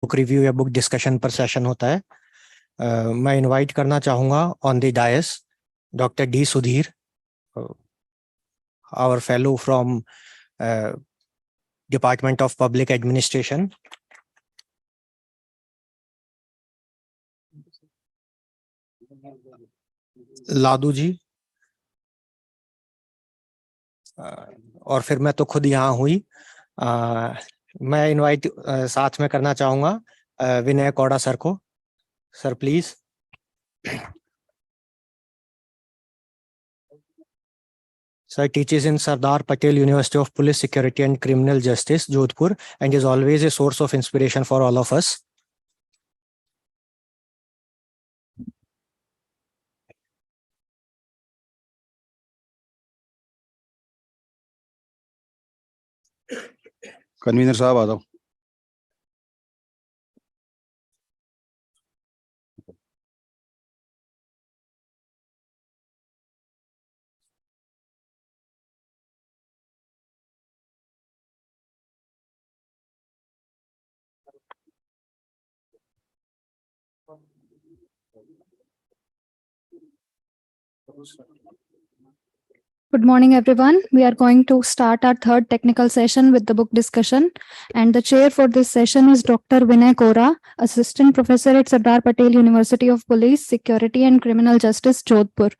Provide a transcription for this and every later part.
Book review या book discussion पर session होता है। मैं इनवाइट करना चाहूँगा on the dais doctor D Sudhir, our fellow from Department of Public Administration. लादू जी, और फिर मैं तो खुद यहाँ हुई। मैं इनवाइट साथ में करना चाहूँगा विनय कौड़ा सर को। Sir please. Sir teaches in Sardar Patel University of Police Security and Criminal Justice, Jodhpur, and is always a source of inspiration for all of us. Convener साहब आ जाओ। Good morning, everyone. We are going to start our third technical session with the book discussion. And the chair for this session is Dr. Vinay Kora, Assistant Professor at Sardar Patel University of Police, Security and Criminal Justice, Jodhpur.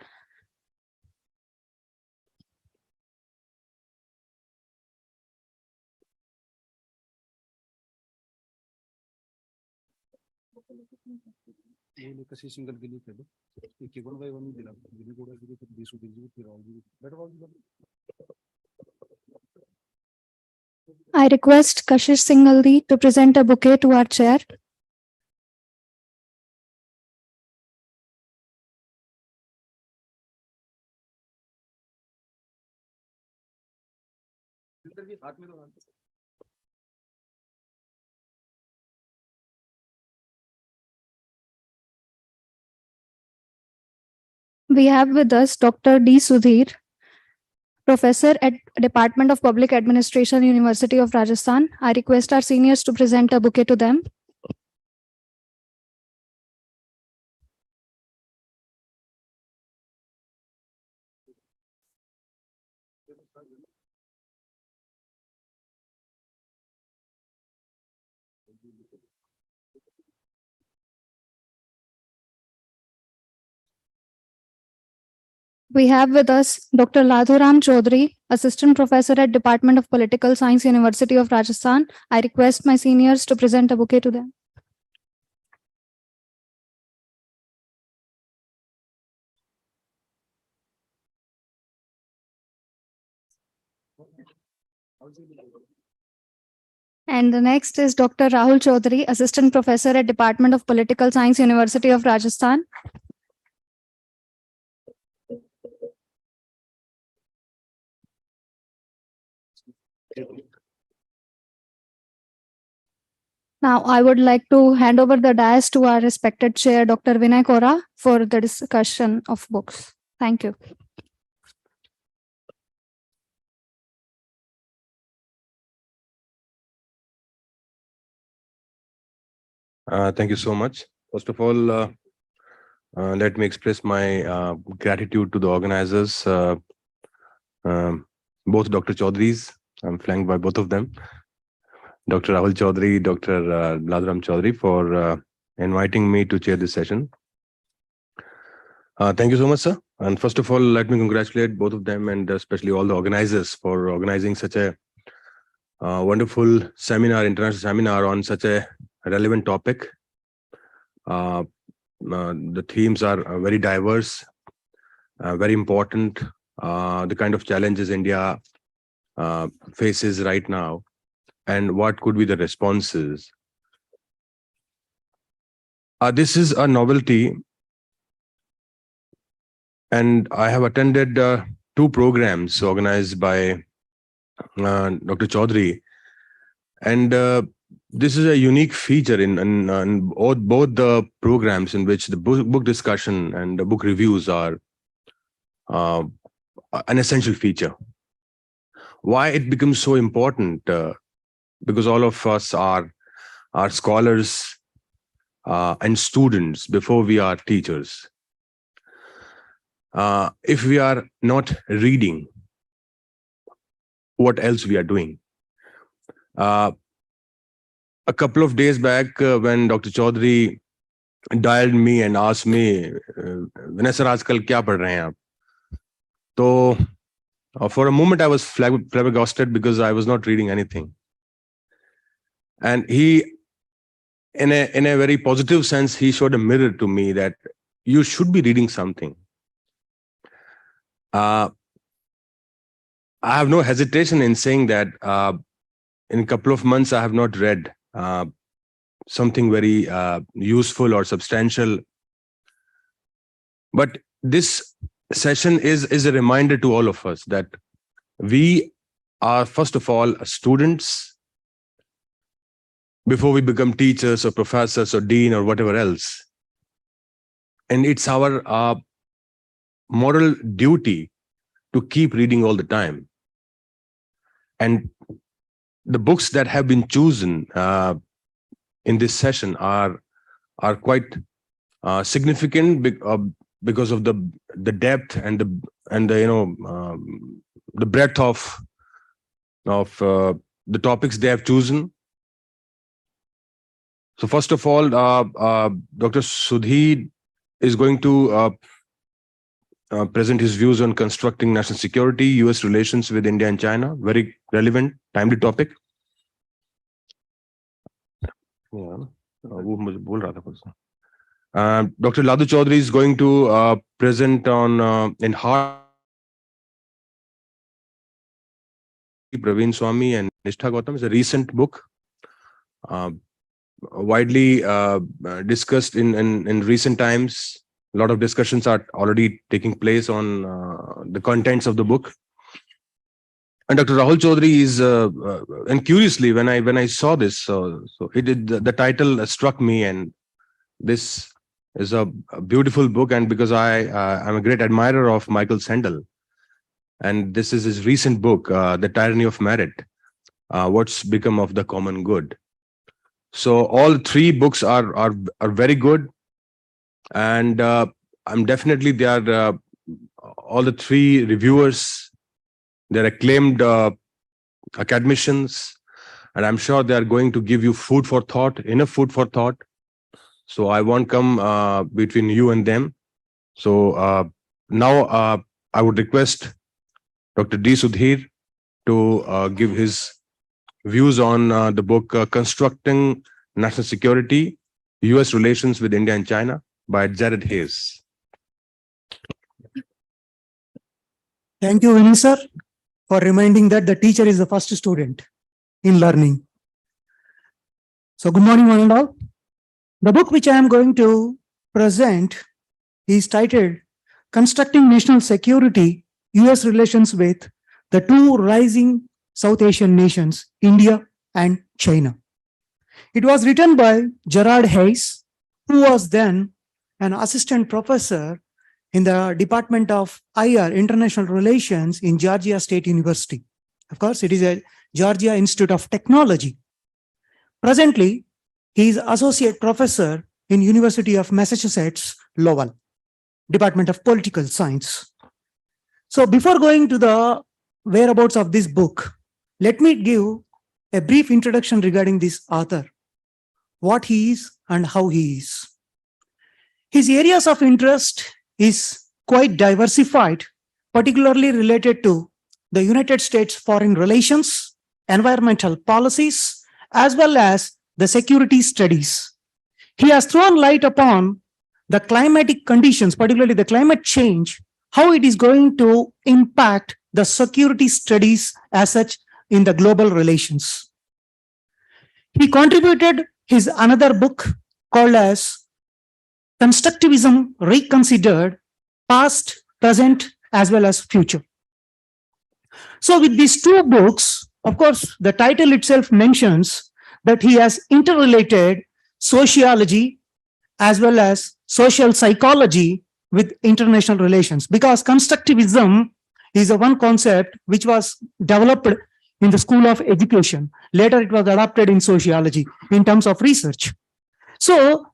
I request Kashish Singaldi to present a bouquet to our chair. We have with us Dr. D. Sudhir, Professor at Department of Public Administration, University of Rajasthan. I request our seniors to present a bouquet to them. We have with us Dr. Ladhuram Chaudhary, Assistant Professor at Department of Political Science, University of Rajasthan. I request my seniors to present a bouquet to them. And the next is Dr. Rahul Chaudhary, Assistant Professor at Department of Political Science, University of Rajasthan. Now, I would like to hand over the dais to our respected chair, Dr. Vinay Kora, for the discussion of books. Thank you. Thank you so much. First of all, let me express my gratitude to the organizers, both Dr. Chaudhry's. I'm flanked by both of them, Dr. Rahul Chaudhary, Dr. Ladhuram Chaudhary, for inviting me to chair this session. Thank you so much, sir. And first of all, let me congratulate both of them and especially all the organizers for organizing such a wonderful seminar, international seminar on such a relevant topic. The themes are very diverse, very important. The kind of challenges India faces right now, and what could be the responses. This is a novelty, and I have attended 2 programs organized by Dr. Chaudhary, and this is a unique feature in both the programs in which the book discussion and the book reviews are an essential feature. Why it becomes so important? Because all of us are are scholars and students before we are teachers. If we are not reading, what else we are doing? A couple of days back, when Dr. Chaudhary dialed me and asked me, "Vinay sir, aajkal kya padh rahe hain aap?" So for a moment, I was flabbergasted because I was not reading anything. And he, in a very positive sense, he showed a mirror to me that you should be reading something. I have no hesitation in saying that in a couple of months, I have not read something very useful or substantial. But this session is a reminder to all of us that we are, first of all, students before we become teachers or professors or dean or whatever else. And it's our moral duty to keep reading all the time. And the books that have been chosen in this session are quite significant because of the depth and the breadth of the topics they have chosen. So first of all, Dr. Sudhir is going to present his views on constructing national security, US relations with India and China. Very relevant, timely topic. Dr. Ladu Chaudhary is going to present on in heart Praveen Swami and Nishtha Gautam. Is a recent book, widely discussed in recent times. A lot of discussions are already taking place on the contents of the book. And Dr. Rahul Chaudhary is, and curiously, when I saw this, so the title struck me, and this is a beautiful book. And because I'm a great admirer of Michael Sandel, and this is his recent book, The Tyranny of Merit, What's Become of the Common Good. So all three books are very good, and I'm definitely, they are all the three reviewers. They're acclaimed academicians, and I'm sure they are going to give you food for thought, enough food for thought. So I won't come between you and them. So now I would request Dr. D. Sudhir to give his views on the book Constructing National Security, US Relations with India and China by Jared Hayes. Thank you, Vinay sir, for reminding that the teacher is the first student in learning. So good morning, one and all. The book which I am going to present is titled Constructing National Security, US Relations with the Two Rising South Asian Nations, India and China. It was written by Gerard Hayes, who was then an assistant professor in the Department of IR, International Relations, in Georgia State University. Of course, it is a Georgia Institute of Technology. Presently, he is associate professor in University of Massachusetts, Lowell, Department of Political Science. So before going to the whereabouts of this book, let me give a brief introduction regarding this author, what he is and how he is. His areas of interest is quite diversified, particularly related to the United States foreign relations, environmental policies, as well as the security studies. He has thrown light upon the climatic conditions, particularly the climate change, how it is going to impact the security studies as such in the global relations. He contributed his another book called as Constructivism Reconsidered, Past, Present, as well as Future. So with these two books, of course, the title itself mentions that he has interrelated sociology as well as social psychology with international relations, because constructivism is a one concept which was developed in the School of Education. Later, it was adopted in sociology in terms of research. So,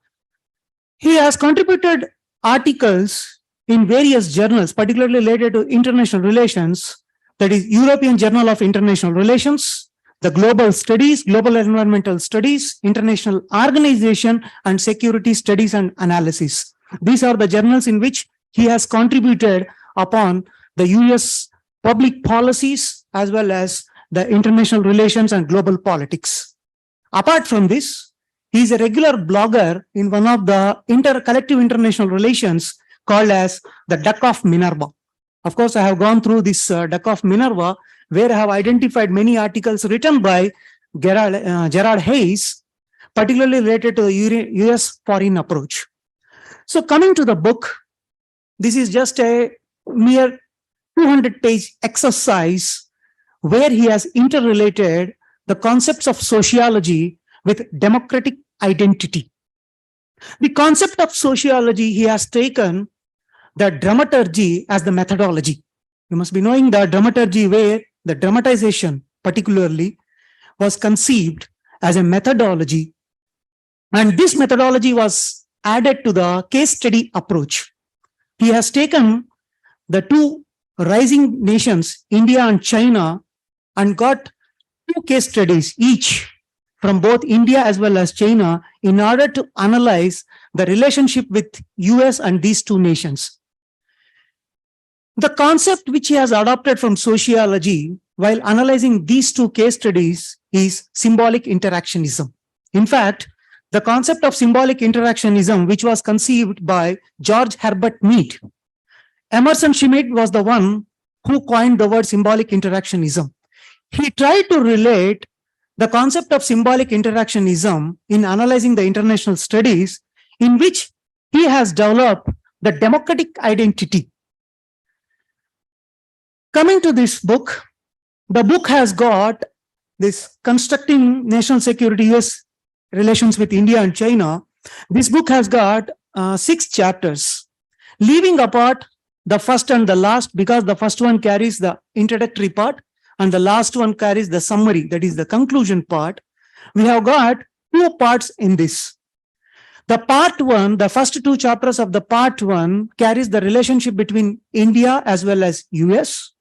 he has contributed articles in various journals, particularly related to international relations, that is European Journal of International Relations, the Global Studies, Global Environmental Studies, International Organization, and Security Studies and Analysis. These are the journals in which he has contributed upon the US public policies as well as the international relations and global politics. Apart from this, he is a regular blogger in one of the collective international relations called as the Duck of Minerva. Of course, I have gone through this Duck of Minerva, where I have identified many articles written by Gerard Hayes, particularly related to the US foreign approach. So coming to the book, this is just a mere 200-page exercise where he has interrelated the concepts of sociology with democratic identity. The concept of sociology, he has taken the dramaturgy as the methodology. You must be knowing the dramaturgy, where the dramatization particularly was conceived as a methodology, and this methodology was added to the case study approach. He has taken the two rising nations, India and China, and got two case studies each from both India as well as China in order to analyze the relationship with US and these two nations. The concept which he has adopted from sociology while analyzing these two case studies is symbolic interactionism. In fact, the concept of symbolic interactionism, which was conceived by George Herbert Mead, Emerson Schmidt was the one who coined the word symbolic interactionism. He tried to relate the concept of symbolic interactionism in analyzing the international studies, in which he has developed the democratic identity. Coming to this book, the book has got this Constructing National Security US Relations with India and China. This book has got 6 chapters, leaving apart the first and the last, because the first one carries the introductory part and the last one carries the summary, that is the conclusion part. We have got 2 parts in this. The part 1, the first 2 chapters of the part 1 carries the relationship between India as well as US,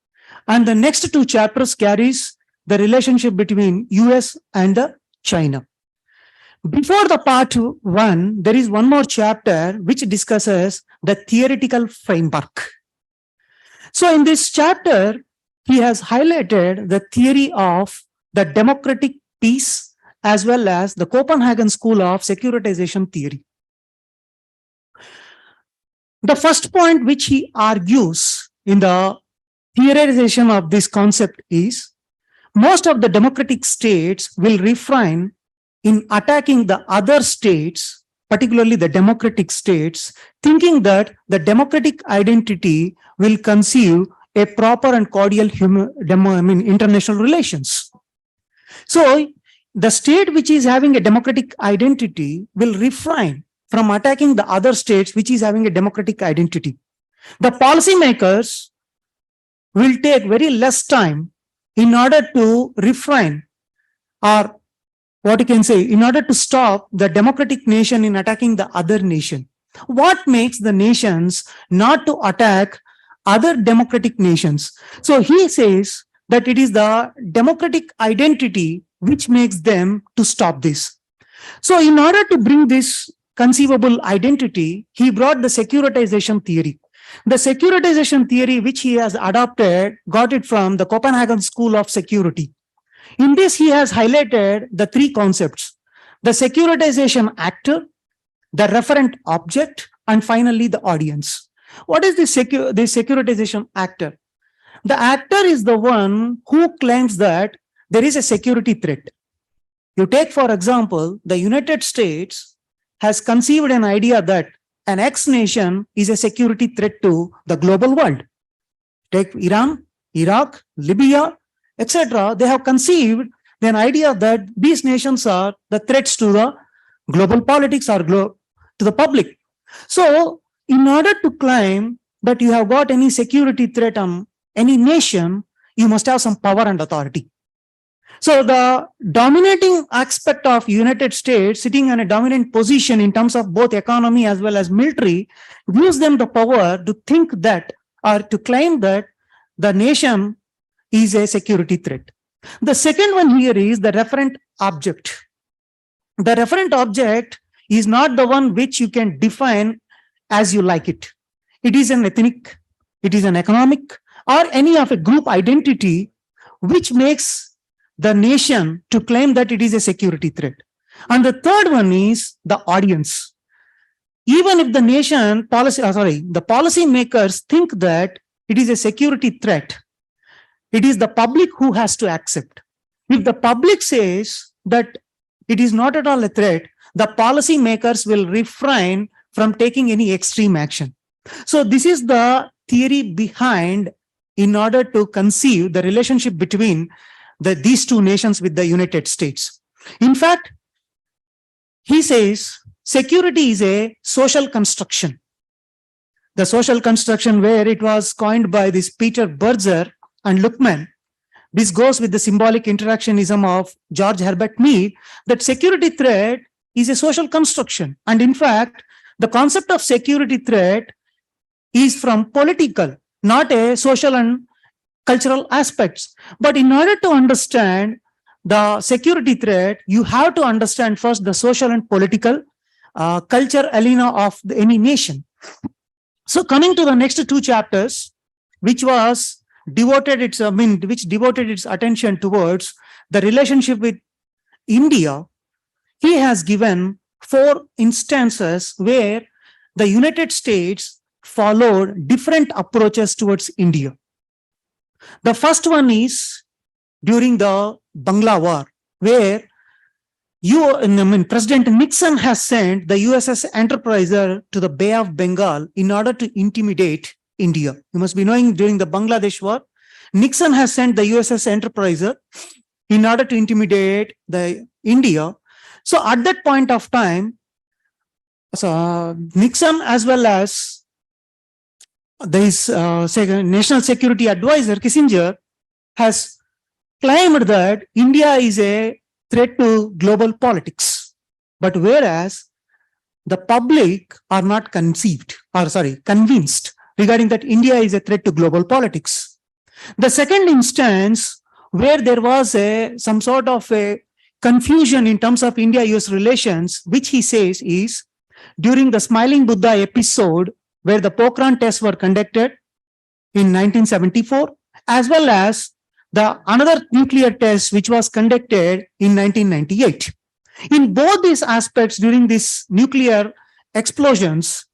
and the next 2 chapters carries the relationship between US and China. Before the part 1, there is one more chapter which discusses the theoretical framework. So in this chapter, he has highlighted the theory of the democratic peace as well as the Copenhagen School of Securitization theory. The first point which he argues in the theorization of this concept is most of the democratic states will refrain in attacking the other states, particularly the democratic states, thinking that the democratic identity will conceive a proper and cordial international relations. So the state which is having a democratic identity will refrain from attacking the other states which is having a democratic identity. The policymakers will take very less time in order to refrain, or what you can say, in order to stop the democratic nation in attacking the other nation. What makes the nations not to attack other democratic nations? So he says that it is the democratic identity which makes them to stop this. So in order to bring this conceivable identity, he brought the securitization theory. The securitization theory which he has adopted got it from the Copenhagen School of Security. In this, he has highlighted the 3 concepts: the securitization actor, the referent object, and finally the audience. What is the securitization actor? The actor is the one who claims that there is a security threat. You take, for example, the United States has conceived an idea that an X nation is a security threat to the global world. Take Iran, Iraq, Libya, etc. They have conceived an idea that these nations are the threats to the global politics or to the public. So in order to claim that you have got any security threat on any nation, you must have some power and authority. So the dominating aspect of United States sitting in a dominant position in terms of both economy as well as military gives them the power to think that or to claim that the nation is a security threat. The second one here is the referent object. The referent object is not the one which you can define as you like it. It is an ethnic, it is an economic, or any of a group identity which makes the nation to claim that it is a security threat. And the third one is the audience. Even if the the policy makers think that it is a security threat, it is the public who has to accept. If the public says that it is not at all a threat, the policy makers will refrain from taking any extreme action. So this is the theory behind in order to conceive the relationship between these two nations with the United States. In fact, he says security is a social construction. The social construction where it was coined by this Peter Berger and Luckman. This goes with the symbolic interactionism of George Herbert Mead, that security threat is a social construction. And in fact, the concept of security threat is from political, not a social and cultural aspects. But in order to understand the security threat, you have to understand first the social and political culture arena of any nation. So coming to the next two chapters, which devoted its attention towards the relationship with India, he has given 4 instances where the United States followed different approaches towards India. The first one is during the Bangla War, where President Nixon has sent the USS Enterpriser to the Bay of Bengal in order to intimidate India. You must be knowing during the Bangladesh War, Nixon has sent the USS Enterpriser in order to intimidate India. So at that point of time, Nixon as well as this National Security Advisor Kissinger has claimed that India is a threat to global politics. But whereas the public are not convinced regarding that India is a threat to global politics. The second instance where there was some sort of a confusion in terms of India-US relations, which he says is during the Smiling Buddha episode, where the Pokhran tests were conducted in 1974, as well as another nuclear test which was conducted in 1998. In both these aspects, during these nuclear explosions,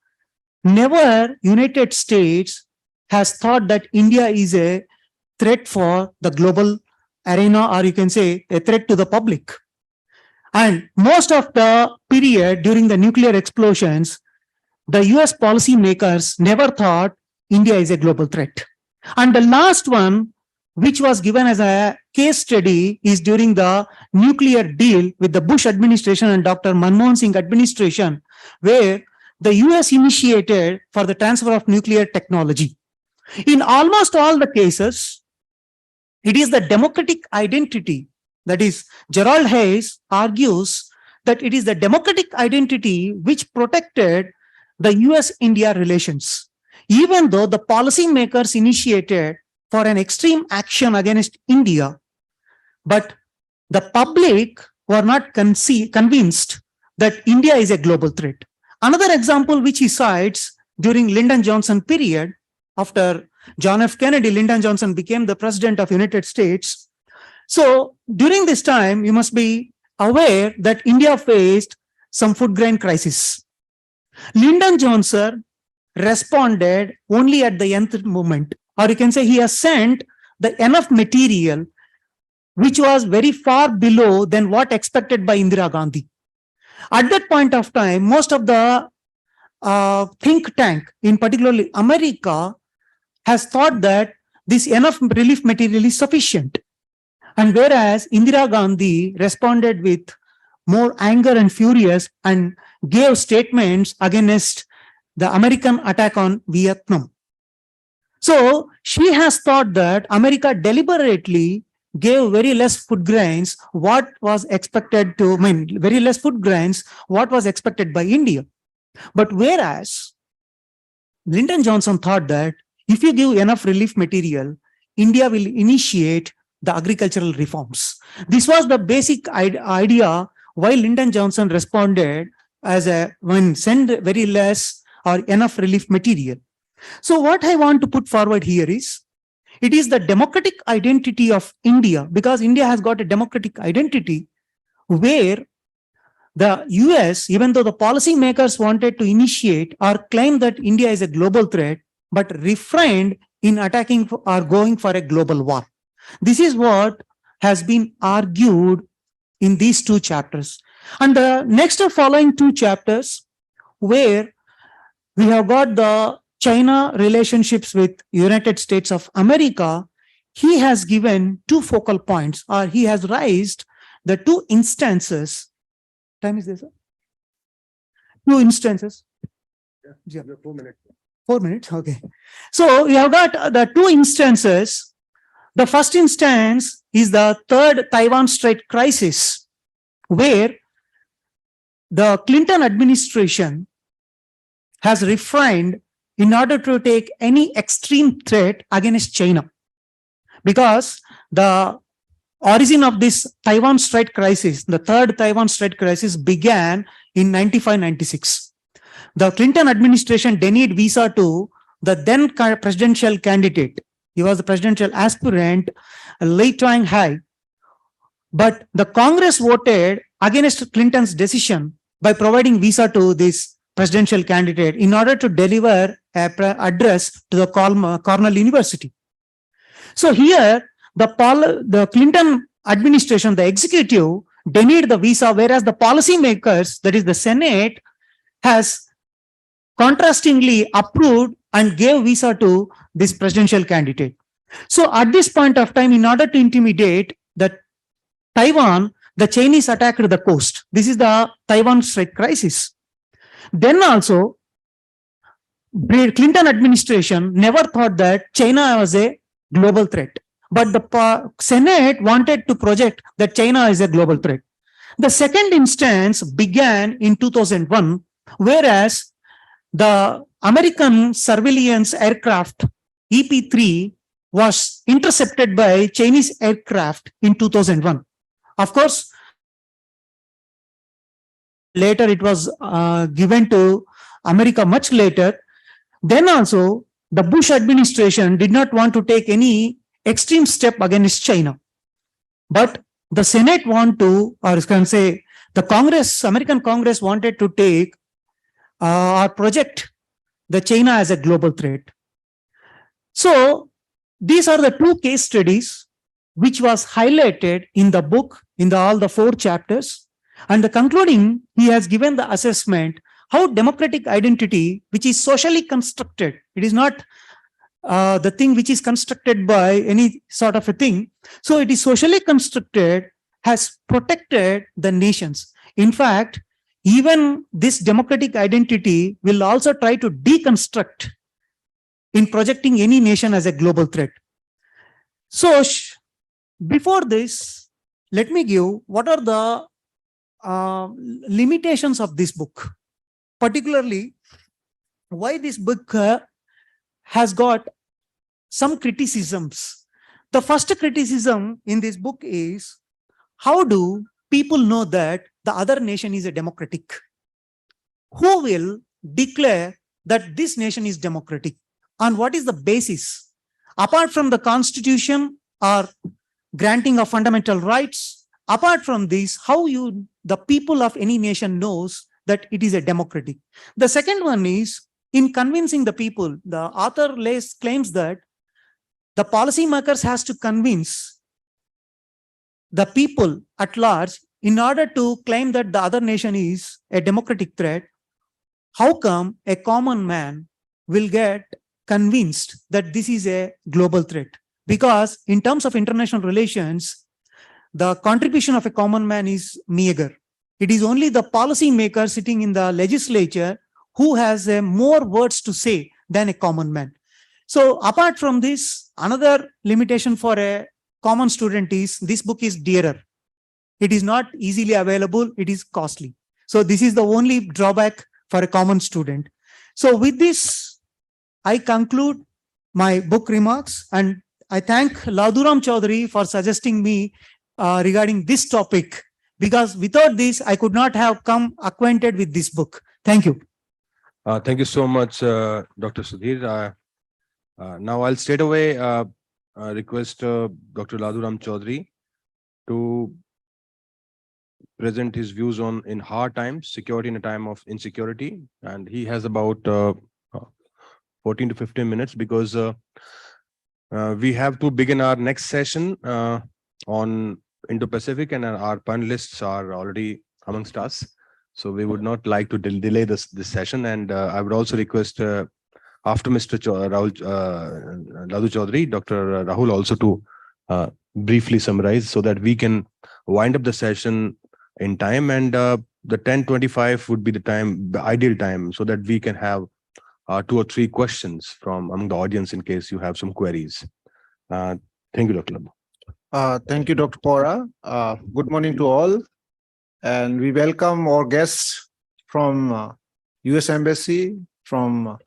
never United States has thought that India is a threat for the global arena, or you can say a threat to the public. And most of the period during the nuclear explosions, the US policymakers never thought India is a global threat. And the last one, which was given as a case study, is during the nuclear deal with the Bush administration and Dr. Manmohan Singh administration, where the US initiated for the transfer of nuclear technology. In almost all the cases, it is the democratic identity, that is, Gerald Hayes argues that it is the democratic identity which protected the US-India relations, even though the policymakers initiated for an extreme action against India, but the public were not convinced that India is a global threat. Another example which he cites during Lyndon Johnson period, after John F. Kennedy, Lyndon Johnson became the president of United States. So during this time, you must be aware that India faced some food grain crisis. Lyndon Johnson responded only at the nth moment, or you can say he has sent the enough material which was very far below than what expected by Indira Gandhi. At that point of time, most of the think tank, in particularly America, has thought that this enough relief material is sufficient. And whereas Indira Gandhi responded with more anger and furious and gave statements against the American attack on Vietnam. So she has thought that America deliberately gave very less food grains, what was expected to, very less food grains, what was expected by India. But whereas Lyndon Johnson thought that if you give enough relief material, India will initiate the agricultural reforms. This was the basic idea why Lyndon Johnson responded as when send very less or enough relief material. So what I want to put forward here is, it is the democratic identity of India, because India has got a democratic identity where the US, even though the policymakers wanted to initiate or claim that India is a global threat, but refrained in attacking or going for a global war. This is what has been argued in these two chapters. And the next following two chapters, where we have got the China relationships with United States of America, he has given two focal points, or he has raised the two instances. Time is this? Two instances. Yeah, 4 minutes. 4 minutes, okay. So we have got the two instances. The first instance is the third Taiwan Strait crisis, where the Clinton administration has refrained in order to take any extreme threat against China, because the origin of this Taiwan Strait crisis, the third Taiwan Strait crisis, began in 95-96. The Clinton administration denied visa to the then presidential candidate. He was the presidential aspirant, Lee Tang-hai. But the Congress voted against Clinton's decision by providing visa to this presidential candidate in order to deliver an address to the Cornell University. So here, the Clinton administration, the executive, denied the visa, whereas the policymakers, that is the Senate, has contrastingly approved and gave visa to this presidential candidate. So at this point of time, in order to intimidate the Taiwan, the Chinese attacked the coast. This is the Taiwan Strait crisis. Then also, Clinton administration never thought that China was a global threat, but the Senate wanted to project that China is a global threat. The second instance began in 2001, whereas the American surveillance aircraft EP-3 was intercepted by Chinese aircraft in 2001. Of course, later it was given to America much later. Then also, the Bush administration did not want to take any extreme step against China. But the Senate want to, or you can say, the Congress, American Congress wanted to take or project the China as a global threat. So these are the two case studies which was highlighted in the book, in all the 4 chapters. And the concluding, he has given the assessment how democratic identity, which is socially constructed, it is not the thing which is constructed by any sort of a thing. So it is socially constructed, has protected the nations. In fact, even this democratic identity will also try to deconstruct in projecting any nation as a global threat. So before this, let me give what are the limitations of this book, particularly why this book has got some criticisms. The first criticism in this book is, how do people know that the other nation is a democratic? Who will declare that this nation is democratic? On what is the basis? Apart from the constitution or granting of fundamental rights, apart from this, how the people of any nation knows that it is a democratic? The second one is, in convincing the people, the author claims that the policymakers has to convince the people at large in order to claim that the other nation is a democratic threat. How come a common man will get convinced that this is a global threat? Because in terms of international relations, the contribution of a common man is meager. It is only the policymaker sitting in the legislature who has more words to say than a common man. So apart from this, another limitation for a common student is this book is dearer. It is not easily available. It is costly. So this is the only drawback for a common student. So with this, I conclude my book remarks, and I thank Ladhuram Chaudhary for suggesting me regarding this topic, because without this, I could not have come acquainted with this book. Thank you. Thank you so much, Dr. Sudhir. Now I'll straight away request Dr. Ladhuram Chaudhary to present his views on in hard times, security in a time of insecurity. And he has about 14 to 15 minutes, because we have to begin our next session on Indo-Pacific, and our panelists are already amongst us. So we would not like to delay this session. And I would also request after Mr. Ladhu Chaudhary, Dr. Rahul also to briefly summarize, so that we can wind up the session in time. And the 10:25 would be the ideal time, so that we can have 2 or 3 questions from among the audience in case you have some queries. Thank you, Dr. Ladhu. Thank you, Dr. Pora. Good morning to all. And we welcome our guests from US Embassy, from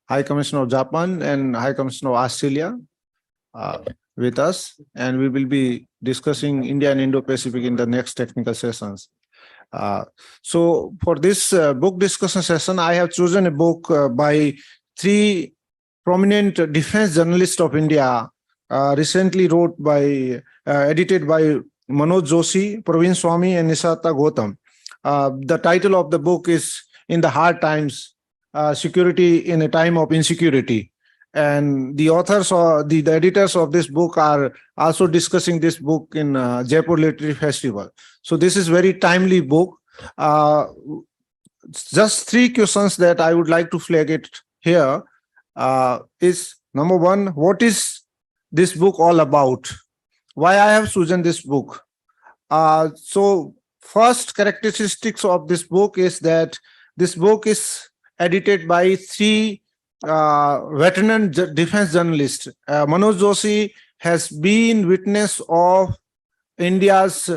High Commissioner of Japan and High Commissioner of Australia with us. And we will be discussing India and Indo-Pacific in the next technical sessions. So for this book discussion session, I have chosen a book by 3 prominent defense journalists of India, recently edited by Manoj Joshi, Praveen Swami, and Nisata Gautam. The title of the book is In the Hard Times, Security in a Time of Insecurity. And the authors or the editors of this book are also discussing this book in Jaipur Literary Festival. So this is very timely book. Just 3 questions that I would like to flag it here is, number 1, what is this book all about? Why I have chosen this book? So first characteristics of this book is that this book is edited by 3 veteran defense journalists. Manoj Joshi has been witness of India's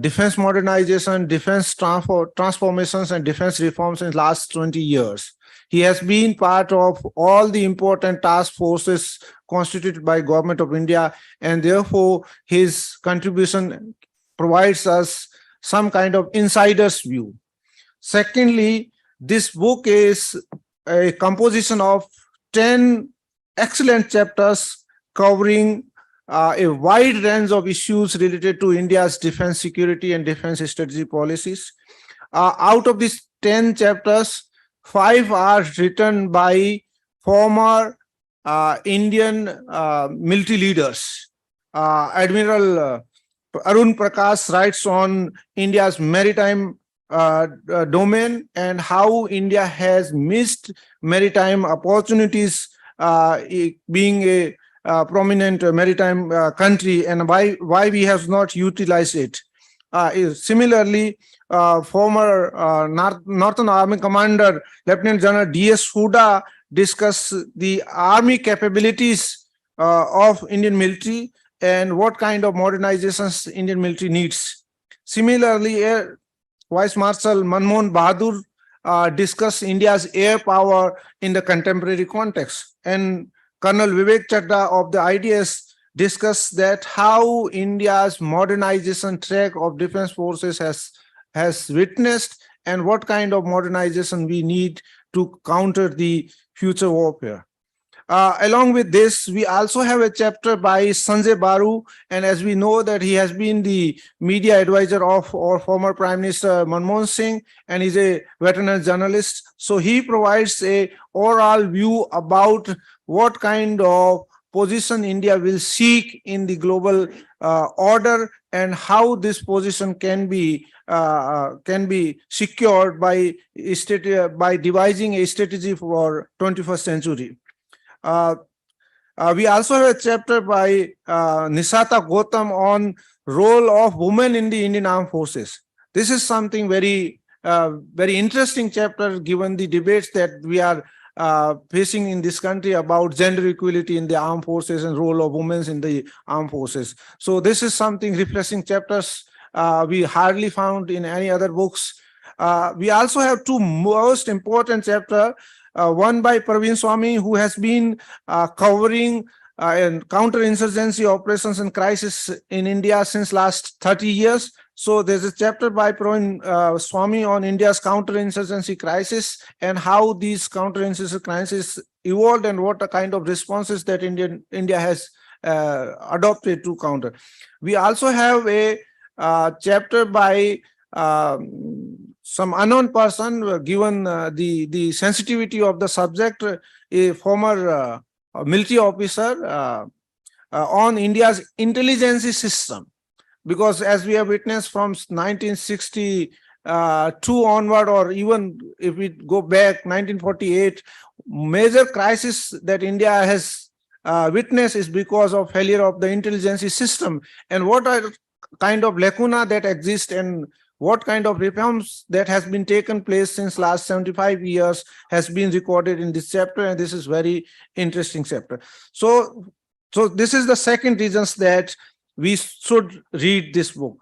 defense modernization, defense transformations, and defense reforms in the last 20 years. He has been part of all the important task forces constituted by Government of India, and therefore his contribution provides us some kind of insider's view. Secondly, this book is a composition of 10 excellent chapters covering a wide range of issues related to India's defense security and defense strategy policies. Out of these 10 chapters, 5 are written by former Indian military leaders. Admiral Arun Prakash writes on India's maritime domain and how India has missed maritime opportunities, being a prominent maritime country, and why we have not utilized it. Similarly, former Northern Army Commander Lieutenant General D.S. Huda discussed the army capabilities of Indian military and what kind of modernizations Indian military needs. Similarly, Vice Marshal Manmohan Bahadur discussed India's air power in the contemporary context, and Colonel Vivek Chadha of the IDS discussed that how India's modernization track of defense forces has witnessed and what kind of modernization we need to counter the future warfare. Along with this, we also have a chapter by Sanjay Baru, and as we know that he has been the media advisor of our former Prime Minister Manmohan Singh, and he's a veteran journalist. So he provides a overall view about what kind of position India will seek in the global order and how this position can be secured by devising a strategy for 21st century. We also have a chapter by Nisata Gautam on role of women in the Indian Armed Forces. This is something very interesting chapter given the debates that we are facing in this country about gender equality in the armed forces and role of women in the armed forces. So this is something refreshing chapters we hardly found in any other books. We also have two most important chapters, one by Praveen Swami, who has been covering and counterinsurgency operations and crisis in India since last 30 years. So there's a chapter by Praveen Swami on India's counterinsurgency crisis and how these counterinsurgency crises evolved and what kind of responses that India has adopted to counter. We also have a chapter by some unknown person, given the sensitivity of the subject, a former military officer on India's intelligence system. Because as we have witnessed from 1962 onward, or even if we go back 1948, major crisis that India has witnessed is because of failure of the intelligence system. And what are kind of lacuna that exist and what kind of reforms that has been taken place since last 75 years has been recorded in this chapter, and this is very interesting chapter. So this is the second reasons that we should read this book.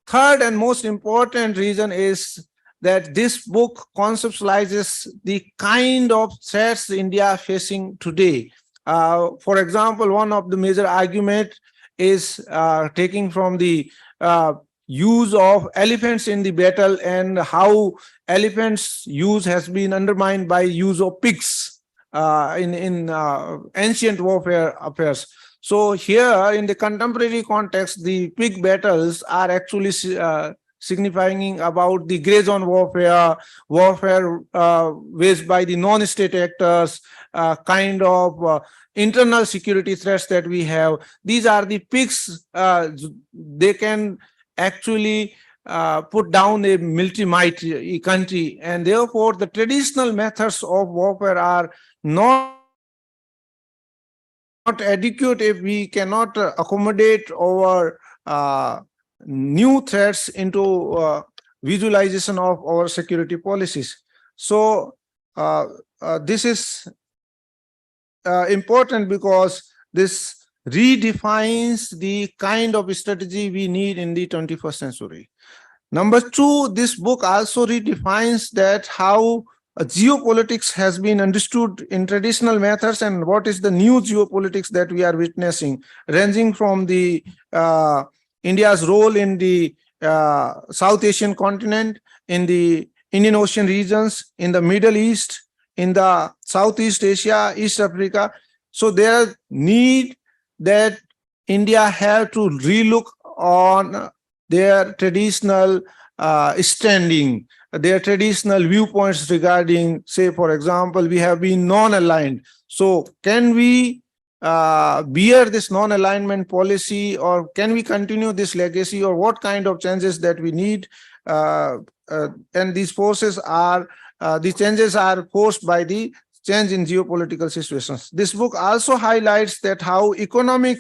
Third and most important reason is that this book conceptualizes the kind of threats India facing today. For example, one of the major argument is taking from the use of elephants in the battle and how elephants' use has been undermined by use of pigs in ancient warfare affairs. So here in the contemporary context, the pig battles are actually signifying about the gray zone warfare waged by the non-state actors, kind of internal security threats that we have. These are the pigs. They can actually put down a military might country, and therefore the traditional methods of warfare are not adequate if we cannot accommodate our new threats into visualization of our security policies. So this is important because this redefines the kind of strategy we need in the 21st century. Number two, this book also redefines that how geopolitics has been understood in traditional methods and what is the new geopolitics that we are witnessing, ranging from the India's role in the South Asian continent, in the Indian Ocean regions, in the Middle East, in the Southeast Asia, East Africa. So there is need that India have to relook on their traditional standing, their traditional viewpoints regarding, say, for example, we have been non-aligned. So can we bear this non-alignment policy, or can we continue this legacy, or what kind of changes that we need? And these forces are, the changes are forced by the change in geopolitical situations. This book also highlights that how economical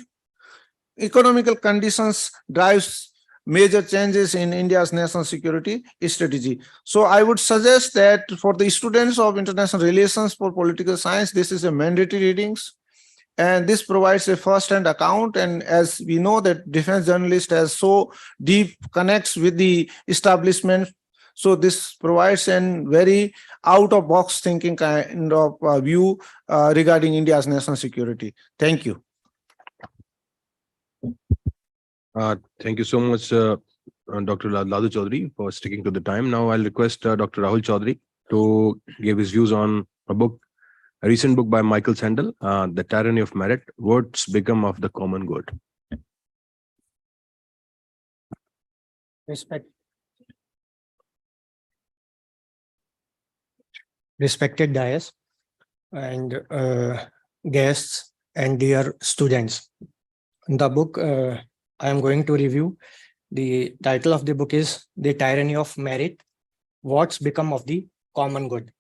conditions drives major changes in India's national security strategy. So I would suggest that for the students of international relations for political science, this is a mandatory readings, and this provides a first-hand account. And as we know that defense journalist has so deep connects with the establishment, so this provides a very out-of-box thinking kind of view regarding India's national security. Thank you. Thank you so much, Dr. Ladu Chaudhary, for sticking to the time. Now I'll request Dr. Rahul Chaudhary to give his views on a recent book by Michael Sandel, The Tyranny of Merit, What's Become of the Common Good. Respected dais and guests and dear students. The book I am going to review, the title of the book is The Tyranny of Merit, What's Become of the Common Good.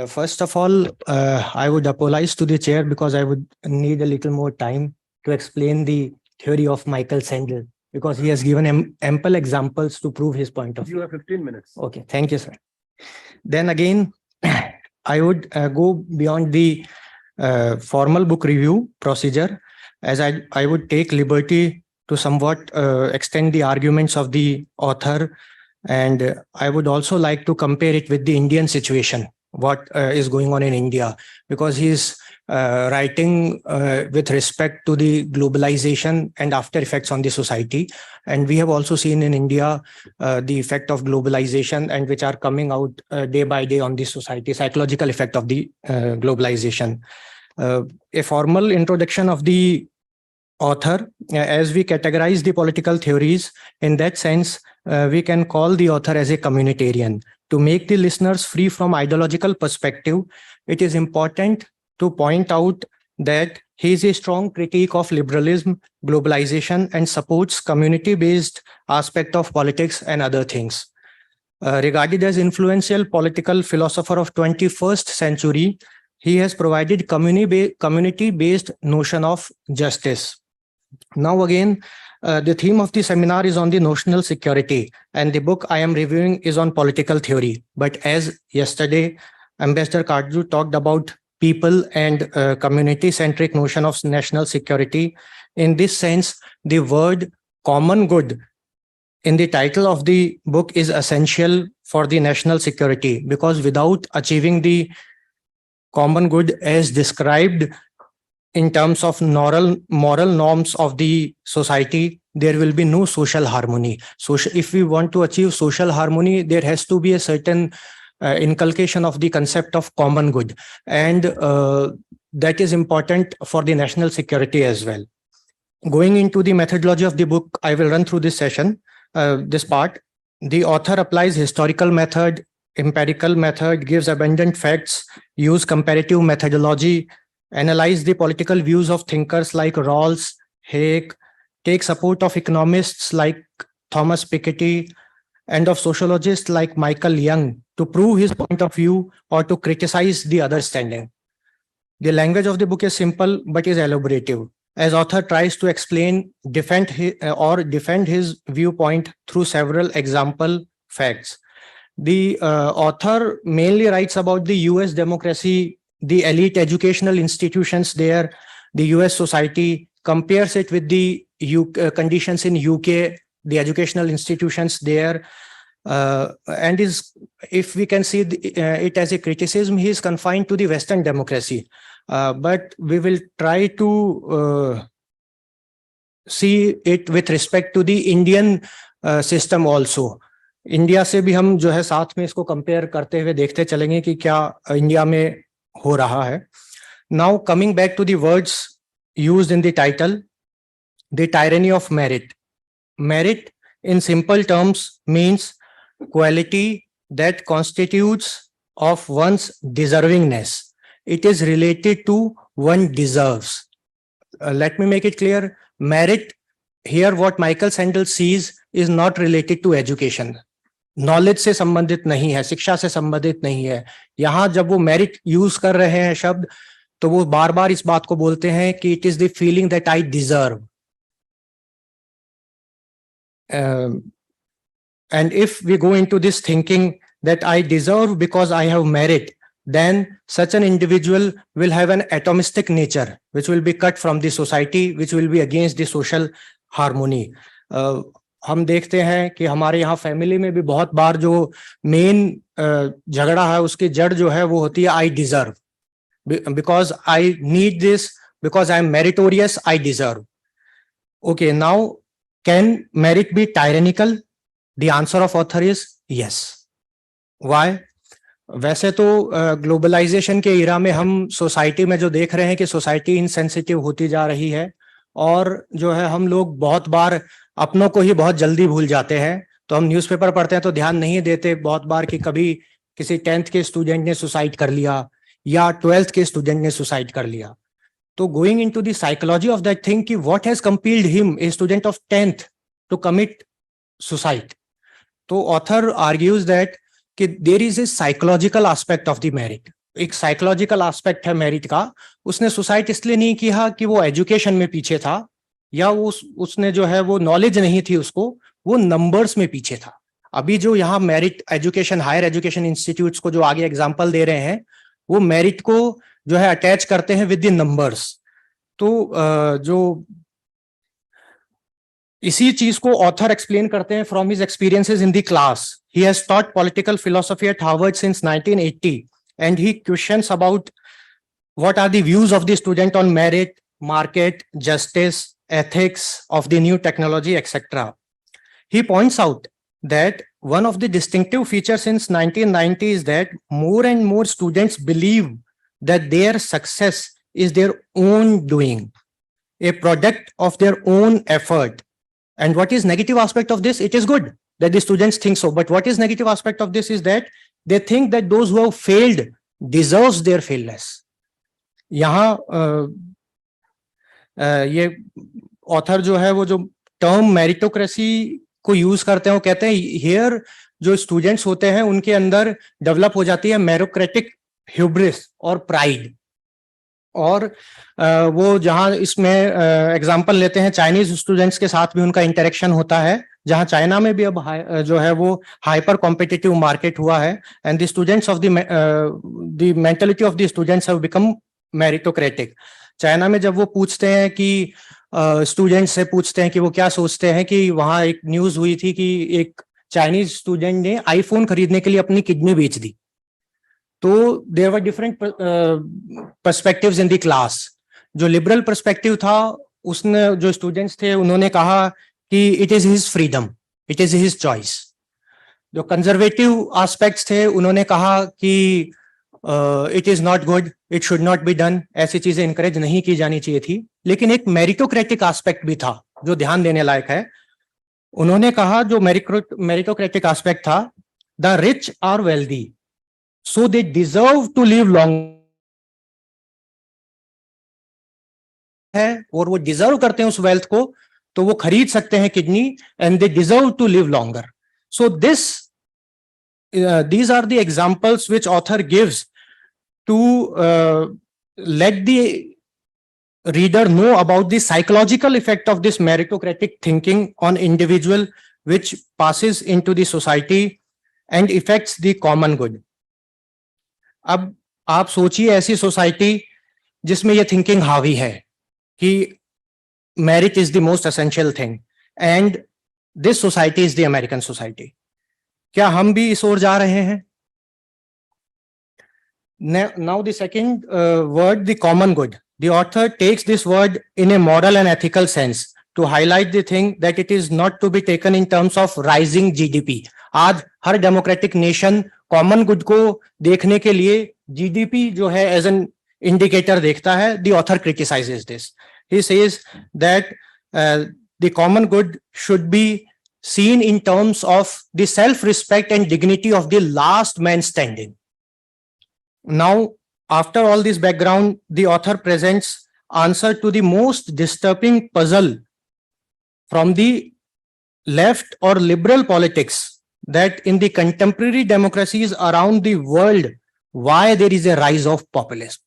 First of all, I would apologize to the chair because I would need a little more time to explain the theory of Michael Sandel, because he has given ample examples to prove his point of view. You have 15 minutes. Okay, thank you, sir. Then again, I would go beyond the formal book review procedure, as I would take liberty to somewhat extend the arguments of the author, and I would also like to compare it with the Indian situation, what is going on in India, because he's writing with respect to the globalization and after effects on the society. And we have also seen in India the effect of globalization, and which are coming out day by day on the society, psychological effect of the globalization. A formal introduction of the author, as we categorize the political theories, in that sense, we can call the author as a communitarian. To make the listeners free from ideological perspective, it is important to point out that he is a strong critique of liberalism, globalization, and supports community-based aspect of politics and other things. Regarded as influential political philosopher of 21st century, he has provided community-based notion of justice. Now again, the theme of the seminar is on the national security, and the book I am reviewing is on political theory. But as yesterday, Ambassador Kajju talked about people and community-centric notion of national security. In this sense, the word common good in the title of the book is essential for the national security, because without achieving the common good as described in terms of moral norms of the society, there will be no social harmony. So if we want to achieve social harmony, there has to be a certain inculcation of the concept of common good, and that is important for the national security as well. Going into the methodology of the book, I will run through this session, this part. The author applies historical method, empirical method, gives abundant facts, use comparative methodology, analyze the political views of thinkers like Rawls, Hayek, take support of economists like Thomas Piketty, and of sociologists like Michael Young to prove his point of view or to criticize the other standing. The language of the book is simple but is elaborative, as author tries to explain, defend his viewpoint through several example facts. The author mainly writes about the US democracy, the elite educational institutions there, the US society, compares it with the conditions in UK, the educational institutions there, and if we can see it as a criticism, he is confined to the Western democracy. But we will try to see it with respect to the Indian system also. India से भी हम जो है साथ में इसको compare करते हुए देखते चलेंगे कि क्या इंडिया में हो रहा है. Now coming back to the words used in the title, the tyranny of merit. Merit in simple terms means quality that constitutes of one's deservingness. It is related to one deserves. Let me make it clear. Merit here, what Michael Sandel sees, is not related to education. Knowledge से संबंधित नहीं है, शिक्षा से संबंधित नहीं है. यहां जब वो मेरिट यूज कर रहे हैं शब्द, तो वो बार बार इस बात को बोलते हैं कि it is the feeling that I deserve. And if we go into this thinking that I deserve because I have merit, then such an individual will have an atomistic nature, which will be cut from the society, which will be against the social harmony. हम देखते हैं कि हमारे यहाँ family में भी बहुत बार जो मेन झगड़ा है उसकी जड़ जो है वो होती है I deserve, because I need this, because I am meritorious, I deserve. Okay, now can merit be tyrannical? The answer of author is yes. Why? वैसे तो ग्लोबलाइजेशन के इरा में हम सोसाइटी में जो देख रहे हैं कि सोसाइटी इनसेंसिटिव होती जा रही है, और जो है हम लोग बहुत बार अपनों को ही बहुत जल्दी भूल जाते हैं. तो हम न्यूज़पेपर पढ़ते हैं तो ध्यान नहीं देते बहुत बार कि कभी किसी 10th के स्टूडेंट ने सुसाइड कर लिया या 12th के स्टूडेंट ने सुसाइड कर लिया. तो going into the psychology of that thing कि what has compelled him, a student of 10th, to commit suicide. तो ऑथर आर्ग्यूज दैट कि there is a psychological aspect of the merit. एक psychological aspect है merit का. उसने suicide इसलिए नहीं किया कि वो एजुकेशन में पीछे था, या उसने जो है वो नॉलेज नहीं थी उसको, वो नंबर्स में पीछे था. अभी जो यहाँ merit education, higher education institutes को जो आगे एग्जांपल दे रहे हैं, वो मेरिट को जो है अटैच करते हैं विद द नंबर्स। तो जो इसी चीज को ऑथर एक्सप्लेन करते हैं from his experiences in the class. He has taught political philosophy eight Harvard since 1980 and he questions about what are the views of the student on merit, market, justice, ethics of the new technology, etc. He points out that one of the distinctive features since 1990 is that more and more students believe that their success is their own doing, a product of their own effort. And what is negative aspect of this? It is good that the students think so. But what is negative aspect of this is that they think that those who have failed deserves their failness. यहाँ ये author जो है वो जो term meritocracy को use करते हैं वो कहते हैं हियर जो स्टूडेंट्स होते हैं उनके अंदर डेवलप हो जाती है मेरिटोक्रेटिक ह्यूब्रिस और प्राइड। और वो जहाँ इसमें एग्जांपल लेते हैं चाइनीज स्टूडेंट्स के साथ भी उनका इंटरेक्शन होता है, जहाँ चाइना में भी अब जो है वो हाइपर कॉम्पिटिटिव मार्केट हुआ है and the students of the mentality of the students have become meritocratic. China में जब वो पूछते हैं कि स्टूडेंट से पूछते हैं कि वो क्या सोचते हैं, कि वहां एक न्यूज हुई थी कि एक चाइनीज स्टूडेंट ने आईफोन खरीदने के लिए अपनी किडनी बेच दी। तो there were different perspectives in the class. जो लिबरल पर्सपेक्टिव था उसने जो स्टूडेंट्स थे उन्होंने कहा कि it is his freedom, it is his choice. जो कंजर्वेटिव एस्पेक्ट्स थे उन्होंने कहा कि it is not good, it should not be done, ऐसी चीजें इंकरेज नहीं की जानी चाहिए थी। लेकिन एक मेरिटोक्रेटिक एस्पेक्ट भी था जो ध्यान देने लायक है। उन्होंने कहा जो मेरिटोक्रेटिक एस्पेक्ट था, the rich are wealthy so they deserve to live long है, और वो डिजर्व करते हैं उस वेल्थ को, तो वो खरीद सकते हैं kidney and they deserve to live longer. So these are the examples which author gives to let the reader know about the psychological effect of this meritocratic thinking on individual, which passes into the society and affects the common good. अब आप सोचिए ऐसी society जिसमें ये thinking हावी है कि merit is the most essential thing, and this society is the American society. क्या हम भी इस ओर जा रहे हैं? Now the second word, the common good. The author takes this word in a moral and ethical sense to highlight the thing that it is not to be taken in terms of rising GDP. आज हर democratic nation common good को देखने के लिए GDP जो है as an indicator देखता है. The author criticizes this. He says that the common good should be seen in terms of the self-respect and dignity of the last man standing. Now, after all this background, the author presents answer to the most disturbing puzzle from the left or liberal politics, that in the contemporary democracies around the world, why there is a rise of populism.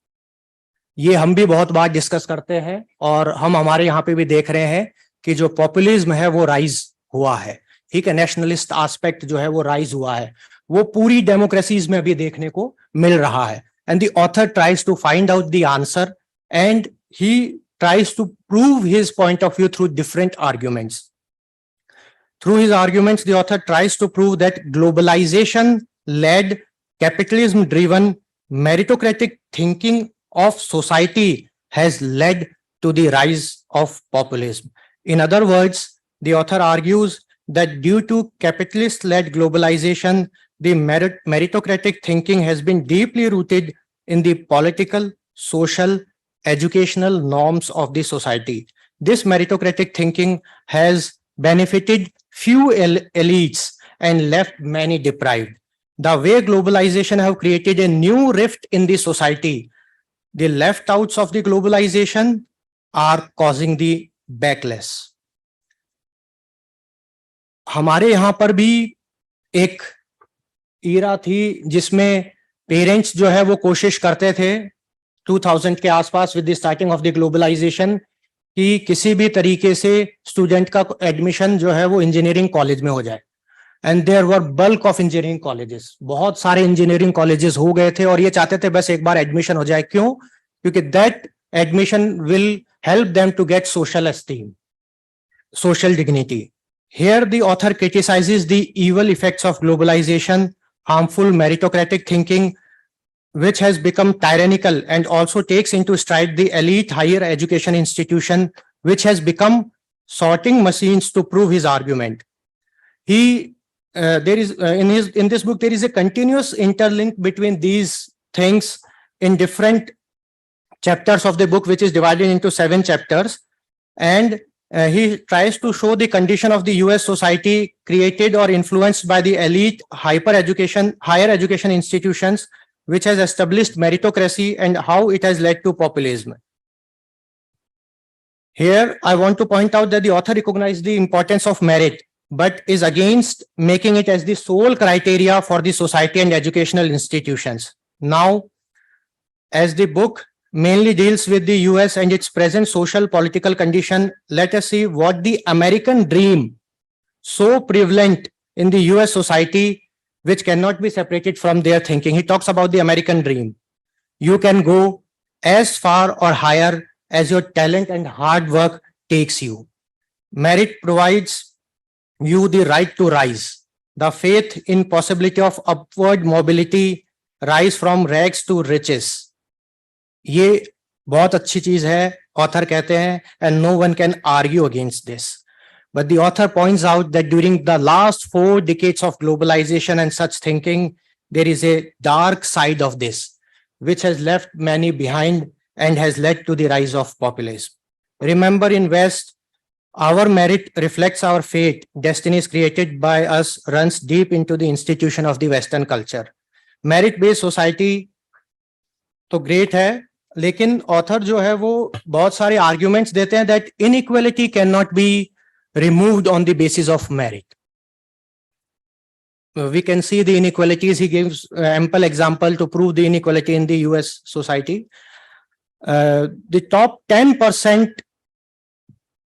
ये हम भी बहुत बार discuss करते हैं और हम हमारे यहाँ पे भी देख रहे हैं कि जो पॉपुलिज्म है वो राइज हुआ है. ठीक है, नेशनलिस्ट एस्पेक्ट जो है वो राइज हुआ है, वो पूरी डेमोक्रेसीज में भी देखने को मिल रहा है. And the author tries to find out the answer and he tries to prove his point of view through different arguments. Through his arguments, the author tries to prove that globalization-led, capitalism-driven, meritocratic thinking of society has led to the rise of populism. In other words, the author argues that due to capitalist-led globalization, the meritocratic thinking has been deeply rooted in the political, social, educational norms of the society. This meritocratic thinking has benefited few elites and left many deprived. The way globalization have created a new rift in the society, the left outs of the globalization are causing the backlash. हमारे यहाँ पर भी एक ईरा थी जिसमें parents जो है वो कोशिश करते थे 2000 के आसपास with the starting of the globalisation कि किसी भी तरीके से स्टूडेंट का एडमिशन जो है वो इंजीनियरिंग कॉलेज में हो जाए. and there were bulk of engineering colleges. बहुत सारे engineering colleges हो गए थे और ये चाहते थे बस एक बार admission हो जाए. क्यों? क्योंकि that admission will help them to get social esteem, social dignity. Here the author criticizes the evil effects of globalization, harmful meritocratic thinking, which has become tyrannical, and also takes into stride the elite higher education institution, which has become sorting machines to prove his argument. There is in this book there is a continuous interlink between these things in different chapters of the book, which is divided into 7 chapters, and he tries to show the condition of the US society created or influenced by the elite higher education institutions, which has established meritocracy and how it has led to populism. Here, I want to point out that the author recognized the importance of merit, but is against making it as the sole criteria for the society and educational institutions. Now, as the book mainly deals with the US and its present social political condition, let us see what the American dream, so prevalent in the US society, which cannot be separated from their thinking. He talks about the American dream. You can go as far or higher as your talent and hard work takes you. Merit provides you the right to rise. The faith in possibility of upward mobility, rise from rags to riches. ये बहुत अच्छी चीज है, author कहते हैं, and no one can argue against this. But the author points out that during the last 4 decades of globalization and such thinking, there is a dark side of this, which has left many behind and has led to the rise of populism. Remember, in West, our merit reflects our fate. Destinies created by us runs deep into the institution of the Western culture. Merit-based society तो great है, लेकिन author जो है वो बहुत सारे arguments देते हैं that inequality cannot be removed on the basis of merit. We can see the inequalities. He gives ample example to prove the inequality in the US society. The top 10%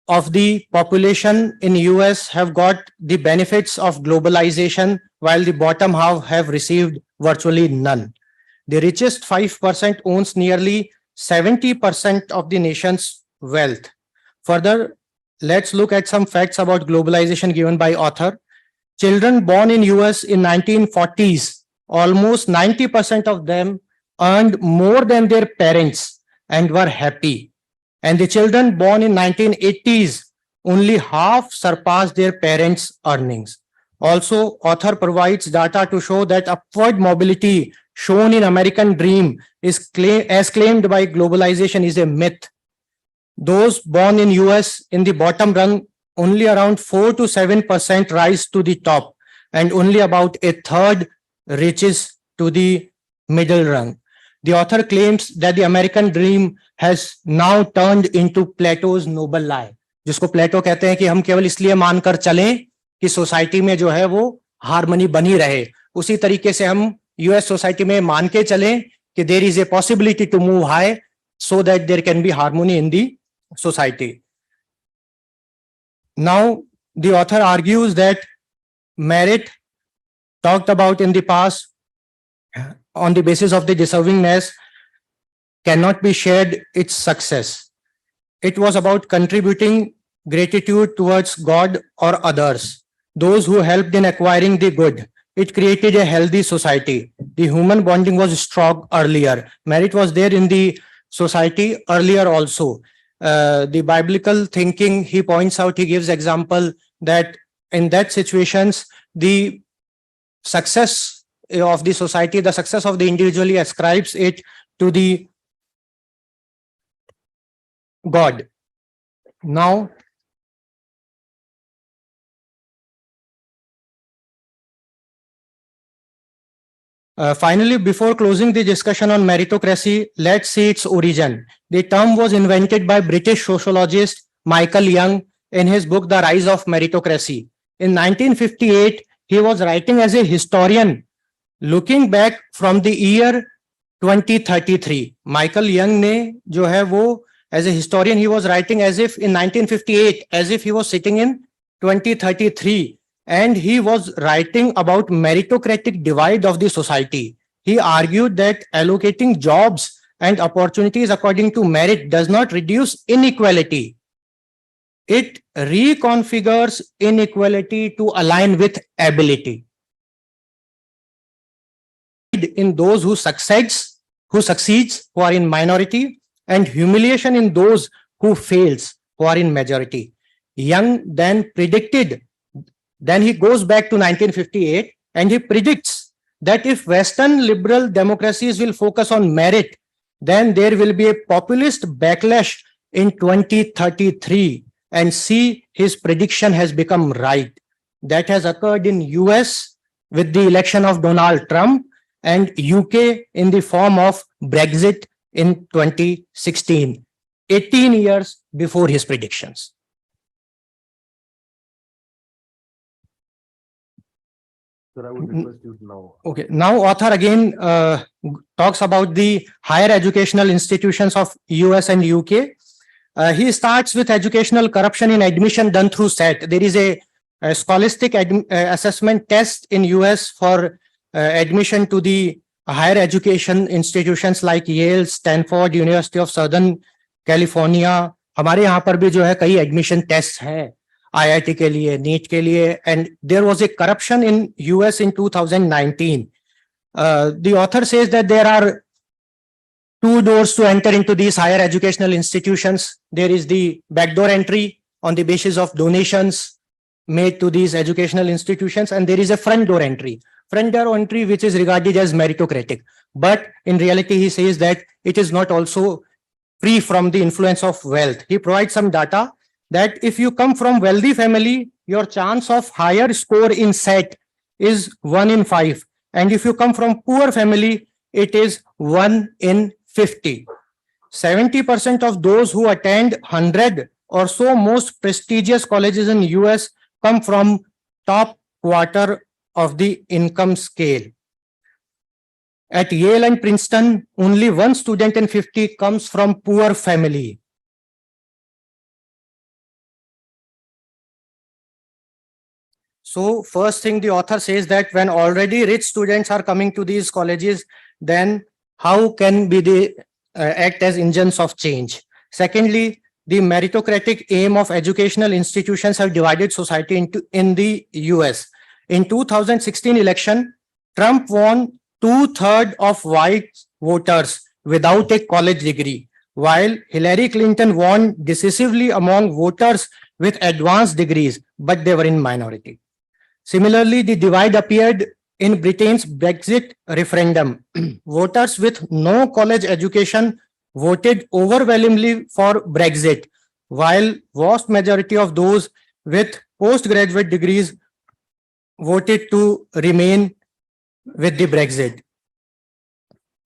of the population in US have got the benefits of globalization, while the bottom half have received virtually none. The richest 5% owns nearly 70% of the nation's wealth. Further, let's look at some facts about globalization given by author. Children born in US in 1940s, almost 90% of them earned more than their parents and were happy. And the children born in 1980s, only half surpassed their parents' earnings. Also, author provides data to show that upward mobility shown in American dream is as claimed by globalization is a myth. Those born in US in the bottom rung, only around 4 to 7% rise to the top, and only about a third reaches to the middle rung. The author claims that the American dream has now turned into Plato's noble lie, जिसको प्लेटो कहते हैं कि हम केवल इसलिए मानकर चलें कि सोसाइटी में जो है वो हार्मनी बनी रहे, उसी तरीके से हम यूएस सोसाइटी में मान के चलें कि there is a possibility to move high so that there can be harmony in the society. Now, the author argues that merit talked about in the past on the basis of the deservingness cannot be shared its success. It was about contributing gratitude towards God or others, those who helped in acquiring the good. It created a healthy society. The human bonding was strong earlier. Merit was there in the society earlier also. The biblical thinking, he points out, he gives example that in that situations, the success of the society, the success of the individual, he ascribes it to the God. Now, finally, before closing the discussion on meritocracy, let's see its origin. The term was invented by British sociologist Michael Young in his book, The Rise of Meritocracy. In 1958, he was writing as a historian, looking back from the year 2033. Michael Young ne jo hai wo, as a historian, he was writing as if in 1958, as if he was sitting in 2033. and he was writing about meritocratic divide of the society. He argued that allocating jobs and opportunities according to merit does not reduce inequality. It reconfigures inequality to align with ability. In those who succeeds, who are in minority, and humiliation in those who fails, who are in majority. Young then predicted, then he goes back to 1958 and he predicts that if Western liberal democracies will focus on merit, then there will be a populist backlash in 2033. And see, his prediction has become right. That has occurred in US with the election of Donald Trump, and UK in the form of Brexit in 2016, 18 years before his predictions. Sir, I would request you now. Okay, now author again talks about the higher educational institutions of US and UK. He starts with educational corruption in admission done through SET. There is a scholastic assessment test in US for admission to the higher education institutions like Yale, Stanford, University of Southern California. हमारे यहाँ पर भी जो है कई admission tests हैं IIT के लिए, NEET के लिए, and there was a corruption in US in 2019. The author says that there are two doors to enter into these higher educational institutions. There is the backdoor entry on the basis of donations made to these educational institutions, and there is a front door entry. Front door entry which is regarded as meritocratic. But in reality, he says that it is not also free from the influence of wealth. He provides some data that if you come from wealthy family, your chance of higher score in SET is 1 in 5. And if you come from poor family, it is 1 in 50. 70% of those who attend 100 or so most prestigious colleges in US come from top quarter of the income scale. At Yale and Princeton, only 1 student in 50 comes from poor family. So first thing the author says that when already rich students are coming to these colleges, then how can be they act as engines of change? Secondly, the meritocratic aim of educational institutions have divided society in the US. In 2016 election, Trump won 2/3 of white voters without a college degree, while Hillary Clinton won decisively among voters with advanced degrees, but they were in minority. Similarly, the divide appeared in Britain's Brexit referendum. Voters with no college education voted overwhelmingly for Brexit, while vast majority of those with postgraduate degrees voted to remain with the Brexit.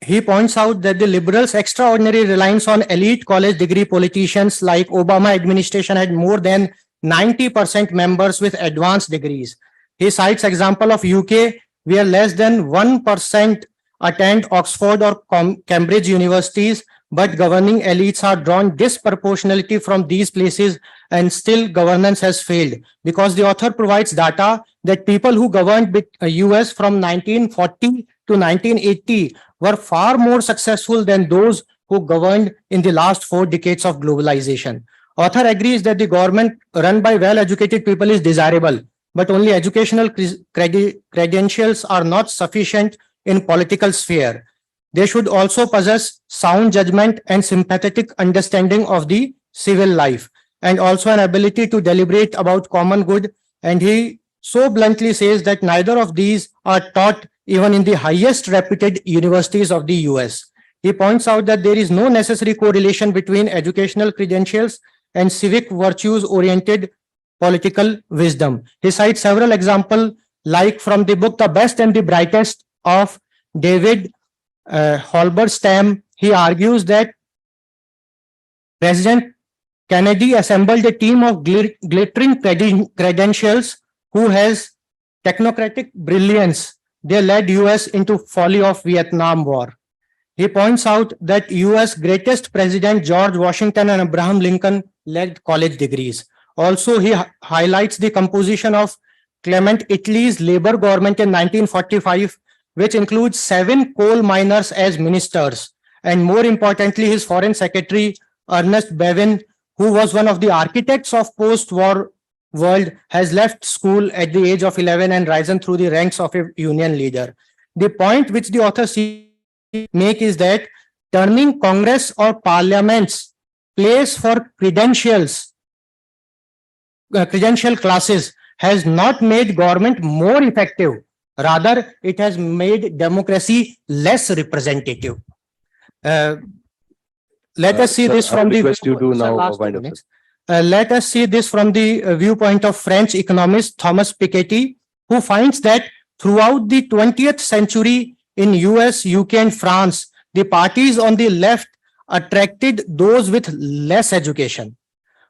He points out that the liberals' extraordinary reliance on elite college degree politicians like Obama administration had more than 90% members with advanced degrees. He cites example of UK, where less than 1% attend Oxford or Cambridge universities, but governing elites are drawn disproportionately from these places, and still governance has failed, because the author provides data that people who governed US from 1940 to 1980 were far more successful than those who governed in the last 4 decades of globalization. Author agrees that the government run by well-educated people is desirable, but only educational credentials are not sufficient in political sphere. They should also possess sound judgment and sympathetic understanding of the civil life, and also an ability to deliberate about common good. And he so bluntly says that neither of these are taught even in the highest reputed universities of the US. He points out that there is no necessary correlation between educational credentials and civic virtues-oriented political wisdom. He cites several examples, like from the book The Best and the Brightest of David Halberstam. He argues that President Kennedy assembled a team of glittering credentials who has technocratic brilliance. They led US into folly of Vietnam War. He points out that US greatest president George Washington and Abraham Lincoln lacked college degrees. Also, he highlights the composition of Clement Attlee's Labour government in 1945, which includes 7 coal miners as ministers, and more importantly, his foreign secretary, Ernest Bevin, who was one of the architects of post-war world, has left school at the age of 11 and risen through the ranks of a union leader. The point which the author make is that turning Congress or Parliament's place for credential classes has not made government more effective. Rather, it has made democracy less representative. Let us see Sir, this I from the request you to Sir, now last 2 wind up, minutes. Let us see this from the viewpoint of French economist Thomas Piketty, who finds that throughout the 20th century in US, UK, and France, the parties on the left attracted those with less education,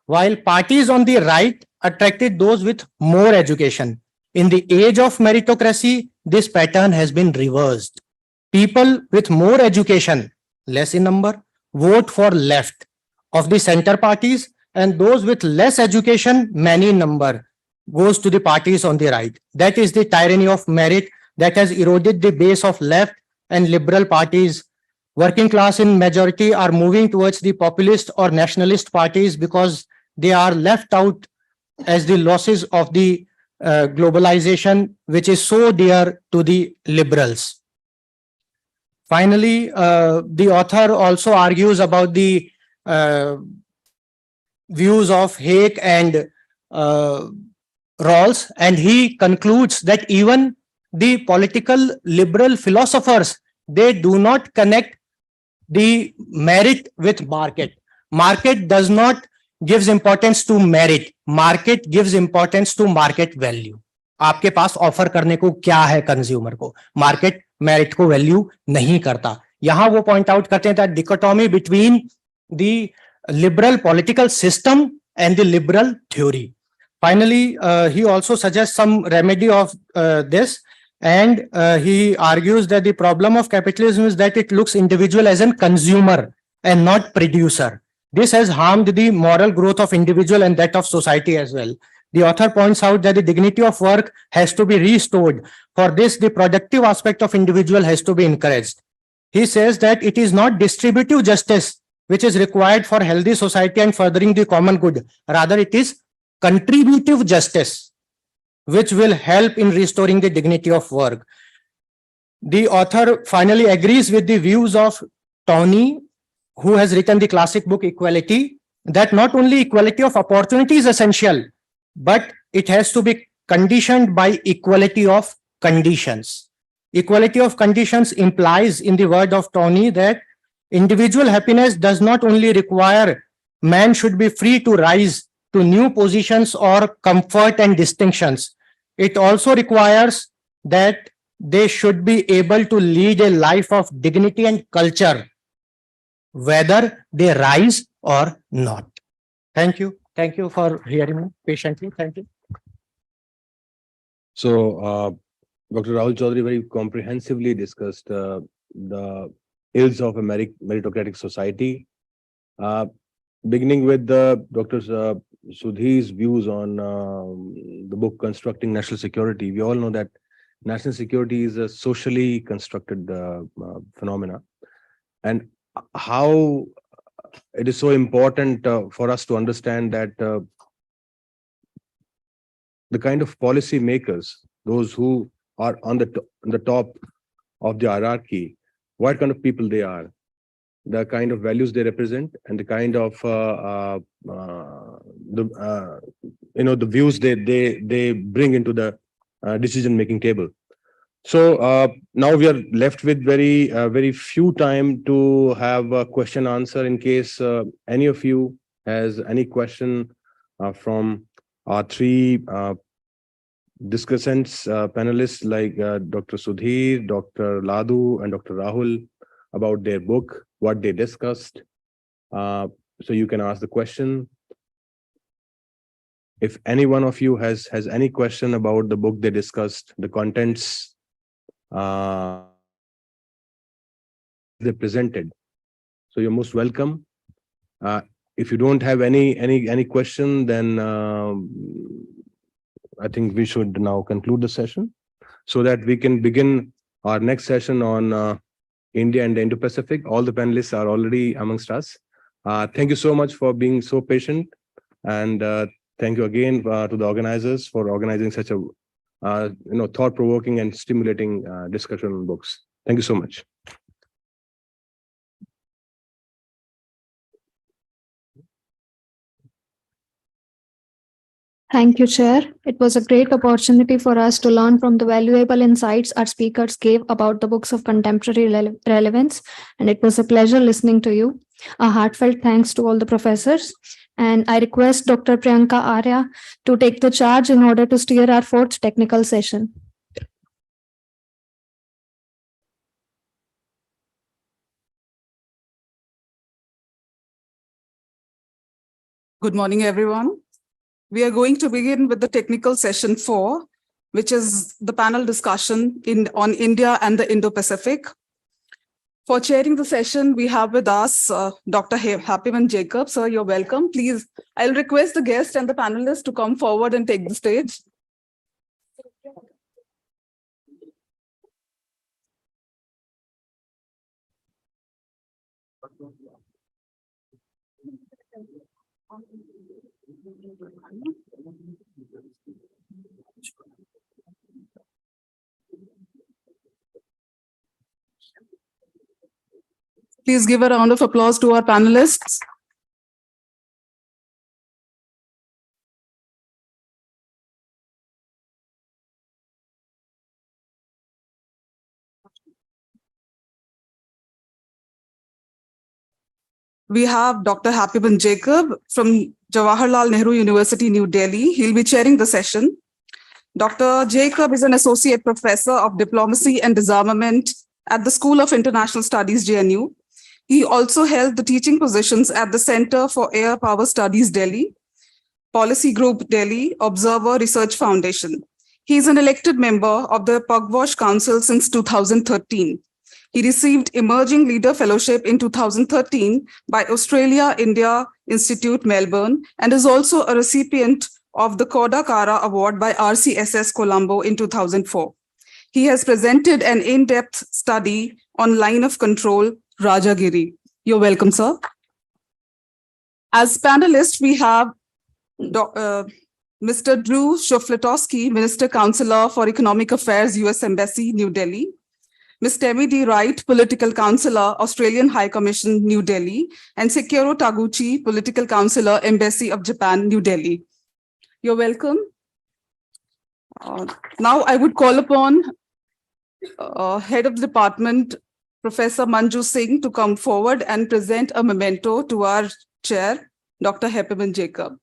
while parties on the right attracted those with more education. In the age of meritocracy, this pattern has been reversed. People with more education, less in number, vote for left of the center parties, and those with less education, many in number, goes to the parties on the right. That is the tyranny of merit that has eroded the base of left and liberal parties. Working class in majority are moving towards the populist or nationalist parties because they are left out as the losses of the globalization, which is so dear to the liberals. Finally, the author also argues about the views of Hayek and Rawls, and he concludes that even the political liberal philosophers, they do not connect the merit with market. Market does not gives importance to merit. Market gives importance to market value. आपके पास offer करने को क्या है consumer को, market merit को value नहीं करता. यहां वो पॉइंट आउट करते हैं that dichotomy between the liberal political system and the liberal theory. Finally, he also suggests some remedy of this, and he argues that the problem of capitalism is that it looks individual as a consumer and not producer. This has harmed the moral growth of individual and that of society as well. The author points out that the dignity of work has to be restored. For this, the productive aspect of individual has to be encouraged. He says that it is not distributive justice which is required for healthy society and furthering the common good. Rather, it is contributive justice which will help in restoring the dignity of work. The author finally agrees with the views of Tony, who has written the classic book Equality, that not only equality of opportunity is essential, but it has to be conditioned by equality of conditions. Equality of conditions implies, in the word of Tony, that individual happiness does not only require man should be free to rise to new positions or comfort and distinctions. It also requires that they should be able to lead a life of dignity and culture, whether they rise or not. Thank you. Thank you for hearing me patiently. Thank you. So, Dr. Rahul Chaudhary very comprehensively discussed the ills of a meritocratic society, beginning with Dr. Sudhir's views on the book Constructing National Security. We all know that national security is a socially constructed phenomena, and how it is so important for us to understand that the kind of policy makers, those who are on the top of the hierarchy, what kind of people they are, the kind of values they represent, and the kind of the views they bring into the decision-making table. So now we are left with very few time to have a question answer. In case any of you has any question from our three discussants, panelists like Dr. Sudhir, Dr. Ladu, and Dr. Rahul about their book, what they discussed. So you can ask the question. If any one of you has any question about the book they discussed, the contents they presented, so you're most welcome. If you don't have any question, then I think we should now conclude the session so that we can begin our next session on India and the Indo-Pacific. All the panelists are already amongst us. Thank you so much for being so patient, and thank you again to the organizers for organizing such a thought-provoking and stimulating discussion on books. Thank you so much. Thank you, Chair. It was a great opportunity for us to learn from the valuable insights our speakers gave about the books of contemporary relevance, and it was a pleasure listening to you. A heartfelt thanks to all the professors, and I request Dr. Priyanka Arya to take the charge in order to steer our fourth technical session. Good morning, everyone. We are going to begin with the technical session 4, which is the panel discussion on India and the Indo-Pacific. For chairing the session, we have with us Dr. Happyman Jacob. Sir, you're welcome. Please, I'll request the guests and the panelists to come forward and take the stage. Please give a round of applause to our panelists. We have Dr. Happyman Jacob from Jawaharlal Nehru University, New Delhi. He'll be chairing the session. Dr. Jacob is an associate professor of diplomacy and disarmament at the School of International Studies, JNU. He also held the teaching positions at the Center for Air Power Studies, Delhi, Policy Group, Delhi, Observer Research Foundation. He is an elected member of the Pugwash Council since 2013. He received Emerging Leader Fellowship in 2013 by Australia India Institute, Melbourne, and is also a recipient of the Koda Kara Award by RCSS Colombo in 2004. He has presented an in-depth study on line of control, Rajagiri. You're welcome, sir. As panelists, we have Mr. Drew Shufletowski, Minister Counselor for Economic Affairs, US Embassy, New Delhi. Ms. Tammy D. Wright, Political Counselor, Australian High Commission, New Delhi, and Sekiro Taguchi, Political Counselor, Embassy of Japan, New Delhi. You're welcome. Now I would call upon Head of the Department, Professor Manju Singh, to come forward and present a memento to our chair, Dr. Happyman Jacob.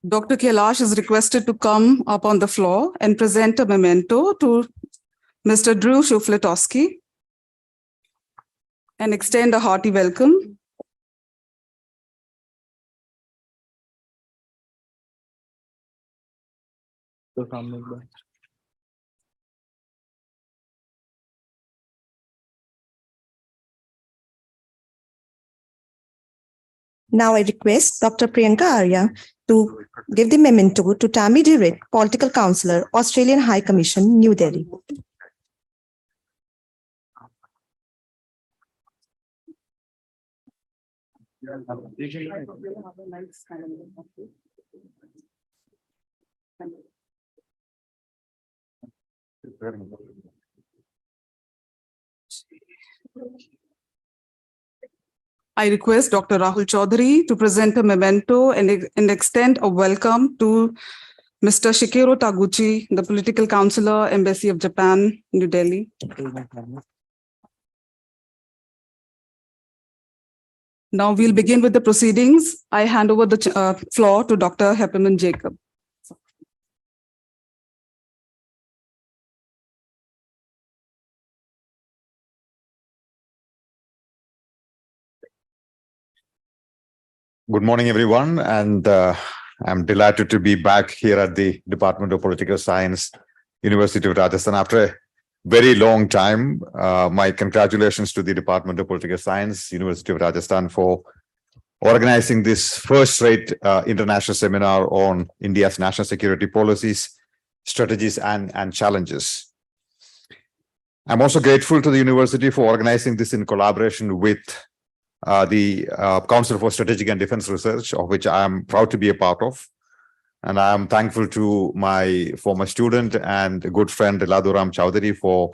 Dr. Kailash is requested to come up on the floor and present a memento to Mr. Drew Shufletowski and extend a hearty welcome. Now I request Dr. Priyanka Arya to give the memento to Tammy D. Wright, Political Counselor, Australian High Commission, New Delhi. I request Dr. Rahul Chaudhary to present a memento and extend a welcome to Mr. Sekiro Taguchi, the Political Counselor, Embassy of Japan, New Delhi. Now we'll begin with the proceedings. I hand over the floor to Dr. Happyman Jacob. Good morning, everyone, and I'm delighted to be back here at the Department of Political Science, University of Rajasthan after a very long time. My congratulations to the Department of Political Science, University of Rajasthan, for organizing this first-rate international seminar on India's national security policies, strategies, and challenges. I'm also grateful to the university for organizing this in collaboration with the Council for Strategic and Defense Research, of which I am proud to be a part of. And I am thankful to my former student and good friend, Ladhuram Chowdhury, for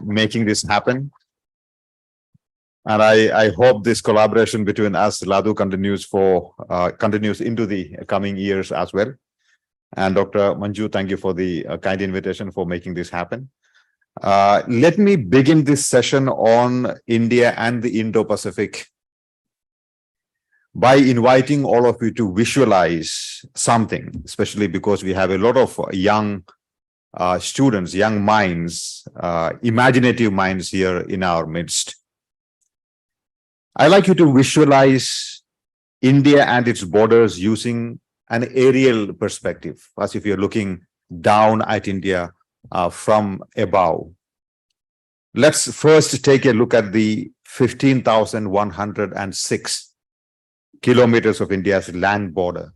making this happen. And I hope this collaboration between us, Ladhu, continues into the coming years as well. And Dr. Manju, thank you for the kind invitation for making this happen. Let me begin this session on India and the Indo-Pacific by inviting all of you to visualize something, especially because we have a lot of young students, young minds, imaginative minds here in our midst. I'd like you to visualize India and its borders using an aerial perspective, as if you're looking down at India from above. Let's first take a look at the 15,106 kilometers of India's land border,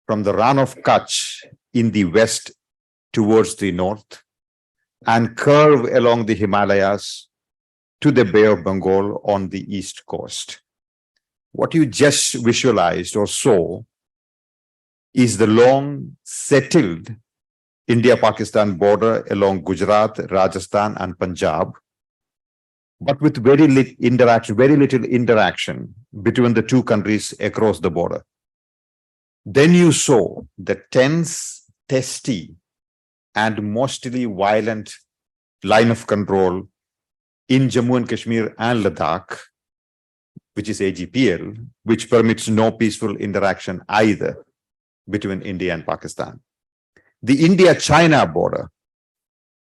from the Rann of Kutch in the west towards the north, and curve along the Himalayas to the Bay of Bengal on the east coast. What you just visualized or saw is the long settled India-Pakistan border along Gujarat, Rajasthan, and Punjab, but with very little interaction between the two countries across the border. Then you saw the tense, testy, and mostly violent line of control in Jammu and Kashmir and Ladakh, which is AGPL, which permits no peaceful interaction either between India and Pakistan. The India-China border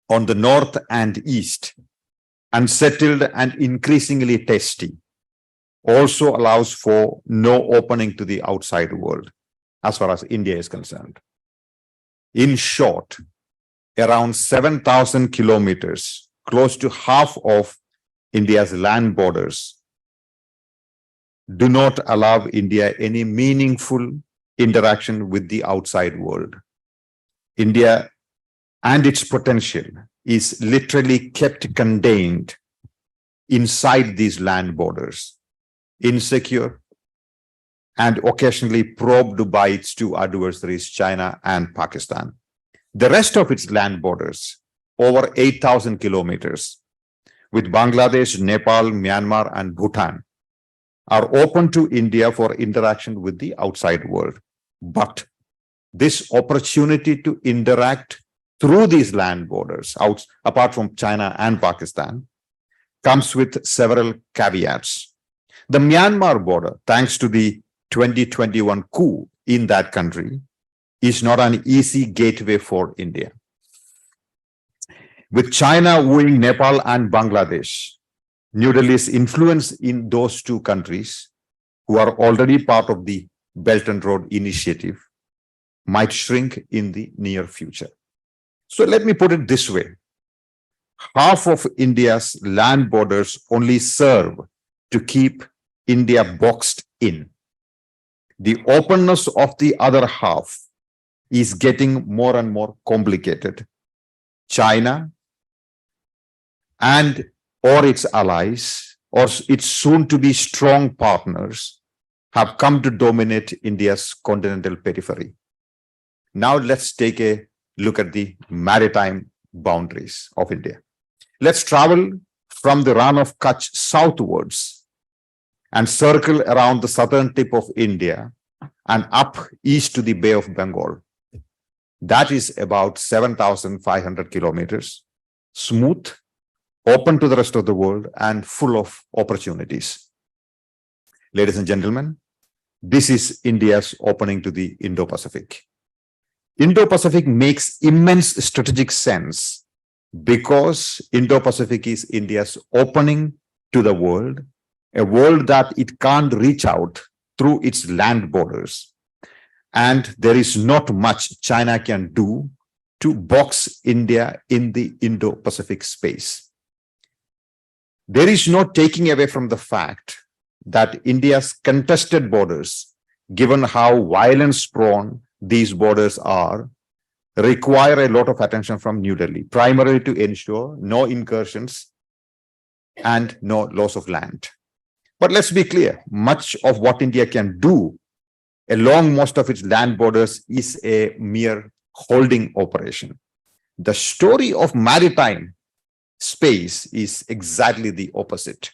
on the north and east, unsettled and increasingly testy, also allows for no opening to the outside world as far as India is concerned. In short, around 7,000 kilometers, close to half of India's land borders, do not allow India any meaningful interaction with the outside world. India and its potential is literally kept contained inside these land borders, insecure and occasionally probed by its two adversaries, China and Pakistan. The rest of its land borders, over 8,000 kilometers, with Bangladesh, Nepal, Myanmar, and Bhutan, are open to India for interaction with the outside world. But this opportunity to interact through these land borders, apart from China and Pakistan, comes with several caveats. The Myanmar border, thanks to the 2021 coup in that country, is not an easy gateway for India. With China wooing Nepal and Bangladesh, New Delhi's influence in those two countries, who are already part of the Belt and Road Initiative, might shrink in the near future. So let me put it this way. Half of India's land borders only serve to keep India boxed in. The openness of the other half is getting more and more complicated. China and or its allies or its soon-to-be strong partners have come to dominate India's continental periphery. Now let's take a look at the maritime boundaries of India. Let's travel from the Rann of Kutch southwards and circle around the southern tip of India and up east to the Bay of Bengal. That is about 7,500 kilometers, smooth, open to the rest of the world, and full of opportunities. Ladies and gentlemen, this is India's opening to the Indo-Pacific. Indo-Pacific makes immense strategic sense because Indo-Pacific is India's opening to the world, a world that it can't reach out through its land borders. And there is not much China can do to box India in the Indo-Pacific space. There is no taking away from the fact that India's contested borders, given how violence-prone these borders are, require a lot of attention from New Delhi, primarily to ensure no incursions and no loss of land. But let's be clear, much of what India can do along most of its land borders is a mere holding operation. The story of maritime space is exactly the opposite.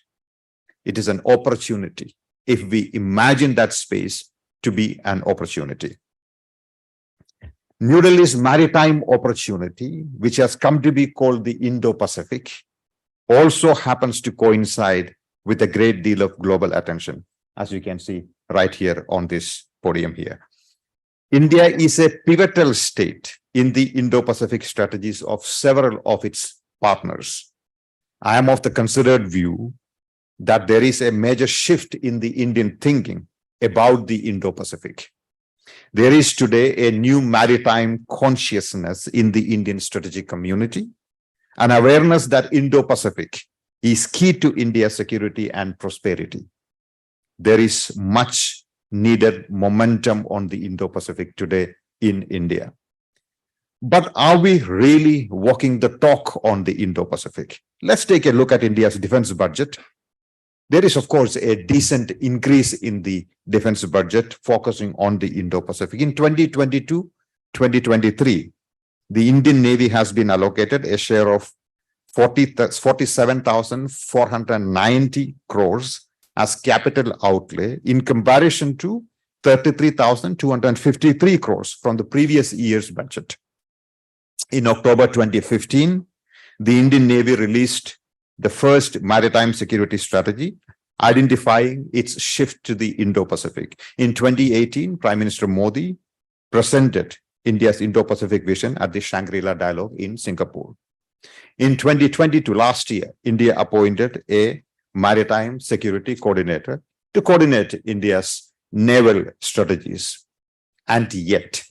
It is an opportunity if we imagine that space to be an opportunity. New Delhi's maritime opportunity, which has come to be called the Indo-Pacific, also happens to coincide with a great deal of global attention, as you can see right here on this podium here. India is a pivotal state in the Indo-Pacific strategies of several of its partners. I am of the considered view that there is a major shift in the Indian thinking about the Indo-Pacific. There is today a new maritime consciousness in the Indian strategic community, an awareness that Indo-Pacific is key to India's security and prosperity. There is much needed momentum on the Indo-Pacific today in India. But are we really walking the talk on the Indo-Pacific? Let's take a look at India's defense budget. There is, of course, a decent increase in the defense budget focusing on the Indo-Pacific. In 2022-2023, the Indian Navy has been allocated a share of 47,490 crores as capital outlay in comparison to 33,253 crores from the previous year's budget. In October 2015, the Indian Navy released the first maritime security strategy, identifying its shift to the Indo-Pacific. In 2018, Prime Minister Modi presented India's Indo-Pacific vision at the Shangri-La Dialogue in Singapore. In 2022, last year, India appointed a maritime security coordinator to coordinate India's naval strategies. And yet,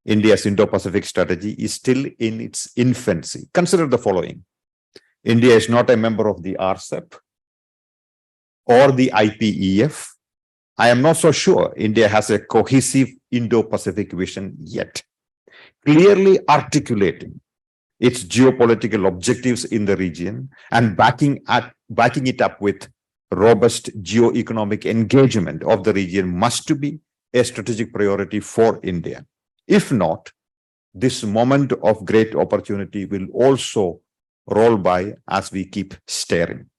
India's Indo-Pacific strategy is still in its infancy. Consider the following. India is not a member of the RCEP or the IPEF. I am not so sure India has a cohesive Indo-Pacific vision yet, clearly articulating its geopolitical objectives in the region and backing it up with robust geo-economic engagement of the region must be a strategic priority for India. If not, this moment of great opportunity will also roll by as we keep staring.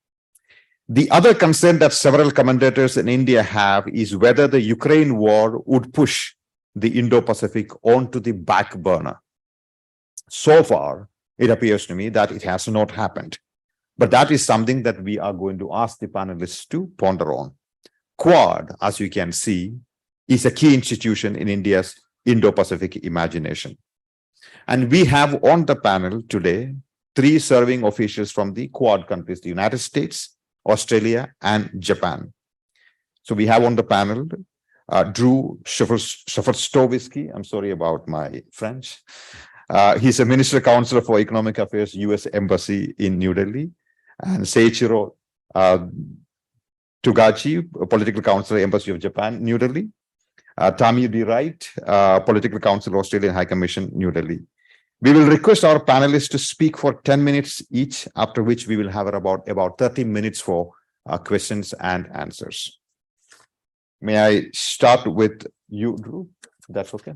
The other concern that several commentators in India have is whether the Ukraine war would push the Indo-Pacific onto the back burner. So far, it appears to me that it has not happened. But that is something that we are going to ask the panelists to ponder on. Quad, as you can see, is a key institution in India's Indo-Pacific imagination. And we have on the panel today 3 serving officials from the Quad countries, the United States, Australia, and Japan. So we have on the panel Drew Shafostovsky. I'm sorry about my French. He's a Minister Counselor for Economic Affairs, U.S. Embassy in New Delhi, and Seiichiro Tugachi, Political Counselor, Embassy of Japan, New Delhi. Tammy D. Wright, Political Counselor, Australian High Commission, New Delhi. We will request our panelists to speak for 10 minutes each, after which we will have about 30 minutes for questions and answers. May I start with you, Drew? That's okay.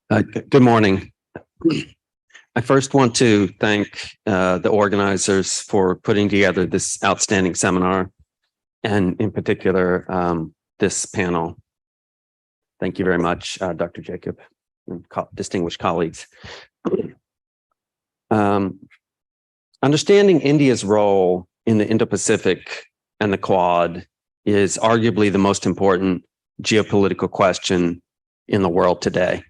Good morning. I first want to thank the organizers for putting together this outstanding seminar, and in particular, this panel. Thank you very much, Dr. Jacob and distinguished colleagues. Understanding India's role in the Indo-Pacific and the Quad is arguably the most important geopolitical question in the world today.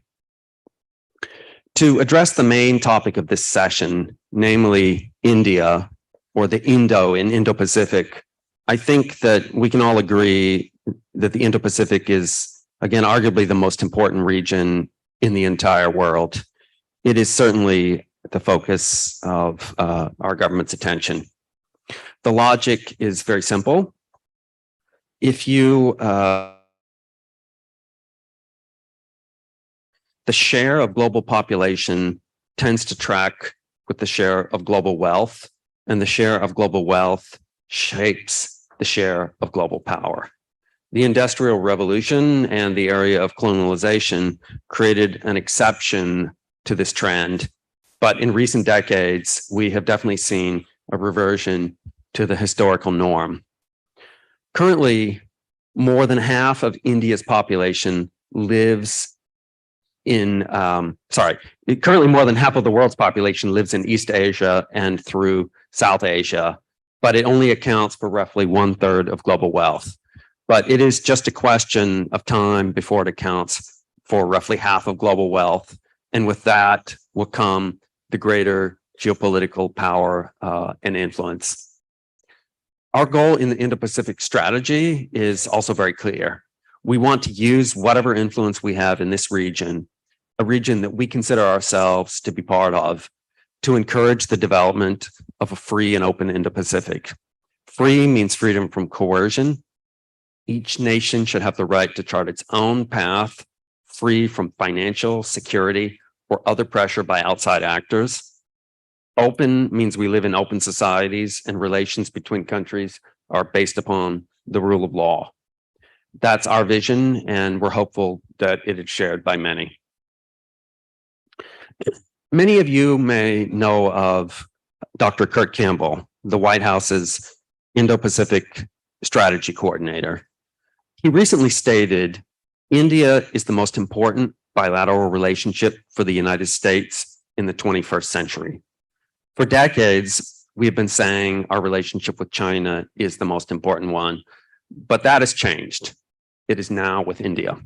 To address the main topic of this session, namely India or the Indo-Pacific, I think that we can all agree that the Indo-Pacific is, again, arguably the most important region in the entire world. It is certainly the focus of our government's attention. The logic is very simple. If you, the share of global population tends to track with the share of global wealth, and the share of global wealth shapes the share of global power. The Industrial Revolution and the area of colonialization created an exception to this trend. But in recent decades, we have definitely seen a reversion to the historical norm. Currently, more than half of India's population lives in, currently more than half of the world's population lives in East Asia and through South Asia, but it only accounts for roughly 1/3 of global wealth. But it is just a question of time before it accounts for roughly half of global wealth. And with that will come the greater geopolitical power and influence. Our goal in the Indo-Pacific strategy is also very clear. We want to use whatever influence we have in this region, a region that we consider ourselves to be part of, to encourage the development of a free and open Indo-Pacific. Free means freedom from coercion. Each nation should have the right to chart its own path, free from financial, security, or other pressure by outside actors. Open means we live in open societies and relations between countries are based upon the rule of law. That's our vision, and we're hopeful that it is shared by many. Many of you may know of Dr. Kurt Campbell, the White House's Indo-Pacific Strategy Coordinator. He recently stated, India is the most important bilateral relationship for the United States in the 21st century. For decades, we have been saying our relationship with China is the most important one, but that has changed. It is now with India.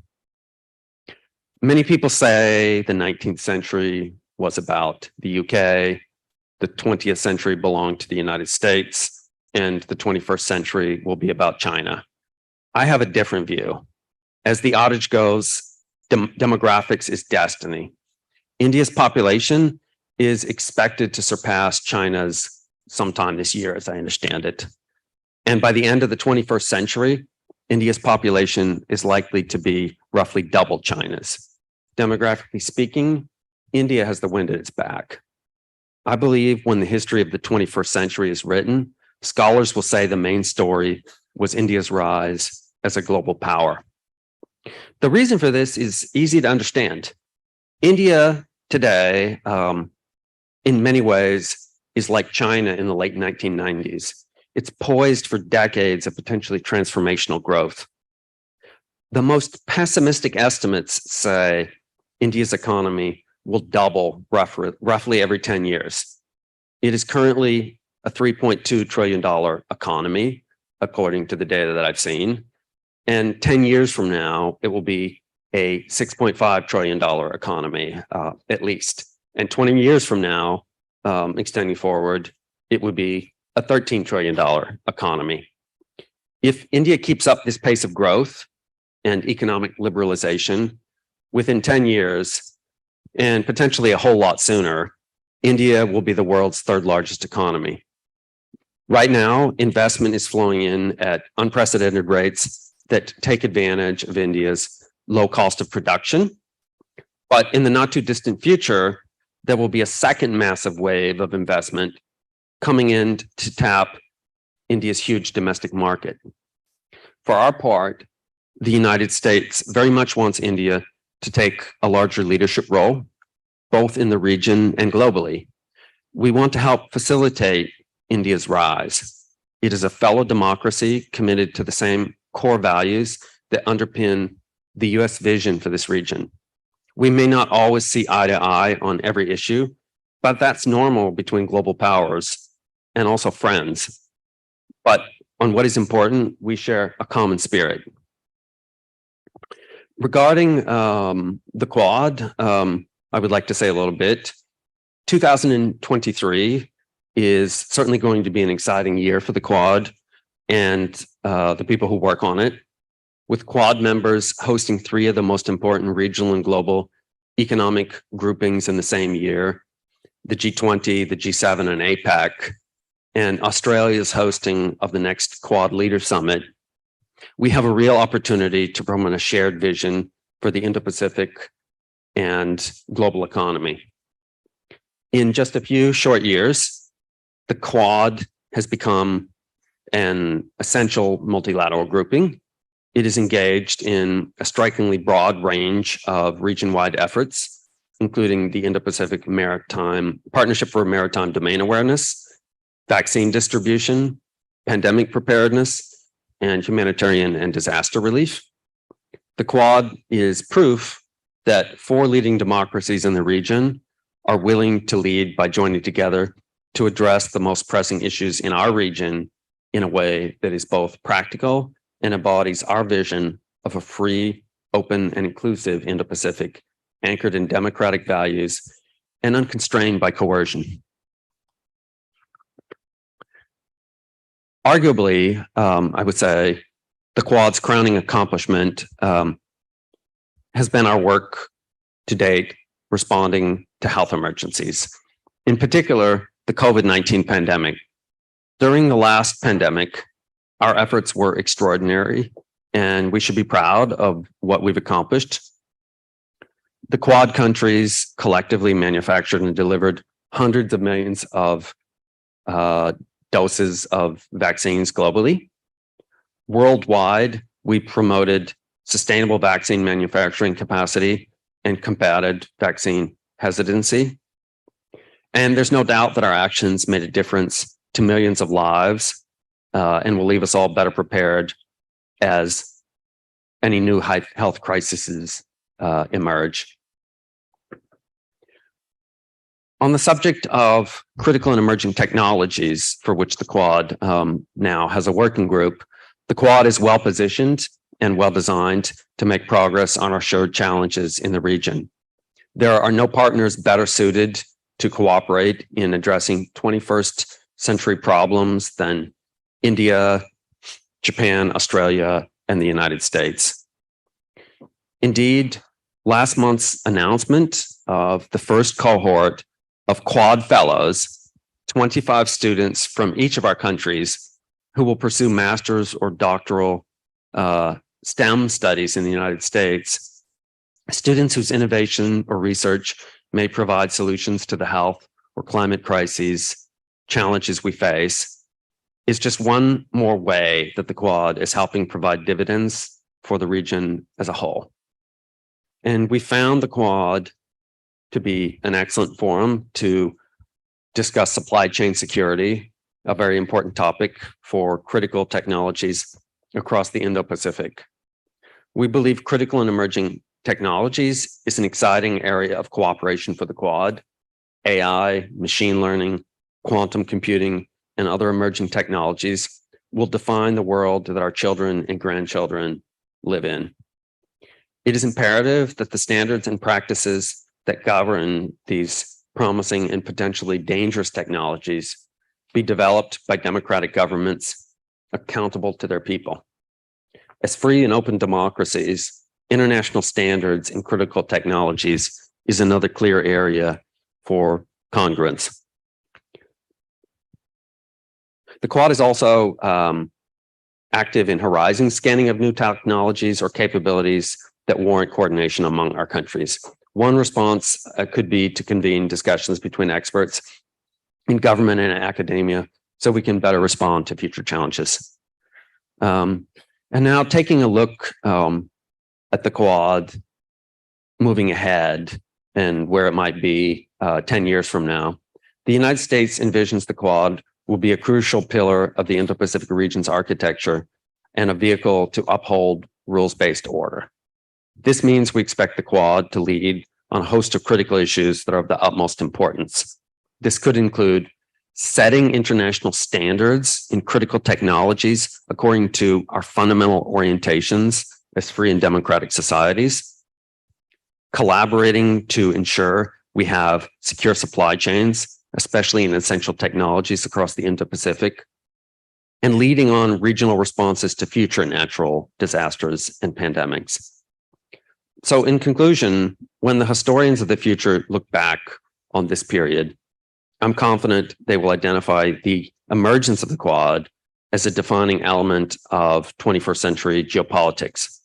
Many people say the 19th century was about the UK, the 20th century belonged to the United States, and the 21st century will be about China. I have a different view. As the adage goes, demographics is destiny. India's population is expected to surpass China's sometime this year, as I understand it. And by the end of the 21st century, India's population is likely to be roughly double China's. Demographically speaking, India has the wind at its back. I believe when the history of the 21st century is written, scholars will say the main story was India's rise as a global power. The reason for this is easy to understand. India today, in many ways, is like China in the late 1990s. It's poised for decades of potentially transformational growth. The most pessimistic estimates say India's economy will double roughly every 10 years. It is currently a $3.2 trillion economy, according to the data that I've seen. And 10 years from now, it will be a $6.5 trillion economy, at least. And 20 years from now, extending forward, it would be a $13 trillion economy. If India keeps up this pace of growth and economic liberalization, within 10 years, and potentially a whole lot sooner, India will be the world's third largest economy. Right now, investment is flowing in at unprecedented rates that take advantage of India's low cost of production. But in the not too distant future, there will be a second massive wave of investment coming in to tap India's huge domestic market. For our part, the United States very much wants India to take a larger leadership role, both in the region and globally. We want to help facilitate India's rise. It is a fellow democracy committed to the same core values that underpin the US vision for this region. We may not always see eye to eye on every issue, but that's normal between global powers and also friends. But on what is important, we share a common spirit. Regarding the Quad, I would like to say a little bit. 2023 is certainly going to be an exciting year for the Quad and the people who work on it, with Quad members hosting 3 of the most important regional and global economic groupings in the same year, the G20, the G7, and APEC, and Australia's hosting of the next Quad Leader Summit. We have a real opportunity to promote a shared vision for the Indo-Pacific and global economy. In just a few short years, the Quad has become an essential multilateral grouping. It is engaged in a strikingly broad range of region-wide efforts, including the Indo-Pacific Maritime Partnership for Maritime Domain Awareness, vaccine distribution, pandemic preparedness, and humanitarian and disaster relief. The Quad is proof that 4 leading democracies in the region are willing to lead by joining together to address the most pressing issues in our region in a way that is both practical and embodies our vision of a free, open, and inclusive Indo-Pacific anchored in democratic values and unconstrained by coercion. Arguably, I would say the Quad's crowning accomplishment has been our work to date responding to health emergencies, in particular, the COVID-19 pandemic. During the last pandemic, our efforts were extraordinary, and we should be proud of what we've accomplished. The Quad countries collectively manufactured and delivered hundreds of millions of doses of vaccines globally. Worldwide, we promoted sustainable vaccine manufacturing capacity and combated vaccine hesitancy. And there's no doubt that our actions made a difference to millions of lives and will leave us all better prepared as any new health crises emerge. On the subject of critical and emerging technologies, for which the Quad now has a working group, the Quad is well positioned and well designed to make progress on our shared challenges in the region. There are no partners better suited to cooperate in addressing 21st century problems than India, Japan, Australia, and the United States. Indeed, last month's announcement of the first cohort of Quad Fellows, 25 students from each of our countries who will pursue master's or doctoral STEM studies in the United States, students whose innovation or research may provide solutions to the health or climate crises, challenges we face, is just one more way that the Quad is helping provide dividends for the region as a whole. And we found the Quad to be an excellent forum to discuss supply chain security, a very important topic for critical technologies across the Indo-Pacific. We believe critical and emerging technologies is an exciting area of cooperation for the Quad. AI, machine learning, quantum computing, and other emerging technologies will define the world that our children and grandchildren live in. It is imperative that the standards and practices that govern these promising and potentially dangerous technologies be developed by democratic governments accountable to their people. As free and open democracies, international standards in critical technologies is another clear area for congruence. The Quad is also active in horizon scanning of new technologies or capabilities that warrant coordination among our countries. One response could be to convene discussions between experts in government and academia so we can better respond to future challenges. And now taking a look at the Quad moving ahead and where it might be 10 years from now, the United States envisions the Quad will be a crucial pillar of the Indo-Pacific region's architecture and a vehicle to uphold rules-based order. This means we expect the Quad to lead on a host of critical issues that are of the utmost importance. This could include setting international standards in critical technologies according to our fundamental orientations as free and democratic societies, collaborating to ensure we have secure supply chains, especially in essential technologies across the Indo-Pacific, and leading on regional responses to future natural disasters and pandemics. So in conclusion, when the historians of the future look back on this period, I'm confident they will identify the emergence of the Quad as a defining element of 21st century geopolitics.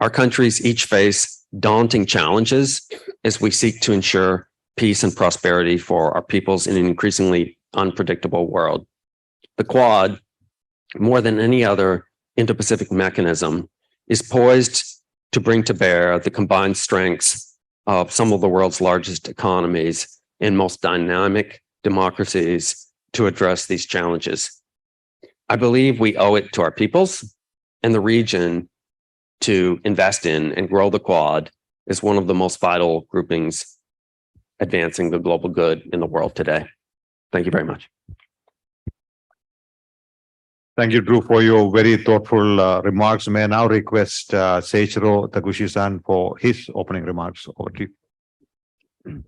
Our countries each face daunting challenges as we seek to ensure peace and prosperity for our peoples in an increasingly unpredictable world. The Quad, more than any other Indo-Pacific mechanism, is poised to bring to bear the combined strengths of some of the world's largest economies and most dynamic democracies to address these challenges. I believe we owe it to our peoples and the region to invest in and grow the Quad as one of the most vital groupings advancing the global good in the world today. Thank you very much. Thank you, Drew, for your very thoughtful remarks. May I now request Seichiro Taguchi-san for his opening remarks. Over to you.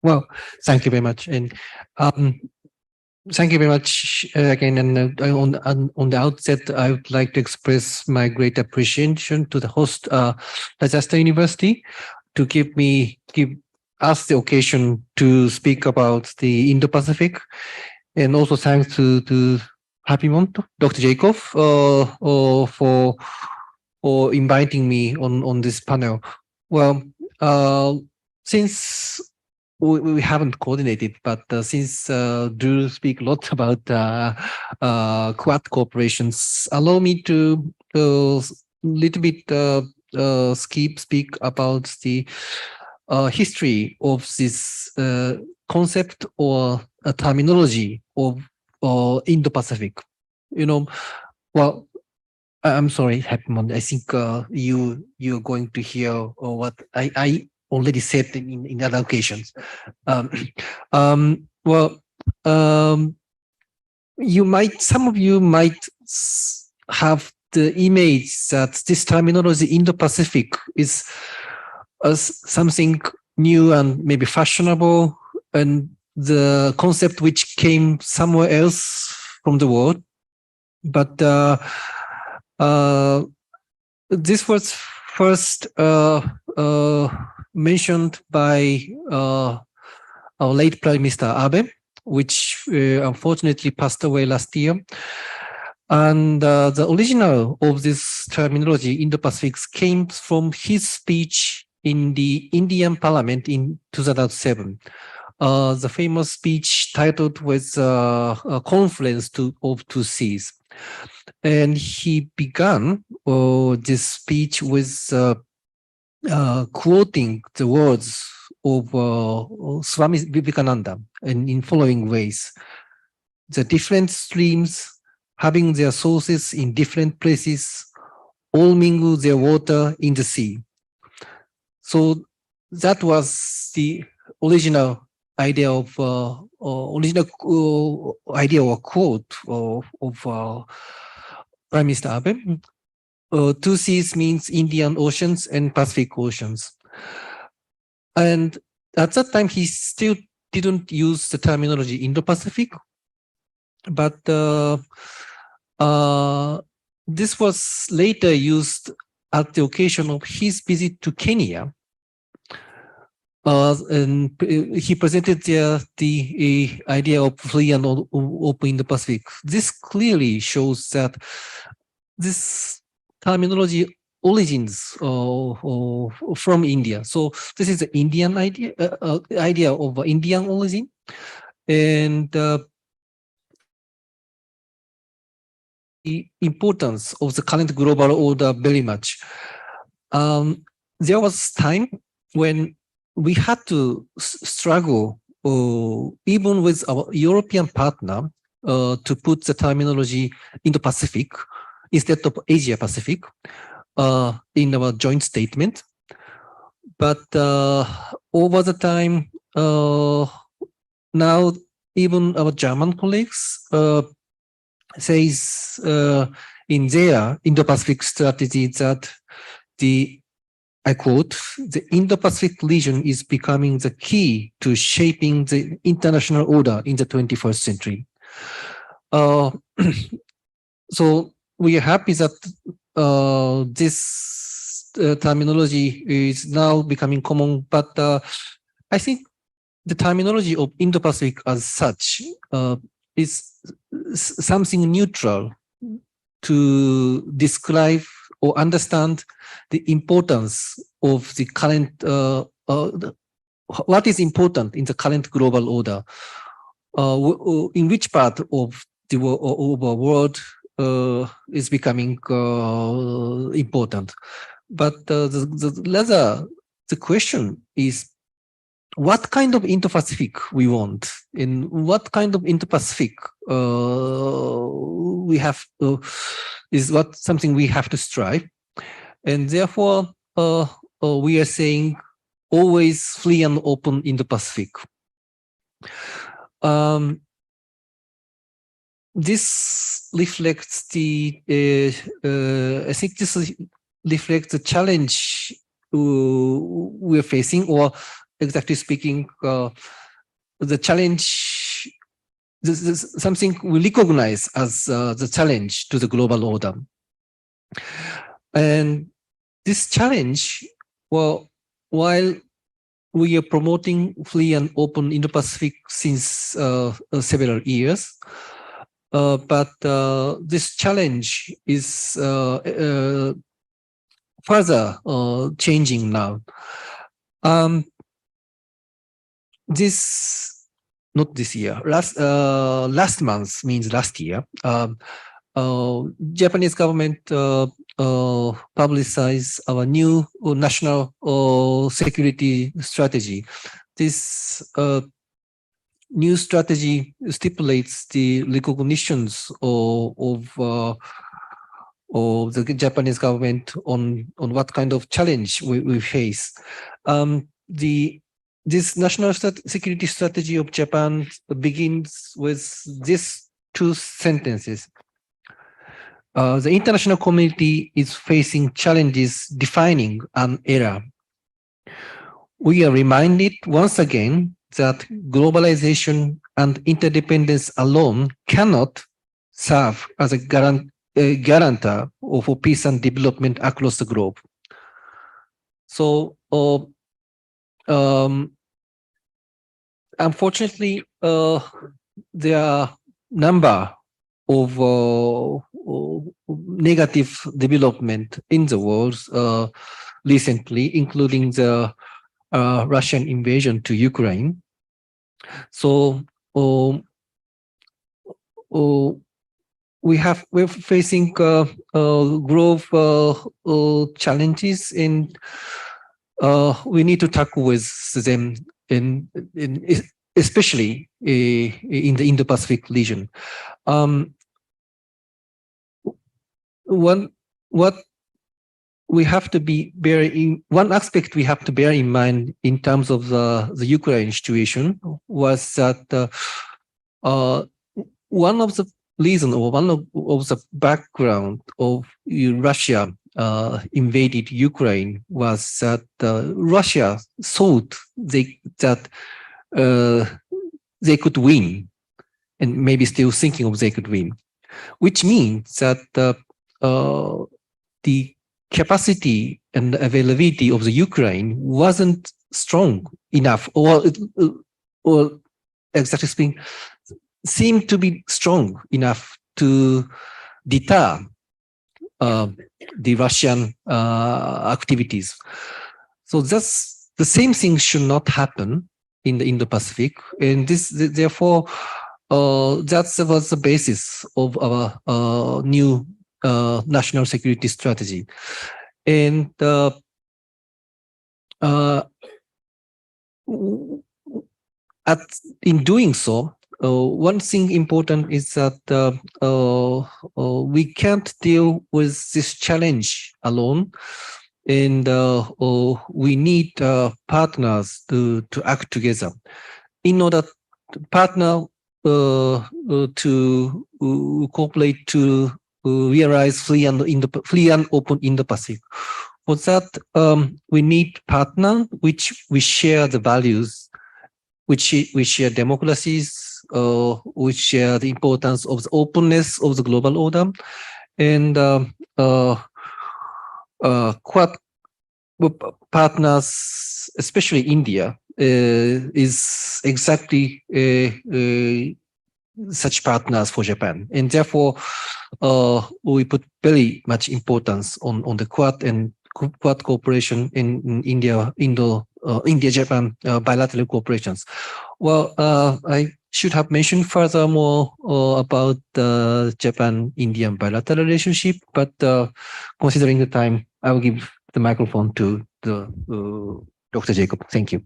Well, thank you very much. And thank you very much again. And on the outset, I would like to express my great appreciation to the host, Rajasthan University, to give us the occasion to speak about the Indo-Pacific. And also thanks to Happy Month, Dr. Jacob, for inviting me on this panel. Well, since we haven't coordinated, but since Drew speak a lot about Quad corporations, allow me to little bit speak about the history of this concept or a terminology of Indo-Pacific. You know, well, I'm sorry, Happy Monday. I think you're going to hear what I already said in other occasions. Some of you might have the image that this terminology Indo-Pacific is something new and maybe fashionable, and the concept which came somewhere else from the world. But this was first mentioned by our late Prime Minister Abe, which unfortunately passed away last year. And the original of this terminology, Indo-Pacific, came from his speech in the Indian Parliament in 2007. The famous speech titled was a conference of two seas. And he began this speech with quoting the words of Swami Vivekananda and in following ways: the different streams having their sources in different places all mingle their water in the sea. So that was the original idea of idea or quote of Prime Minister Abe. Two seas means Indian Oceans and Pacific Oceans. And at that time, he still didn't use the terminology Indo-Pacific, but this was later used at the occasion of his visit to Kenya. And he presented there the idea of free and open in the Pacific. This clearly shows that this terminology origins from India. So this is the Indian idea, idea of Indian origin, and the importance of the current global order very much. There was time when we had to struggle, even with our European partner, to put the terminology in the Pacific instead of Asia Pacific in our joint statement. But over the time, now even our German colleagues says in their Indo-Pacific strategy that the I quote, the Indo-Pacific region is becoming the key to shaping the international order in the 21st century. So we are happy that this terminology is now becoming common, but I think the terminology of Indo-Pacific as such is something neutral to describe or understand the importance of the current, what is important in the current global order, in which part of the world is becoming important. But the question is, what kind of Indo-Pacific we want, and what kind of Indo-Pacific we have is what something we have to strive, and therefore we are saying always free and open Indo-Pacific. This reflects the I think this reflects the challenge we are facing, or exactly speaking, the challenge, this is something we recognize as the challenge to the global order. And this challenge, well, while we are promoting free and open Indo-Pacific since several years, but this challenge is further changing now. Not this year, last month, means last year, Japanese government publicized our new national security strategy. This new strategy stipulates the recognitions of the Japanese government on what kind of challenge we face. This national security strategy of Japan begins with these two sentences. The international community is facing challenges defining an era. We are reminded once again that globalization and interdependence alone cannot serve as a guarantor of peace and development across the globe. So, unfortunately, there are number of negative development in the world recently, including the Russian invasion to Ukraine. So we're facing growth challenges, and we need to tackle with them, especially in the Indo-Pacific region. One aspect we have to bear in mind in terms of the Ukraine situation was that one of the reason, or one of the background of Russia invaded Ukraine was that Russia thought that they could win, and maybe still thinking of they could win, which means that the capacity and availability of the Ukraine wasn't strong enough, or exactly speaking, seemed to be strong enough to deter the Russian activities. So that's the same thing should not happen in the Indo-Pacific, and this therefore that was the basis of our new national security strategy. And in doing so, one thing important is that we can't deal with this challenge alone, and we need partners to act together in order to partner to cooperate to realize free and open Indo-Pacific. for that, we need partner which we share the values, which we share democracies, we share the importance of the openness of the global order, and Quad partners, especially India, is exactly such partners for Japan, and therefore we put very much importance on the Quad and Quad cooperation in India-Japan bilateral cooperations. Well, I should have mentioned furthermore about the Japan-Indian bilateral relationship, but considering the time, I will give the microphone to Dr. Jacob. Thank you.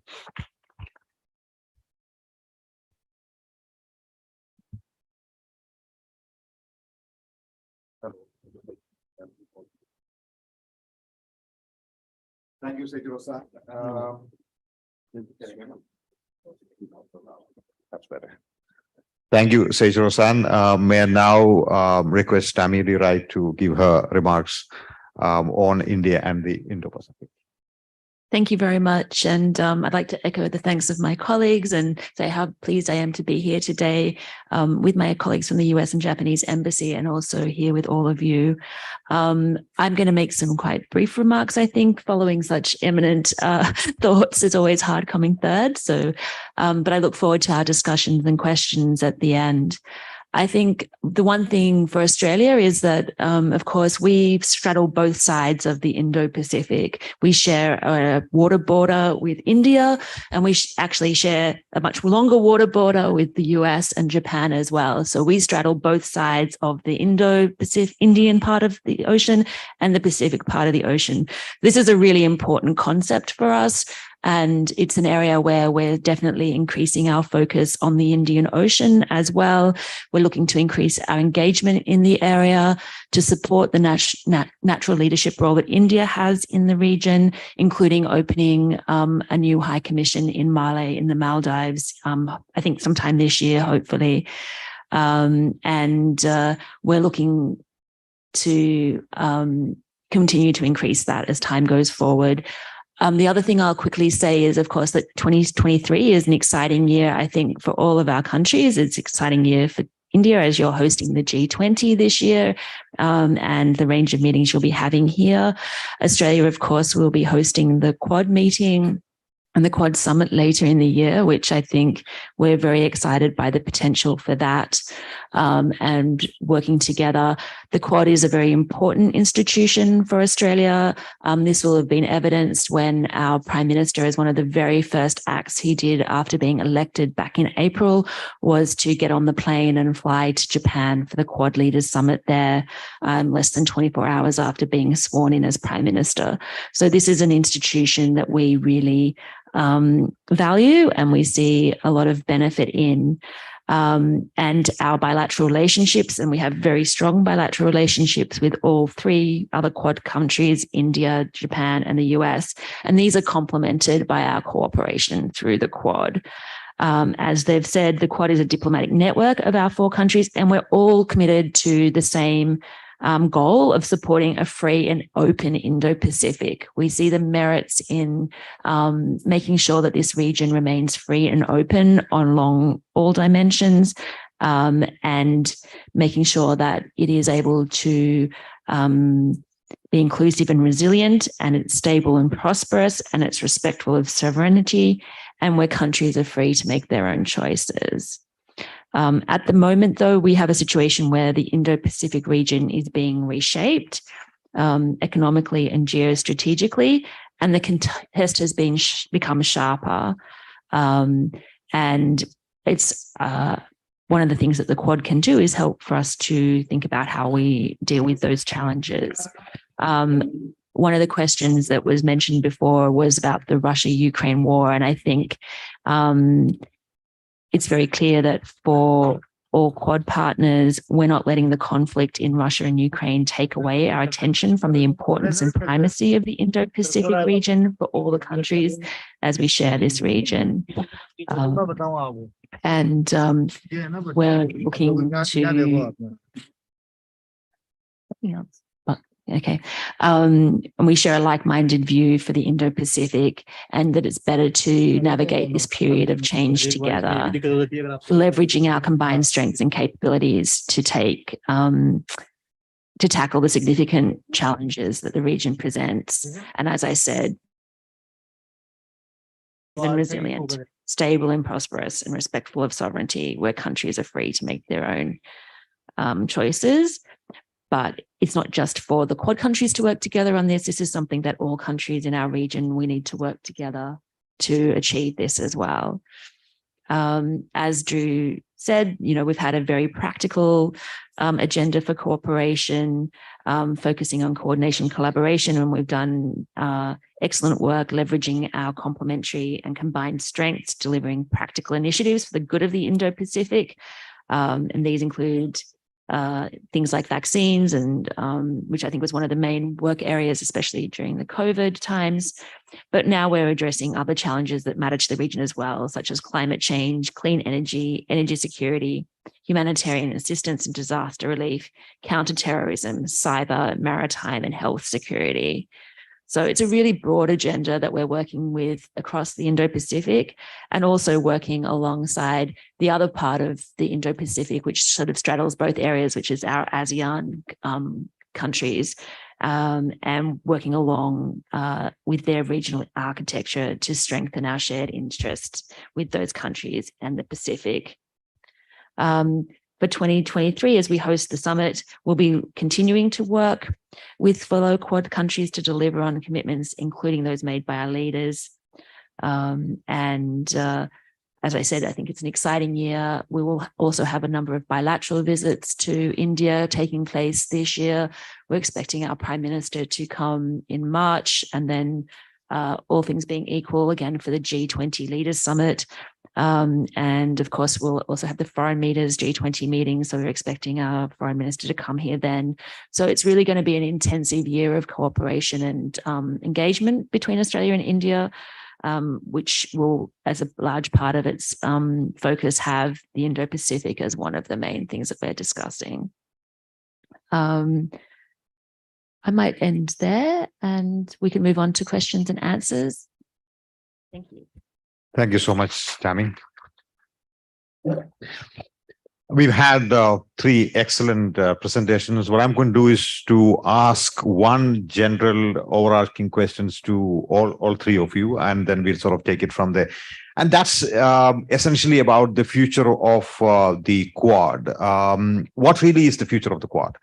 Thank you, Seichiro-san. That's better. Thank you, Seichiro-san. May I now request Tammy Wright to give her remarks on India and the Indo-Pacific. Thank you very much. And I'd like to echo the thanks of my colleagues and say how pleased I am to be here today with my colleagues from the US and Japanese Embassy, and also here with all of you. I'm going to make some quite brief remarks, I think, following such eminent thoughts is always hard coming third. So, but I look forward to our discussions and questions at the end. I think the one thing for Australia is that, of course, we straddle both sides of the Indo-Pacific. We share a water border with India, and we actually share a much longer water border with the US and Japan as well. So we straddle both sides of the Indo-Pacific, Indian part of the ocean and the Pacific part of the ocean. This is a really important concept for us. And it's an area where we're definitely increasing our focus on the Indian Ocean as well. We're looking to increase our engagement in the area to support the natural leadership role that India has in the region, including opening a new High Commission in Malé in the Maldives, I think sometime this year, hopefully. And we're looking to continue to increase that as time goes forward. The other thing I'll quickly say is, of course, that 2023 is an exciting year, I think, for all of our countries. It's an exciting year for India as you're hosting the G20 this year, and the range of meetings you'll be having here. Australia, of course, will be hosting the Quad meeting and the Quad Summit later in the year, which I think we're very excited by the potential for that, and working together. The Quad is a very important institution for Australia. This will have been evidenced when our Prime Minister, as one of the very first acts he did after being elected back in April, was to get on the plane and fly to Japan for the Quad Leaders Summit there, less than 24 hours after being sworn in as Prime Minister. So this is an institution that we really value and we see a lot of benefit in, and our bilateral relationships, and we have very strong bilateral relationships with all three other Quad countries, India, Japan, and the US, and these are complemented by our cooperation through the Quad. As they've said, the Quad is a diplomatic network of our four countries, and we're all committed to the same goal of supporting a free and open Indo-Pacific. We see the merits in making sure that this region remains free and open along all dimensions, and making sure that it is able to be inclusive and resilient, and it's stable and prosperous, and it's respectful of sovereignty, and where countries are free to make their own choices. At the moment, though, we have a situation where the Indo-Pacific region is being reshaped economically and geostrategically, and the contest has become sharper. And it's one of the things that the Quad can do is help for us to think about how we deal with those challenges. One of the questions that was mentioned before was about the Russia-Ukraine war, and I think it's very clear that for all Quad partners, we're not letting the conflict in Russia and Ukraine take away our attention from the importance and primacy of the Indo-Pacific region for all the countries as we share this region. And we're looking to... Okay. And we share a like-minded view for the Indo-Pacific, and that it's better to navigate this period of change together, leveraging our combined strengths and capabilities to tackle the significant challenges that the region presents. And as I said, and resilient, stable and prosperous, and respectful of sovereignty, where countries are free to make their own choices. But it's not just for the Quad countries to work together on this. This is something that all countries in our region, we need to work together to achieve this as well. As Drew said, we've had a very practical agenda for cooperation, focusing on coordination, collaboration, and we've done excellent work leveraging our complementary and combined strengths, delivering practical initiatives for the good of the Indo-Pacific. And these include things like vaccines, and which I think was one of the main work areas, especially during the COVID times. But now we're addressing other challenges that matter to the region as well, such as climate change, clean energy, energy security, humanitarian assistance and disaster relief, counterterrorism, cyber, maritime, and health security. So it's a really broad agenda that we're working with across the Indo-Pacific, and also working alongside the other part of the Indo-Pacific, which sort of straddles both areas, which is our ASEAN countries, and working along with their regional architecture to strengthen our shared interests with those countries and the Pacific. For 2023, as we host the summit, we'll be continuing to work with fellow Quad countries to deliver on commitments, including those made by our leaders. As I said, I think it's an exciting year. We will also have a number of bilateral visits to India taking place this year. We're expecting our Prime Minister to come in March, and then all things being equal, again, for the G20 Leaders Summit. And of course, we'll also have the foreign leaders G20 meeting. So we're expecting our foreign minister to come here then. So it's really going to be an intensive year of cooperation and engagement between Australia and India, which will, as a large part of its focus, have the Indo-Pacific as one of the main things that we're discussing. I might end there, and we can move on to questions and answers. Thank you. Thank you so much, Tammy. We've had three excellent presentations. What I'm going to do is to ask one general overarching questions to all three of you, and then we'll sort of take it from there. And that's essentially about the future of the Quad. What really is the future of the Quad?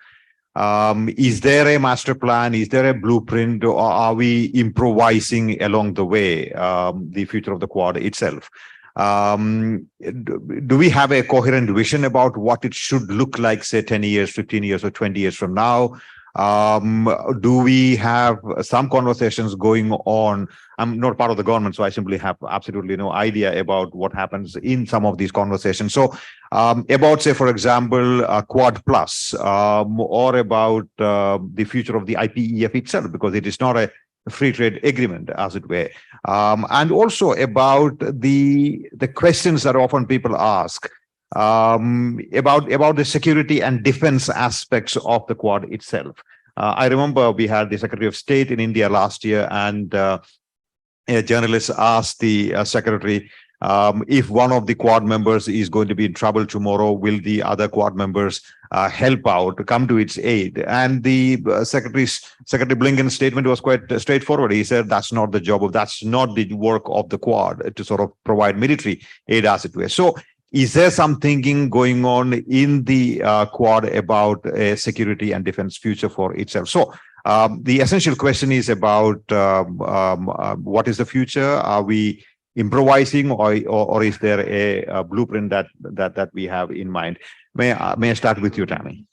Is there a master plan? Is there a blueprint, or are we improvising along the way the future of the Quad itself? Do we have a coherent vision about what it should look like, say, 10 years, 15 years, or 20 years from now? Do we have some conversations going on? I'm not part of the government, so I simply have absolutely no idea about what happens in some of these conversations. So about, say, for example, Quad Plus, or about the future of the IPEF itself, because it is not a free trade agreement, as it were. And also about the questions that often people ask about the security and defense aspects of the Quad itself. I remember we had the Secretary of State in India last year, and a journalist asked the Secretary, if one of the Quad members is going to be in trouble tomorrow, will the other Quad members help out, come to its aid? And the Secretary Blinken's statement was quite straightforward. He said that's not the work of the Quad to sort of provide military aid, as it were. So is there some thinking going on in the Quad about a security and defense future for itself? So the essential question is about what is the future? Are we improvising, or is there a blueprint that we have in mind? May I start with you, Tammy?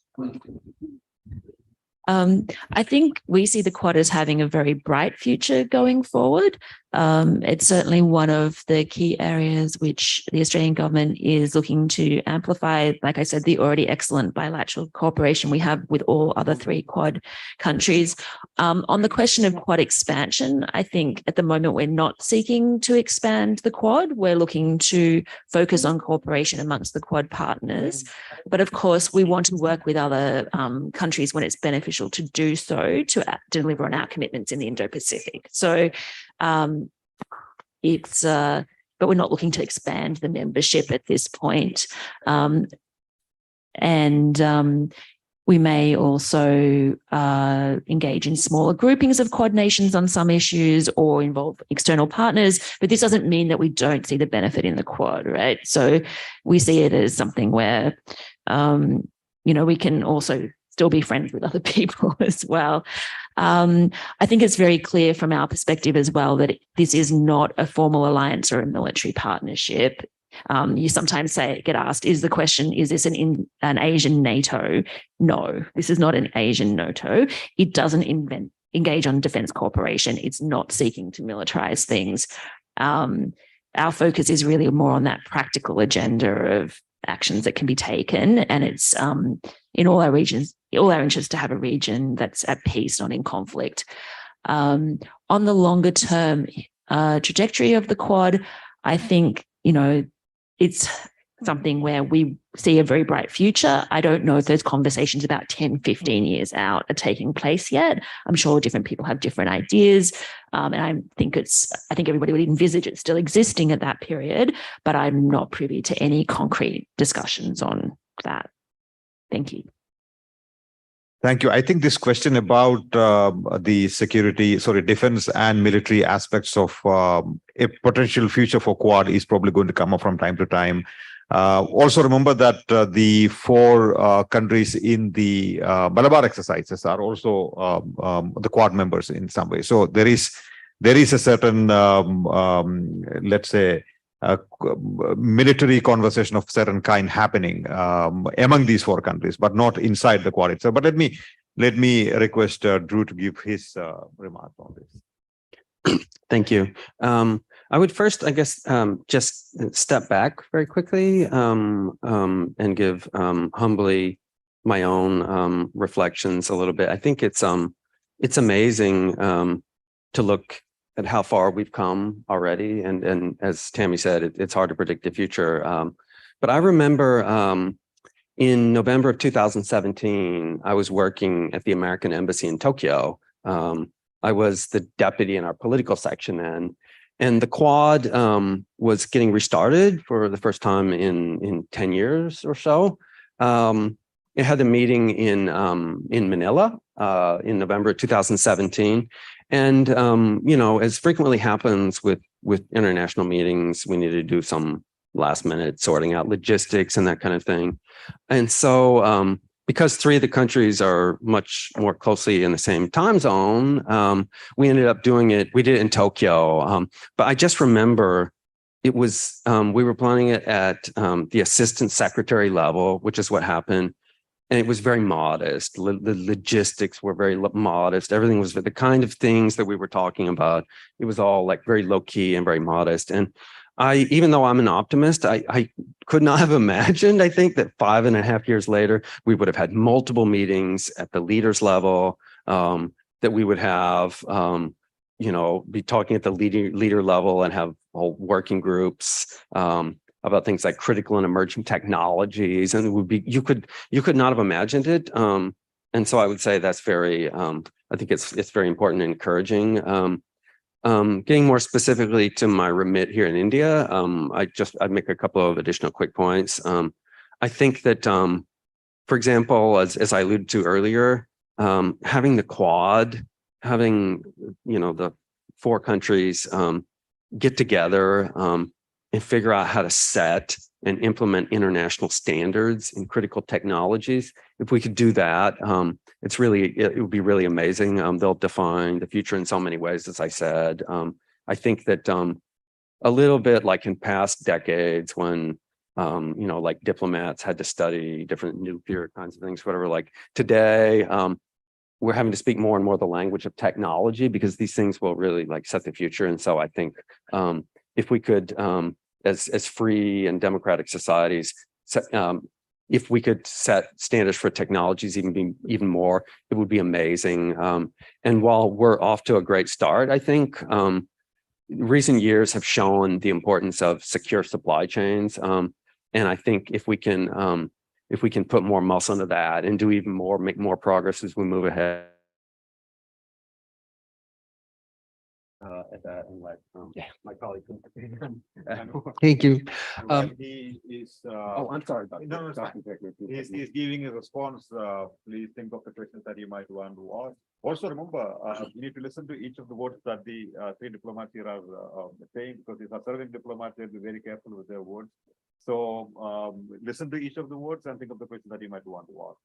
I think we see the Quad as having a very bright future going forward. It's certainly one of the key areas which the Australian government is looking to amplify, like I said, the already excellent bilateral cooperation we have with all other 3 Quad countries. On the question of Quad expansion, I think at the moment we're not seeking to expand the Quad. We're looking to focus on cooperation amongst the Quad partners. But of course, we want to work with other countries when it's beneficial to do so to deliver on our commitments in the Indo-Pacific. So but we're not looking to expand the membership at this point. We may also engage in smaller groupings of Quad nations on some issues or involve external partners, but this doesn't mean that we don't see the benefit in the Quad, right? So we see it as something where, we can also still be friends with other people as well. I think it's very clear from our perspective as well that this is not a formal alliance or a military partnership. You sometimes get asked, is this an Asian NATO? No, this is not an Asian NATO. It doesn't engage on defense cooperation. It's not seeking to militarize things. Our focus is really more on that practical agenda of actions that can be taken. And it's in all our regions, all our interest to have a region that's at peace, not in conflict. On the longer term trajectory of the Quad, I think, it's something where we see a very bright future. I don't know if those conversations about 10, 15 years out are taking place yet. I'm sure different people have different ideas. And I think everybody would envisage it still existing at that period, but I'm not privy to any concrete discussions on that. Thank you. Thank you. I think this question about the defense and military aspects of a potential future for Quad is probably going to come up from time to time. Also remember that the 4 countries in the Malabar exercises are also the Quad members in some way. So there is a certain, let's say, military conversation of certain kind happening among these 4 countries, but not inside the Quad itself. But let me request Drew to give his remark on this. Thank you. I would first, I guess, just step back very quickly and give humbly my own reflections a little bit. I think it's amazing to look at how far we've come already. And as Tammy said, it's hard to predict the future. But I remember in November of 2017, I was working at the American Embassy in Tokyo. I was the deputy in our political section then. And the Quad was getting restarted for the first time in 10 years or so. It had a meeting in Manila in November 2017. And, as frequently happens with international meetings, we needed to do some last minute sorting out logistics and that kind of thing. And so because 3 of the countries are much more closely in the same time zone, we ended up doing it. We did it in Tokyo. But I just remember it was, we were planning it at the assistant secretary level, which is what happened. And it was very modest. The logistics were very modest. Everything was the kind of things that we were talking about. It was all like very low key and very modest. And even though I'm an optimist, I could not have imagined, I think, that 5.5 years later, we would have had multiple meetings at the leaders level, that we would have, be talking at the leader level and have whole working groups, about things like critical and emerging technologies, and it would be you could not have imagined it. And so I would say that's very I think it's very important and encouraging. Getting more specifically to my remit here in India, I'd make a couple of additional quick points. I think that for example, as I alluded to earlier, having the Quad, having the 4 countries get together and figure out how to set and implement international standards in critical technologies. If we could do that, it would be really amazing. They'll define the future in so many ways, as I said. I think that a little bit like in past decades when, like diplomats had to study different nuclear kinds of things, whatever, like today, we're having to speak more and more the language of technology, because these things will really like set the future. And so I think if we could, as free and democratic societies, if we could set standards for technologies even more, it would be amazing. And while we're off to a great start, I think recent years have shown the importance of secure supply chains. And I think if we can put more muscle into that and do even more, make more progress as we move ahead. At that, and let my colleague. Thank you. He is. Oh, I'm sorry. No, he's giving a response. Please think of the questions that you might want to ask. Also, remember, you need to listen to each of the words that the three diplomats here are saying, because these are serving diplomats. They'll be very careful with their words. So listen to each of the words and think of the questions that you might want to ask.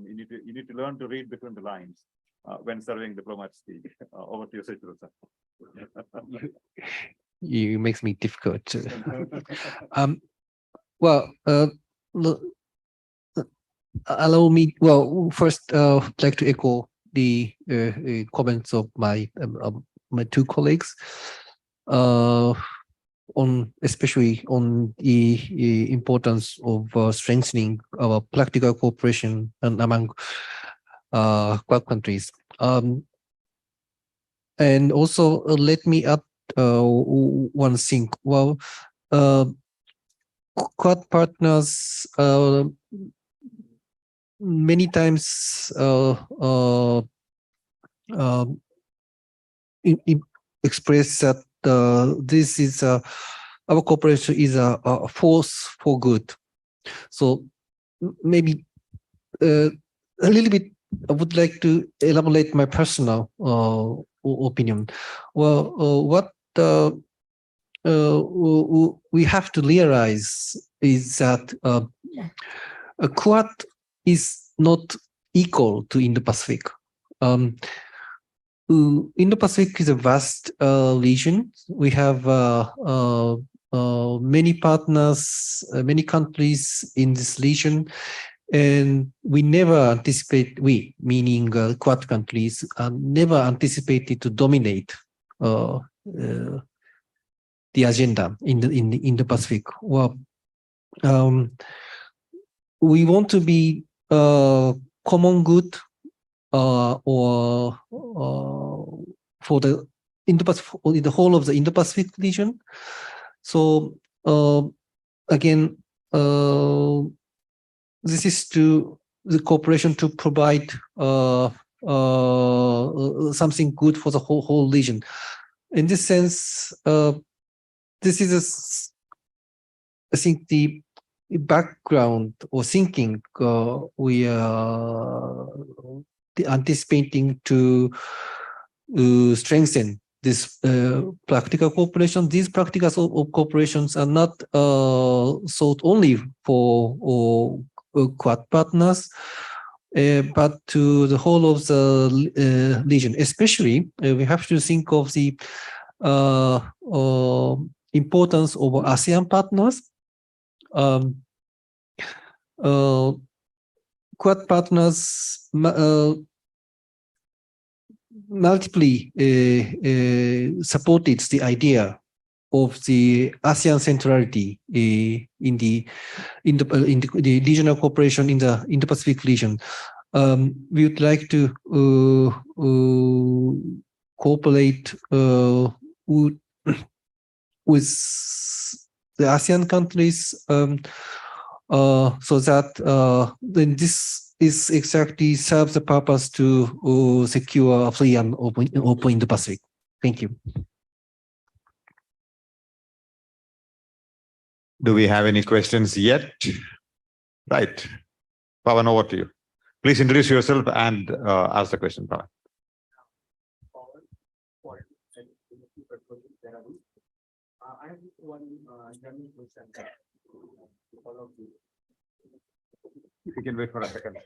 You need to learn to read between the lines when serving diplomats speak. Over to you, Sejuru, sir. You makes me difficult. Well, allow me. Well, first, I'd like to echo the comments of my two colleagues. Especially on the importance of strengthening our practical cooperation and among Quad countries. And also let me add one thing. Well, Quad partners many times express that this is our cooperation is a force for good. So maybe a little bit, I would like to elaborate my personal opinion. Well, what we have to realize is that a Quad is not equal to Indo-Pacific. Indo-Pacific is a vast region. We have many partners, many countries in this region, and we never anticipate, we, meaning Quad countries, never anticipated to dominate the agenda in the Pacific. Well, we want to be common good or for the Indo-Pacific, the whole of the Indo-Pacific region. So again, this is to the cooperation to provide something good for the whole region. In this sense, this is I think the background or thinking we are anticipating to strengthen this practical cooperation. These practical cooperations are not sought only for Quad partners, but to the whole of the region. Especially, we have to think of the importance of ASEAN partners. Quad partners multiply supported the idea of the ASEAN centrality in the regional cooperation in the Indo-Pacific region. We would like to cooperate with the ASEAN countries so that then this is exactly serves the purpose to secure a free and open Indo-Pacific. Thank you. Do we have any questions yet? Right. Pawan, over to you. Please introduce yourself and ask the question, Pawan. I have one general question. You can wait for a second.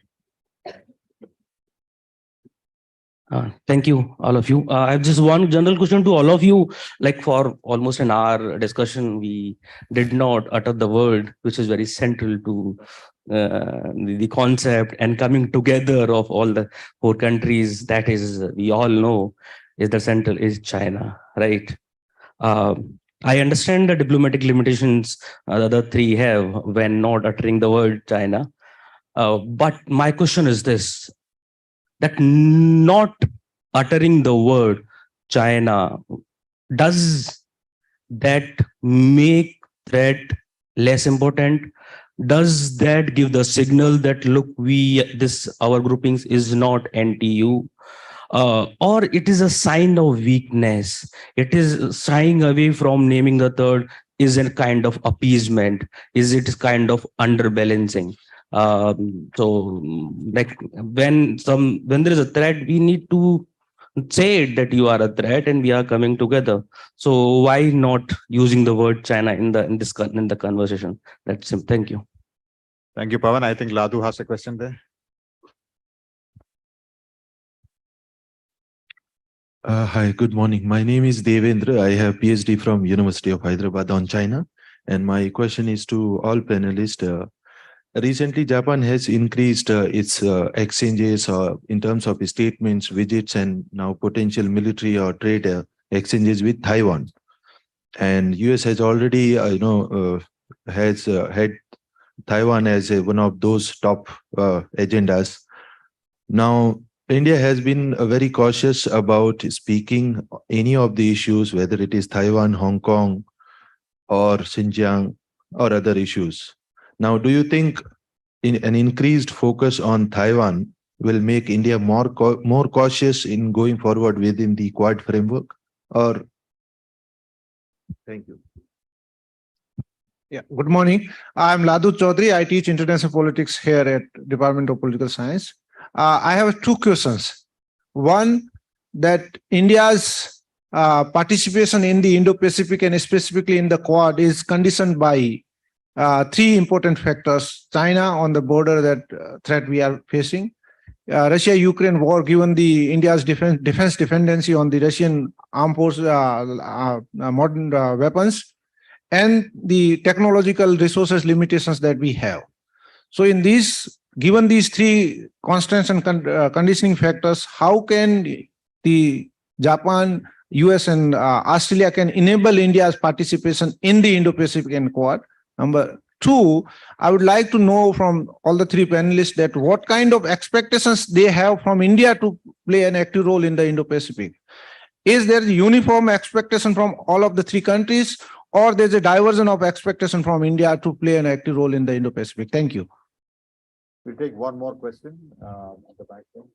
Thank you, all of you. I have just one general question to all of you. Like for almost an hour discussion, we did not utter the word which is very central to the concept and coming together of all the four countries, that is, we all know, is the central is China, right? I understand the diplomatic limitations the other three have when not uttering the word China. But my question is this, that not uttering the word China, does that make threat less important? Does that give the signal that, look, our groupings is not anti-you? Or it is a sign of weakness? It is shying away from naming the third, is a kind of appeasement? Is it kind of underbalancing? So like when there is a threat, we need to say it that you are a threat and we are coming together. So why not using the word China in the conversation? That's it. Thank you. Thank you, Pawan. I think Laddu has a question there. Hi, good morning. My name is Devendra. I have PhD from University of Hyderabad on China. And my question is to all panelists. Recently, Japan has increased its exchanges in terms of statements, visits, and now potential military or trade exchanges with Taiwan. And US has already, has had Taiwan as one of those top agendas. Now, India has been very cautious about speaking any of the issues, whether it is Taiwan, Hong Kong, or Xinjiang, or other issues. Now, do you think an increased focus on Taiwan will make India more cautious in going forward within the Quad framework? Or thank you. Yeah, good morning. I'm Laddu Chaudhary. I teach international politics here at Department of Political Science. I have two questions. One, that India's participation in the Indo-Pacific and specifically in the Quad is conditioned by three important factors. China on the border, that threat we are facing. Russia-Ukraine war, given the India's defense dependency on the Russian armed force modern weapons, and the technological resources limitations that we have. So in these, given these three constants and conditioning factors, how can the Japan, US, and Australia can enable India's participation in the Indo-Pacific and Quad? Number two, I would like to know from all the three panelists that what kind of expectations they have from India to play an active role in the Indo-Pacific. Is there a uniform expectation from all of the three countries, or there's a diversion of expectation from India to play an active role in the Indo-Pacific? Thank you. We'll take one more question at the back there.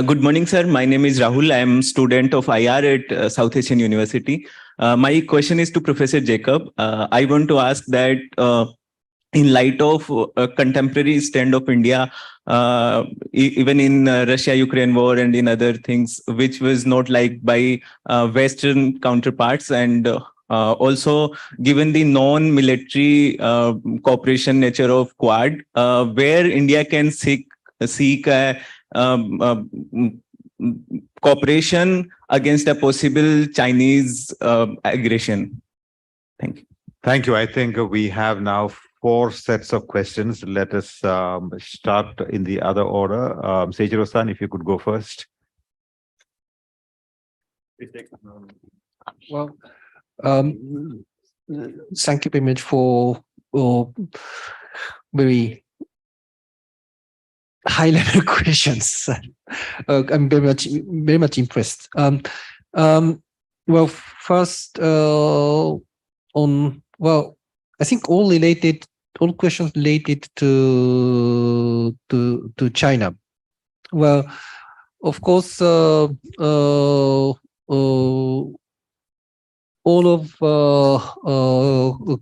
Good morning, sir. My name is Rahul. I am student of IR at South Asian University. My question is to Professor Jacob. I want to ask that in light of a contemporary stand of India, even in Russia-Ukraine war and in other things, which was not liked by Western counterparts, and also given the non-military cooperation nature of Quad, where India can seek cooperation against a possible Chinese aggression. Thank you. Thank you. I think we have now 4 sets of questions. Let us start in the other order. Sejiro-san, if you could go first. Well, thank you very much for very high-level questions. I'm very much impressed. Well, first I think all questions related to China. Well, of course, all of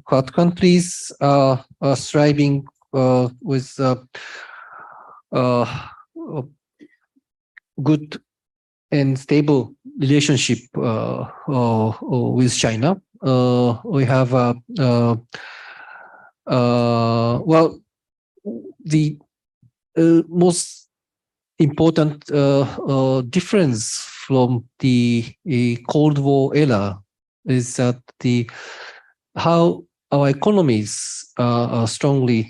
Quad countries are striving with good and stable relationship with China. We have well, the most important difference from the Cold War era is that how our economies are strongly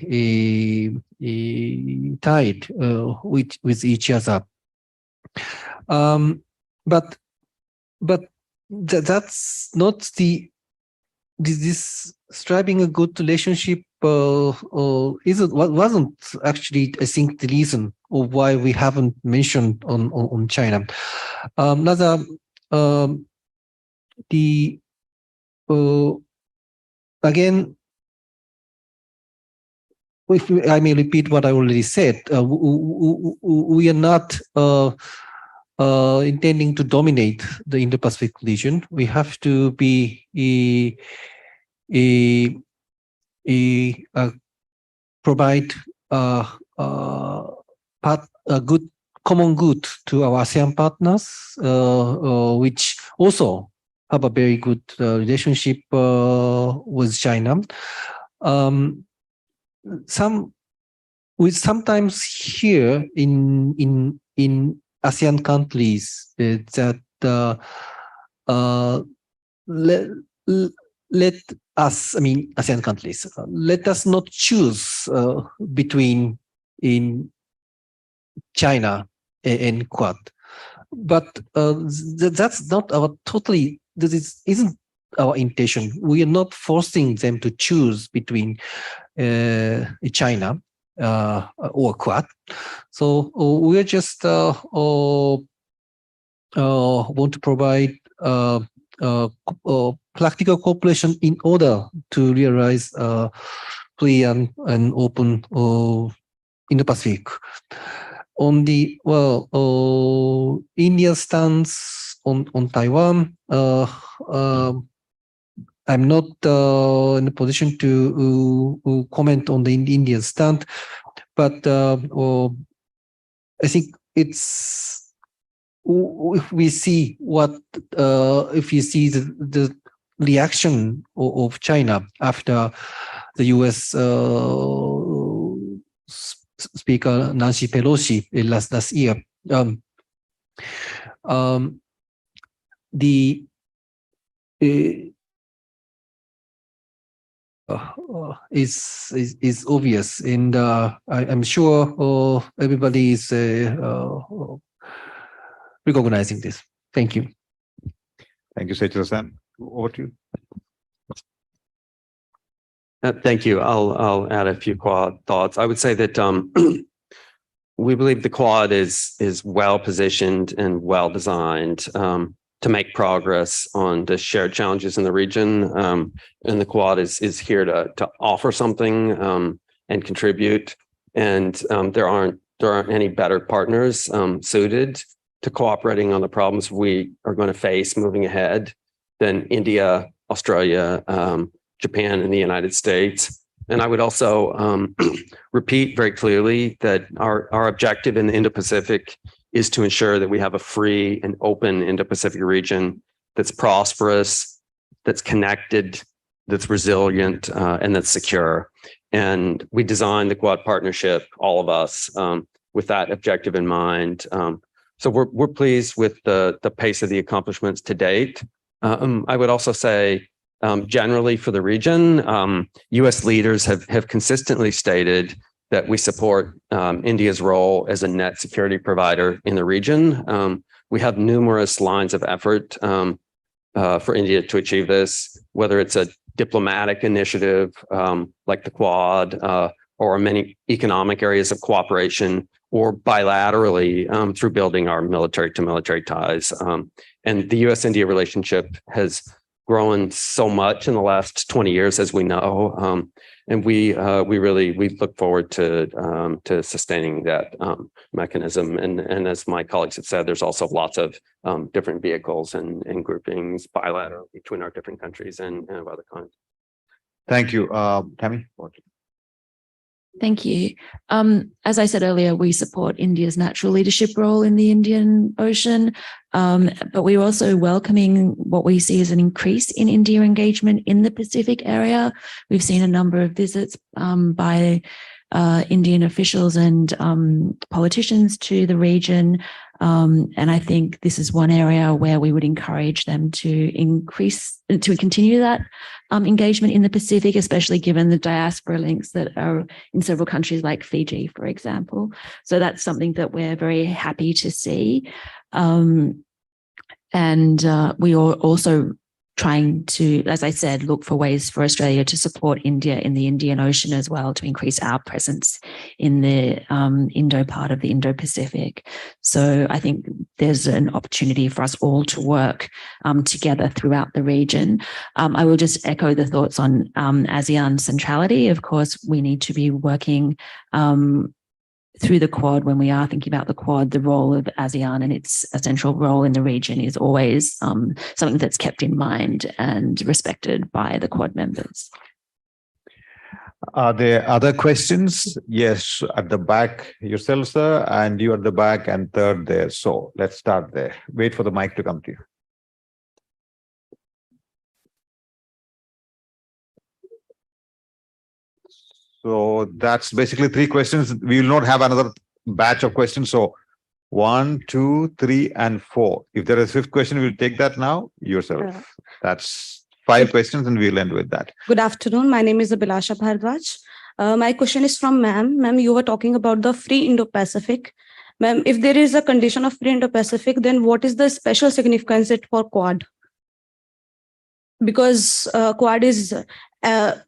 tied with each other. But that's not this striving a good relationship wasn't actually, I think, the reason of why we haven't mentioned on China. Rather, again, if I may repeat what I already said, we are not intending to dominate the Indo-Pacific region. We have to be provide a good common good to our ASEAN partners, which also have a very good relationship with China. We sometimes hear in ASEAN countries that let us, I mean, ASEAN countries, let us not choose between in China and Quad. But that's not our totally, this isn't our intention. We are not forcing them to choose between China or Quad. So we are just want to provide practical cooperation in order to realize free and open Indo-Pacific. On the India's stance on Taiwan, I'm not in a position to comment on the Indian stand, but I think it's, if we see the reaction of China after the U.S. Speaker Nancy Pelosi last year, is obvious, and I'm sure everybody is recognizing this. Thank you. Thank you, Seichiro-san. Over to you. Thank you. I'll add a few Quad thoughts. I would say that we believe the Quad is well positioned and well designed to make progress on the shared challenges in the region, and the Quad is here to offer something and contribute. And there aren't any better partners suited to cooperating on the problems we are going to face moving ahead than India, Australia, Japan, and the United States. And I would also repeat very clearly that our objective in the Indo-Pacific is to ensure that we have a free and open Indo-Pacific region that's prosperous, that's connected, that's resilient, and that's secure. And we designed the Quad partnership, all of us, with that objective in mind. So we're pleased with the pace of the accomplishments to date. I would also say, generally for the region, U.S. leaders have consistently stated that we support India's role as a net security provider in the region. We have numerous lines of effort for India to achieve this, whether it's a diplomatic initiative like the Quad or many economic areas of cooperation, or bilaterally through building our military-to-military ties. And the U.S.-India relationship has grown so much in the last 20 years, as we know, and we look forward to sustaining that mechanism. And as my colleagues have said, there's also lots of different vehicles and groupings bilateral between our different countries and of other kinds. Thank you, Tammy. Thank you. As I said earlier, we support India's natural leadership role in the Indian Ocean, but we're also welcoming what we see as an increase in India engagement in the Pacific area. We've seen a number of visits by Indian officials and politicians to the region, And I think this is one area where we would encourage them to continue that engagement in the Pacific, especially given the diaspora links that are in several countries like Fiji, for example. So that's something that we're very happy to see. And we are also trying to, as I said, look for ways for Australia to support India in the Indian Ocean as well, to increase our presence in the Indo part of the Indo-Pacific. So I think there's an opportunity for us all to work together throughout the region. I will just echo the thoughts on ASEAN centrality. Of course, we need to be working through the Quad. When we are thinking about the Quad, the role of ASEAN and its essential role in the region is always something that's kept in mind and respected by the Quad members. Are there other questions? Yes, at the back, yourself, sir, and you at the back, and third there. So let's start there. Wait for the mic to come to you. So that's basically 3 questions. We will not have another batch of questions. So 1, 2, 3, and 4. If there is a 5th question, we'll take that now yourself. That's 5 questions, and we'll end with that. Good afternoon. My name is Abhilasha Bhardwaj. My question is from ma'am. Ma'am, you were talking about the free Indo-Pacific. Ma'am, if there is a condition of free Indo-Pacific, then what is the special significance for Quad? Because Quad is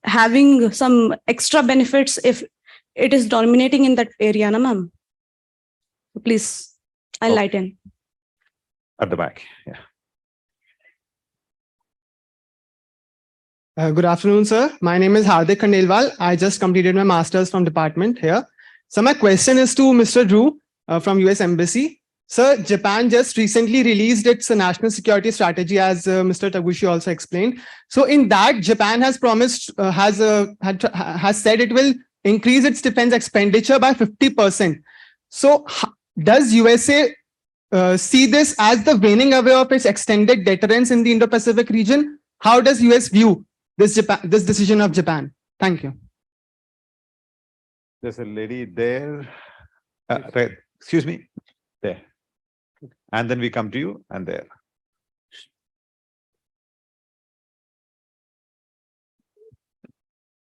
having some extra benefits if it is dominating in that area, na ma'am? Please enlighten. At the back, yeah. Good afternoon, sir. My name is Hardik Khandelwal. I just completed my master's from department here. So my question is to Mr. Drew from US Embassy. Sir, Japan just recently released its national security strategy, as Mr. Taguchi also explained. So in that, Japan has promised, has said it will increase its defense expenditure by 50%. So does USA see this as the waning away of its extended deterrence in the Indo-Pacific region? How does US view this decision of Japan? Thank you. There's a lady there. Right. Excuse me. There. And then we come to you, and there.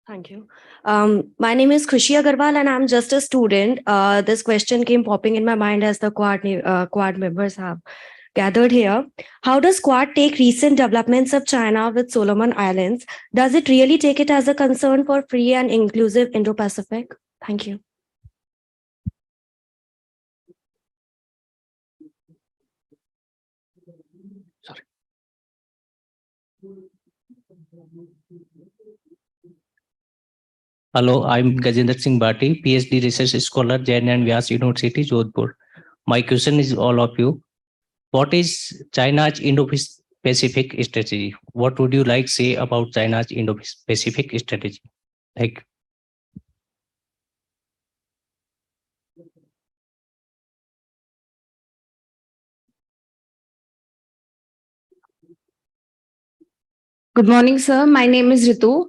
Thank you. My name is Khushi Agarwal, and I'm just a student. This question came popping in my mind as the Quad members have gathered here. How does Quad take recent developments of China with Solomon Islands? Does it really take it as a concern for free and inclusive Indo-Pacific? Thank you. Hello, I'm Gajendra Singh Bhati, PhD Research Scholar, Jain and Vyas University, Jodhpur. My question is all of you. What is China's Indo-Pacific strategy? What would you like to say about China's Indo-Pacific strategy? Thank you. Good morning, sir. My name is Ritu.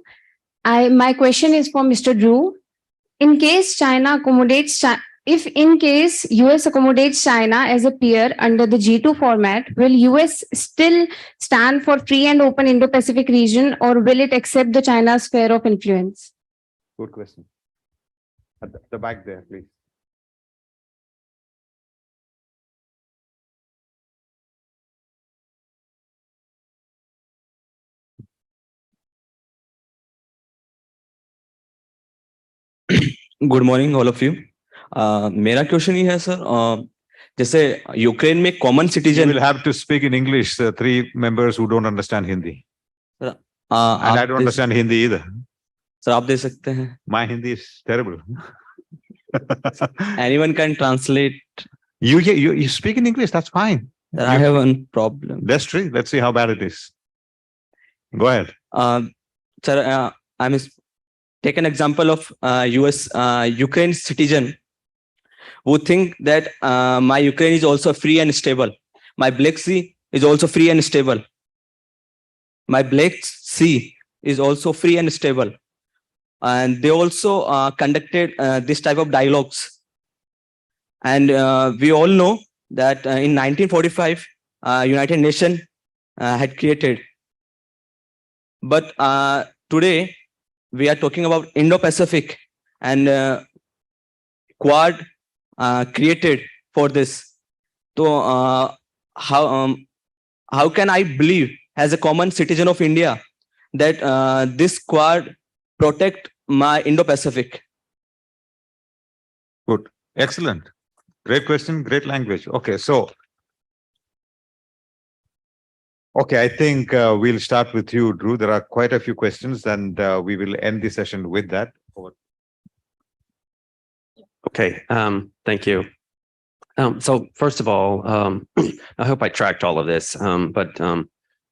My question is for Mr. Drew. In case China accommodates, if in case US accommodates China as a peer under the G2 format, will US still stand for free and open Indo-Pacific region, or will it accept the China's sphere of influence? Good question. At the back there, please. Good morning all of you मेरा question ये है sir जैसे Ukraine में common citizen will have to speak in English 3 members who don't understand Hindi and I don't understand Hindi either. Sir आप दे सकते हैं. My Hindi is terrible. Anyone can translate. You speak in English, that's fine. Sir, I have one problem. That's true. Let's see how bad it is. Go ahead. Sir, I'm take an example of US Ukraine citizen who think that my Ukraine is also free and stable. My Black Sea is also free and stable. My Black Sea is also free and stable. And they also conducted this type of dialogues. And we all know that in 1945, United Nations had created. But today, we are talking about Indo-Pacific and Quad created for this. So how can I believe as a common citizen of India that this Quad protect my Indo-Pacific? Good. Excellent. Great question, great language. Okay, so. Okay, I think we'll start with you, Drew. There are quite a few questions and we will end the session with that. Okay, thank you. So first of all, I hope I tracked all of this, but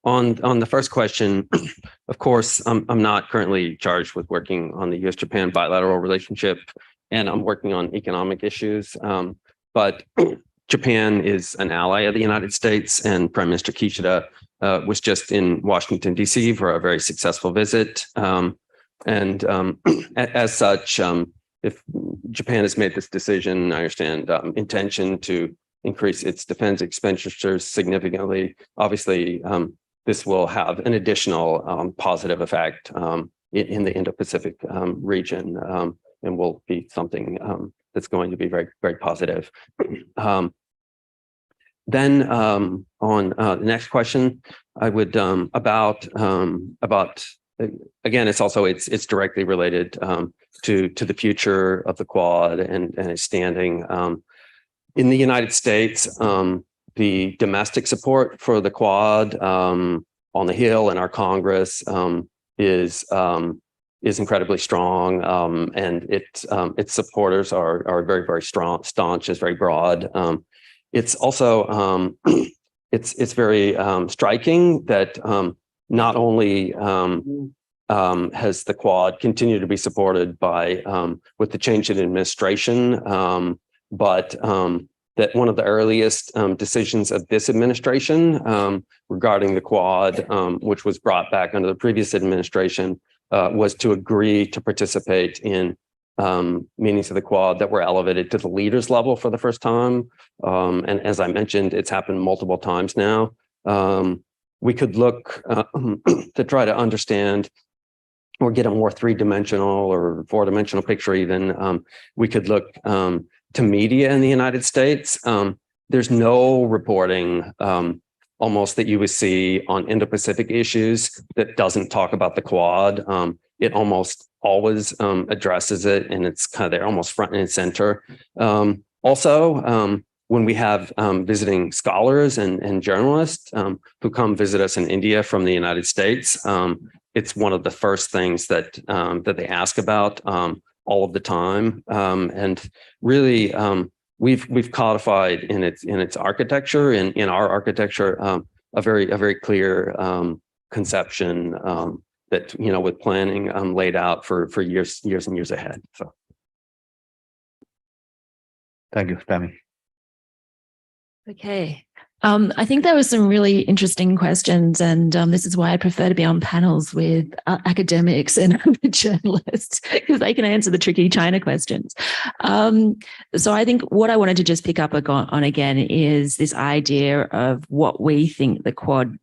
on the first question, of course, I'm not currently charged with working on the U.S.-Japan bilateral relationship, and I'm working on economic issues, but Japan is an ally of the United States, and Prime Minister Kishida was just in Washington, D.C. for a very successful visit. As such, if Japan has made this decision, I understand intention to increase its defense expenditures significantly. Obviously, this will have an additional positive effect in the Indo-Pacific region, and will be something that's going to be very, very positive. Then on the next question, I would about again, it's directly related to the future of the Quad and its standing in the United States. The domestic support for the Quad on the Hill and our Congress is incredibly strong, and its supporters are very, very strong, staunch, is very broad. It's also it's very striking that not only has the Quad continued to be supported by with the change in administration, but that one of the earliest decisions of this administration regarding the Quad, which was brought back under the previous administration, was to agree to participate in meetings of the Quad that were elevated to the leaders level for the first time. And as I mentioned, it's happened multiple times now. We could look to try to understand or get a more three-dimensional or four-dimensional picture even. We could look to media in the United States. There's no reporting almost that you would see on Indo-Pacific issues that doesn't talk about the Quad. It almost always addresses it, and it's kind of there almost front and center. Also, when we have visiting scholars and journalists who come visit us in India from the United States, it's one of the first things that they ask about all of the time. And really, we've codified in its architecture, in our architecture, a very clear conception that, with planning laid out for years and years ahead. So, thank you, Tammy. Okay. I think there were some really interesting questions, and this is why I prefer to be on panels with academics and journalists, because they can answer the tricky China questions. So I think what I wanted to just pick up on again is this idea of what we think the Quad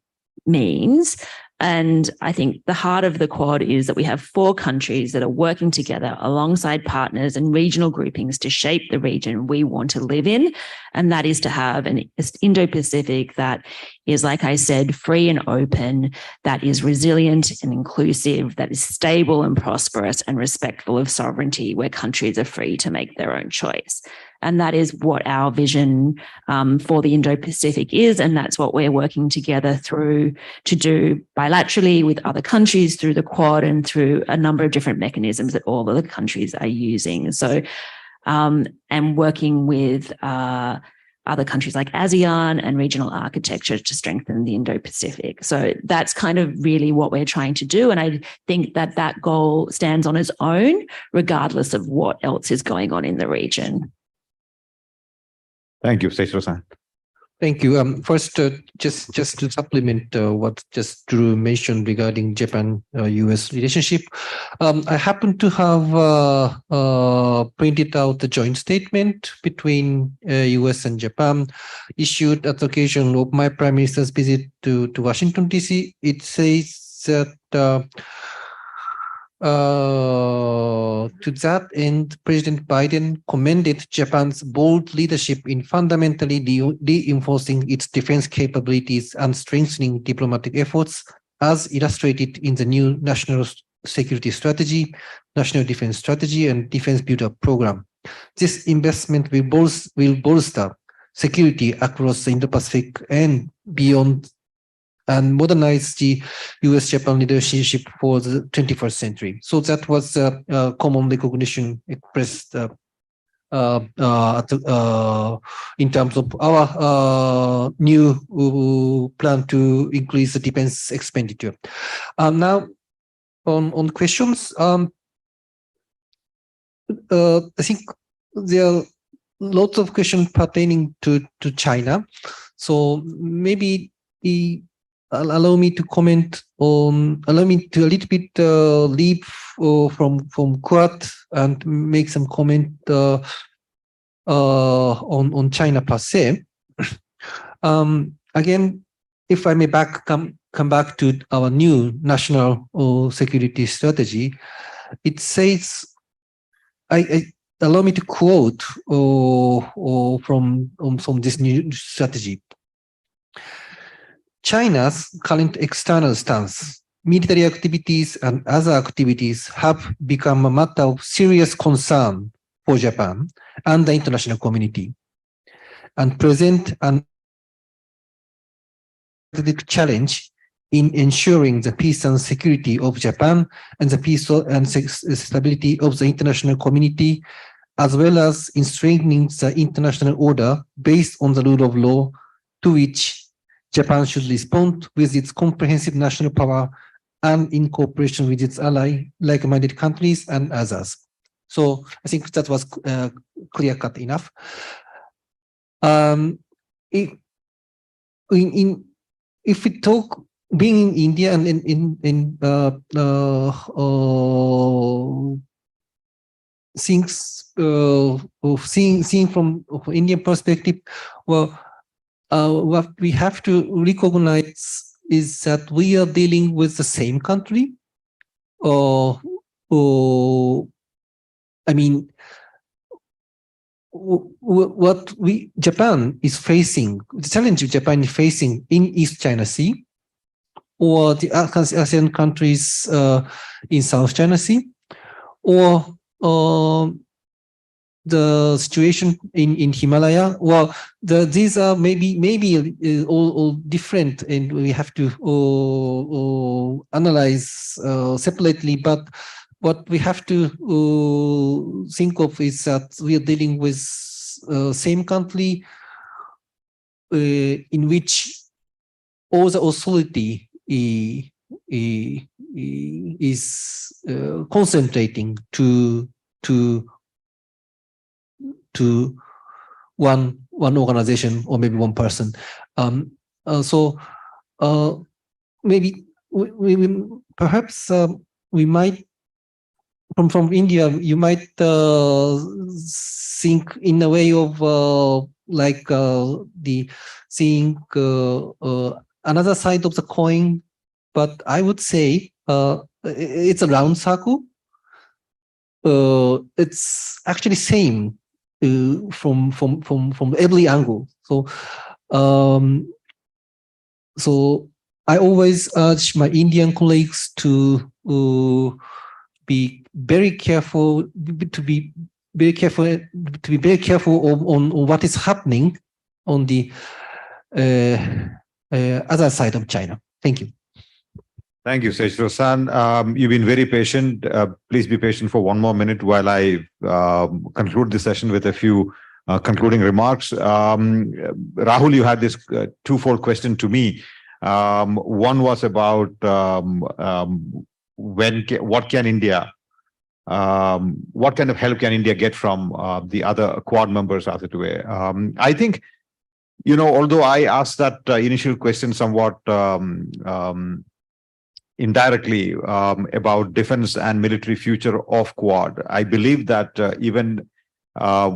means. And I think the heart of the Quad is that we have 4 countries that are working together alongside partners and regional groupings to shape the region we want to live in. And that is to have an Indo-Pacific that is, like I said, free and open, that is resilient and inclusive, that is stable and prosperous and respectful of sovereignty, where countries are free to make their own choice. And that is what our vision for the Indo-Pacific is. And that's what we're working together to do bilaterally with other countries through the Quad and through a number of different mechanisms that all of the countries are using. So, and working with other countries like ASEAN and regional architecture to strengthen the Indo-Pacific. So that's kind of really what we're trying to do. And I think that that goal stands on its own, regardless of what else is going on in the region. Thank you, Seshiro-san. Thank you. First, just to supplement what just Drew mentioned regarding Japan-US relationship, I happen to have printed out the joint statement between US and Japan, issued at the occasion of my Prime Minister's visit to Washington D.C. It says that. To that end, President Biden commended Japan's bold leadership in fundamentally reinforcing its defense capabilities and strengthening diplomatic efforts, as illustrated in the new National Security Strategy, National Defense Strategy, and Defense Build-Up Program. This investment will bolster security across the Indo-Pacific and beyond, and modernize the US-Japan relationship for the 21st century. So that was common recognition expressed in terms of our new plan to increase the defense expenditure. Now, on questions, I think there are lots of questions pertaining to China. So maybe allow me to comment on, allow me to a little bit leap from Quad and make some comment on China per se. Again, if I may come back to our new national security strategy, it says, allow me to quote from this new strategy. China's current external stance, military activities and other activities have become a matter of serious concern for Japan and the international community, and present an challenge in ensuring the peace and security of Japan and the peace and stability of the international community, as well as in strengthening the international order based on the rule of law, to which Japan should respond with its comprehensive national power and in cooperation with its ally, like-minded countries and others. So I think that was clear-cut enough. If we talk being in India and seeing from Indian perspective, well, what we have to recognize is that we are dealing with the same country. I mean, what Japan is facing, the challenge Japan is facing in East China Sea, or the ASEAN countries in South China Sea, or the situation in Himalaya. Well, these are maybe all different, and we have to analyze separately. But what we have to think of is that we are dealing with same country in which all the authority is concentrating to one organization or maybe one person. Maybe perhaps we might from India, you might think in a way of like the seeing another side of the coin, but I would say it's a round circle. It's actually same from every angle. So I always urge my Indian colleagues to be very careful, to be very careful on what is happening on the other side of China. Thank you. Thank you, Sejiro-san. You've been very patient. Please be patient for one more minute while I conclude this session with a few concluding remarks. Rahul, you had this twofold question to me. One was about what kind of help can India get from the other Quad members as it were. I think although I asked that initial question somewhat indirectly about defense and military future of Quad, I believe that even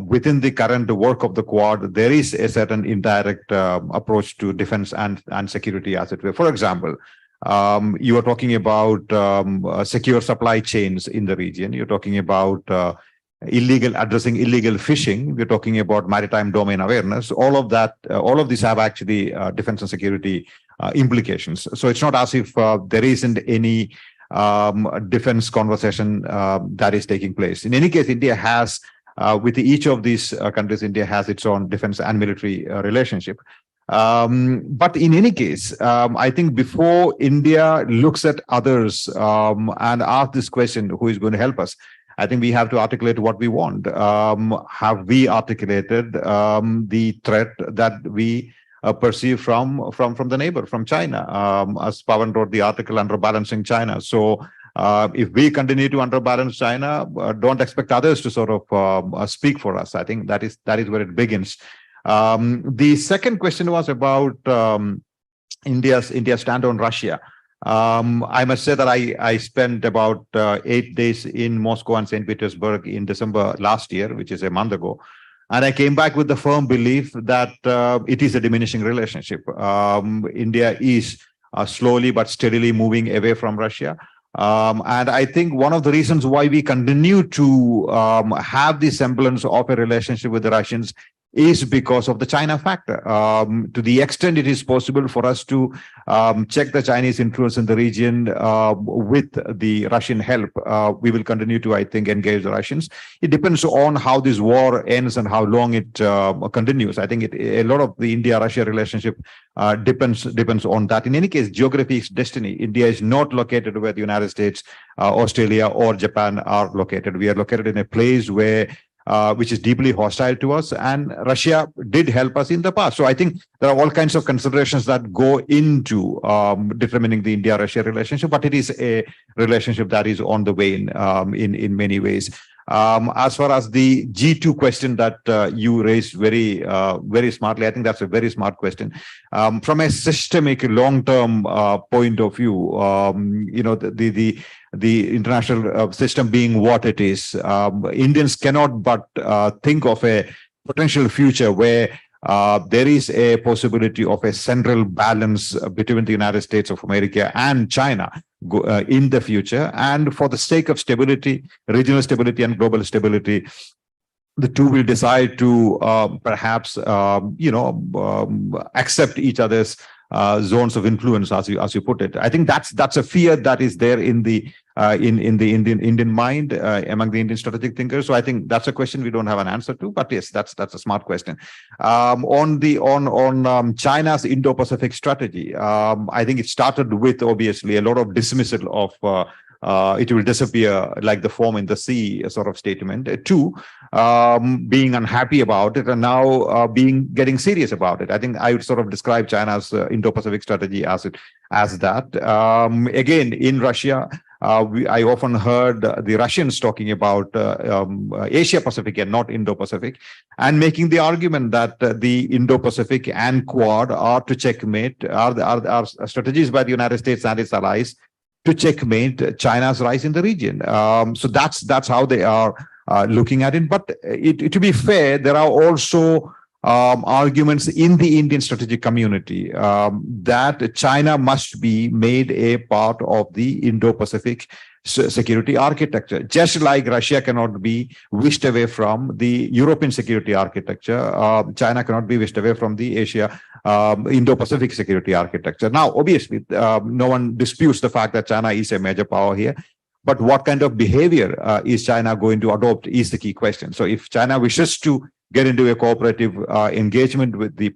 within the current work of the Quad, there is a certain indirect approach to defense and security, as it were. For example, you are talking about secure supply chains in the region. You're talking about addressing illegal fishing. We're talking about maritime domain awareness. All of that, all of these have actually defense and security implications. So it's not as if there isn't any defense conversation that is taking place. In any case, India has, with each of these countries, India has its own defense and military relationship. But in any case, I think before India looks at others and asks this question, who is going to help us? I think we have to articulate what we want. Have we articulated the threat that we perceive from the neighbor, from China? As Pawan wrote the article, under balancing China. So if we continue to underbalance China, don't expect others to sort of speak for us. I think that is where it begins. The second question was about India's stand on Russia. I must say that I spent about 8 days in Moscow and St. Petersburg in December last year, which is a month ago. And I came back with the firm belief that it is a diminishing relationship. India is slowly but steadily moving away from Russia. And I think one of the reasons why we continue to have the semblance of a relationship with the Russians is because of the China factor. To the extent it is possible for us to check the Chinese influence in the region with the Russian help, we will continue to, I think, engage the Russians. It depends on how this war ends and how long it continues. I think a lot of the India-Russia relationship depends on that. In any case, geography is destiny. India is not located where the United States, Australia, or Japan are located. We are located in a place where which is deeply hostile to us, and Russia did help us in the past. So I think there are all kinds of considerations that go into determining the India-Russia relationship, but it is a relationship that is on the wane in many ways. As far as the G2 question that you raised very smartly, I think that's a very smart question. From a systemic long-term point of view, the international system being what it is, Indians cannot but think of a potential future where there is a possibility of a central balance between the United States of America and China in the future. And for the sake of stability, regional stability and global stability, the two will decide to perhaps accept each other's zones of influence, as you put it. I think that's a fear that is there in the Indian mind, among the Indian strategic thinkers. So I think that's a question we don't have an answer to, but yes, that's a smart question. On China's Indo-Pacific strategy, I think it started with obviously a lot of dismissal of it will disappear like the foam in the sea sort of statement. Two, being unhappy about it, and now getting serious about it. I think I would sort of describe China's Indo-Pacific strategy as that. Again, in Russia, I often heard the Russians talking about Asia-Pacific and not Indo-Pacific, and making the argument that the Indo-Pacific and Quad are to checkmate, are strategies by the United States and its allies to checkmate China's rise in the region. So that's how they are looking at it. But to be fair, there are also arguments in the Indian strategic community that China must be made a part of the Indo-Pacific security architecture, just like Russia cannot be wished away from the European security architecture. China cannot be wished away from the Indo-Pacific security architecture. Now, obviously, no one disputes the fact that China is a major power here. But what kind of behavior is China going to adopt is the key question. So if China wishes to get into a cooperative engagement with the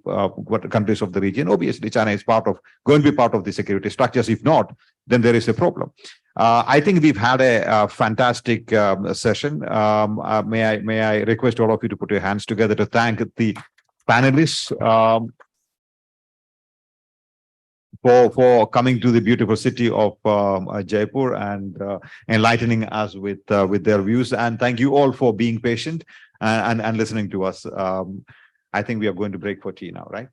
countries of the region, obviously China is going to be part of the security structures. If not, then there is a problem. I think we've had a fantastic session. May I request all of you to put your hands together to thank the panelists for coming to the beautiful city of Jaipur and enlightening us with their views. And thank you all for being patient and listening to us. I think we are going to break for tea now, right?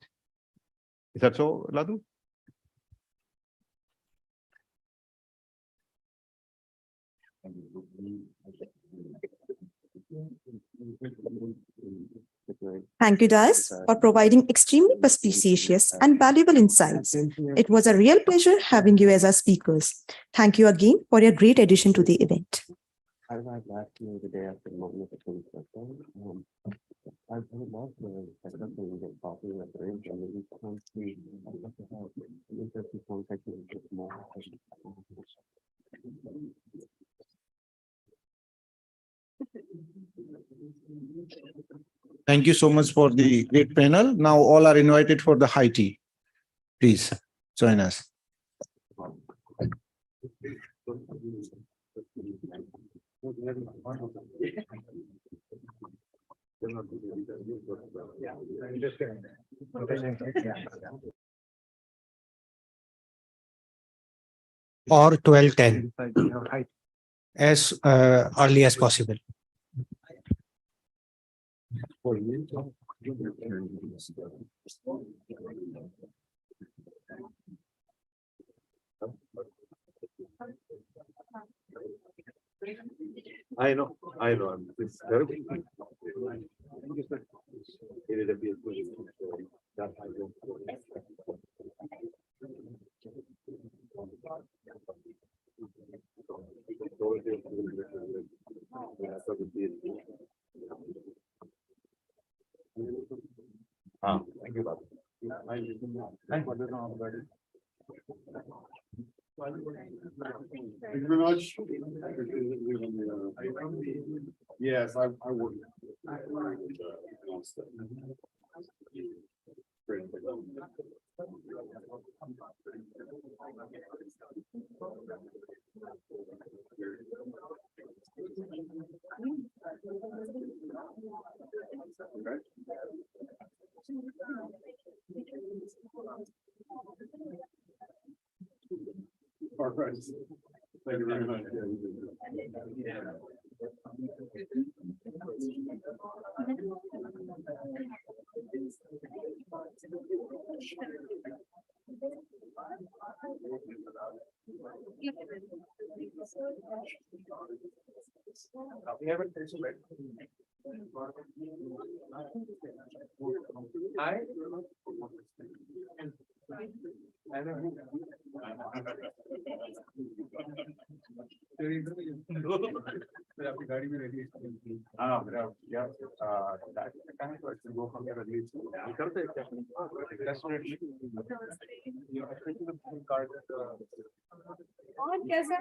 Is that so, Ladu? Thank you, Dias, for providing extremely perspicacious and valuable insights. It was a real pleasure having you as our speakers. Thank you again for your great addition to the event. I arrived last year, the day after the moment of the 22nd. I would love to set it up and get coffee at the range and maybe come see. I'd love to have an interesting contact with get more. Thank you so much for the great panel. Now all are invited for the high tea. Please join us. Or 12:10 as early as possible. I know. It's terrible. Thank you, Bob. Thank you very much. Yes, I would. All right. Thank you very much. We haven't finished it. आपकी गाड़ी में ready हाँ यार कहाँ पर go from here at least करते हैं क्या definitely card और कैसे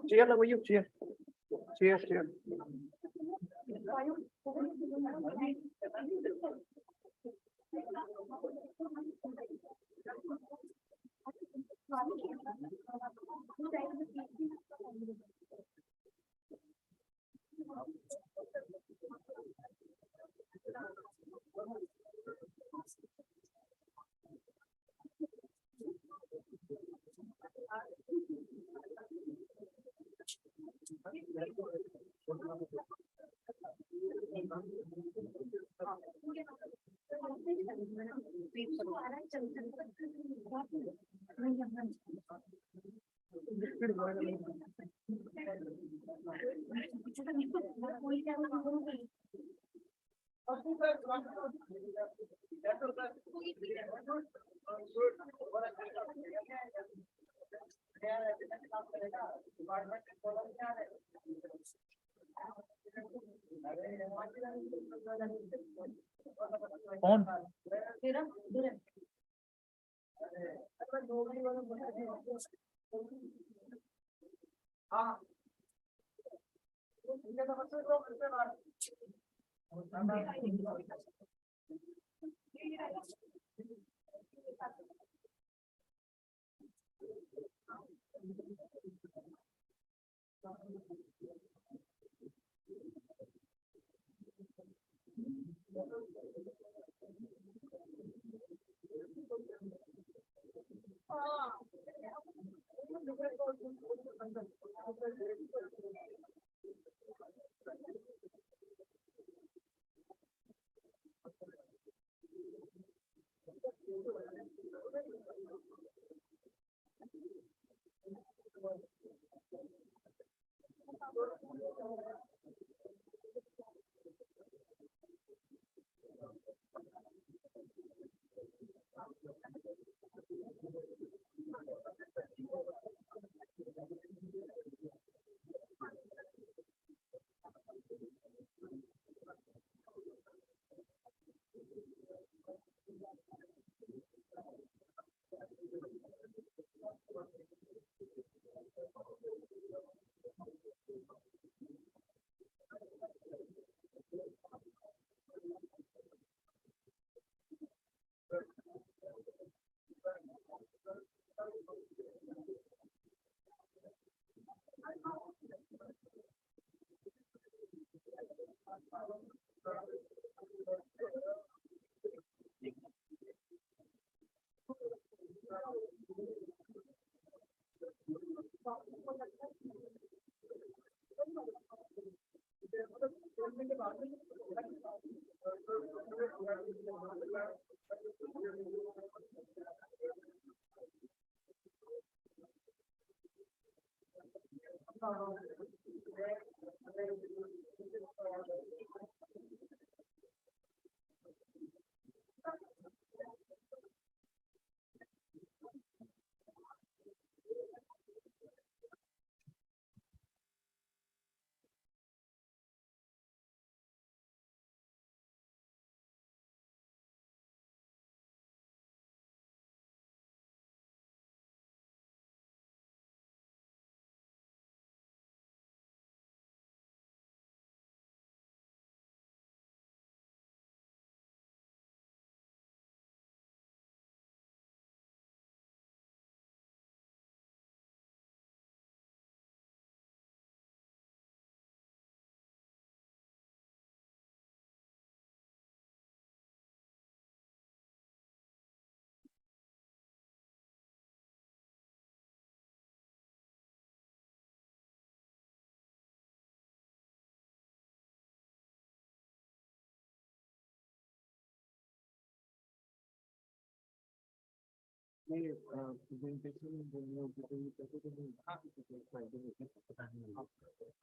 Cheer, how are you? Cheer. Cheer, cheer.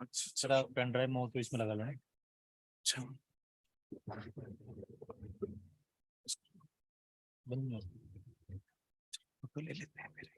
अच्छा पेन ड्राइव माउथ तो इसमें लगा लो। अच्छा बंद ले लेते हैं मेरे।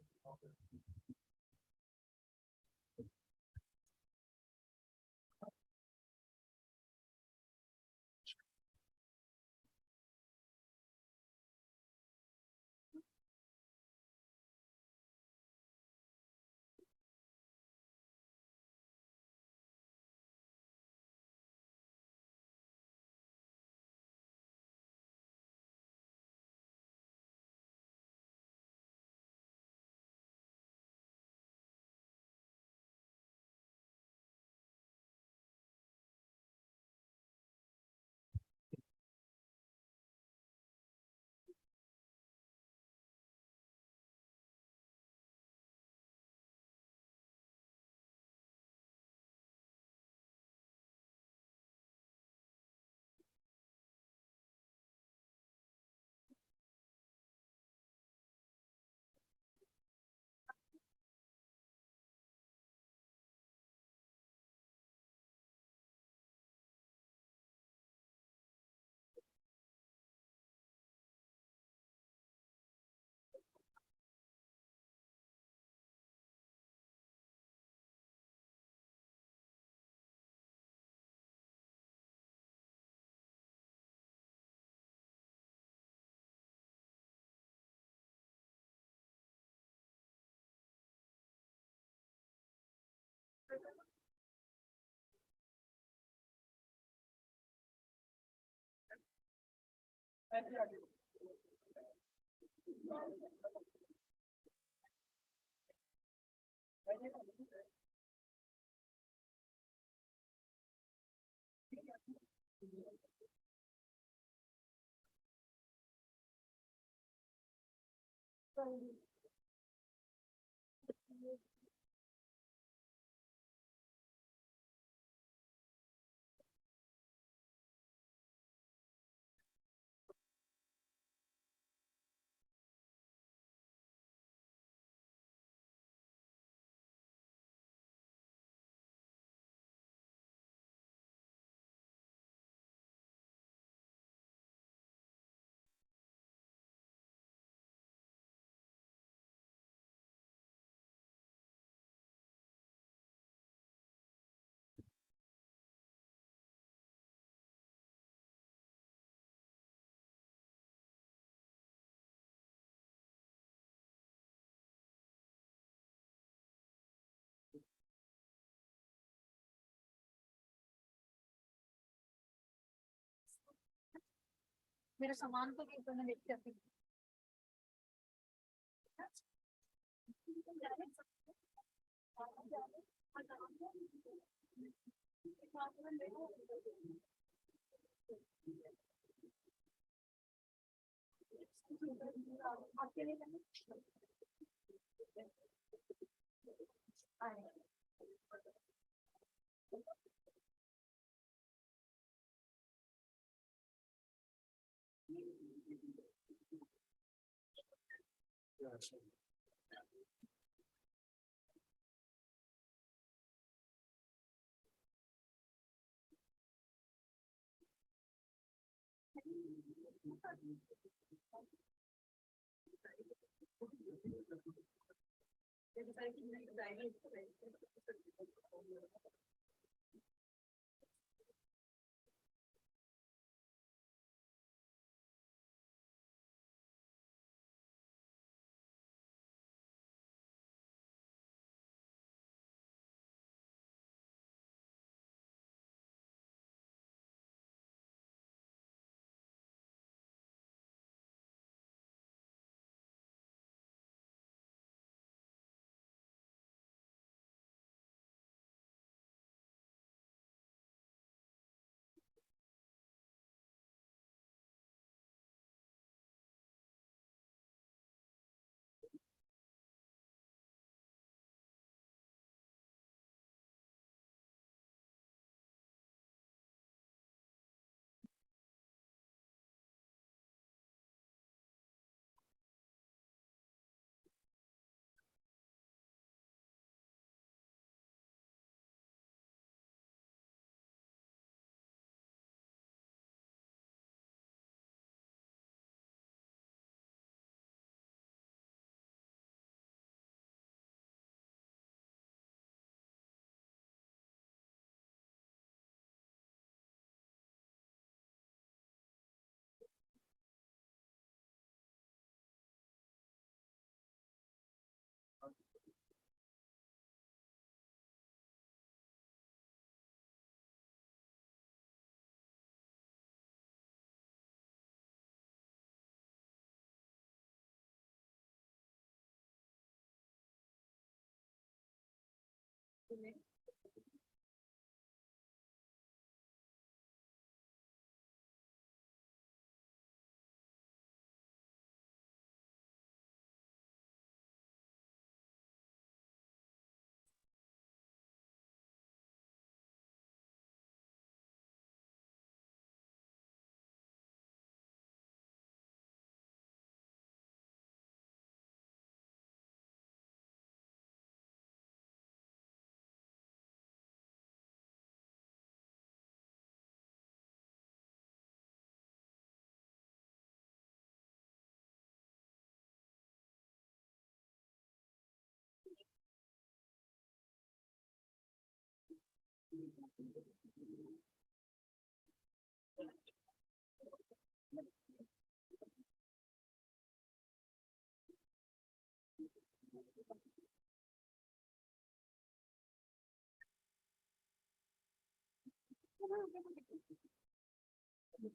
मेरा सामान तो मैं लेके आती हूँ।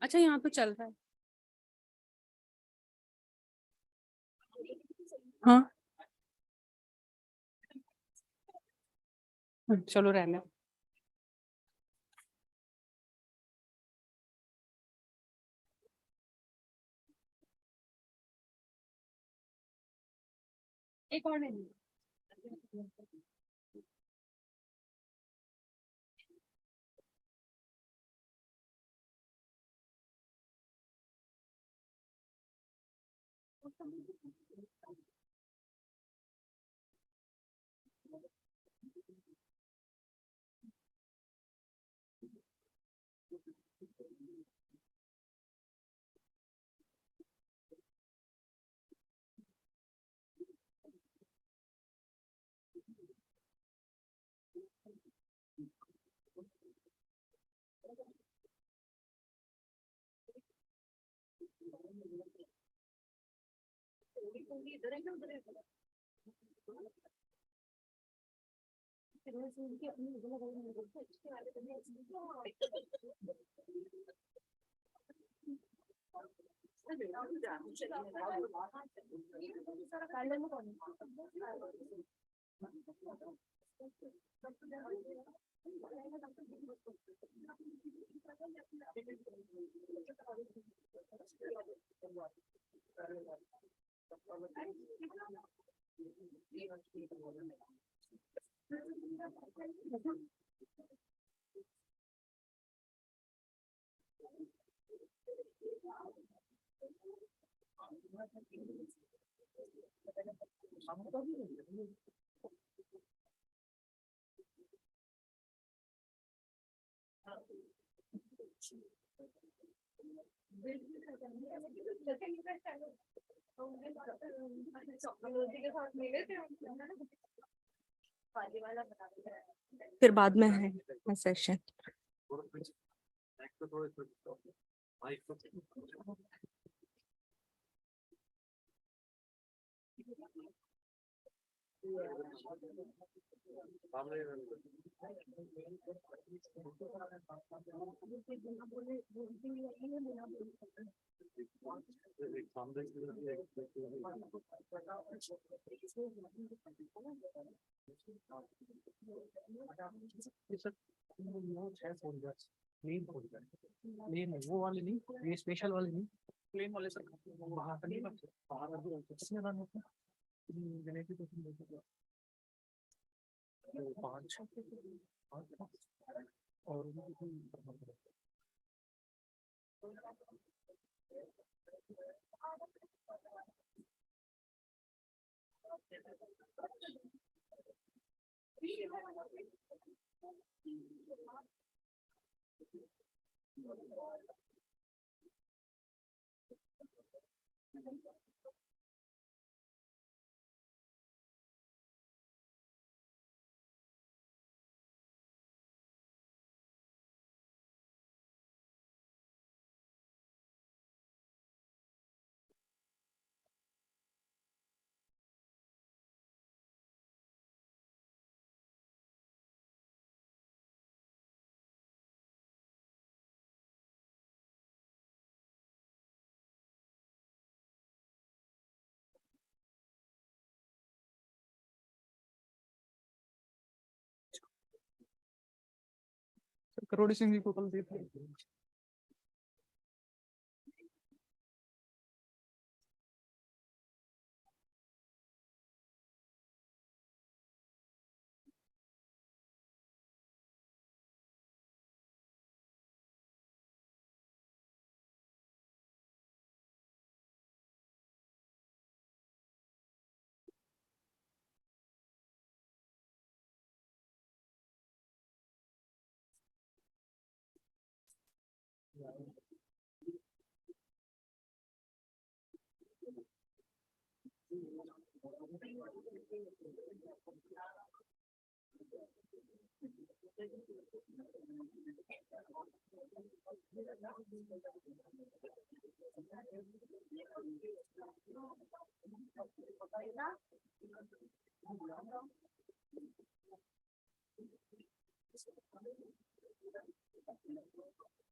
अच्छा यहाँ पे चल रहा है। हाँ चलो रहने दो। एक और नहीं फिर बाद में है सेशन। प्लेन वो वाले नहीं, ये स्पेशल वाले नहीं, प्लेन वाले सर बाहर का नहीं इसमें रन होता जेनेटिक पाँच और करोड़ी सिंह जी को कल देते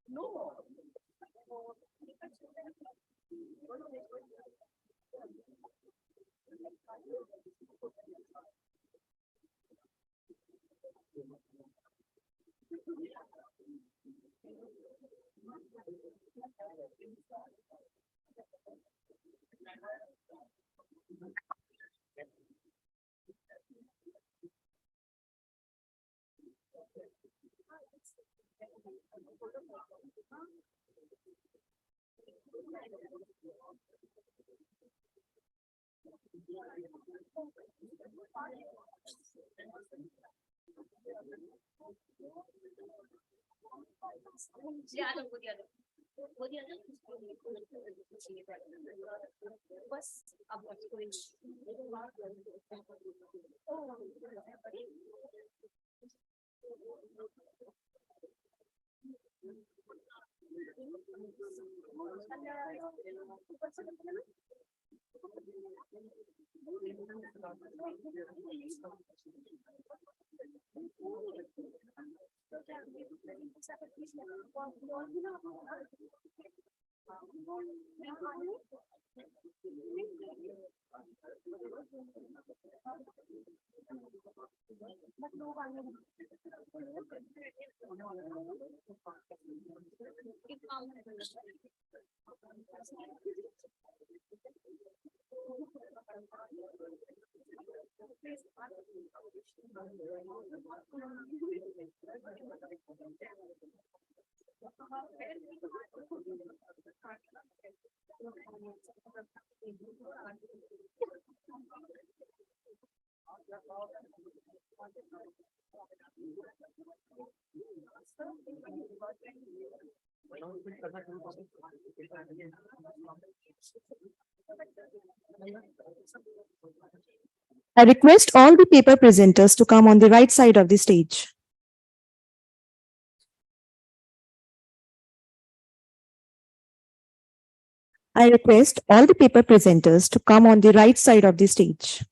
No. I request all the paper presenters to come on the right side of the stage. I request all the paper presenters to come on the right side of the stage.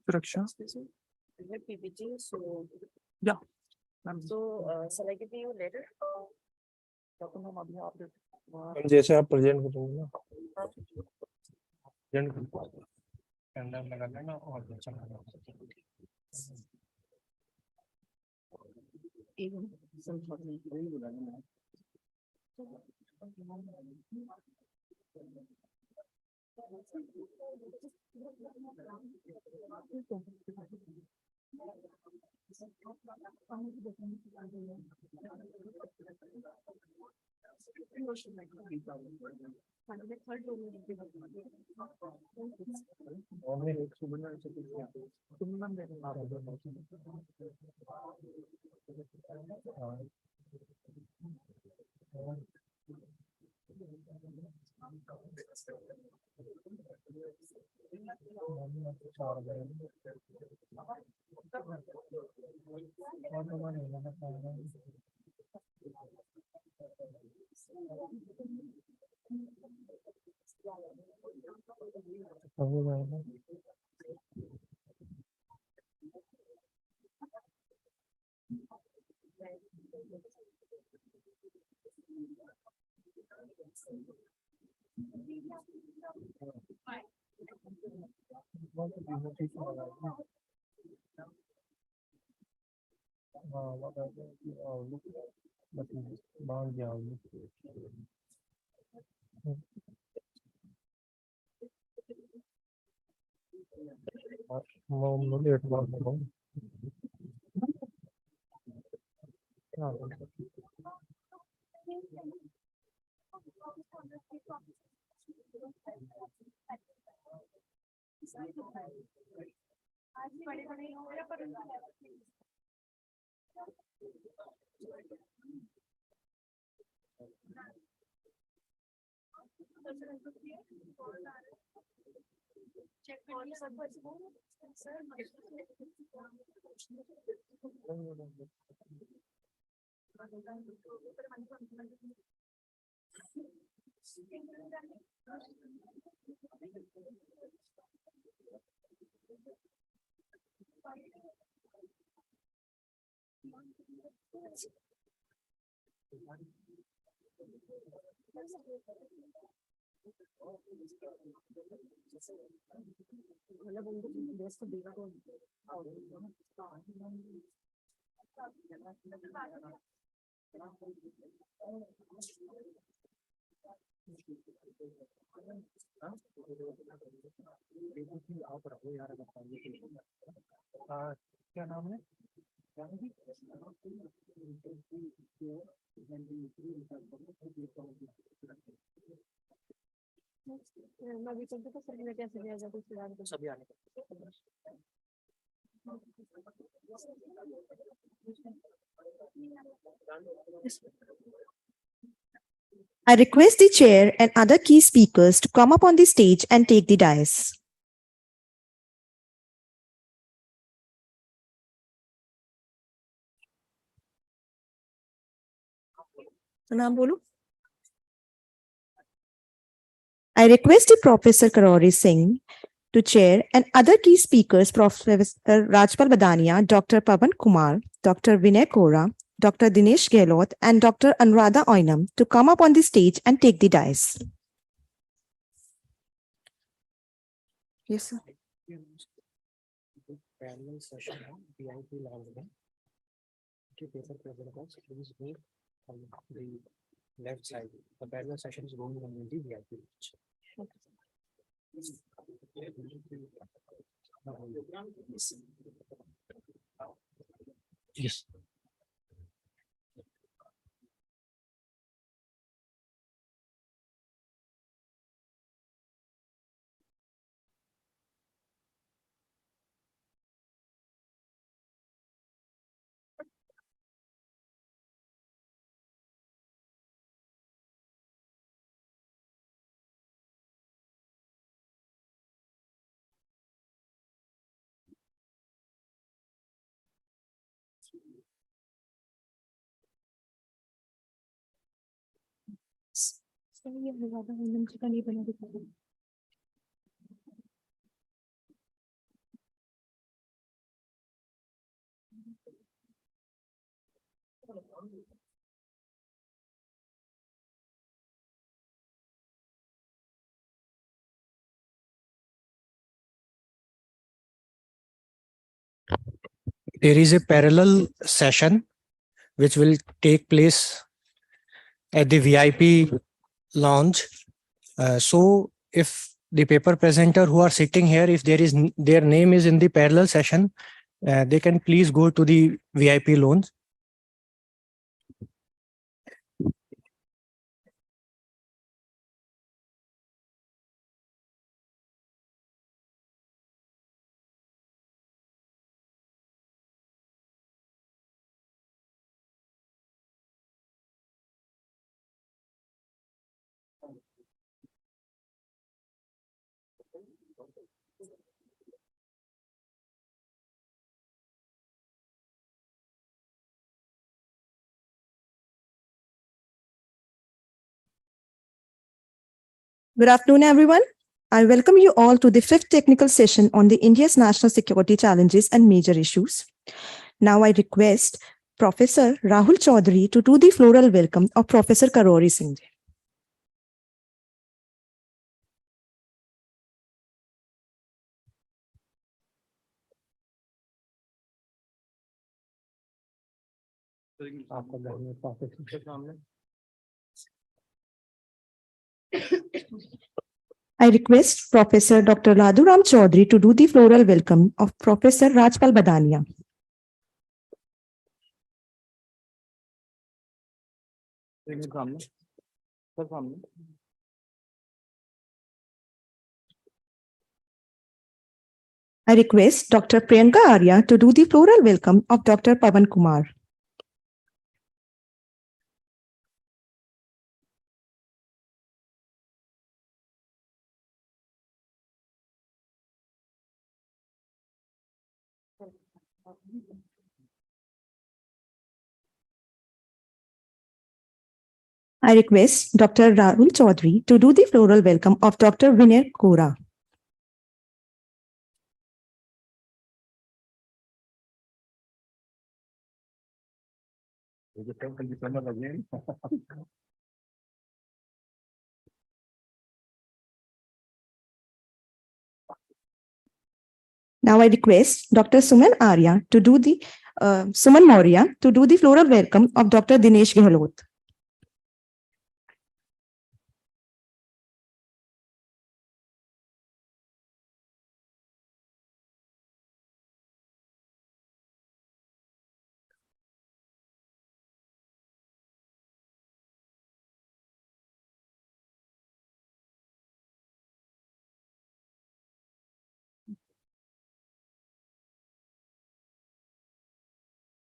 Sureksha. PPT. So yeah. So shall I give you later? जैसे आप present करोगे ना present camera लगा लेना और अच्छा लगा क्या नाम है? सभी आने I request the chair and other key speakers to come up on the stage and take the dais. नाम बोलो. I request the Professor Karori Singh to chair and other key speakers, Professor Rajpal Badania, Dr. Pavan Kumar, Dr. Vinay Kora, Dr. Dinesh Gehlot, and Dr. Anuradha Oinam to come up on the stage and take the dais. Yes, sir. Parallel session है VIP lounge में. Okay, paper presenters, please move on the left side. The parallel session is going on in the VIP lounge. Yes. There is a parallel session which will take place at the VIP lounge. So if the paper presenter who are sitting here, if their name is in the parallel session, they can please go to the VIP lounge. Good afternoon, everyone. I welcome you all to the fifth technical session on the India's national security challenges and major issues. Now I request Professor Rahul Chaudhary to do the floral welcome of Professor Karori Singh. I request Professor Dr. Ladhuram Chaudhary to do the floral welcome of Professor Rajpal Badania. I request Dr. Priyanka Arya to do the floral welcome of Dr. Pavan Kumar. I request Dr. Rahul Chaudhary to do the floral welcome of Dr. Vinay Kora. Now I request Dr. Suman Arya to do the Suman Maurya to do the floral welcome of Dr. Dinesh Gehlot.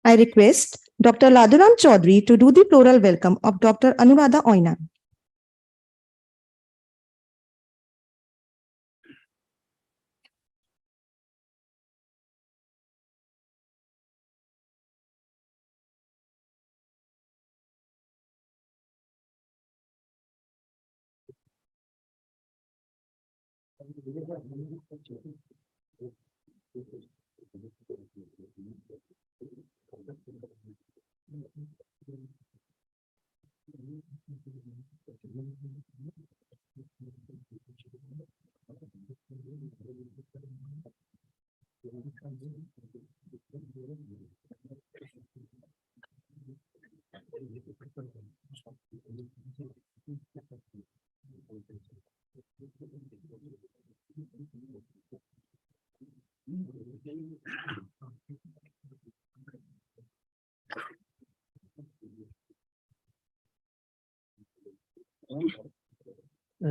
I request Dr. Ladhuram Chaudhary to do the floral welcome of Dr. Anuradha Oina.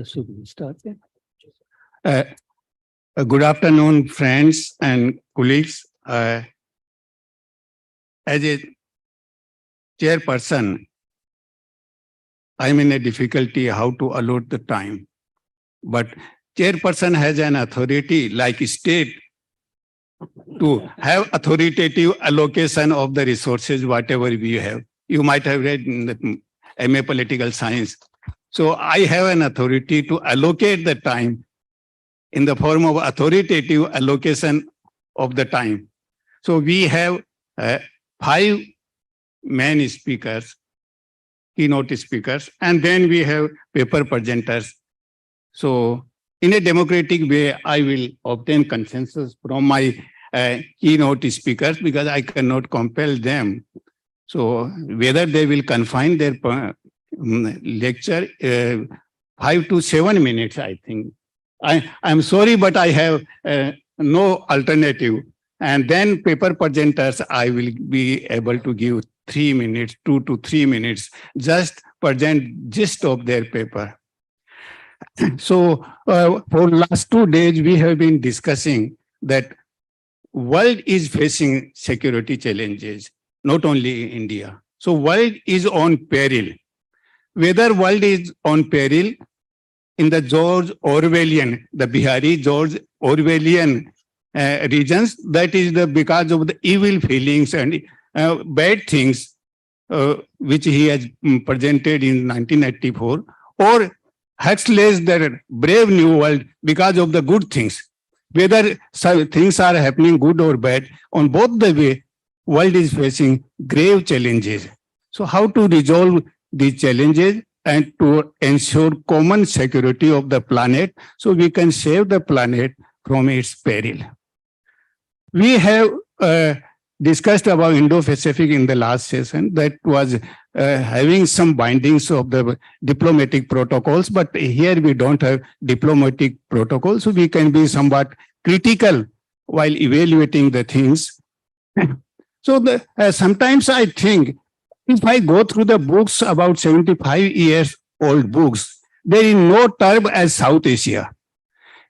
Should we start then? Good afternoon, friends and colleagues. As a chairperson, I'm in a difficulty how to allot the time. But chairperson has an authority like state to have authoritative allocation of the resources, whatever we have. You might have read in the MA Political Science. So I have an authority to allocate the time in the form of authoritative allocation of the time. So we have 5 main speakers, keynote speakers, and then we have paper presenters. So in a democratic way, I will obtain consensus from my keynote speakers because I cannot compel them. So whether they will confine their lecture 5 to 7 minutes, I think. I'm sorry, but I have no alternative. And then paper presenters, I will be able to give 3 minutes, 2 to 3 minutes, just present gist of their paper. So for last 2 days, we have been discussing that world is facing security challenges, not only India. So world is on peril. Whether world is on peril in the George Orwellian, the Bihari George Orwellian regions, that is because of the evil feelings and bad things which he has presented in 1984, or Huxley's The Brave New World because of the good things. Whether things are happening good or bad, on both the way, world is facing grave challenges. So how to resolve these challenges and to ensure common security of the planet so we can save the planet from its peril. We have discussed about Indo-Pacific in the last session that was having some bindings of the diplomatic protocols, but here we don't have diplomatic protocols, so we can be somewhat critical while evaluating the things. So sometimes I think If I go through the books about 75 years old books, there is no term as South Asia.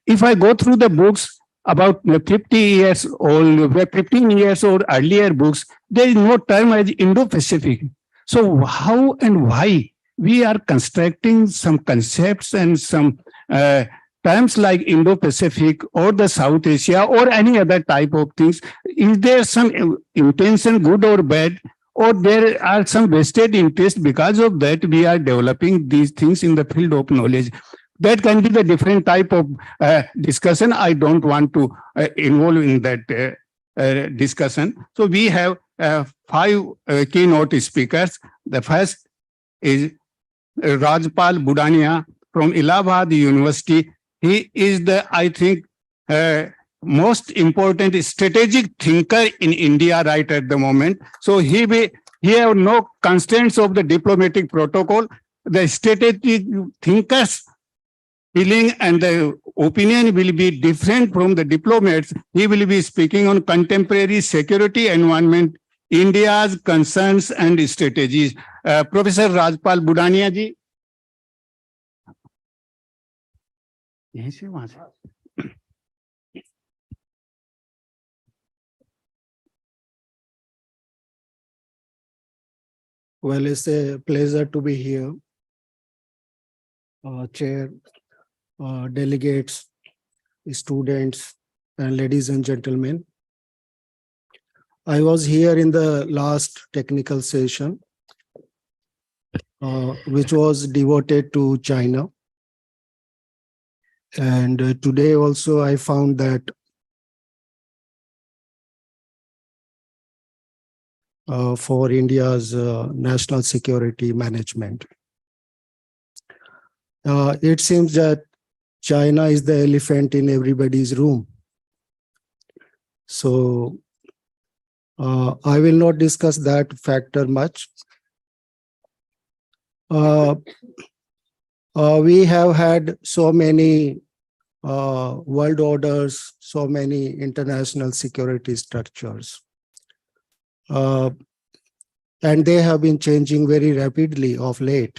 If I go through the books about 50 years old, 15 years old earlier books, there is no term as Indo-Pacific. So how and why we are constructing some concepts and some terms like Indo-Pacific or the South Asia or any other type of things? Is there some intention, good or bad? Or there are some vested interest because of that we are developing these things in the field of knowledge? That can be the different type of discussion. I don't want to involve in that discussion. So we have 5 keynote speakers. The first is Rajpal Budania from Allahabad University. He is the, I think, most important strategic thinker in India right at the moment. So he have no constraints of the diplomatic protocol. The strategic thinkers feeling and the opinion will be different from the diplomats. He will be speaking on contemporary security environment, India's concerns and strategies. Professor Rajpal Budania ji. यहीं से वहां से Well, it's a pleasure to be here. Chair, delegates, students, and ladies and gentlemen. I was here in the last technical session, which was devoted to China. And today also I found that for India's national security management. It seems that China is the elephant in everybody's room. So I will not discuss that factor much. We have had so many world orders, so many international security structures. And they have been changing very rapidly of late.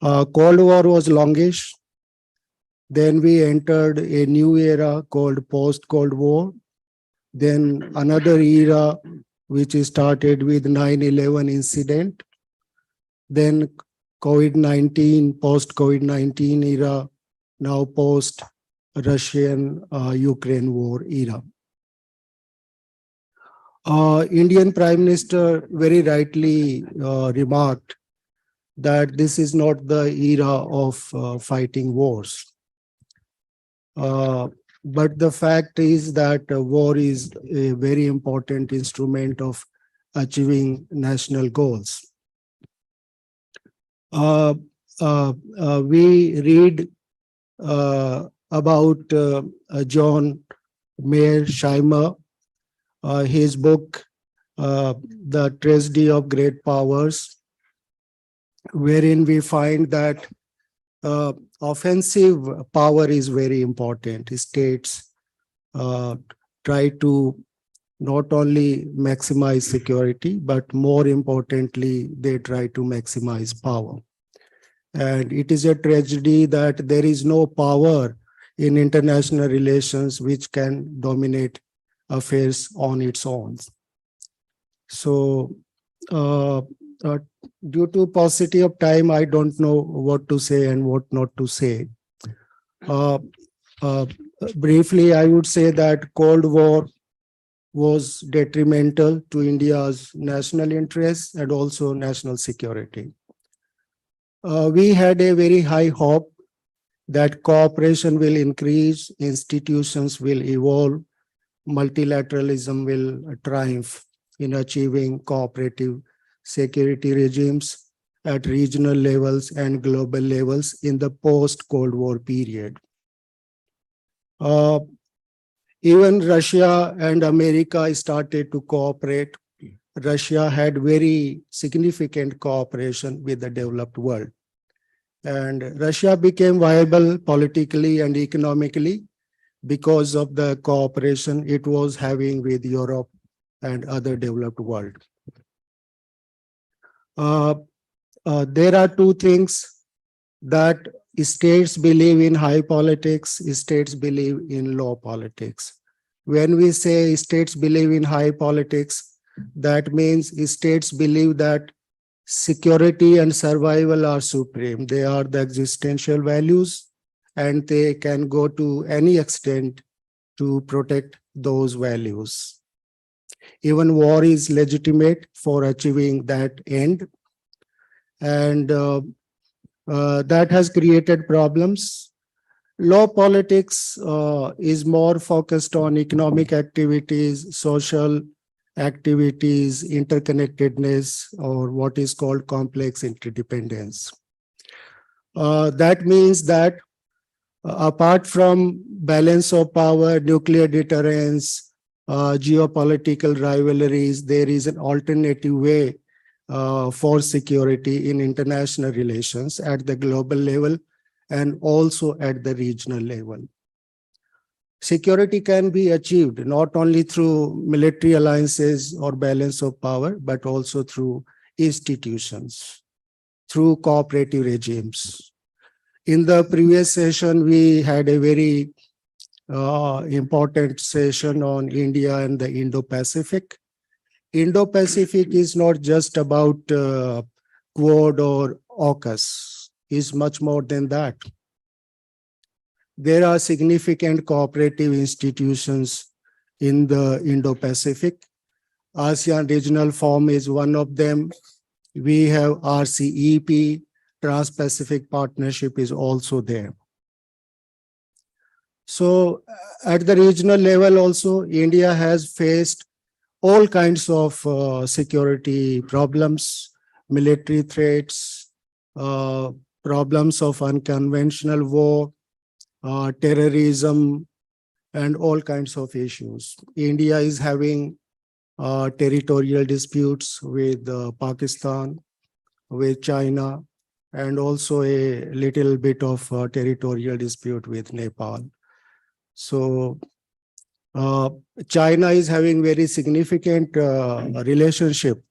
Cold War was longish. Then we entered a new era called post-Cold War. Then another era which started with 9/11 incident. Then COVID-19, post-COVID-19 era, now post-Russian-Ukraine war era. Indian Prime Minister very rightly remarked that this is not the era of fighting wars. But the fact is that war is a very important instrument of achieving national goals. We read about John Mayer Scheimer, his book, The Tragedy of Great Powers, wherein we find that offensive power is very important. States try to not only maximize security, but more importantly, they try to maximize power. And it is a tragedy that there is no power in international relations which can dominate affairs on its own. So due to paucity of time, I don't know what to say and what not to say. Briefly, I would say that Cold War was detrimental to India's national interests and also national security. We had a very high hope that cooperation will increase, institutions will evolve, multilateralism will triumph in achieving cooperative security regimes at regional levels and global levels in the post-Cold War period. Even Russia and America started to cooperate. Russia had very significant cooperation with the developed world. And Russia became viable politically and economically because of the cooperation it was having with Europe and other developed world. There are two things that states believe in: high politics, states believe in low politics. When we say states believe in high politics, that means states believe that security and survival are supreme. They are the existential values, and they can go to any extent to protect those values. Even war is legitimate for achieving that end. And that has created problems. Law politics is more focused on economic activities, social activities, interconnectedness, or what is called complex interdependence. That means that apart from balance of power, nuclear deterrence, geopolitical rivalries, there is an alternative way for security in international relations at the global level and also at the regional level. Security can be achieved not only through military alliances or balance of power, but also through institutions, through cooperative regimes. In the previous session, we had a very important session on India and the Indo-Pacific. Indo-Pacific is not just about Quad or AUKUS, it's much more than that. There are significant cooperative institutions in the Indo-Pacific. ASEAN Regional Forum is one of them. We have RCEP, Trans-Pacific Partnership is also there. So at the regional level also, India has faced all kinds of security problems, military threats, problems of unconventional war, terrorism, and all kinds of issues. India is having territorial disputes with Pakistan, with China, and also a little bit of territorial dispute with Nepal. So China is having very significant relationship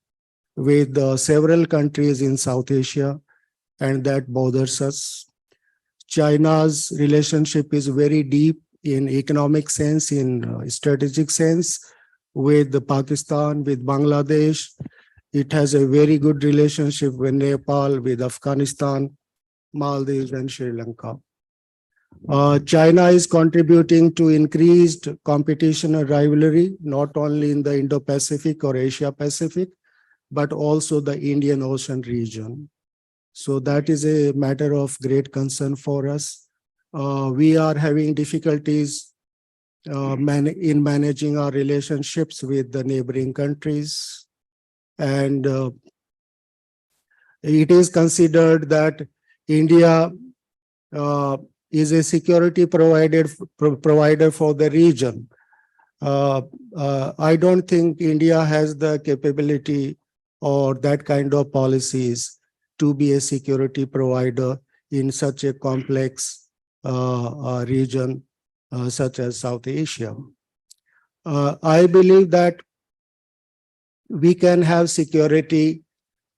with several countries in South Asia, and that bothers us. China's relationship is very deep in economic sense, in strategic sense, with Pakistan, with Bangladesh. It has a very good relationship with Nepal, with Afghanistan, Maldives, and Sri Lanka. China is contributing to increased competition and rivalry, not only in the Indo-Pacific or Asia-Pacific, but also the Indian Ocean region. So that is a matter of great concern for us. We are having difficulties in managing our relationships with the neighboring countries. And it is considered that India is a security provider for the region. I don't think India has the capability or that kind of policies to be a security provider in such a complex region such as South Asia. I believe that we can have security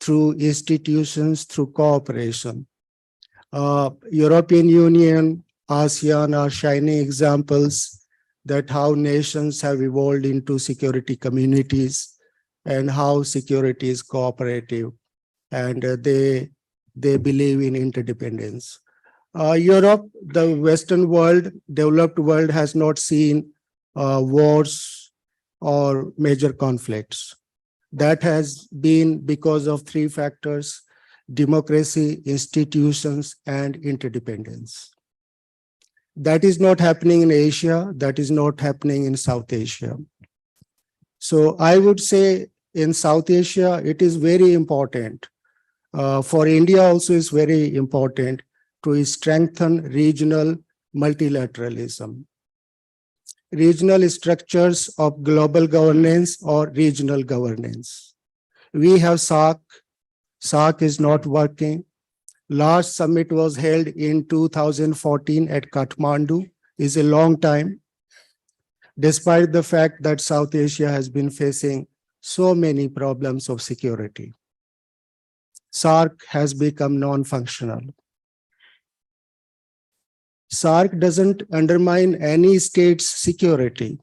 through institutions, through cooperation. European Union, ASEAN are shining examples that how nations have evolved into security communities and how security is cooperative, and they believe in interdependence. Europe, the Western world, developed world, has not seen wars or major conflicts. That has been because of three factors: democracy, institutions, and interdependence. That is not happening in Asia. That is not happening in South Asia. So I would say in South Asia, it is very important. For India also is very important to strengthen regional multilateralism. Regional structures of global governance or regional governance. We have SAARC. SAARC is not working. Last summit was held in 2014 at Kathmandu. Is a long time, despite the fact that South Asia has been facing so many problems of security. SARC has become non-functional. SARC doesn't undermine any state's security.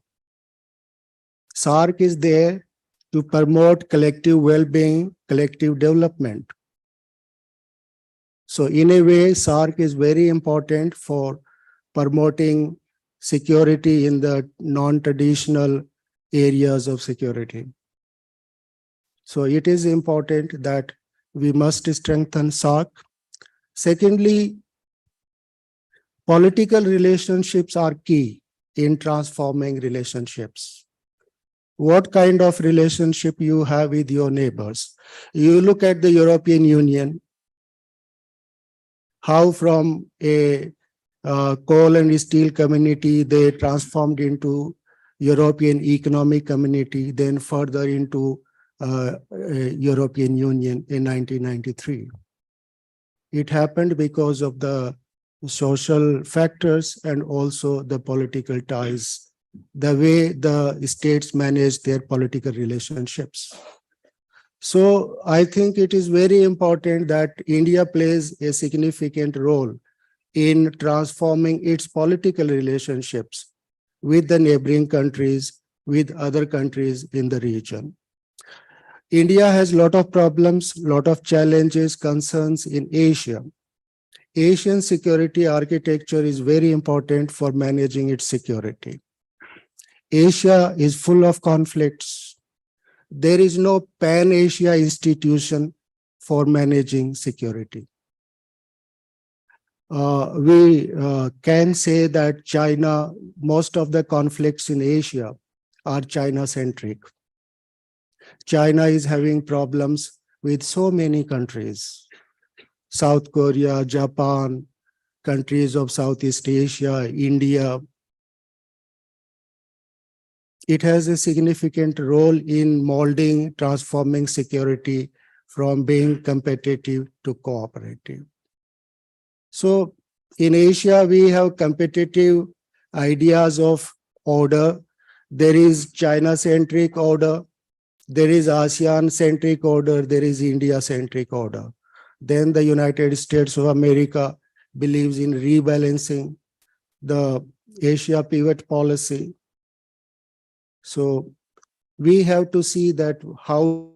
SARC is there to promote collective well-being, collective development. So in a way, SARC is very important for promoting security in the non-traditional areas of security. So it is important that we must strengthen SARC. Secondly, political relationships are key in transforming relationships. What kind of relationship you have with your neighbors? You look at the European Union, how from a coal and steel community, they transformed into European Economic Community, then further into European Union in 1993. It happened because of the social factors and also the political ties, the way the states manage their political relationships. So I think it is very important that India plays a significant role in transforming its political relationships with the neighboring countries, with other countries in the region. India has a lot of problems, lot of challenges, concerns in Asia. Asian security architecture is very important for managing its security. Asia is full of conflicts. There is no pan-Asia institution for managing security. We can say that China, most of the conflicts in Asia are China-centric. China is having problems with so many countries. South Korea, Japan, countries of Southeast Asia, India. It has a significant role in molding, transforming security from being competitive to cooperative. So in Asia, we have competitive ideas of order. There is China-centric order. There is ASEAN-centric order. There is India-centric order. Then the United States of America believes in rebalancing the Asia pivot policy. So we have to see that how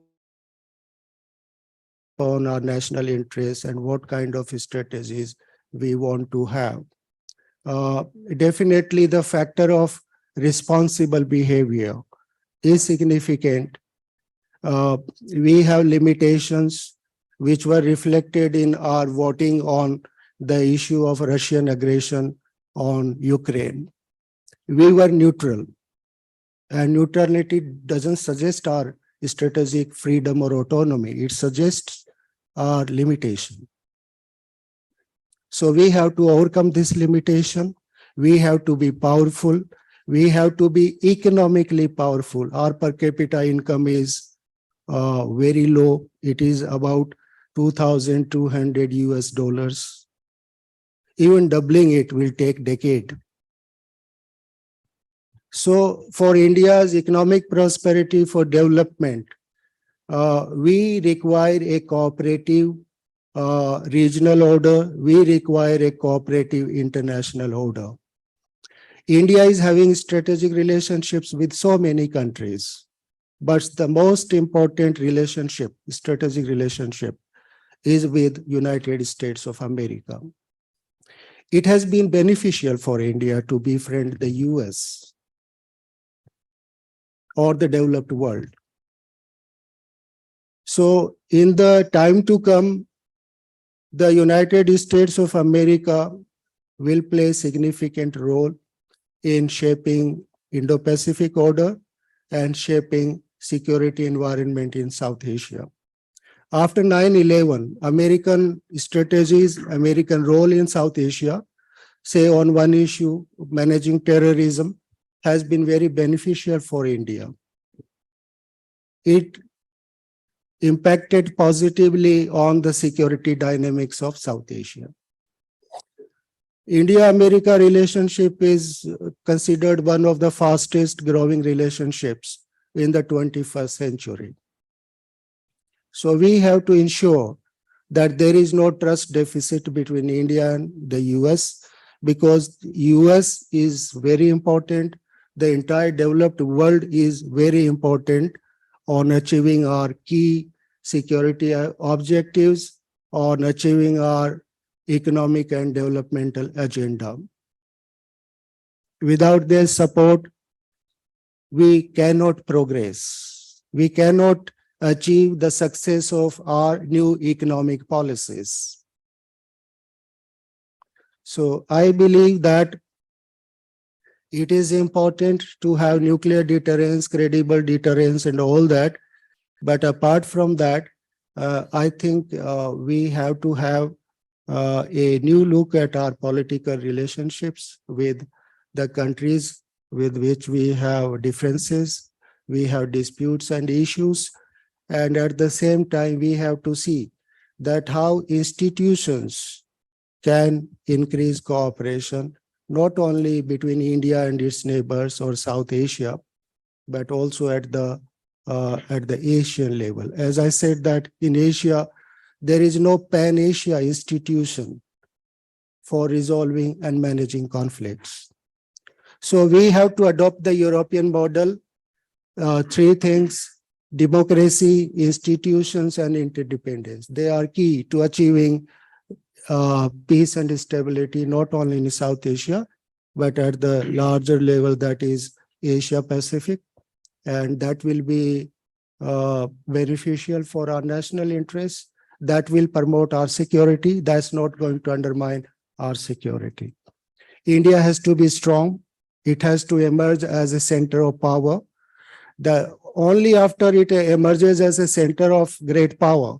on our national interests and what kind of strategies we want to have. Definitely the factor of responsible behavior is significant. We have limitations which were reflected in our voting on the issue of Russian aggression on Ukraine. We were neutral, and neutrality doesn't suggest our strategic freedom or autonomy. It suggests our limitation. So we have to overcome this limitation. We have to be powerful. We have to be economically powerful. Our per capita income is very low. It is about $2,200 US. Even doubling it will take decade. So for India's economic prosperity, for development, we require a cooperative regional order. We require a cooperative international order. India is having strategic relationships with so many countries, but the most important relationship, strategic relationship, is with United States of America. It has been beneficial for India to befriend the US or the developed world. So in the time to come, the United States of America will play a significant role in shaping Indo-Pacific order and shaping security environment in South Asia. After 9/11, American strategies, American role in South Asia, say on one issue, managing terrorism, has been very beneficial for India. It impacted positively on the security dynamics of South Asia. India-America relationship is considered one of the fastest growing relationships in the 21st century. So we have to ensure that there is no trust deficit between India and the US, because US is very important. The entire developed world is very important on achieving our key security objectives, on achieving our economic and developmental agenda. Without their support, we cannot progress. We cannot achieve the success of our new economic policies. So I believe that it is important to have nuclear deterrence, credible deterrence, and all that. But apart from that, I think we have to have a new look at our political relationships with the countries with which we have differences, we have disputes and issues. And at the same time, we have to see that how institutions can increase cooperation, not only between India and its neighbors or South Asia, but also at the Asian level. As I said, that in Asia, there is no pan-Asia institution for resolving and managing conflicts. So we have to adopt the European model, three things: democracy, institutions, and interdependence. They are key to achieving peace and stability, not only in South Asia, but at the larger level, that is Asia Pacific. And that will be beneficial for our national interests. That will promote our security. That's not going to undermine our security. India has to be strong. It has to emerge as a center of power. Only after it emerges as a center of great power,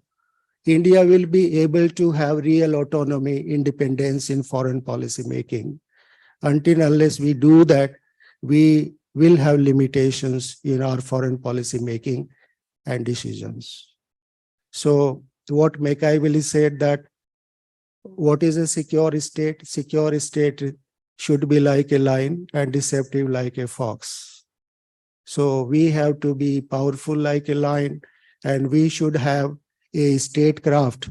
India will be able to have real autonomy, independence in foreign policy making. Unless we do that, we will have limitations in our foreign policy making and decisions. So what Machiavelli said, that what is a secure state? Secure state should be like a lion and deceptive like a fox. So we have to be powerful like a lion, and we should have a statecraft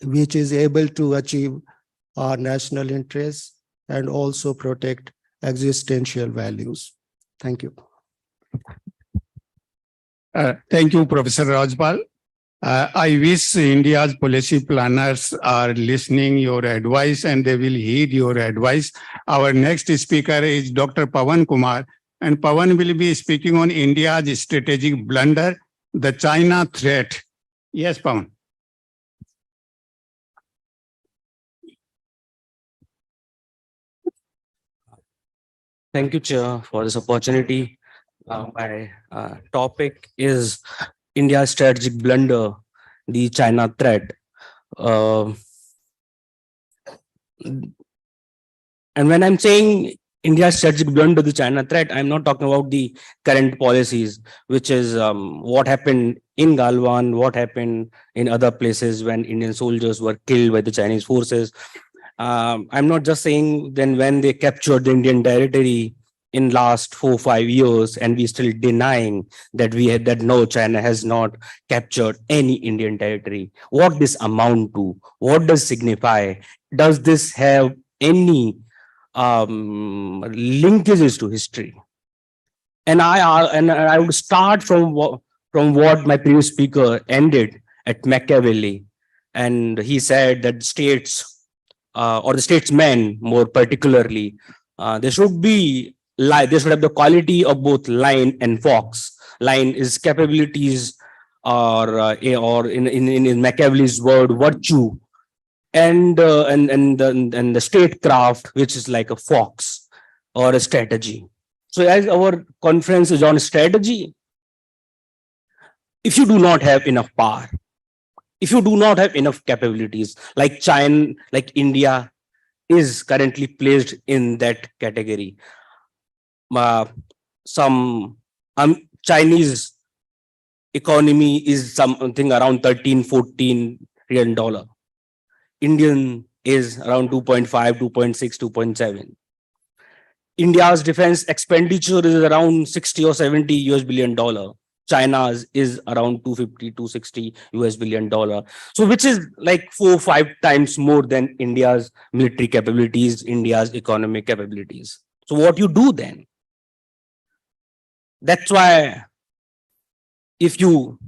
which is able to achieve our national interests and also protect existential values. Thank you. Thank you, Professor Rajpal. I wish India's policy planners are listening your advice and they will heed your advice. Our next speaker is Dr. Pawan Kumar, and Pawan will be speaking on India's strategic blunder, the China threat. Yes, Pawan. Thank you, Chair, for this opportunity. My topic is India's strategic blunder, the China threat. And when I'm saying India's strategic blunder, the China threat, I'm not talking about the current policies, which is what happened in Galwan, what happened in other places when Indian soldiers were killed by the Chinese forces. I'm not just saying then when they captured the Indian territory in last 4 or 5 years, and we still denying that no, China has not captured any Indian territory. What this amount to? What does signify? Does this have any linkages to history? And I would start from what my previous speaker ended at Machiavelli, and he said that states or the statesmen more particularly, they should have the quality of both lion and fox. Lion is capabilities, or in Machiavelli's word, virtue, and the statecraft, which is like a fox or a strategy. So as our conference is on strategy, if you do not have enough power, if you do not have enough capabilities, like China, like India is currently placed in that category. Some Chinese economy is something around 13-14 real dollar. Indian is around 2.5, 2.6, 2.7. India's defense expenditure is around 60 or 70 US billion dollar. China's is around 250, 260 US billion dollar. So which is like 4-5 times more than India's military capabilities, India's economic capabilities. So what you do then? That's why if you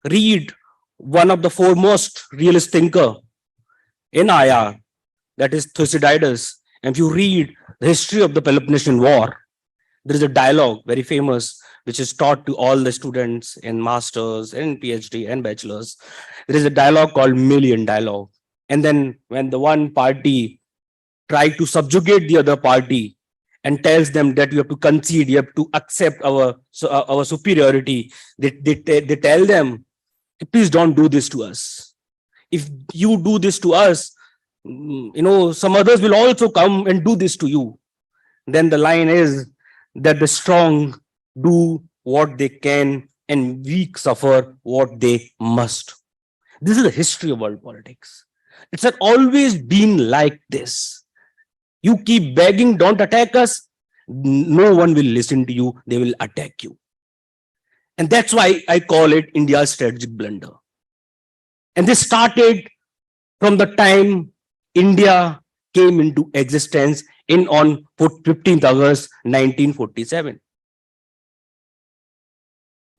read one of the foremost realist thinker in IR, that is Thucydides, and if you read the history of the Peloponnesian War, there is a dialogue very famous which is taught to all the students in masters and PhD and bachelors. There is a dialogue called Million Dialogue. And then when the one party tries to subjugate the other party and tells them that you have to concede, you have to accept our superiority, they tell them, please don't do this to us. If you do this to us, some others will also come and do this to you. Then the line is that the strong do what they can and weak suffer what they must. This is the history of world politics. It's always been like this. You keep begging, don't attack us. No one will listen to you. They will attack you. And that's why I call it India's strategic blunder. And this started from the time India came into existence on 15th August 1947.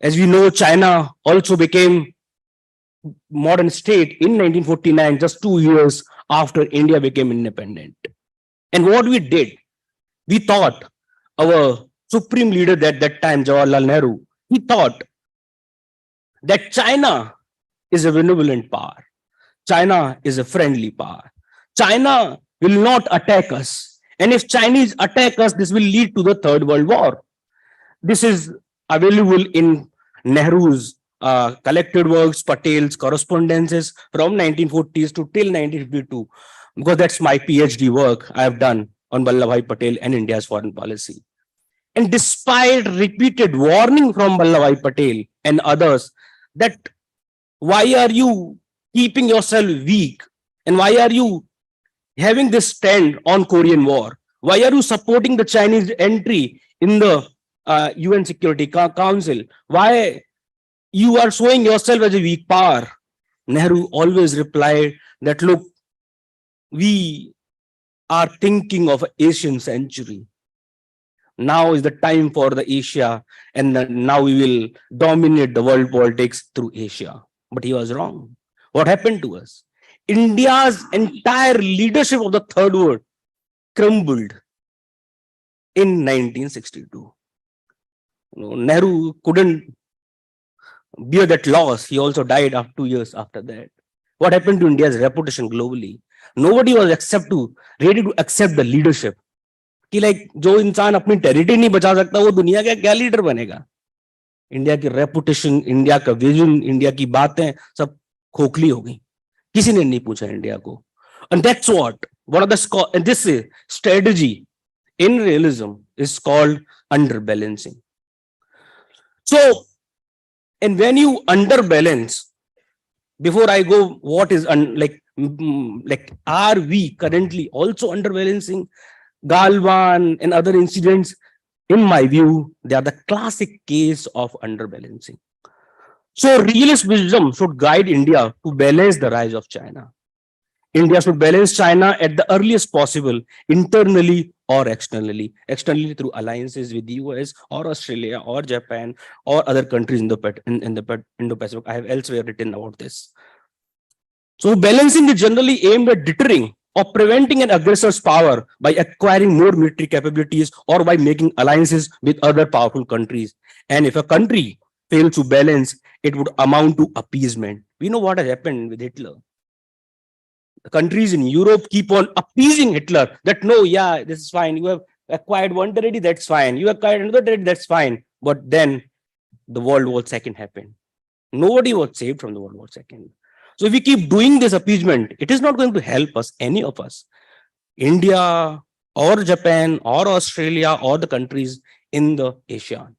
As we know, China also became modern state in 1949, just 2 years after India became independent. And what we did, we thought, our supreme leader at that time, Jawaharlal Nehru, he thought that China is a benevolent power. China is a friendly power. China will not attack us. And if Chinese attack us, this will lead to the Third World War. This is available in Nehru's collected works, Patel's correspondences from 1940s to till 1952, because that's my PhD work I have done on Vallabhbhai Patel and India's foreign policy. And despite repeated warning from Vallabhbhai Patel and others that why are you keeping yourself weak and why are you having this stand on Korean War? Why are you supporting the Chinese entry in the UN Security Council? Why you are showing yourself as a weak power? Nehru always replied that, look, we are thinking of an Asian century. Now is the time for the Asia, and now we will dominate the world politics through Asia. But he was wrong. What happened to us? India's entire leadership of the Third World crumbled in 1962. Nehru couldn't bear that loss. He also died after 2 years after that. What happened to India's reputation globally? Nobody was ready to accept the leadership. कि like जो इंसान अपनी territory नहीं बचा सकता वो दुनिया का क्या लीडर बनेगा? इंडिया की रेपुटेशन, इंडिया का विजन, इंडिया की बातें सब खोखली हो गई. किसी ने नहीं पूछा इंडिया को. And that's what one of the and this strategy in realism is called underbalancing. So, and when you underbalance, before I go, what is are we currently also underbalancing? Galwan and other incidents, in my view, they are the classic case of underbalancing. So realist wisdom should guide India to balance the rise of China. India should balance China at the earliest possible, internally or externally. Externally through alliances with the US or Australia or Japan or other countries in the Indo-Pacific. I have elsewhere written about this. So balancing is generally aimed at deterring or preventing an aggressor's power by acquiring more military capabilities or by making alliances with other powerful countries. And if a country fails to balance, it would amount to appeasement. We know what has happened with Hitler. The countries in Europe keep on appeasing Hitler that no, yeah, this is fine. You have acquired one territory, that's fine. You acquired another territory, that's fine. But then the World War II happened. Nobody was saved from the World War II. So if we keep doing this appeasement, it is not going to help us, any of us, India or Japan or Australia or the countries in the ASEAN.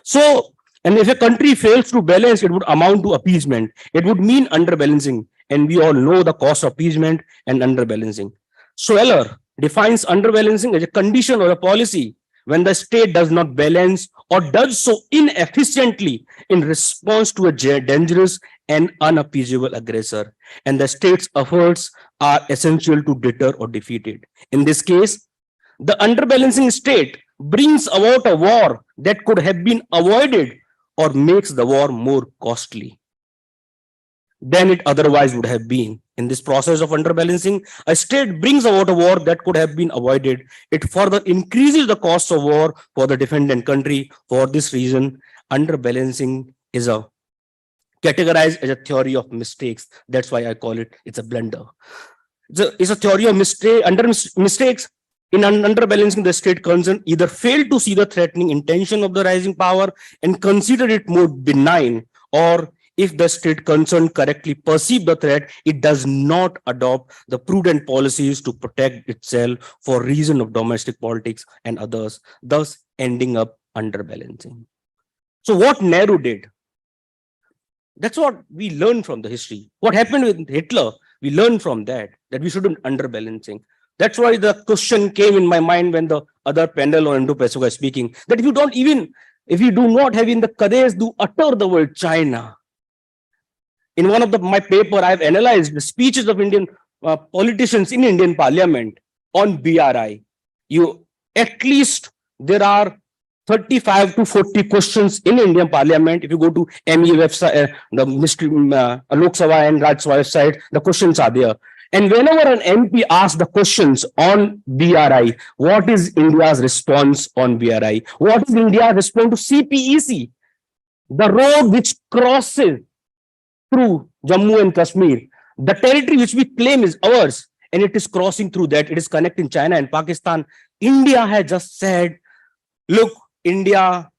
So, and if a country fails to balance, it would amount to appeasement. It would mean underbalancing. And we all know the cost of appeasement and underbalancing. Schweller defines underbalancing as a condition or a policy when the state does not balance or does so inefficiently in response to a dangerous and unappeasable aggressor, and the state's efforts are essential to deter or defeat it. In this case, the underbalancing state brings about a war that could have been avoided or makes the war more costly than it otherwise would have been. In this process of underbalancing, a state brings about a war that could have been avoided. It further increases the cost of war for the defendant country. For this reason, underbalancing is categorized as a theory of mistakes. That's why I call it, it's a blunder. It's a theory of mistakes. In underbalancing, the state concerned either failed to see the threatening intention of the rising power and consider it more benign, or if the state concerned correctly perceive the threat, it does not adopt the prudent policies to protect itself for reason of domestic politics and others, thus ending up underbalancing. So what Nehru did, that's what we learned from the history. What happened with Hitler, we learned from that we shouldn't underbalancing. That's why the question came in my mind when the other panel on Indo-Pacific was speaking, that if you do not have in the courage to utter the word China. In one of my paper, I've analyzed the speeches of Indian politicians in Indian Parliament on BRI. At least there are 35 to 40 questions in Indian Parliament. If you go to ME website, the Ministry, Lok Sabha and Raj Sabha website, the questions are there. And whenever an MP asks the questions on BRI, what is India's response on BRI? What is India's response to CPEC? The road which crosses through Jammu and Kashmir, the territory which we claim is ours, and it is crossing through that, it is connecting China and Pakistan. India has just said, look, India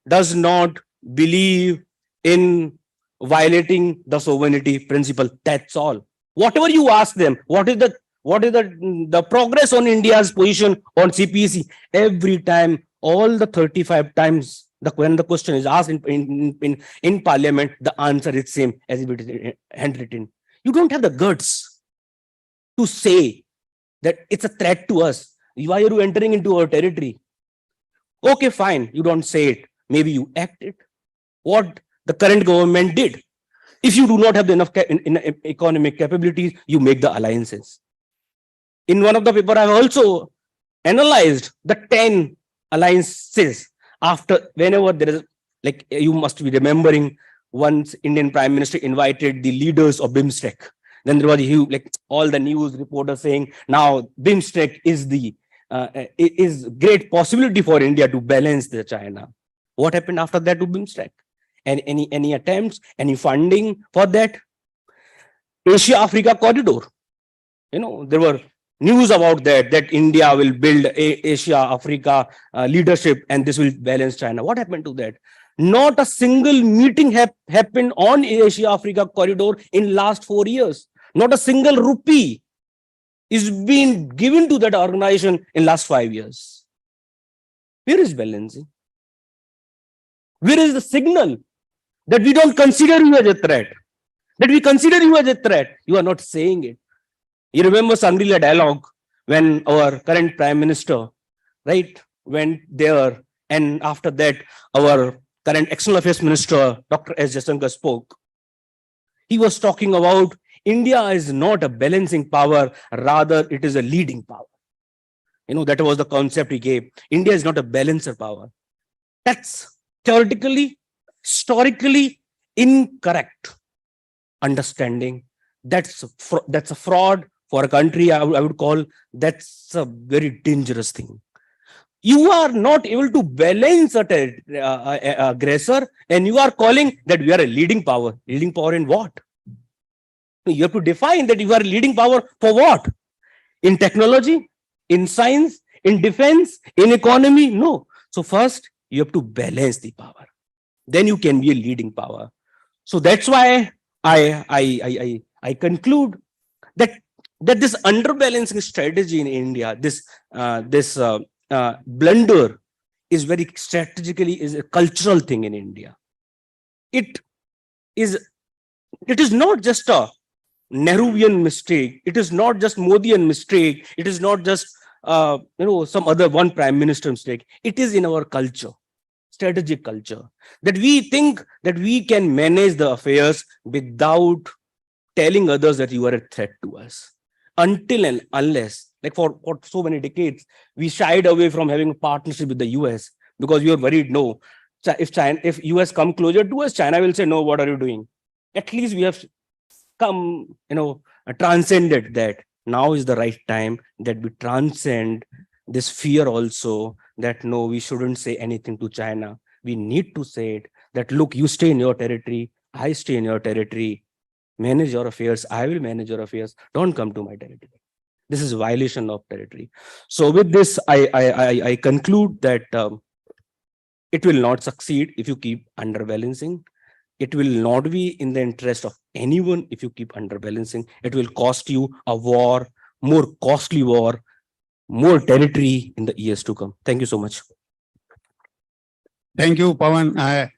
does not believe in violating the sovereignty principle. That's all. Whatever you ask them, what is the progress on India's position on CPEC? Every time, all the 35 times when the question is asked in Parliament, the answer is same as if it is handwritten. You don't have the guts to say that it's a threat to us. Why are you entering into our territory? Okay, fine, you don't say it. Maybe you act it. What the current government did. If you do not have enough economic capabilities, you make the alliances. In one of the paper, I've also analyzed the 10 alliances after whenever there is, like, you must be remembering, once Indian Prime Minister invited the leaders of BIMSTEC. Then there was a huge, like, all the news reporters saying now BIMSTEC is great possibility for India to balance the China. What happened after that to BIMSTEC? And any attempts, any funding for that? Asia-Africa corridor. There were news about that India will build Asia-Africa leadership and this will balance China. What happened to that? Not a single meeting happened on Asia-Africa corridor in last 4 years. Not a single rupee is being given to that organization in last 5 years. Where is balancing? Where is the signal that we don't consider you as a threat? That we consider you as a threat. You are not saying it. You remember Shangri-La dialogue when our current Prime Minister, right, went there, and after that, our current External Affairs Minister, Dr. S. Jaishankar, spoke. He was talking about India is not a balancing power, rather it is a leading power. That was the concept he gave. India is not a balancer power. That's theoretically, historically incorrect understanding. That's a fraud for a country. I would call that's a very dangerous thing. You are not able to balance an aggressor, and you are calling that we are a leading power. Leading power in what? You have to define that you are a leading power for what? In technology, in science, in defense, in economy? No. So first, you have to balance the power. Then you can be a leading power. So that's why I conclude that this underbalancing strategy in India, this blunder, is very strategically is a cultural thing in India. It is not just a Nehruvian mistake. It is not just Modian mistake. It is not just some other one prime minister mistake. It is in our culture, strategic culture, that we think that we can manage the affairs without telling others that you are a threat to us. Until and unless, like for so many decades, we shied away from having a partnership with the US because we were worried, no, if US come closer to us, China will say, no, what are you doing? At least we have come, transcended that. Now is the right time that we transcend this fear also, that no, we shouldn't say anything to China. We need to say it, that look, you stay in your territory, I stay in your territory, manage your affairs, I will manage your affairs, don't come to my territory. This is violation of territory. So with this, I conclude that it will not succeed if you keep underbalancing. It will not be in the interest of anyone if you keep underbalancing. It will cost you a war, more costly war, more territory in the years to come. Thank you so much. Thank you, Pawan,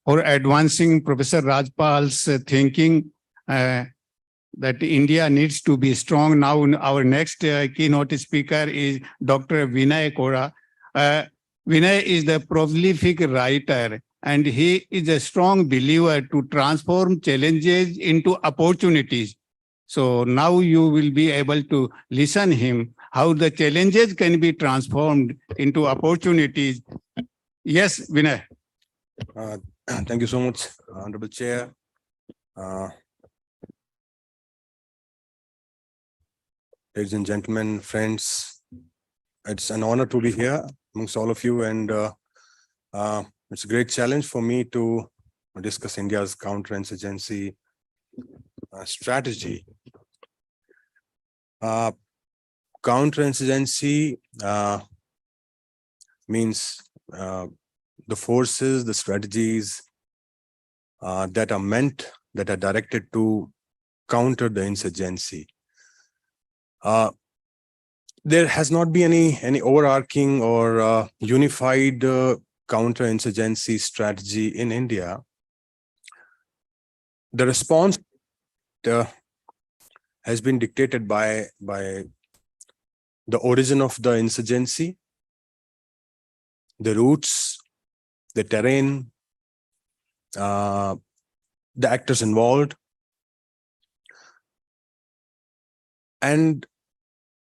for advancing Professor Rajpal's thinking that India needs to be strong. Now, our next keynote speaker is Dr. Vinay Kora. Vinay is the prolific writer, and he is a strong believer to transform challenges into opportunities. So now you will be able to listen him how the challenges can be transformed into opportunities. Yes, Vinay. Thank you so much, Honorable Chair. Ladies and gentlemen, friends, it's an honor to be here amongst all of you, and it's a great challenge for me to discuss India's counterinsurgency strategy. Counterinsurgency means the forces, the strategies that are directed to counter the insurgency. There has not been any overarching or unified counterinsurgency strategy in India. The response has been dictated by the origin of the insurgency, the routes, the terrain, the actors involved, and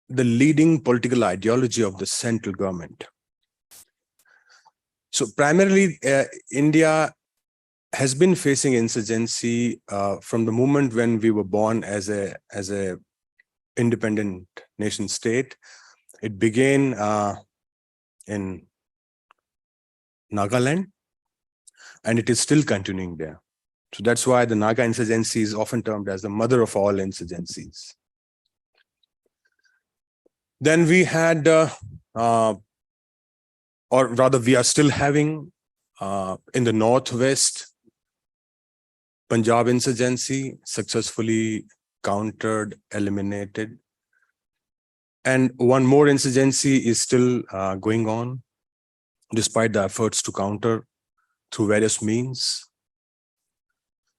the leading political ideology of the central government. So primarily, India has been facing insurgency from the moment when we were born as a independent nation state. It began in Nagaland, and it is still continuing there. So that's why the Naga insurgency is often termed as the mother of all insurgencies. Then we had, or rather we are still having in the Northwest, Punjab insurgency, successfully countered, eliminated. And one more insurgency is still going on, despite the efforts to counter through various means,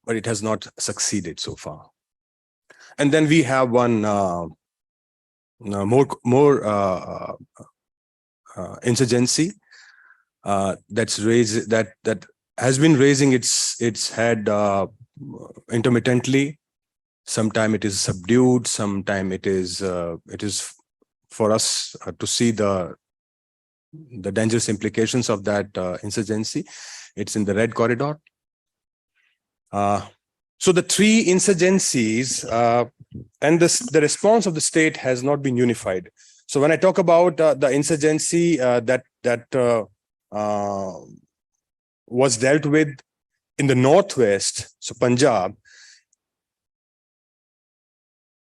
but it has not succeeded so far. And then we have one more insurgency that has been raising its head intermittently. Sometime it is subdued, sometime it is for us to see the dangerous implications of that insurgency. It's in the red corridor. So the three insurgencies and the response of the state has not been unified. So when I talk about the insurgency that was dealt with in the Northwest, so Punjab,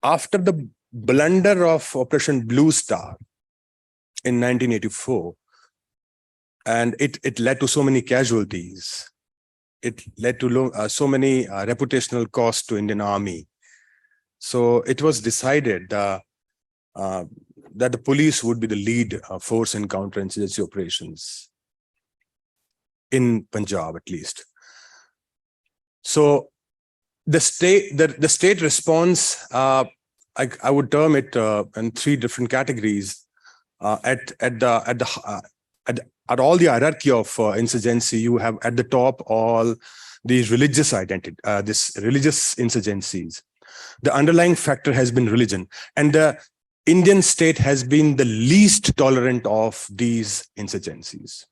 after the blunder of Operation Blue Star in 1984, and it led to so many casualties. It led to so many reputational costs to Indian Army. So it was decided that the police would be the lead force in counterinsurgency operations in Punjab, at least. So the state response, I would term it in three different categories. at all the hierarchy of insurgency, you have at the top all these religious identity, this religious insurgencies. The underlying factor has been religion, and the Indian state has been the least tolerant of these insurgencies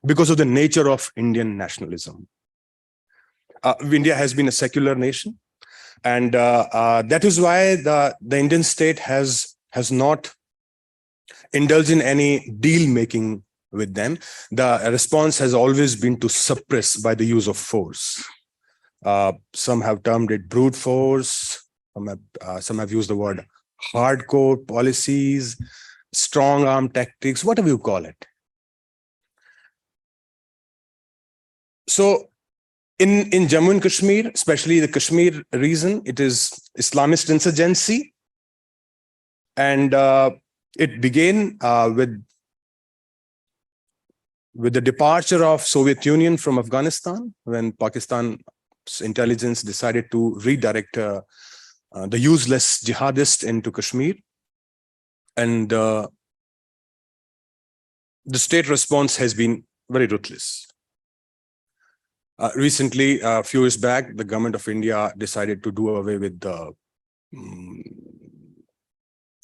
because of the nature of Indian nationalism. India has been a secular nation, and that is why the Indian state has not indulged in any deal making with them. The response has always been to suppress by the use of force. Some have termed it brute force. Some have used the word hardcore policies, strong arm tactics, whatever you call it. So in Jammu and Kashmir, especially the Kashmir region, it is Islamist insurgency. And it began with the departure of Soviet Union from Afghanistan, when Pakistan's intelligence decided to redirect the useless jihadists into Kashmir. And the state response has been very ruthless. Recently, a few years back, the government of India decided to do away with the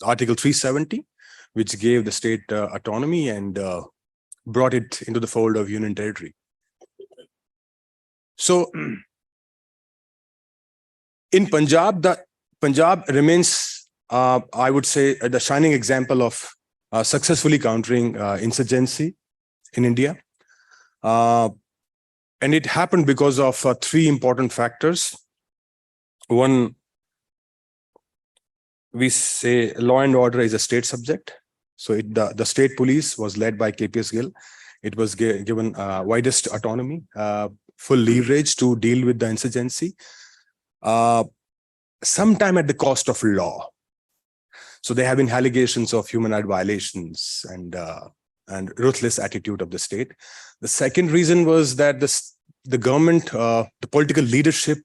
Article 370, which gave the state autonomy and brought it into the fold of Union territory. So in Punjab, Punjab remains, I would say, the shining example of successfully countering insurgency in India. And it happened because of three important factors. One, we say law and order is a state subject. So the state police was led by KPS Gill. It was given widest autonomy, full leverage to deal with the insurgency, sometime at the cost of law. So there have been allegations of human rights violations and ruthless attitude of the state. The second reason was that the government, the political leadership,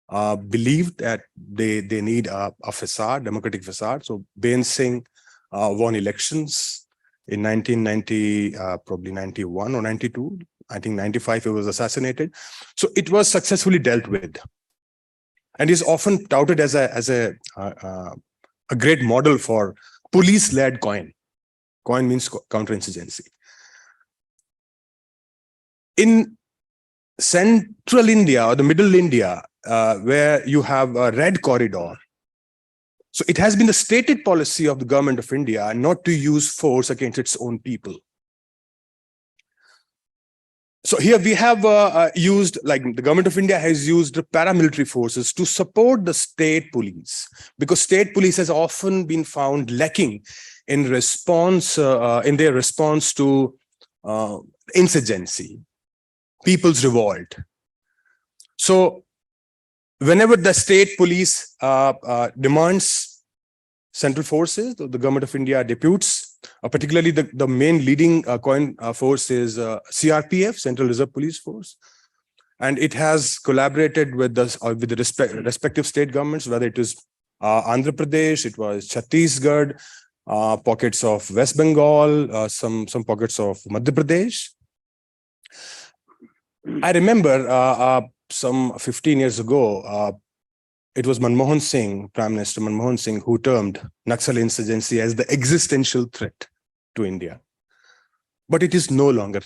believed that they need a facade, democratic facade. So Bein Singh won elections in 1990, probably 91 or 92. I think 95 he was assassinated. So it was successfully dealt with, and is often touted as a great model for police-led COIN. COIN means counterinsurgency. In central India or the middle India, where you have a red corridor, so it has been the stated policy of the government of India not to use force against its own people. So here we have used, like the government of India has used paramilitary forces to support the state police, because state police has often been found lacking in response, in their response to insurgency, people's revolt. So whenever the state police demands central forces, the government of India deputes, particularly the main leading COIN force is CRPF, Central Reserve Police Force. And it has collaborated with the respective state governments, whether it is Andhra Pradesh, it was Chhattisgarh, pockets of West Bengal, some pockets of Madhya Pradesh. I remember some 15 years ago, it was Manmohan Singh, Prime Minister Manmohan Singh, who termed Naxal insurgency as the existential threat to India. But it is no longer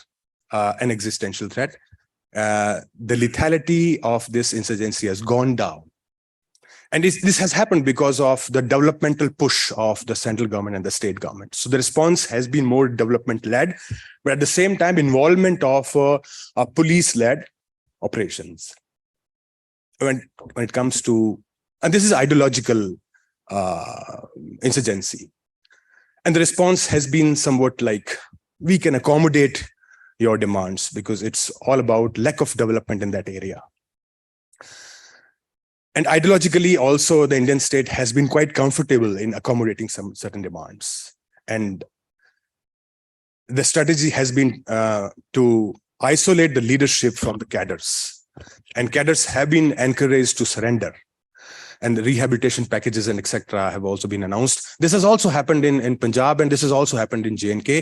an existential threat. The lethality of this insurgency has gone down. And this has happened because of the developmental push of the central government and the state government. So the response has been more development-led, but at the same time, involvement of police-led operations. When it comes to, and this is ideological insurgency. And the response has been somewhat like, we can accommodate your demands because it's all about lack of development in that area. And ideologically also, the Indian state has been quite comfortable in accommodating some certain demands. And the strategy has been to isolate the leadership from the cadres. And cadres have been encouraged to surrender. and the rehabilitation packages and etc. have also been announced. This has also happened in Punjab, and this has also happened in J&K.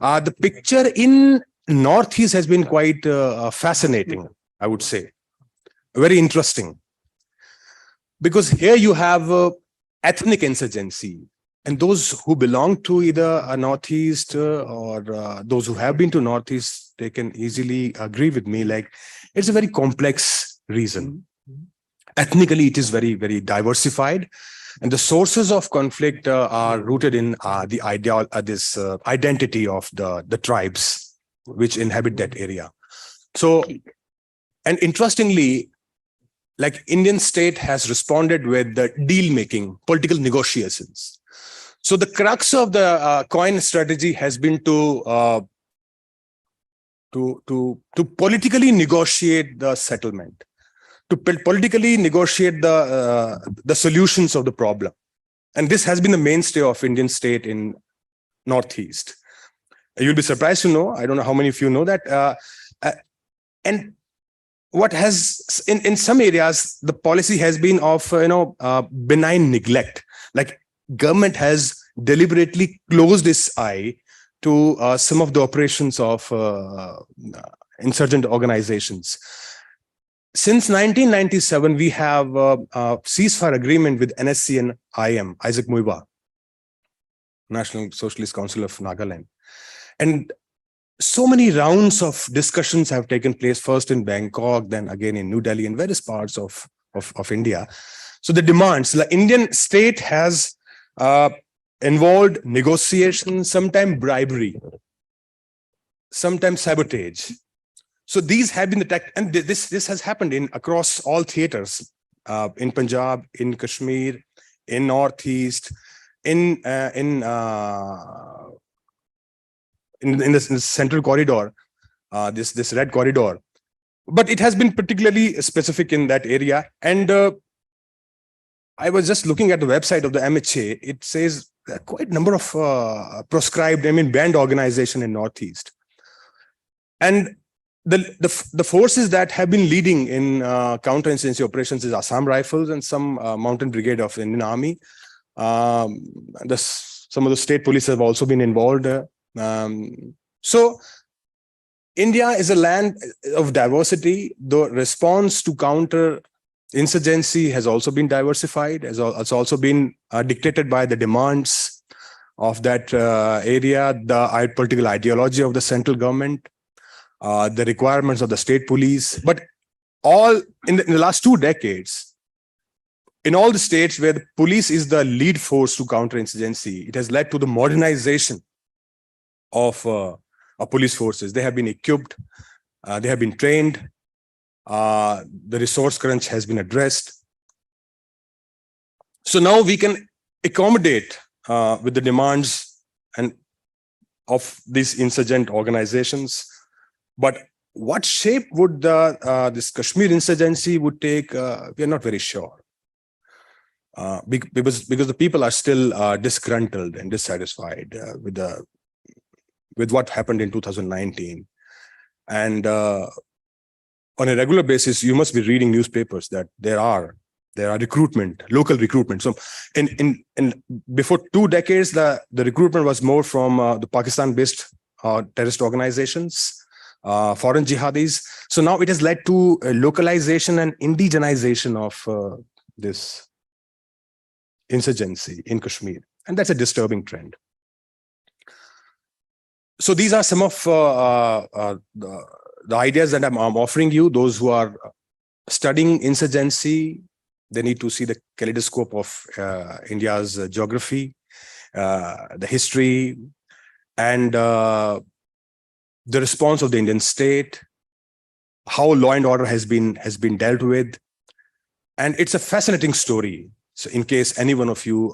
The picture in Northeast has been quite fascinating, I would say, very interesting, because here you have ethnic insurgency, and those who belong to either a Northeast or those who have been to Northeast, they can easily agree with me, like it's a very complex reason. Ethnically, it is very, very diversified, and the sources of conflict are rooted in the identity of the tribes which inhabit that area. So, and interestingly, like Indian state has responded with the deal-making, political negotiations. So the crux of the coin strategy has been to politically negotiate the settlement, to politically negotiate the solutions of the problem. And this has been the mainstay of Indian state in Northeast. You'll be surprised to know, I don't know how many of you know that, and what has in some areas the policy has been of benign neglect, like government has deliberately closed its eye to some of the operations of insurgent organizations. Since 1997, we have a ceasefire agreement with NSC and IM, Isaac Muiba, National Socialist Council of Nagaland. And so many rounds of discussions have taken place, first in Bangkok, then again in New Delhi and various parts of India. So the demands, the Indian state has involved negotiation, sometimes bribery, sometimes sabotage. So these have been the tech, and this has happened in across all theaters, in Punjab, in Kashmir, in Northeast, in the central corridor, this red corridor. But it has been particularly specific in that area. And I was just looking at the website of the MHA. It says quite a number of proscribed, banned organization in Northeast. And the forces that have been leading in counterinsurgency operations is Assam Rifles and some mountain brigade of Indian Army. Some of the state police have also been involved. So India is a land of diversity. The response to counter insurgency has also been diversified, it's also been dictated by the demands of that area, the political ideology of the central government, the requirements of the state police. But all in the last 2 decades, in all the states where the police is the lead force to counter insurgency, it has led to the modernization of police forces. They have been equipped, they have been trained, the resource crunch has been addressed. So now we can accommodate with the demands and of these insurgent organizations. But what shape would this Kashmir insurgency would take? We are not very sure. Because the people are still disgruntled and dissatisfied with what happened in 2019. And on a regular basis, you must be reading newspapers that there are local recruitment. So in before 2 decades, the recruitment was more from the Pakistan-based terrorist organizations, foreign jihadis. So now it has led to a localization and indigenization of this insurgency in Kashmir. And that's a disturbing trend. So these are some of the ideas that I'm offering you. Those who are studying insurgency, they need to see the kaleidoscope of India's geography, the history, and the response of the Indian state, how law and order has been dealt with. And it's a fascinating story. So in case any one of you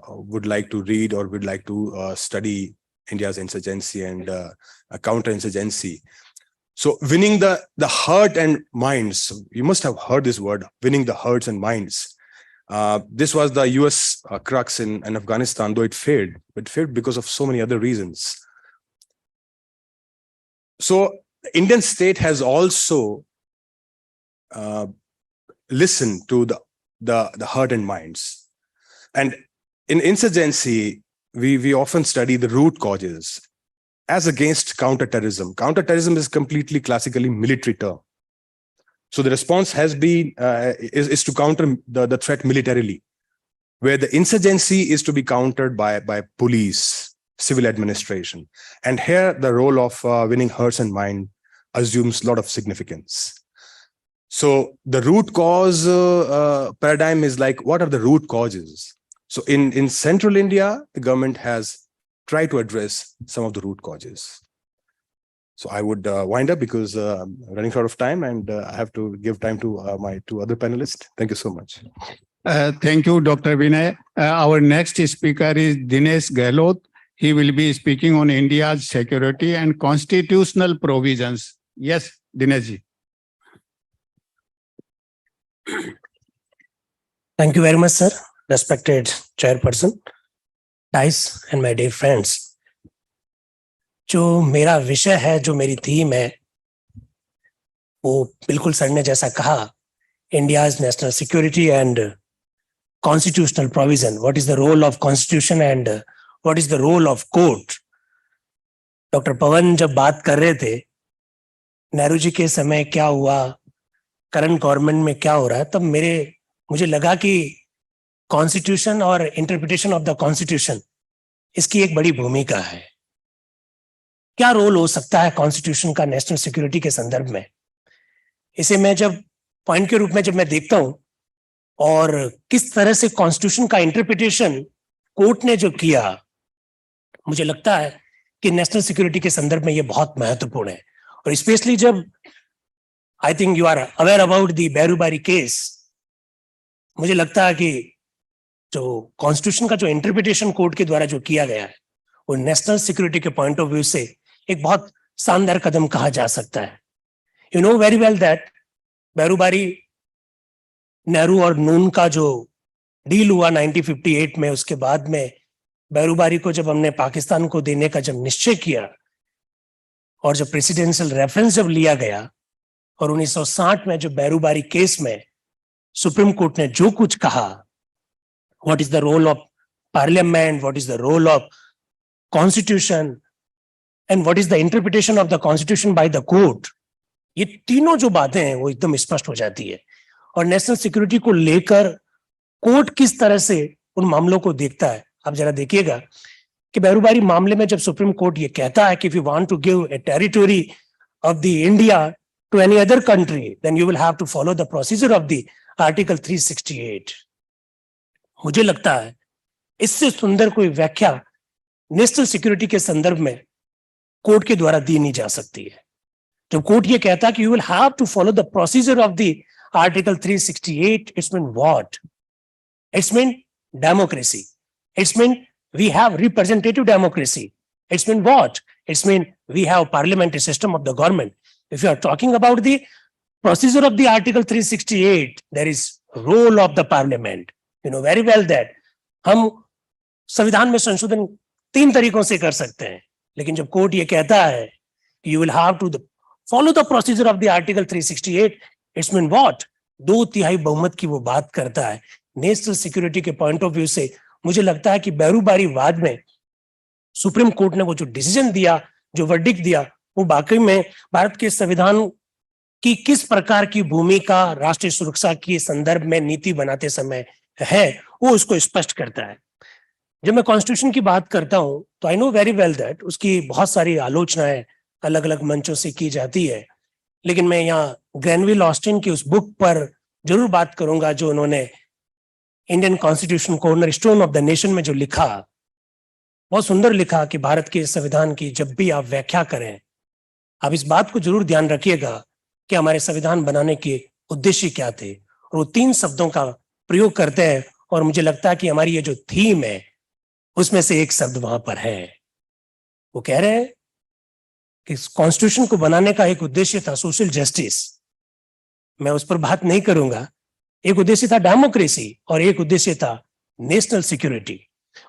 would like to read or would like to study India's insurgency and counterinsurgency. So winning the heart and minds, you must have heard this word, winning the hearts and minds. This was the US crux in Afghanistan, though it failed. It failed because of so many other reasons. So the Indian state has also listened to the the heart and minds. And in insurgency, we often study the root causes as against counterterrorism. Counterterrorism is completely classically military term. So the response has been is to counter the threat militarily, where the insurgency is to be countered by police, civil administration. And here the role of winning hearts and mind assumes a lot of significance. So the root cause paradigm is like, what are the root causes? So in central India, the government has tried to address some of the root causes. So I would wind up because I'm running short of time, and I have to give time to my two other panelists. Thank you so much. Thank you, Dr. Vinay. Our next speaker is Dinesh Gehlot. He will be speaking on India's security and constitutional provisions. Yes, Dinesh ji. Thank you very much, sir. Respected chairperson, Dice, and my dear friends. जो मेरा विषय है, जो मेरी theme है, वो बिल्कुल sir ने जैसा कहा, India's national security and constitutional provision. What is the role of constitution and what is the role of court? Doctor Pawan जब बात कर रहे थे नेहरू जी के समय क्या हुआ, करंट गवर्नमेंट में क्या हो रहा है, तब मुझे लगा कि कॉन्स्टिट्यूशन और इंटरप्रिटेशन ऑफ द कॉन्स्टिट्यूशन, इसकी एक बड़ी भूमिका है. क्या रोल हो सकता है कॉन्स्टिट्यूशन का नेशनल सिक्योरिटी के संदर्भ में? इसे मैं जब पॉइंट के रूप में जब मैं देखता हूं और किस तरह से कॉन्स्टिट्यूशन का इंटरप्रिटेशन कोर्ट ने जो किया, मुझे लगता है कि नेशनल सिक्योरिटी के संदर्भ में ये बहुत महत्वपूर्ण है. और स्पेशली जब I think you are aware about the Berubari case, मुझे लगता है कि जो कॉन्स्टिट्यूशन का जो इंटरप्रिटेशन कोर्ट के द्वारा जो किया गया है, वो नेशनल सिक्योरिटी के पॉइंट ऑफ व्यू से एक बहुत शानदार कदम कहा जा सकता है. You know very well that Berubari, Nehru और नून का जो डील हुआ 1958 में, उसके बाद में बैरूबारी को जब हमने पाकिस्तान को देने का जब निश्चय किया और जब प्रेसिडेंशियल रेफरेंस जब लिया गया, और 1960 में जो बैरूबारी केस में सुप्रीम कोर्ट ने जो कुछ कहा, what is the role of parliament, what is the role of constitution and what is the interpretation of the constitution by the court, ये तीनों जो बातें हैं वो एकदम स्पष्ट हो जाती है. और नेशनल सिक्योरिटी को लेकर कोर्ट किस तरह से उन मामलों को देखता है, आप जरा देखिएगा कि बैरूबारी मामले में जब सुप्रीम कोर्ट ये कहता है कि if you want to give a territory of the India to any other country then you will have to follow the procedure of the article 368. मुझे लगता है इससे सुंदर कोई व्याख्या नेशनल सिक्योरिटी के संदर्भ में कोर्ट के द्वारा दी नहीं जा सकती है. जब कोर्ट ये कहता है कि you will have to follow the procedure of the article 368, it's mean what? It's mean democracy. It's mean we have representative democracy. It's mean what? It's mean we have parliamentary system of the government. If you are talking about the procedure of the article 368, there is role of the parliament. You know very well that हम संविधान में संशोधन 3 तरीकों से कर सकते हैं, लेकिन जब कोर्ट ये कहता है you will have to follow the procedure of the article 368, it's mean what? 2/3 बहुमत की वो बात करता है. नेशनल सिक्योरिटी के पॉइंट ऑफ व्यू से मुझे लगता है कि बैरूबारी वाद में सुप्रीम कोर्ट ने वो जो डिसीजन दिया, जो वर्डिक्ट दिया, वो वाकई में भारत के संविधान की किस प्रकार की भूमिका राष्ट्रीय सुरक्षा के संदर्भ में नीति बनाते समय है, वो उसको स्पष्ट करता है. जब मैं कॉन्स्टिट्यूशन की बात करता हूं तो आई नो वेरी वेल दैट उसकी बहुत सारी आलोचनाएं अलग अलग मंचों से की जाती है, लेकिन मैं यहाँ ग्रैनविल ऑस्टिन की उस बुक पर जरूर बात करूंगा जो उन्होंने Indian constitution cornerstone of the nation में जो लिखा, बहुत सुंदर लिखा कि भारत के संविधान की जब भी आप व्याख्या करें, आप इस बात को जरूर ध्यान रखिएगा कि हमारे संविधान बनाने के उद्देश्य क्या थे. और वो 3 शब्दों का प्रयोग करते हैं, और मुझे लगता है कि हमारी ये जो थीम है उसमें से एक शब्द वहां पर है. वो कह रहे हैं कि कॉन्स्टिट्यूशन को बनाने का एक उद्देश्य था सोशल जस्टिस. मैं उस पर बात नहीं करूंगा. एक उद्देश्य था डेमोक्रेसी और एक उद्देश्य था नेशनल सिक्योरिटी.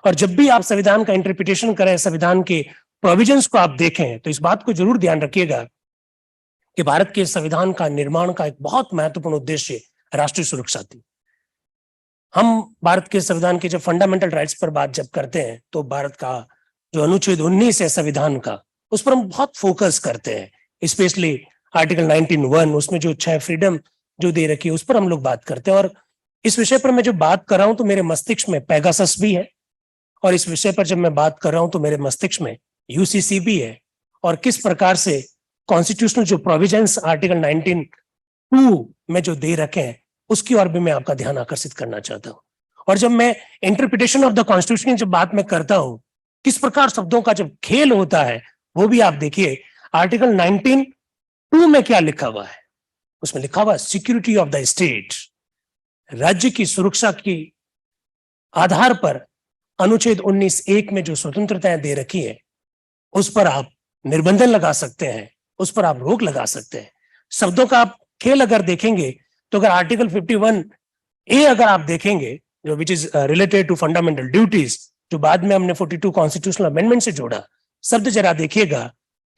और जब भी आप संविधान का इंटरप्रिटेशन करें, संविधान के प्रोविजंस को आप देखें, तो इस बात को जरूर ध्यान रखिएगा कि भारत के संविधान का निर्माण का एक बहुत महत्वपूर्ण उद्देश्य राष्ट्रीय सुरक्षा थी. हम भारत के संविधान के जब फंडामेंटल राइट्स पर बात जब करते हैं तो भारत का जो अनुच्छेद 19 है संविधान का, उस पर हम बहुत फोकस करते हैं, स्पेशली आर्टिकल 19(1), उसमें जो 6 फ्रीडम जो दे रखी है उस पर हम लोग बात करते हैं। और इस विषय पर मैं जो बात कर रहा हूं तो मेरे मस्तिष्क में पेगासस भी है, और इस विषय पर जब मैं बात कर रहा हूं तो मेरे मस्तिष्क में यूसीसी भी है, और किस प्रकार से कॉन्स्टिट्यूशनल जो प्रोविजंस आर्टिकल 19(2) में जो दे रखे हैं उसकी ओर भी मैं आपका ध्यान आकर्षित करना चाहता हूं। और जब मैं इंटरप्रिटेशन ऑफ द कॉन्स्टिट्यूशन की जब बात मैं करता हूं, किस प्रकार शब्दों का जब खेल होता है, वो भी आप देखिए आर्टिकल 19(2) में क्या लिखा हुआ है। उसमें लिखा हुआ है सिक्योरिटी ऑफ द स्टेट, राज्य की सुरक्षा की आधार पर अनुच्छेद 19(1) में जो स्वतंत्रताएं दे रखी है उस पर आप निर्बंधन लगा सकते हैं, उस पर आप रोक लगा सकते हैं। शब्दों का आप खेल अगर देखेंगे तो अगर आर्टिकल 51(a) अगर आप देखेंगे, जो which is related to fundamental duties, जो बाद में हमने 42 कॉन्स्टिट्यूशनल अमेंडमेंट से जोड़ा, शब्द जरा देखिएगा,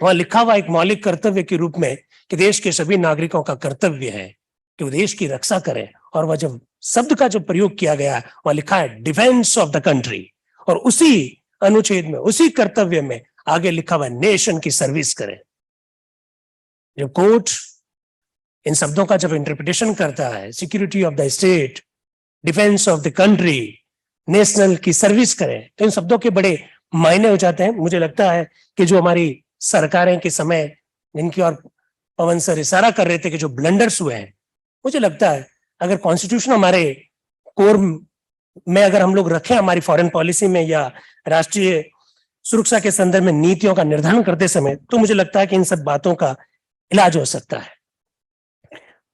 वहां लिखा हुआ एक मौलिक कर्तव्य के रूप में कि देश के सभी नागरिकों का कर्तव्य है कि वो देश की रक्षा करें। और वह जब शब्द का जो प्रयोग किया गया है वहां लिखा है डिफेंस ऑफ द कंट्री, और उसी अनुच्छेद में उसी कर्तव्य में आगे लिखा हुआ नेशन की सर्विस करें। जब कोर्ट इन शब्दों का जब इंटरप्रिटेशन करता है, security of the state, defence of the country, national की सर्विस करें, तो इन शब्दों के बड़े मायने हो जाते हैं। मुझे लगता है कि जो हमारी सरकारें के समय जिनकी और पवन सर इशारा कर रहे थे कि जो ब्लंडर्स हुए हैं, मुझे लगता है अगर कॉन्स्टिट्यूशन हमारे कोर में अगर हम लोग रखें हमारी फॉरेन पॉलिसी में या राष्ट्रीय सुरक्षा के संदर्भ में नीतियों का निर्धारण करते समय, तो मुझे लगता है कि इन सब बातों का इलाज हो सकता है।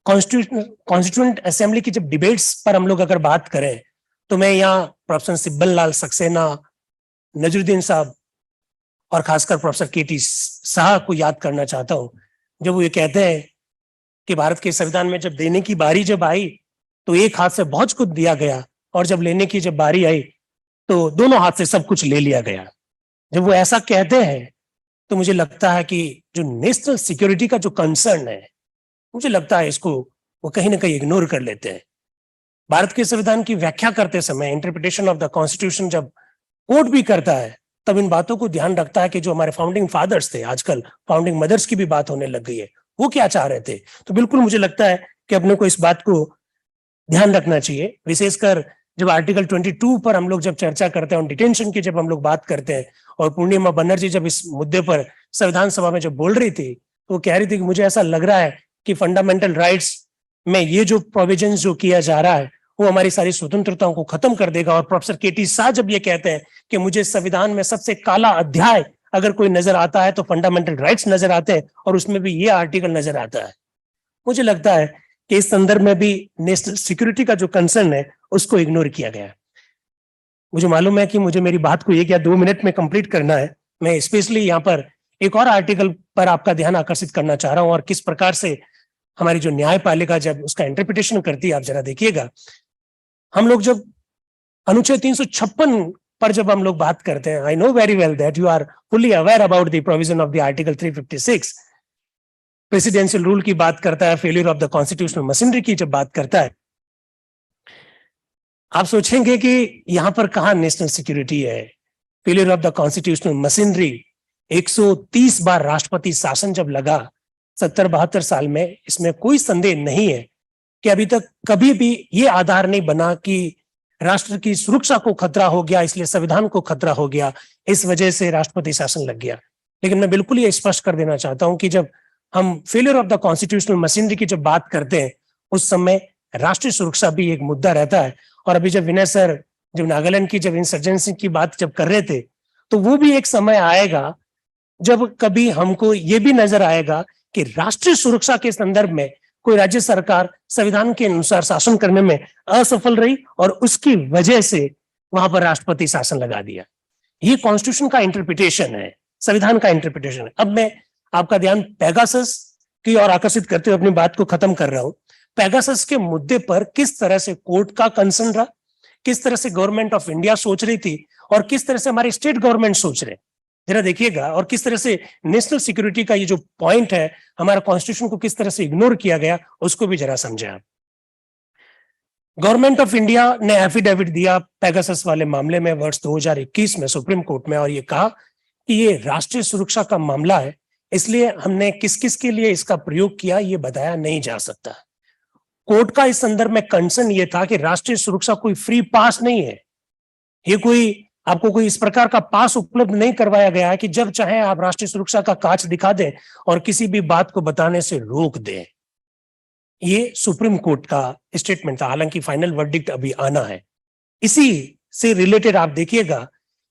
कॉन्स्टिट्यूएंट असेंबली की जब डिबेट्स पर हम लोग अगर बात करें तो मैं यहाँ प्रोफेसर सिब्बल लाल सक्सेना, नजरुद्दीन साहब और खासकर प्रोफेसर के.टी. शाह को याद करना चाहता हूँ, जब वो ये कहते हैं कि भारत के संविधान में जब देने की बारी जब आई तो एक हाथ से बहुत कुछ दिया गया, और जब लेने की जब बारी आई तो दोनों हाथ से सब कुछ ले लिया गया। जब वो ऐसा कहते हैं तो मुझे लगता है कि जो नेशनल सिक्योरिटी का जो कंसर्न है, मुझे लगता है इसको वो कहीं ना कहीं इग्नोर कर लेते हैं। भारत के संविधान की व्याख्या करते समय, इंटरप्रिटेशन ऑफ द कॉन्स्टिट्यूशन जब कोर्ट भी करता है, तब इन बातों को ध्यान रखता है कि जो हमारे फाउंडिंग फादर्स थे, आजकल फाउंडिंग मदर्स की भी बात होने लग गई है, वो क्या चाह रहे थे। तो बिल्कुल मुझे लगता है कि अपने को इस बात को ध्यान रखना चाहिए, विशेषकर जब आर्टिकल 22 पर हम लोग जब चर्चा करते हैं, डिटेंशन की जब हम लोग बात करते हैं, और पूर्णिमा बनर्जी जब इस मुद्दे पर संविधान सभा में जब बोल रही थी तो वो कह रही थी कि मुझे ऐसा लग रहा है कि फंडामेंटल राइट्स में ये जो प्रोविजन जो किया जा रहा है वो हमारी सारी स्वतंत्रताओं को खत्म कर देगा। और प्रोफेसर के.टी. शाह जब ये कहते हैं कि मुझे संविधान में सबसे काला अध्याय अगर कोई नजर आता है तो फंडामेंटल राइट्स नजर आते हैं, और उसमें भी ये आर्टिकल नजर आता है। मुझे लगता है कि इस संदर्भ में भी नेशनल सिक्योरिटी का जो कंसर्न है उसको इग्नोर किया गया है। मुझे मालूम है कि मुझे मेरी बात को 1 या 2 मिनट में कंप्लीट करना है। मैं स्पेशली यहाँ पर एक और आर्टिकल पर आपका ध्यान आकर्षित करना चाह रहा हूँ, और किस प्रकार से हमारी जो न्यायपालिका जब उसका इंटरप्रिटेशन करती है, आप जरा देखिएगा। हम लोग जब अनुच्छेद 356 पर जब हम लोग बात करते हैं, I know very well that you are fully aware about the provision of the article 356, presidential rule की बात करता है, failure of the constitutional machinery की जब बात करता है, आप सोचेंगे कि यहां पर कहां नेशनल सिक्योरिटी है। Failure of the constitutional machinery, 130 बार राष्ट्रपति शासन जब लगा 70-72 साल में, इसमें कोई संदेह नहीं है कि अभी तक कभी भी ये आधार नहीं बना कि राष्ट्र की सुरक्षा को खतरा हो गया, इसलिए संविधान को खतरा हो गया, इस वजह से राष्ट्रपति शासन लग गया। लेकिन मैं बिल्कुल ये स्पष्ट कर देना चाहता हूं कि जब हम failure of the constitutional machinery की जब बात करते हैं उस समय राष्ट्रीय सुरक्षा भी एक मुद्दा रहता है। और अभी जब विनय सर जब नागालैंड की जब इंसर्जेंसी की बात जब कर रहे थे, तो वो भी एक समय आएगा जब कभी हमको ये भी नजर आएगा कि राष्ट्रीय सुरक्षा के संदर्भ में कोई राज्य सरकार संविधान के अनुसार शासन करने में असफल रही और उसकी वजह से वहां पर राष्ट्रपति शासन लगा दिया। ये कॉन्स्टिट्यूशन का इंटरप्रिटेशन है, संविधान का इंटरप्रिटेशन है। अब मैं आपका ध्यान पेगासस की ओर आकर्षित करते हुए अपनी बात को खत्म कर रहा हूं। पेगासस के मुद्दे पर किस तरह से कोर्ट का कंसर्न रहा, किस तरह से गवर्नमेंट ऑफ इंडिया सोच रही थी और किस तरह से हमारे स्टेट गवर्नमेंट सोच रहे, जरा देखिएगा। और किस तरह से नेशनल सिक्योरिटी का ये जो पॉइंट है, हमारा कॉन्स्टिट्यूशन को किस तरह से इग्नोर किया गया, उसको भी जरा समझे आप। गवर्नमेंट ऑफ इंडिया ने एफिडेविट दिया पेगासस वाले मामले में वर्ष 2021 में सुप्रीम कोर्ट में और ये कहा कि ये राष्ट्रीय सुरक्षा का मामला है, इसलिए हमने किस किस के लिए इसका प्रयोग किया ये बताया नहीं जा सकता। कोर्ट का इस संदर्भ में कंसर्न ये था कि राष्ट्रीय सुरक्षा कोई फ्री पास नहीं है, ये कोई आपको कोई इस प्रकार का पास उपलब्ध नहीं करवाया गया है कि जब चाहे आप राष्ट्रीय सुरक्षा का कांच दिखा दें और किसी भी बात को बताने से रोक दें। ये सुप्रीम कोर्ट का स्टेटमेंट था, हालांकि फाइनल वर्डिक्ट अभी आना है। इसी से रिलेटेड आप देखिएगा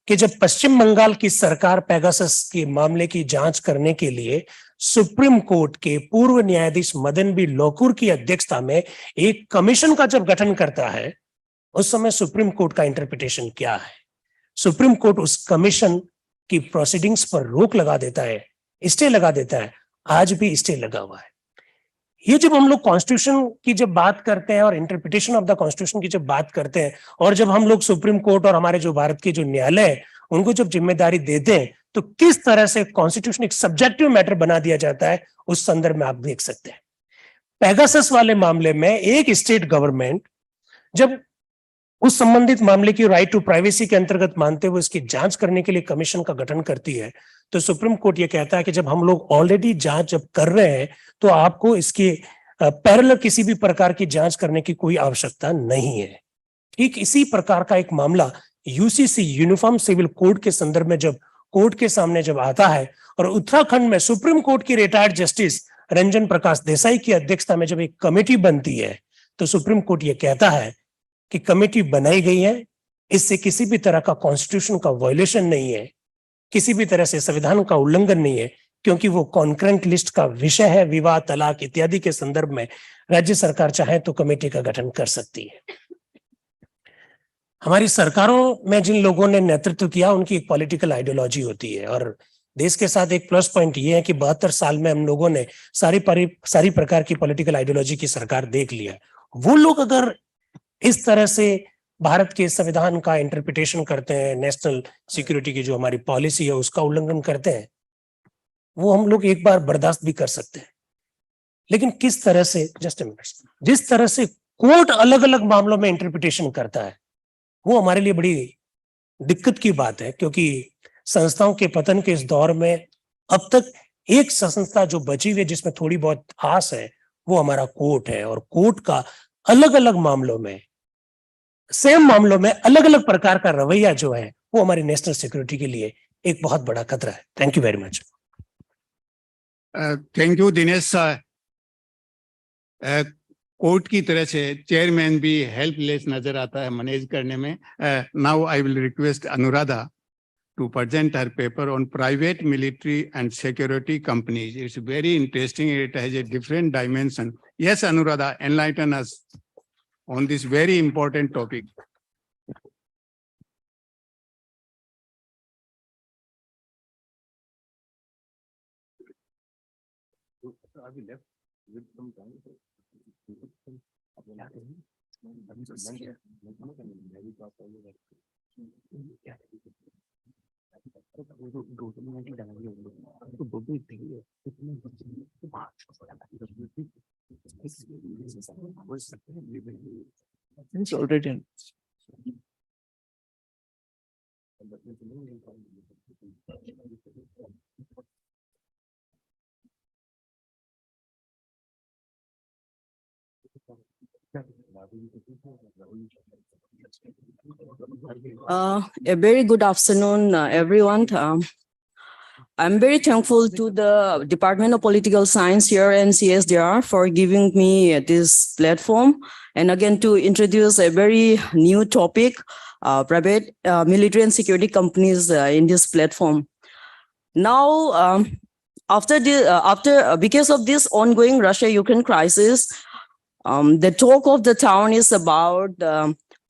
कि जब पश्चिम बंगाल की सरकार पेगासस के मामले की जांच करने के लिए सुप्रीम कोर्ट के पूर्व न्यायाधीश मदन बी लोकुर की अध्यक्षता में एक कमीशन का जब गठन करता है, उस समय सुप्रीम कोर्ट का इंटरप्रिटेशन क्या है? सुप्रीम कोर्ट उस कमीशन की प्रोसीडिंग्स पर रोक लगा देता है, स्टे लगा देता है। आज भी स्टे लगा हुआ है। ये जब हम लोग कॉन्स्टिट्यूशन की जब बात करते हैं और इंटरप्रिटेशन ऑफ द कॉन्स्टिट्यूशन की जब बात करते हैं और जब हम लोग सुप्रीम कोर्ट और हमारे जो भारत के जो न्यायालय है उनको जब जिम्मेदारी देते हैं, तो किस तरह से कॉन्स्टिट्यूशन एक सब्जेक्टिव मैटर बना दिया जाता है, उस संदर्भ में आप देख सकते हैं। पेगासस वाले मामले में एक स्टेट गवर्नमेंट जब उस संबंधित मामले की राइट टू प्राइवेसी के अंतर्गत मानते हुए इसकी जांच करने के लिए कमीशन का गठन करती है, तो सुप्रीम कोर्ट ये कहता है कि जब हम लोग ऑलरेडी जांच जब कर रहे हैं तो आपको इसके पैरेलल किसी भी प्रकार की जांच करने की कोई आवश्यकता नहीं है। ठीक इसी प्रकार का एक मामला यूसीसी यूनिफॉर्म सिविल कोड के संदर्भ में जब कोर्ट के सामने जब आता है और उत्तराखंड में सुप्रीम कोर्ट की रिटायर्ड जस्टिस रंजन प्रकाश देसाई की अध्यक्षता में जब एक कमेटी बनती है, तो सुप्रीम कोर्ट ये कहता है कि कमेटी बनाई गई है, इससे किसी भी तरह का कॉन्स्टिट्यूशन का वायलेशन नहीं है, किसी भी तरह से संविधान का उल्लंघन नहीं है, क्योंकि वो कॉन्करेंट लिस्ट का विषय है। विवाह, तलाक इत्यादि के संदर्भ में राज्य सरकार चाहे तो कमेटी का गठन कर सकती है। हमारी सरकारों में जिन लोगों ने नेतृत्व किया उनकी एक पॉलिटिकल आइडियोलॉजी होती है और देश के साथ एक प्लस पॉइंट ये है कि 72 साल में हम लोगों ने सारी प्रकार की पॉलिटिकल आइडियोलॉजी की सरकार देख लिया। वो लोग अगर इस तरह से भारत के संविधान का इंटरप्रिटेशन करते हैं, नेशनल सिक्योरिटी की जो हमारी पॉलिसी है उसका उल्लंघन करते हैं, वो हम लोग एक बार बर्दाश्त भी कर सकते हैं। लेकिन किस तरह से, जस्ट अ मिनट, जिस तरह से कोर्ट अलग अलग मामलों में इंटरप्रिटेशन करता है वो हमारे लिए बड़ी दिक्कत की बात है, क्योंकि संस्थाओं के पतन के इस दौर में अब तक एक संस्था जो बची हुई है जिसमें थोड़ी बहुत आस है वो हमारा कोर्ट है। और कोर्ट का अलग अलग मामलों में, सेम मामलों में अलग अलग प्रकार का रवैया जो है वो हमारी नेशनल सिक्योरिटी के लिए एक बहुत बड़ा खतरा है। Thank you very much. Thank you Dinesh. Court की तरह से चेयरमैन भी हेल्पलेस नजर आता है मैनेज करने में। Now I will request Anuradha to present her paper on private military and security companies. It's very interesting. It has a different dimension. Yes, Anuradha, enlighten us on this very important topic. It's already in. A very good afternoon, everyone. I'm very thankful to the Department of Political Science here and CSDR for giving me this platform. And again, to introduce a very new topic, private military and security companies in this platform. Now, because of this ongoing Russia-Ukraine crisis, the talk of the town is about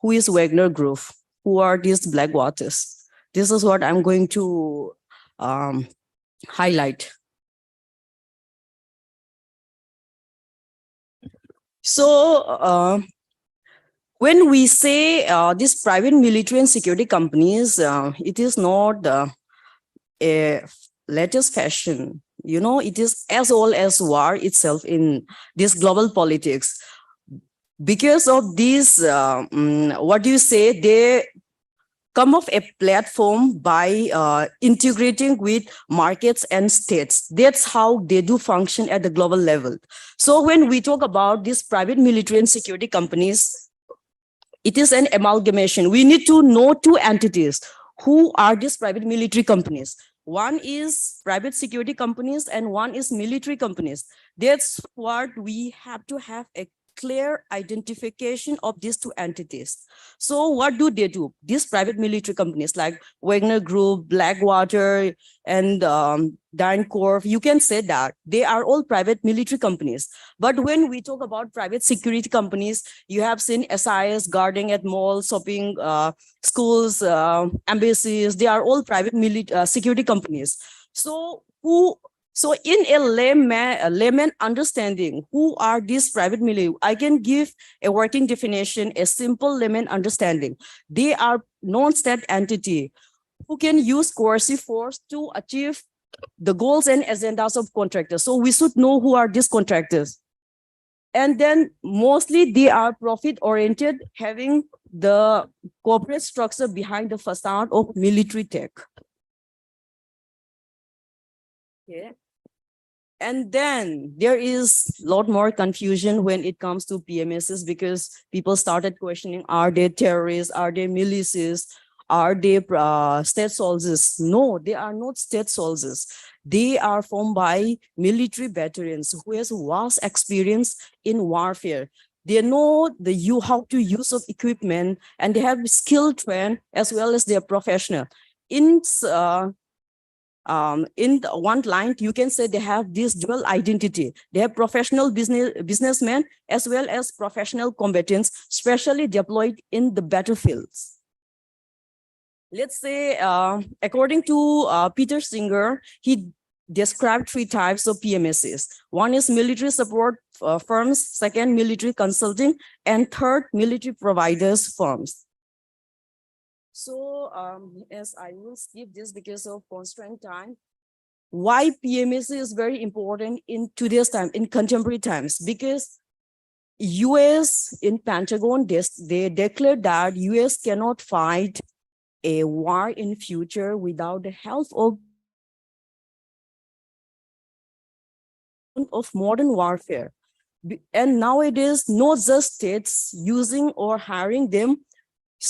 who is Wagner Group, who are these black waters. This is what I'm going to highlight. So when we say these private military and security companies, it is not a latest fashion. You know, it is as old as war itself in this global politics. because of this, what do you say? They come up a platform by integrating with markets and states. That's how they do function at the global level. So when we talk about these private military and security companies, it is an amalgamation. We need to know two entities. Who are these private military companies? One is private security companies and one is military companies. That's what we have to have a clear identification of these two entities. So what do they do? These private military companies like Wagner Group, Blackwater, and DynCorp, you can say that they are all private military companies. But when we talk about private security companies, you have seen SIS guarding at malls, shopping, schools, embassies. They are all private security companies. So in a layman understanding, who are these private military? I can give a working definition, a simple layman understanding. They are non-state entity who can use coercive force to achieve the goals and agendas of contractors. So we should know who are these contractors. And then mostly they are profit oriented, having the corporate structure behind the facade of military tech. Okay. And then there is a lot more confusion when it comes to PMSs, because people started questioning, are they terrorists? Are they militias? Are they state soldiers? No, they are not state soldiers. They are formed by military veterans who has vast experience in warfare. They know how to use of equipment, and they have skill trained as well as they are professional. In the one line, you can say they have this dual identity. They have professional businessmen as well as professional combatants, specially deployed in the battlefields. Let's say, according to Peter Singer, he described three types of PMSs. One is military support firms, second, military consulting, and third, military providers firms. So as I will skip this because of constrained time, why PMSC is very important in today's time, in contemporary times, because US in Pentagon, they declared that US cannot fight a war in future without the help of modern warfare. And nowadays, not just states using or hiring them,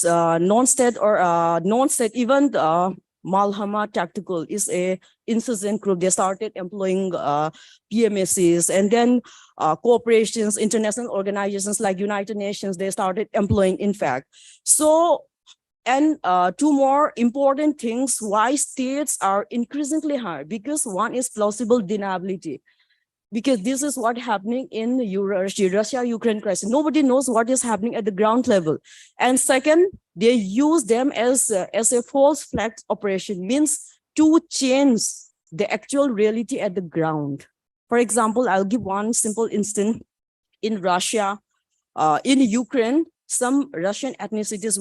non-state or non-state, even Malhama Tactical is a insurgent group. They started employing PMSs, and then corporations, international organizations like United Nations, they started employing, in fact. So, and two more important things why states are increasingly higher, because one is plausible deniability. Because this is what happening in Russia-Ukraine crisis. Nobody knows what is happening at the ground level. And second, they use them as a false flag operation, means to change the actual reality at the ground. For example, I'll give one simple instance. In Russia, in Ukraine, some Russian ethnicities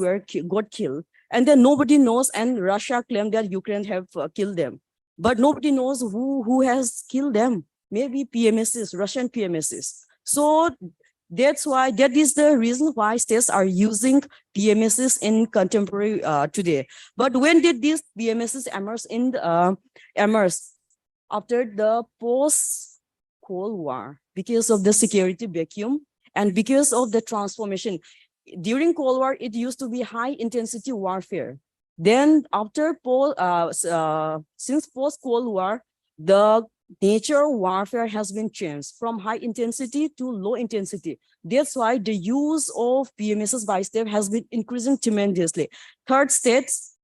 got killed, and then nobody knows, and Russia claimed that Ukraine have killed them. But nobody knows who has killed them. Maybe PMSs, Russian PMSs. So that's why, that is the reason why states are using PMSs in contemporary today. But when did these PMSs emerge? After the post-Cold War, because of the security vacuum and because of the transformation. During Cold War, it used to be high-intensity warfare. Then after since post-Cold War, the nature of warfare has been changed from high intensity to low intensity. That's why the use of PMSs by state has been increasing tremendously. Third, states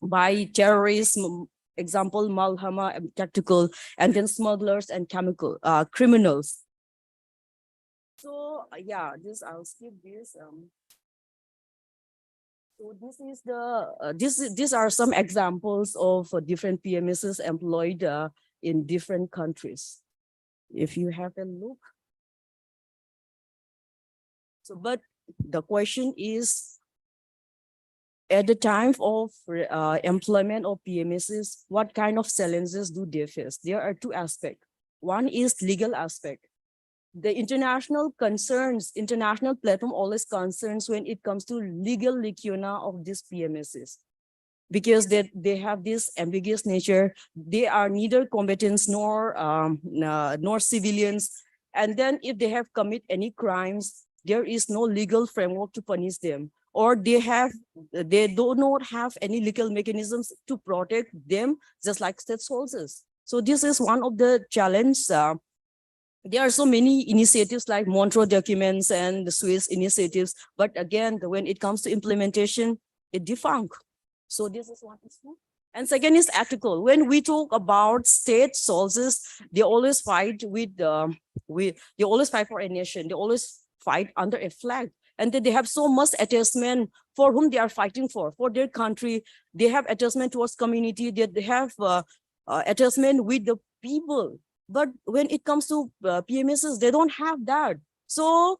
by terrorism, example, Malhama Tactical, and then smugglers and chemical criminals. So yeah, I'll skip this. So this is the these are some examples of different PMSs employed in different countries. If you have a look. So, but the question is, at the time of employment of PMSs, what kind of challenges do they face? There are two aspects. One is legal aspect. the international concerns, international platform always concerns when it comes to legal lacuna of these PMSs. Because they have this ambiguous nature, they are neither combatants nor civilians. And then if they have commit any crimes, there is no legal framework to punish them, or they do not have any legal mechanisms to protect them, just like state soldiers. So this is one of the challenges. There are so many initiatives like Montreux documents and the Swiss initiatives, but again, when it comes to implementation, it defunct. So this is one issue. And second is ethical. When we talk about state soldiers, they always fight they always fight for a nation. They always fight under a flag. And then they have so much attachment for whom they are fighting for their country. They have attachment towards community. They have attachment with the people. But when it comes to PMSs, they don't have that. So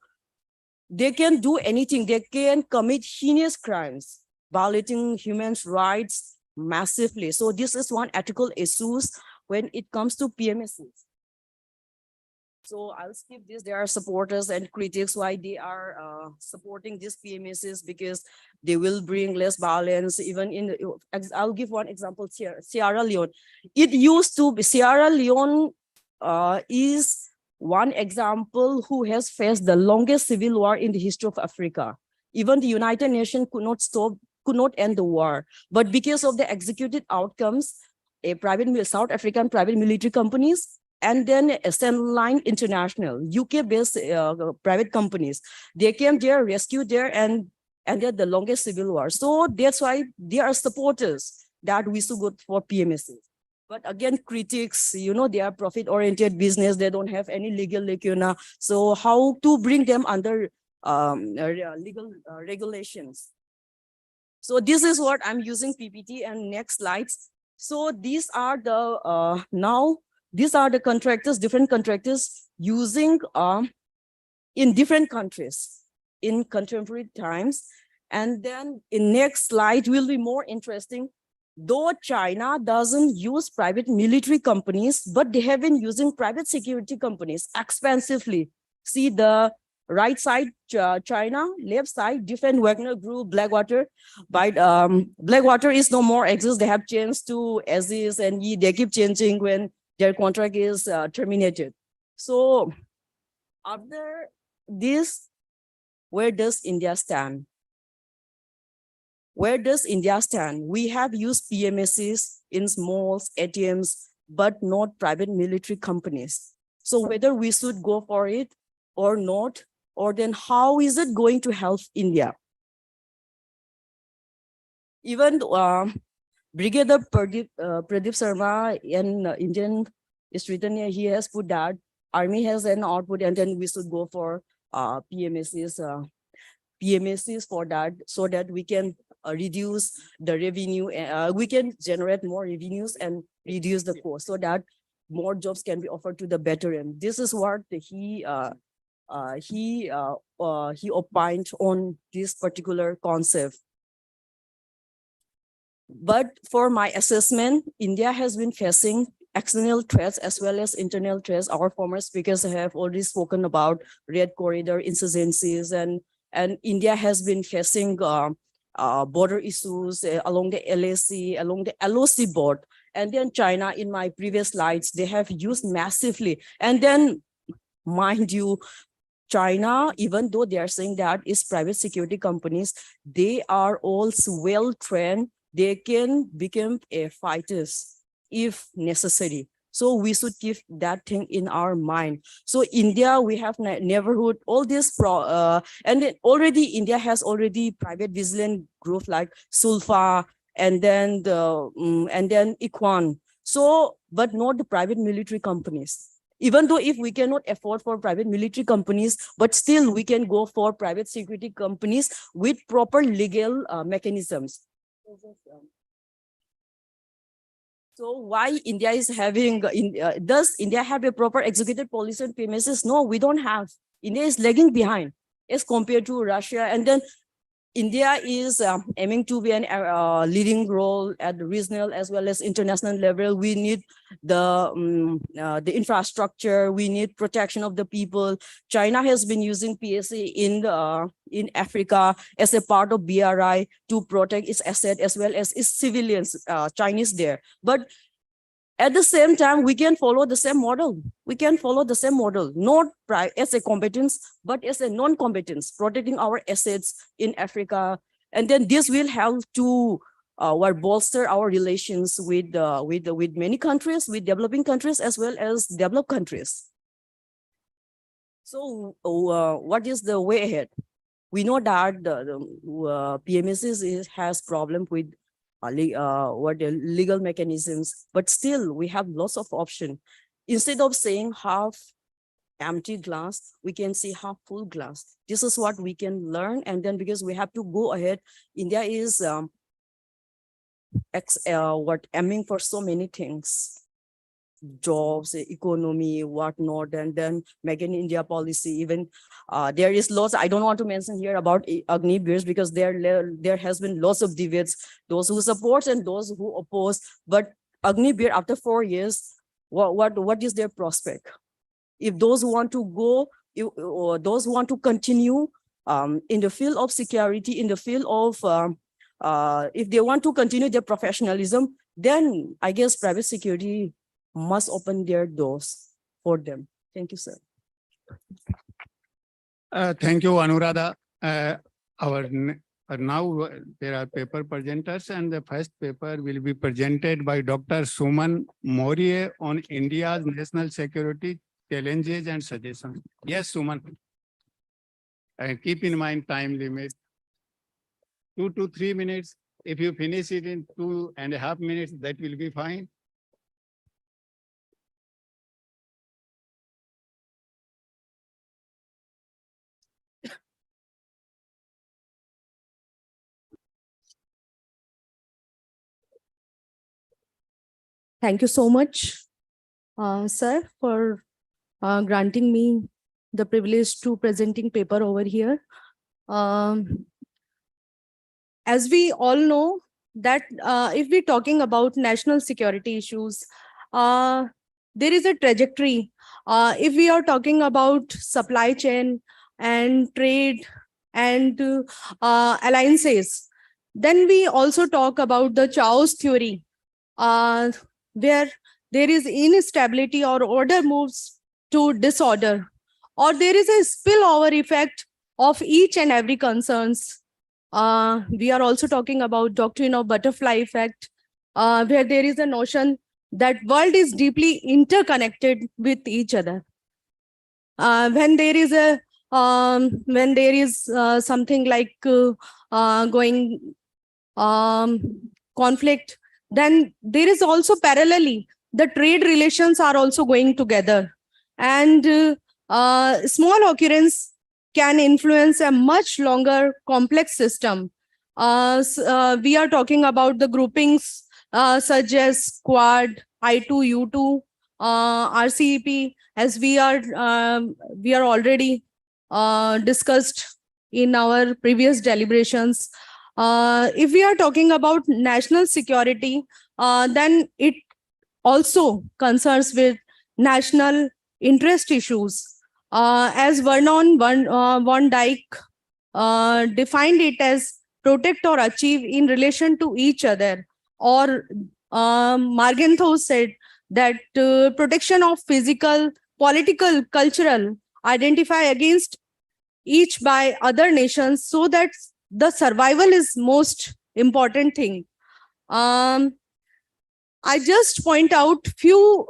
they can do anything. They can commit heinous crimes, violating human rights massively. So this is one ethical issues when it comes to PMSs. So I'll skip this. There are supporters and critics why they are supporting these PMSs, because they will bring less violence. Even in I'll give one example here, Sierra Leone. It used to be Sierra Leone is one example who has faced the longest civil war in the history of Africa. Even the United Nations could not end the war. But because of the executed outcomes, South African private military companies, and then Line International, UK-based private companies, they came there, rescued there, and ended the longest civil war. So that's why they are supporters that we should go for PMSs. But again, critics, they are profit-oriented business. They don't have any legal lacuna. So how to bring them under legal regulations? So this is what I'm using PPT, and next slides. So these are the these are the contractors, different contractors using in different countries in contemporary times. And then in next slide will be more interesting. Though China doesn't use private military companies, but they have been using private security companies expansively. See the right side, China, left side, different Wagner Group, Blackwater. But Blackwater is no more exists. They have changed to Aziz and Yi. They keep changing when their contract is terminated. So after this, where does India stand? Where does India stand? We have used PMSs in malls, ATMs, but not private military companies. So whether we should go for it or not, or then how is it going to help India? Even Brigadier Pradeep Sharma in Indian is written here, he has put that Army has an output, and then we should go for PMSs for that, so that we can reduce the revenue, we can generate more revenues and reduce the cost, so that more jobs can be offered to the veteran. This is what he opined on this particular concept. But for my assessment, India has been facing external threats as well as internal threats. Our former speakers have already spoken about Red Corridor insurgencies, and India has been facing border issues along the LAC, along the LOC board. And then China, in my previous slides, they have used massively. And then, mind you, China, even though they are saying that is private security companies, they are also well trained. They can become fighters if necessary. So we should keep that thing in our mind. So India, we have neighborhood, all this, and then already India has already private vigilant group like Sulfa, and then Ikhwan. So, but not the private military companies. Even though if we cannot afford for private military companies, but still we can go for private security companies with proper legal mechanisms. So why India is having, does India have a proper executed policy on PMSs? No, we don't have. India is lagging behind as compared to Russia. And then India is aiming to be an leading role at the regional as well as international level. We need the infrastructure. We need protection of the people. China has been using PSA in Africa as a part of BRI to protect its asset as well as its civilians, Chinese there. But at the same time, we can follow the same model. We can follow the same model, not as a competence, but as a non-competence, protecting our assets in Africa. And then this will help to bolster our relations with many countries, with developing countries as well as developed countries. So what is the way ahead? We know that the PMSs has problem with legal mechanisms, but still we have lots of option. Instead of saying half empty glass, we can see half full glass. This is what we can learn. And then because we have to go ahead, India is aiming for so many things. Jobs, economy, whatnot, and then Make in India policy. Even there is lots. I don't want to mention here about Agniveers because there has been lots of debates, those who support and those who oppose. But Agniveer, after 4 years, what is their prospect? If those who want to go, or those who want to continue in the field of security, in the field of if they want to continue their professionalism, then I guess private security must open their doors for them. Thank you, sir. Thank you, Anuradha. Now there are paper presenters, and the first paper will be presented by Dr. Suman Maurya on India's national security challenges and suggestions. Yes, Suman. Keep in mind time limit. 2 to 3 minutes. If you finish it in 2.5 minutes, that will be fine. Thank you so much, sir, for granting me the privilege to presenting paper over here. As we all know that if we're talking about national security issues, there is a trajectory. If we are talking about supply chain and trade and alliances, then we also talk about the chaos theory, where there is instability or order moves to disorder, or there is a spillover effect of each and every concerns. We are also talking about doctrine of butterfly effect, where there is a notion that world is deeply interconnected with each other. When there is something like going conflict, then there is also parallelly the trade relations are also going together, and small occurrence can influence a much longer complex system. We are talking about the groupings such as Quad, I2, U2, RCEP, as we are already discussed in our previous deliberations. If we are talking about national security, then it also concerns with national interest issues. As Vernon von Dijk defined it as protect or achieve in relation to each other, or Margenthau said that protection of physical, political, cultural identify against each by other nations, so that the survival is most important thing. I just point out few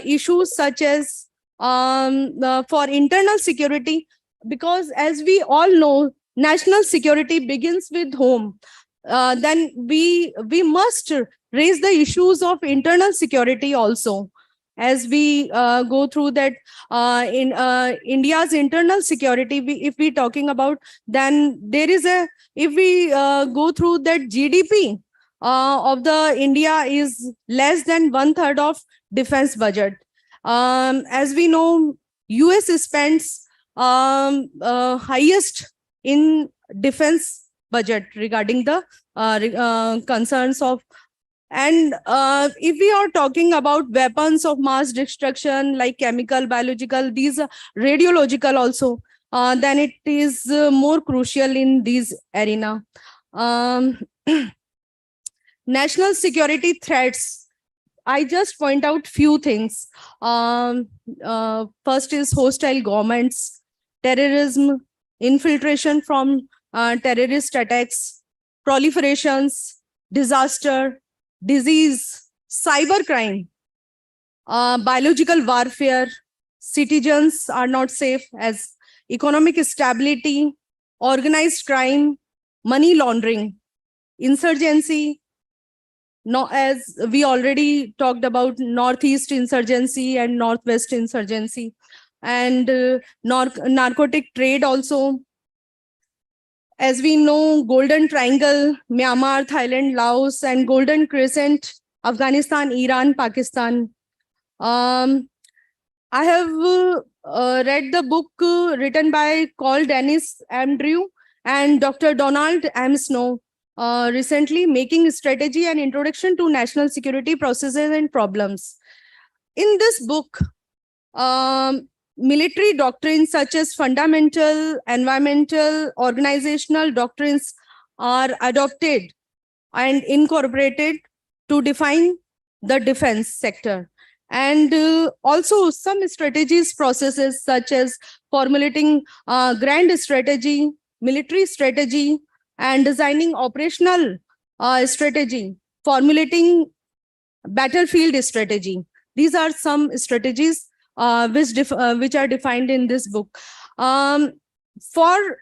issues such as for internal security, because as we all know, national security begins with home. Then we must raise the issues of internal security also. As we go through that in India's internal security, if we talking about, then there is if we go through that GDP of the India is less than 1/3 of defense budget. As we know, US spends highest in defense budget regarding the concerns of. And if we are talking about weapons of mass destruction like chemical, biological, these are radiological also, then it is more crucial in these arena. National security threats. I just point out few things. First is hostile governments, terrorism, infiltration from terrorist attacks, proliferations, disaster, disease, cybercrime, biological warfare, citizens are not safe, as economic instability, organized crime, money laundering, insurgency. No, as we already talked about Northeast insurgency and Northwest insurgency, and narcotic trade also. As we know, Golden Triangle, Myanmar, Thailand, Laos, and Golden Crescent, Afghanistan, Iran, Pakistan. I have read the book written by Carl Dennis Andrew and Dr. Donald M. Snow recently, Making Strategy and Introduction to National Security Processes and Problems. In this book, military doctrines such as fundamental, environmental, organizational doctrines are adopted and incorporated to define the defense sector. And also some strategies processes such as formulating grand strategy, military strategy, and designing operational strategy, formulating battlefield strategy. These are some strategies which are defined in this book. For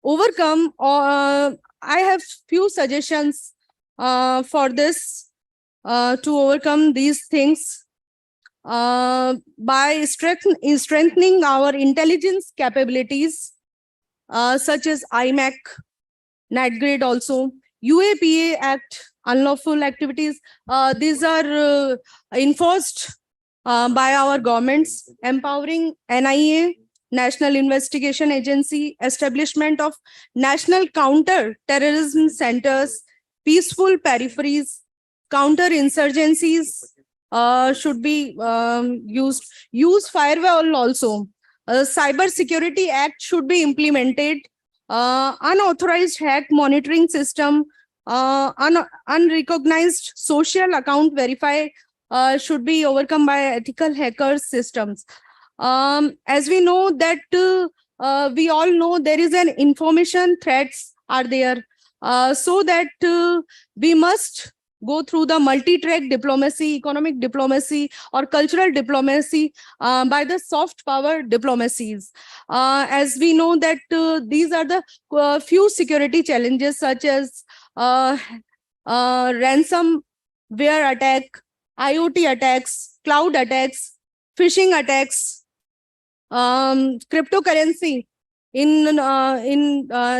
overcome, I have few suggestions for this to overcome these things by strengthening our intelligence capabilities, such as IMAC, NatGrid also, UAPA Act, unlawful activities. These are enforced by our governments, empowering NIA, National Investigation Agency, establishment of national counter-terrorism centers, peaceful peripheries, counter-insurgencies should be used. Use firewall also. Cyber Security Act should be implemented. Unauthorized hack monitoring system, unrecognized social account verify should be overcome by ethical hackers systems. As we know that we all know there is an information threats are there, so that we must go through the multi-track diplomacy, economic diplomacy, or cultural diplomacy by the soft power diplomacies. As we know that these are the few security challenges such as ransomware attack, IoT attacks, cloud attacks, phishing attacks, cryptocurrency. In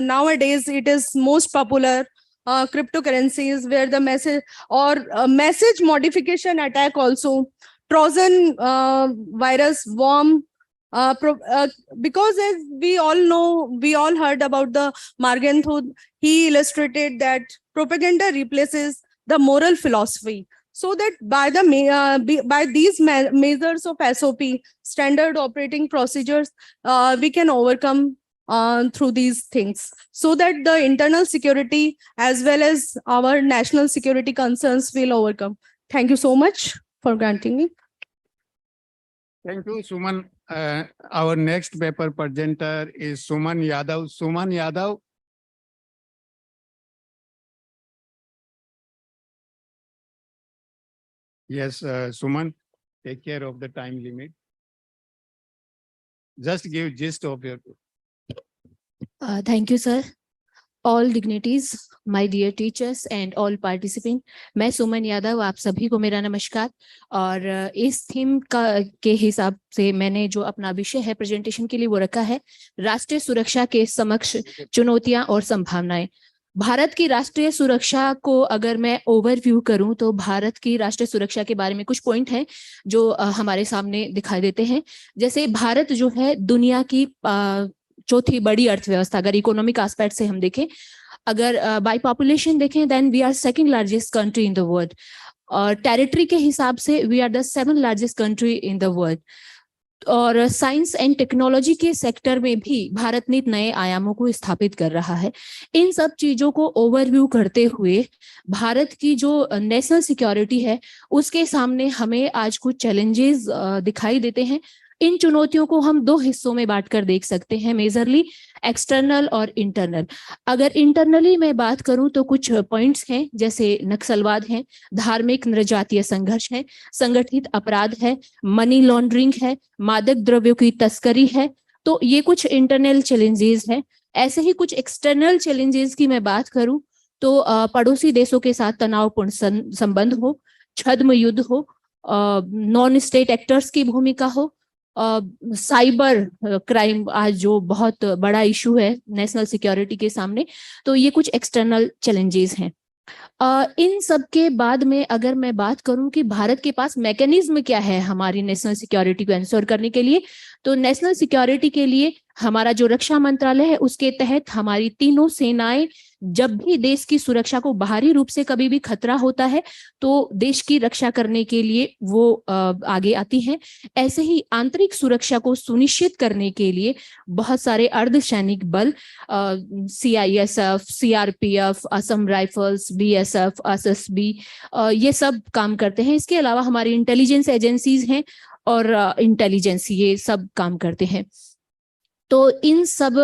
nowadays, it is most popular. Cryptocurrencies where the message or message modification attack also, Trojan virus worm, because as we all know, we all heard about the Morgenthau. He illustrated that propaganda replaces the moral philosophy. So that by the by these measures of SOP, standard operating procedures, we can overcome through these things, so that the internal security as well as our national security concerns will overcome. Thank you so much for granting me. Thank you, Suman. Our next paper presenter is Suman Yadav. Suman Yadav. Yes, Suman, take care of the time limit. Just give gist of your. Thank you, sir. All dignitaries, my dear teachers and all participants. मैं सुमन यादव, आप सभी को मेरा नमस्कार। और इस theme के हिसाब से मैंने जो अपना विषय है प्रेजेंटेशन के लिए वो रखा है, राष्ट्रीय सुरक्षा के समक्ष चुनौतियां और संभावनाएं। भारत की राष्ट्रीय सुरक्षा को अगर मैं ओवरव्यू करूं तो भारत की राष्ट्रीय सुरक्षा के बारे में कुछ पॉइंट हैं जो हमारे सामने दिखाई देते हैं। जैसे भारत जो है दुनिया की चौथी बड़ी अर्थव्यवस्था, अगर इकोनॉमिक एस्पेक्ट से हम देखें, अगर बाय पॉपुलेशन देखें then we are second largest country in the world, और टेरिटरी के हिसाब से we are the 7th largest country in the world. और साइंस एंड टेक्नोलॉजी के सेक्टर में भी भारत ने नए आयामों को स्थापित कर रहा है। इन सब चीजों को ओवरव्यू करते हुए भारत की जो नेशनल सिक्योरिटी है उसके सामने हमें आज कुछ चैलेंजेस दिखाई देते हैं। इन चुनौतियों को हम दो हिस्सों में बांटकर देख सकते हैं, मेजरली एक्सटर्नल और इंटरनल। अगर इंटरनली मैं बात करूं तो कुछ पॉइंट्स हैं, जैसे नक्सलवाद है, धार्मिक नृजातीय संघर्ष है, संगठित अपराध है, मनी लॉन्ड्रिंग है, मादक द्रव्यों की तस्करी है। तो ये कुछ इंटरनल चैलेंजेस हैं। ऐसे ही कुछ एक्सटर्नल चैलेंजेस की मैं बात करूं तो पड़ोसी देशों के साथ तनावपूर्ण संबंध हो, छद्म युद्ध हो, नॉन स्टेट एक्टर्स की भूमिका हो, साइबर क्राइम आज जो बहुत बड़ा इशू है नेशनल सिक्योरिटी के सामने। तो ये कुछ एक्सटर्नल चैलेंजेस हैं। इन सब के बाद में अगर मैं बात करूं कि भारत के पास मैकेनिज्म क्या है हमारी नेशनल सिक्योरिटी को एंश्योर करने के लिए, तो नेशनल सिक्योरिटी के लिए हमारा जो रक्षा मंत्रालय है उसके तहत हमारी तीनों सेनाएं जब भी देश की सुरक्षा को बाहरी रूप से कभी भी खतरा होता है तो देश की रक्षा करने के लिए वो आगे आती हैं। ऐसे ही आंतरिक सुरक्षा को सुनिश्चित करने के लिए बहुत सारे अर्धसैनिक बल, CISF, CRPF, Assam rifles, BSF, SSB, ये सब काम करते हैं। इसके अलावा हमारी इंटेलिजेंस एजेंसीज हैं और इंटेलिजेंस, ये सब काम करते हैं। तो इन सब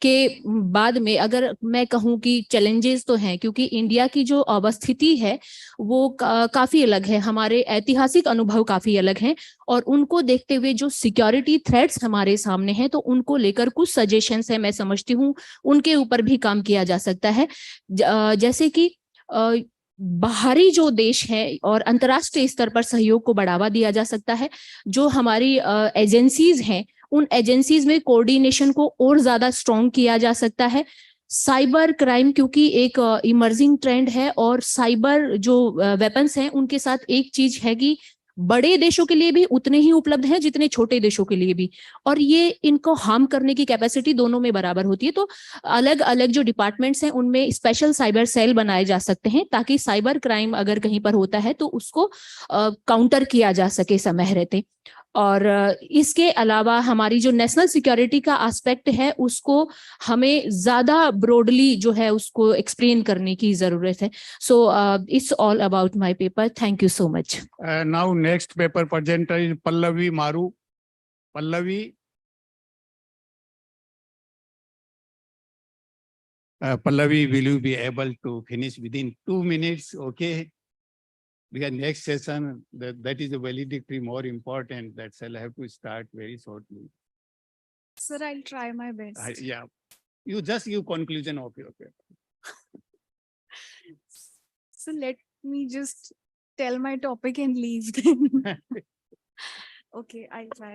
के बाद में अगर मैं कहूं कि चैलेंजेस तो हैं, क्योंकि इंडिया की जो अवस्थिति है वो काफी अलग है, हमारे ऐतिहासिक अनुभव काफी अलग हैं, और उनको देखते हुए जो सिक्योरिटी थ्रेट्स हमारे सामने हैं तो उनको लेकर कुछ सजेशंस है, मैं समझती हूँ उनके ऊपर भी काम किया जा सकता है। जैसे कि बाहरी जो देश है और अंतर्राष्ट्रीय स्तर पर सहयोग को बढ़ावा दिया जा सकता है। जो हमारी एजेंसीज हैं उन एजेंसीज में कोऑर्डिनेशन को और ज्यादा स्ट्रॉन्ग किया जा सकता है। साइबर क्राइम क्योंकि एक इमर्जिंग ट्रेंड है, और साइबर जो वेपन्स हैं उनके साथ एक चीज है कि बड़े देशों के लिए भी उतने ही उपलब्ध हैं जितने छोटे देशों के लिए भी, और ये इनको हार्म करने की कैपेसिटी दोनों में बराबर होती है। तो अलग अलग जो डिपार्टमेंट्स हैं उनमें स्पेशल साइबर सेल बनाए जा सकते हैं ताकि साइबर क्राइम अगर कहीं पर होता है तो उसको काउंटर किया जा सके समय रहते। और इसके अलावा हमारी जो नेशनल सिक्योरिटी का एस्पेक्ट है उसको हमें ज्यादा ब्रॉडली जो है उसको एक्सप्लेन करने की जरूरत है। So it's all about my paper. Thank you so much. Now next paper presenter is Pallavi Maru. Pallavi. Pallavi, will you be able to finish within 2 minutes? Okay. Because next session, that is a valedictory more important. That shall have to start very shortly. Sir, I'll try my best. Yeah. You just give conclusion of your paper. So let me just tell my topic and leave then. Okay, I'll try.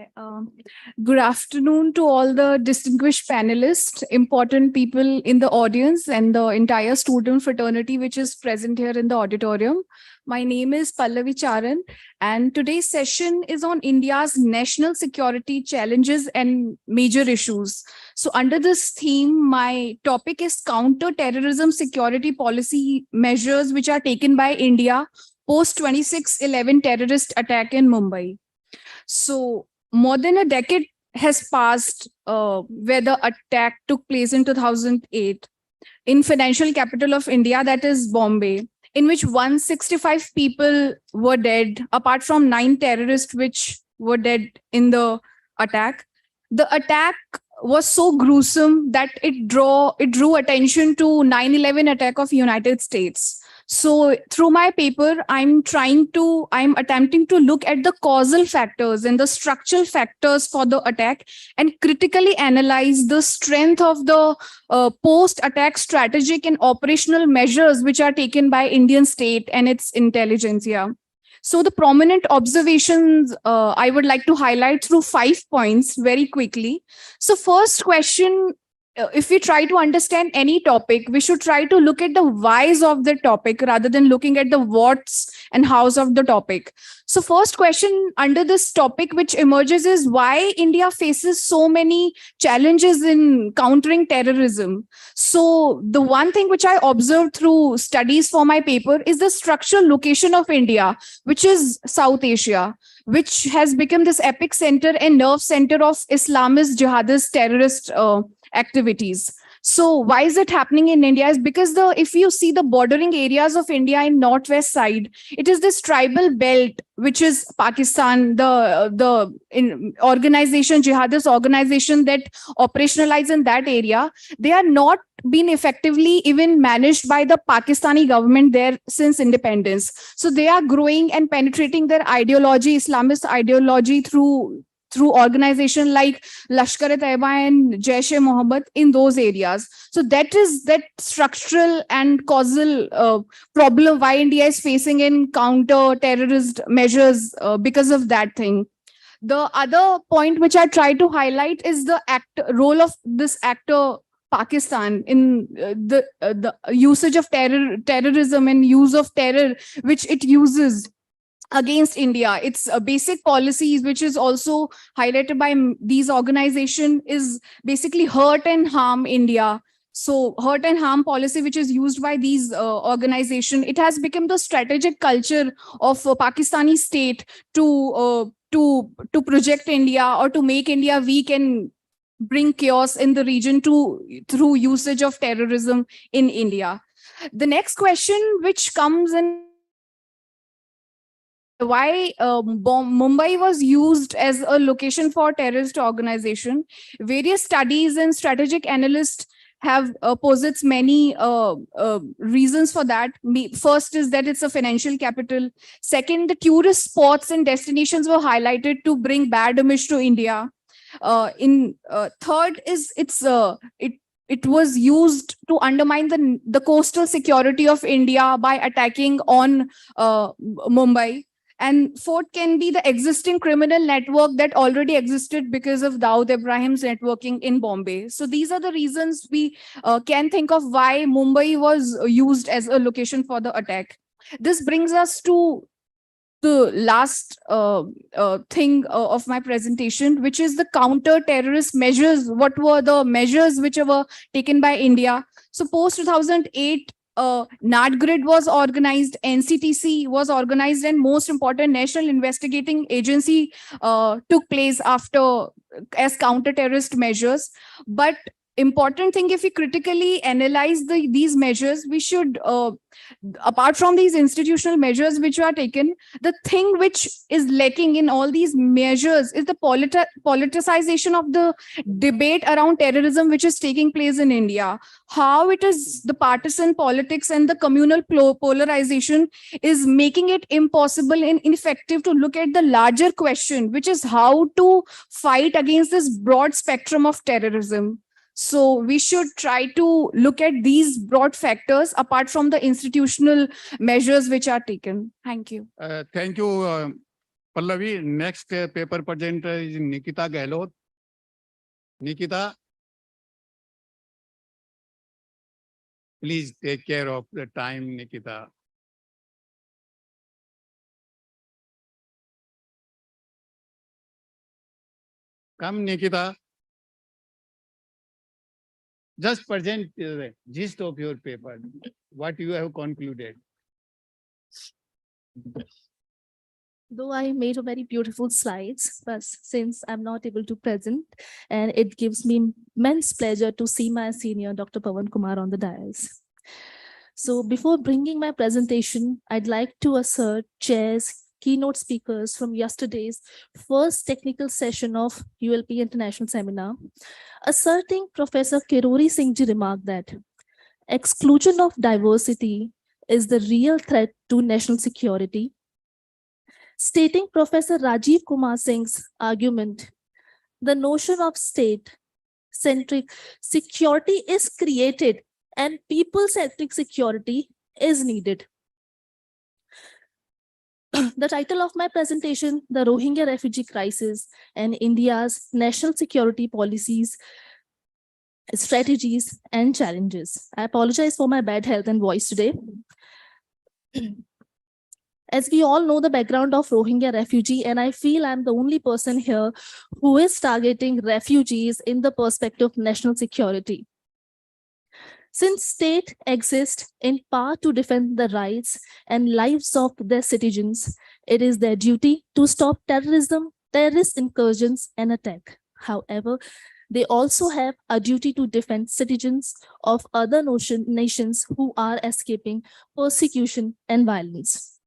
Good afternoon to all the distinguished panelists, important people in the audience, and the entire student fraternity which is present here in the auditorium. My name is Pallavi Charan, and today's session is on India's national security challenges and major issues. So under this theme, my topic is counter-terrorism security policy measures which are taken by India post 26/11 terrorist attack in Mumbai. So more than a decade has passed where the attack took place in 2008 in financial capital of India, that is Bombay, in which 165 people were dead, apart from 9 terrorists which were dead in the attack. The attack was so gruesome that it drew attention to 9/11 attack of United States. So through my paper, I'm attempting to look at the causal factors and the structural factors for the attack and critically analyze the strength of the post-attack strategic and operational measures which are taken by Indian state and its intelligentsia. So the prominent observations I would like to highlight through 5 points very quickly. So first question if we try to understand any topic, we should try to look at the whys of the topic rather than looking at the whats and hows of the topic. So first question under this topic which emerges is why India faces so many challenges in countering terrorism. So the one thing which I observed through studies for my paper is the structural location of India, which is South Asia, which has become this epic center and nerve center of Islamist, jihadist, terrorist activities. So why is it happening in India? Is because if you see the bordering areas of India in northwest side, it is this tribal belt, which is Pakistan, the organization, jihadist organization that operationalize in that area. They are not been effectively even managed by the Pakistani government there since independence. So they are growing and penetrating their ideology, Islamist ideology through organization like Lashkar-e-Taiba and Jaish-e-Mohammed in those areas. So that is that structural and causal problem why India is facing in counter-terrorist measures because of that thing. The other point which I try to highlight is the role of this actor Pakistan in the usage of terrorism and use of terror which it uses against India. Its basic policies, which is also highlighted by these organizations, is basically hurt and harm India. So hurt and harm policy, which is used by these organizations, it has become the strategic culture of Pakistani state to project India or to make India weak and bring chaos in the region through usage of terrorism in India. The next question which comes in, why Mumbai was used as a location for terrorist organization. Various studies and strategic analysts have posits many reasons for that. First is that it's a financial capital. Second, the tourist spots and destinations were highlighted to bring bad image to India. Third is it was used to undermine the coastal security of India by attacking on Mumbai. And fourth can be the existing criminal network that already existed because of Dawood Ibrahim's networking in Bombay. So these are the reasons we can think of why Mumbai was used as a location for the attack. This brings us to the last thing of my presentation, which is the counter-terrorist measures. What were the measures which were taken by India? So post 2008, NATGRID was organized, NCTC was organized, and most important, National Investigating Agency took place after as counter-terrorist measures. But important thing, if we critically analyze these measures, we should, apart from these institutional measures which are taken, the thing which is lacking in all these measures is the politicization of the debate around terrorism which is taking place in India. How it is the partisan politics and the communal polarization is making it impossible and ineffective to look at the larger question, which is how to fight against this broad spectrum of terrorism. So we should try to look at these broad factors apart from the institutional measures which are taken. Thank you. Thank you, Pallavi. Next paper presenter is Nikita Gehlot. Nikita, please take care of the time, Nikita. Come, Nikita. Just present the gist of your paper, what you have concluded. Though I made a very beautiful slides, but since I'm not able to present, and it gives me immense pleasure to see my senior, Dr. Pavan Kumar, on the dais. So before bringing my presentation, I'd like to assert Chair's keynote speakers from yesterday's first technical session of ULP International Seminar, asserting Professor Kirori Singhji remarked that exclusion of diversity is the real threat to national security, stating Professor Rajiv Kumar Singh's argument, the notion of state-centric security is created and people-centric security is needed. The title of my presentation, The Rohingya Refugee Crisis and India's National Security Policies, strategies, and challenges. I apologize for my bad health and voice today. As we all know the background of Rohingya refugee, and I feel I'm the only person here who is targeting refugees in the perspective of national security. Since state exist in part to defend the rights and lives of their citizens, it is their duty to stop terrorism, terrorist incursions, and attack. However, they also have a duty to defend citizens of other nations who are escaping persecution and violence.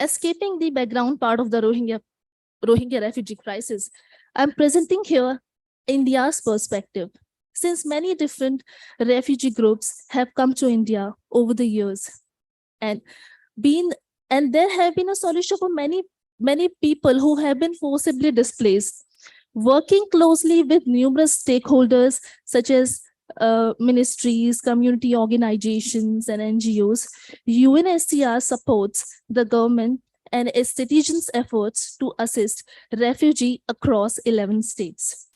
Escaping the background part of the Rohingya refugee crisis, I'm presenting here India's perspective. Since many different refugee groups have come to India over the years, and there have been a solution for many people who have been forcibly displaced. Working closely with numerous stakeholders such as ministries, community organizations, and NGOs, UNHCR supports the government and its citizens' efforts to assist refugees across 11 states.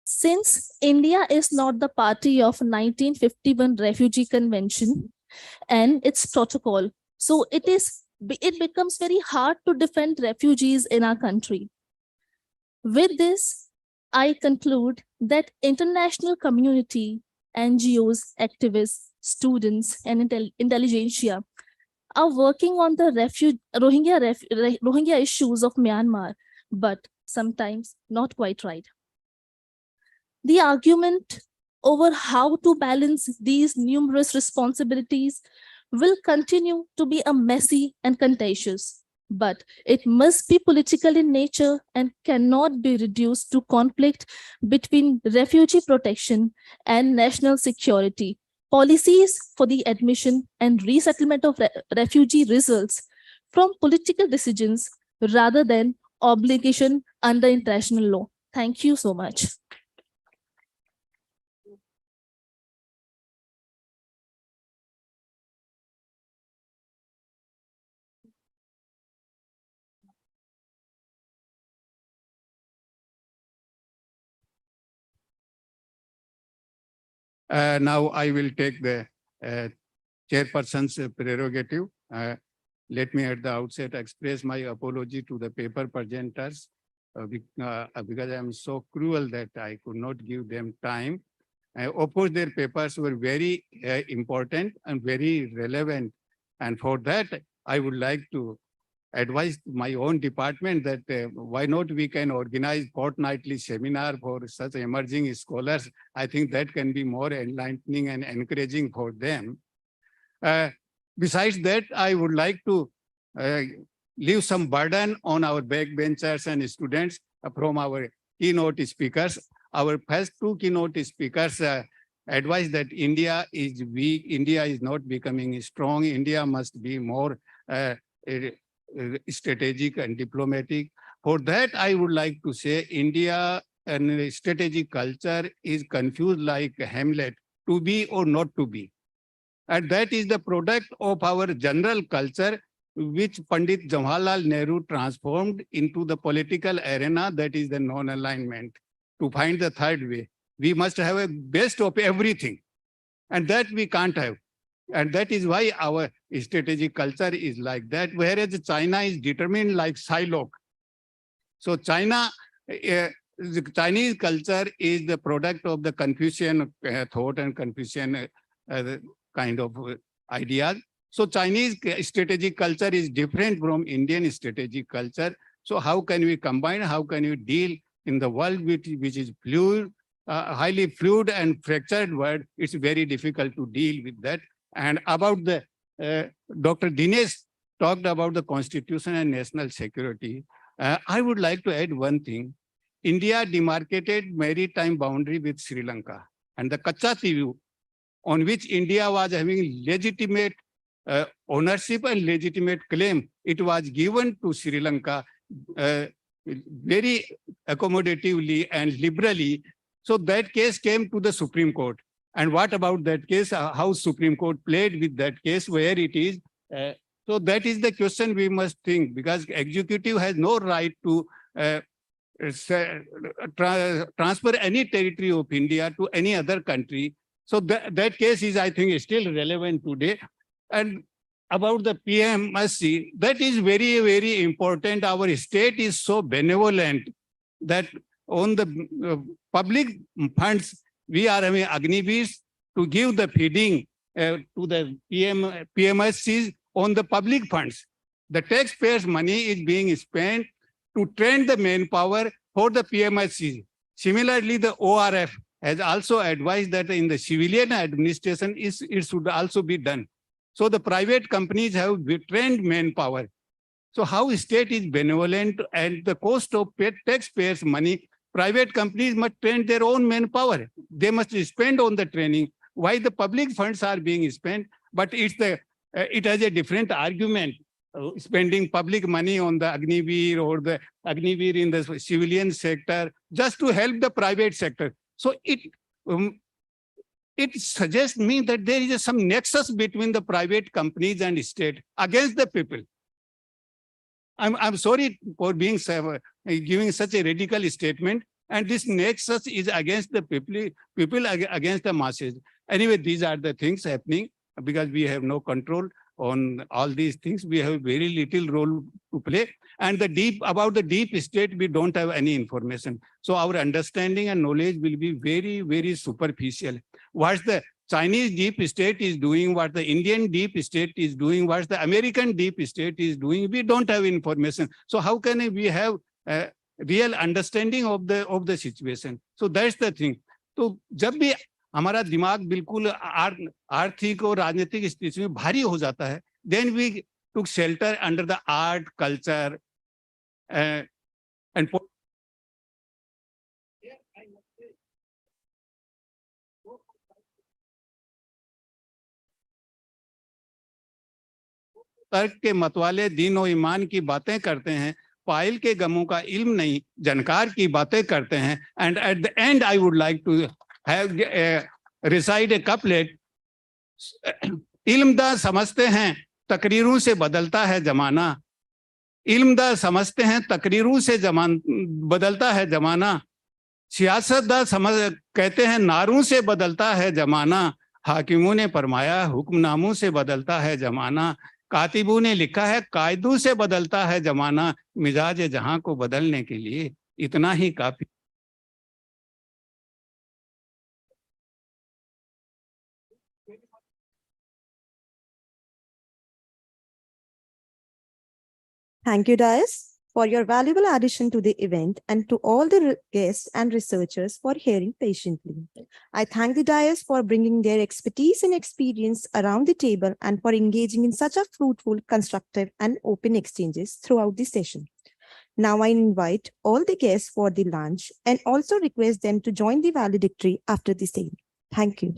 Since India is not the party of 1951 Refugee Convention and its protocol, so it becomes very hard to defend refugees in our country. With this, I conclude that international community, NGOs, activists, students, and intelligentsia are working on the Rohingya issues of Myanmar, but sometimes not quite right. The argument over how to balance these numerous responsibilities will continue to be a messy and contentious, but it must be political in nature and cannot be reduced to conflict between refugee protection and national security. Policies for the admission and resettlement of refugee results from political decisions rather than obligation under international law. Thank you so much. Now I will take the chairperson's prerogative. Let me at the outset express my apology to the paper presenters because I am so cruel that I could not give them time. Of course, their papers were very important and very relevant. And for that, I would like to advise my own department that why not we can organize fortnightly seminar for such emerging scholars. I think that can be more enlightening and encouraging for them. Besides that, I would like to leave some burden on our backbenchers and students from our keynote speakers. Our first two keynote speakers advise that India is weak, India is not becoming strong, India must be more strategic and diplomatic. For that, I would like to say India and strategic culture is confused like Hamlet, to be or not to be. And that is the product of our general culture, which Pandit Jawaharlal Nehru transformed into the political arena, that is the non-alignment. To find the third way, we must have a best of everything. And that we can't have. And that is why our strategic culture is like that, whereas China is determined like Shylock. So China, the Chinese culture is the product of the Confucian thought and Confucian kind of ideas. So Chinese strategic culture is different from Indian strategic culture. So how can we combine? How can you deal in the world which is fluid, highly fluid and fractured world? It's very difficult to deal with that. And about the, Dr. Dinesh talked about the constitution and national security. I would like to add one thing. India demarcated maritime boundary with Sri Lanka, and the Kachativu, on which India was having legitimate ownership and legitimate claim, it was given to Sri Lanka very accommodatively and liberally. So that case came to the Supreme Court. And what about that case? How Supreme Court played with that case, where it is? So that is the question we must think, because executive has no right to transfer any territory of India to any other country. So that case is, I think, still relevant today. And about the PMSC, that is very, very important. Our state is so benevolent that on the public funds, we are having Agniveers to give the feeding to the PMSCs on the public funds. The taxpayers' money is being spent to train the manpower for the PMSCs. Similarly, the ORF has also advised that in the civilian administration, it should also be done. So the private companies have trained manpower. So how state is benevolent and the cost of taxpayers' money, private companies must train their own manpower. They must spend on the training. Why the public funds are being spent? But it has a different argument. Spending public money on the Agniveer or the Agniveer in the civilian sector just to help the private sector. So it suggests me that there is some nexus between the private companies and state against the people. I'm sorry for being giving such a radical statement, and this nexus is against the people against the masses. Anyway, these are the things happening because we have no control on all these things. We have very little role to play, and about the deep state, we don't have any information. So our understanding and knowledge will be very, very superficial. What's the Chinese deep state is doing, what the Indian deep state is doing, what the American deep state is doing, we don't have information. So how can we have a real understanding of the situation? So that's the thing. तो जब भी हमारा दिमाग बिल्कुल आर्थिक और राजनीतिक स्थिति में भारी हो जाता है, then we took shelter under the art, culture, and तर्क के मतवाले दीन और ईमान की बातें करते हैं, पायल के गमों का इल्म नहीं, जानकार की बातें करते हैं. And at the end, I would like to have recite a couplet. इल्मदा समझते हैं तकरीरों से बदलता है जमाना, इल्मदा समझते हैं तकरीरों से बदलता है जमाना, सियासतदा कहते हैं नारों से बदलता है जमाना, हाकिमों ने फरमाया हुक्मनामों से बदलता है जमाना, कातिबों ने लिखा है कायदों से बदलता है जमाना, मिजाज जहां को बदलने के लिए इतना ही काफी. Thank you, Dias, for your valuable addition to the event, and to all the guests and researchers for hearing patiently. I thank the Dias for bringing their expertise and experience around the table and for engaging in such a fruitful, constructive, and open exchanges throughout the session. Now I invite all the guests for the lunch and also request them to join the valedictory after the same. Thank you.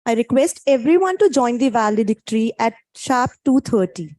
I request everyone to join the valedictory at sharp 2:30.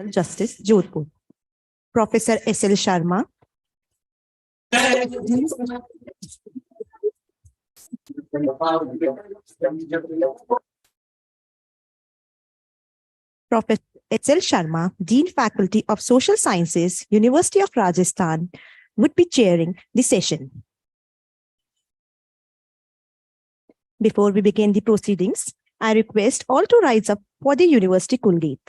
Justice, Jodhpur. Professor S.L. Sharma. Professor H.L. Sharma, Dean Faculty of Social Sciences, University of Rajasthan, would be chairing the session. Before we begin the proceedings, I request all to rise up for the University Kuldeep.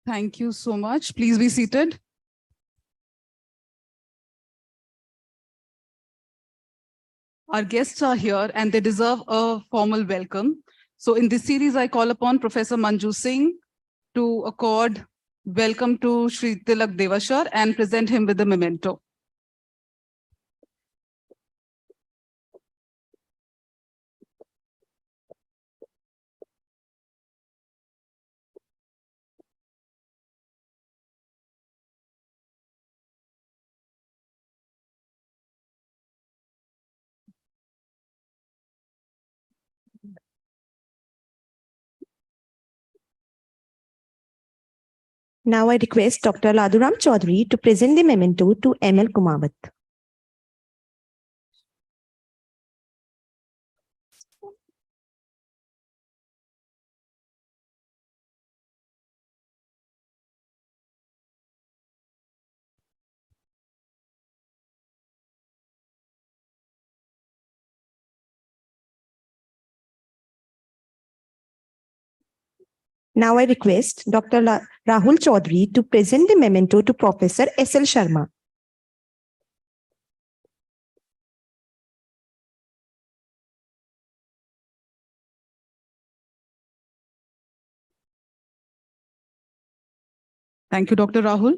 Thank you so much. Please be seated. Our guests are here and they deserve a formal welcome. So in this series, I call upon Professor Manju Singh to accord welcome to Shri Tilak Devashar and present him with the memento. Now I request Dr. Ladhuram Chaudhary to present the memento to ML Kumawat. Now I request Dr. Rahul Chaudhary to present the memento to Professor S.L. Sharma. Thank you, Dr. Rahul.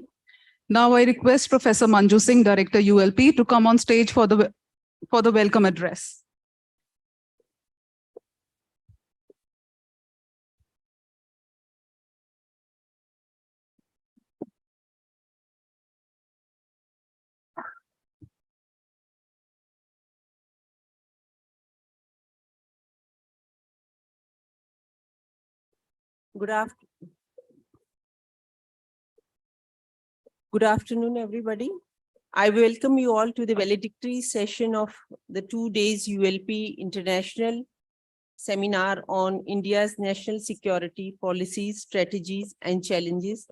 Now I request Professor Manju Singh, Director ULP, to come on stage for the welcome address. Good afternoon, everybody. I welcome you all to the valedictory session of the 2 days ULP International Seminar on India's national security policies, strategies, and challenges,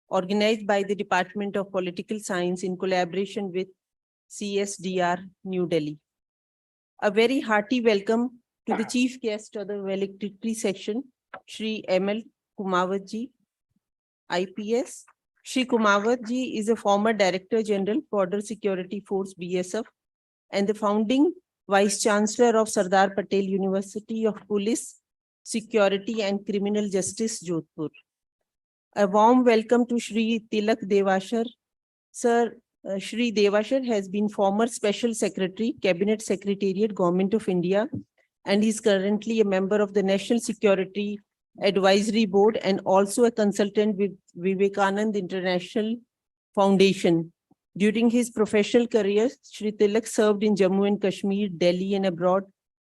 organized by the Department of Political Science in collaboration with CSDR, New Delhi. A very hearty welcome to the chief guest of the valedictory section, Shri ML Kumawat ji, IPS. Shri Kumawat ji is a former Director General, Border Security Force, BSF, and the founding Vice Chancellor of Sardar Patel University of Police, Security and Criminal Justice, Jodhpur. A warm welcome to Shri Tilak Devashar. Sir, Shri Devashar has been former Special Secretary, Cabinet Secretariat, Government of India, and is currently a member of the National Security Advisory Board and also a consultant with Vivekanand International Foundation. During his professional career, Shri Tilak served in Jammu and Kashmir, Delhi, and abroad.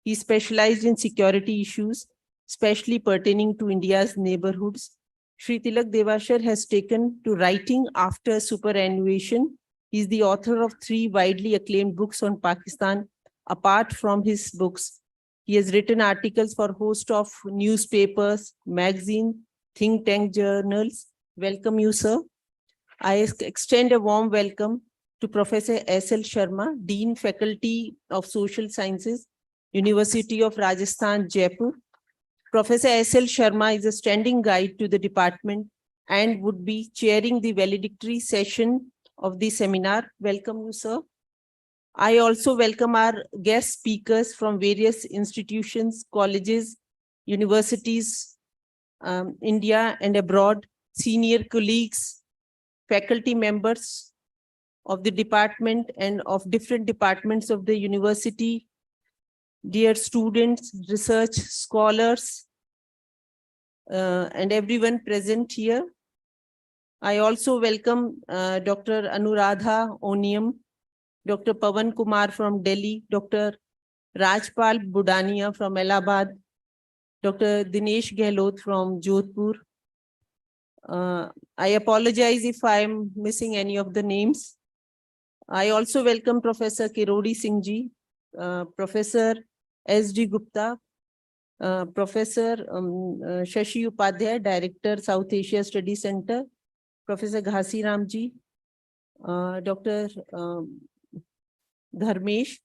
He specialized in security issues, especially pertaining to India's neighborhoods. Shri Tilak Devashar has taken to writing after superannuation. He is the author of 3 widely acclaimed books on Pakistan. Apart from his books, he has written articles for a host of newspapers, magazines, think tank journals. Welcome you, sir. I extend a warm welcome to Professor S.L. Sharma, Dean Faculty of Social Sciences, University of Rajasthan, Jaipur. Professor S.L. Sharma is a standing guide to the department and would be chairing the valedictory session of the seminar. Welcome you, sir. I also welcome our guest speakers from various institutions, colleges, universities, India and abroad, senior colleagues, faculty members of the department and of different departments of the university, dear students, research scholars, and everyone present here. I also welcome Dr. Anuradha Oniam, Dr. Pavan Kumar from Delhi, Dr. Rajpal Budania from Allahabad, Dr. Dinesh Gehlot from Jodhpur. I apologize if I'm missing any of the names. I also welcome Professor Kirodi Singh ji, Professor S.D. Gupta, Professor Shashi Upadhyay, Director, South Asia Study Center, Professor Ghasi Ramji, Dr. Dharmesh,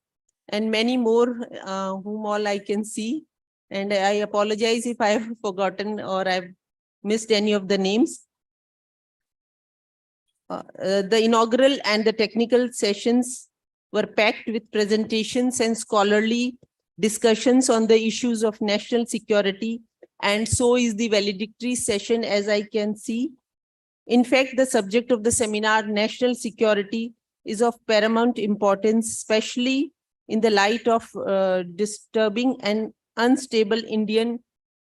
and many more whom all I can see. And I apologize if I have forgotten or I've missed any of the names. The inaugural and the technical sessions were packed with presentations and scholarly discussions on the issues of national security, and so is the valedictory session, as I can see. In fact, the subject of the seminar, national security, is of paramount importance, especially in the light of disturbing and unstable Indian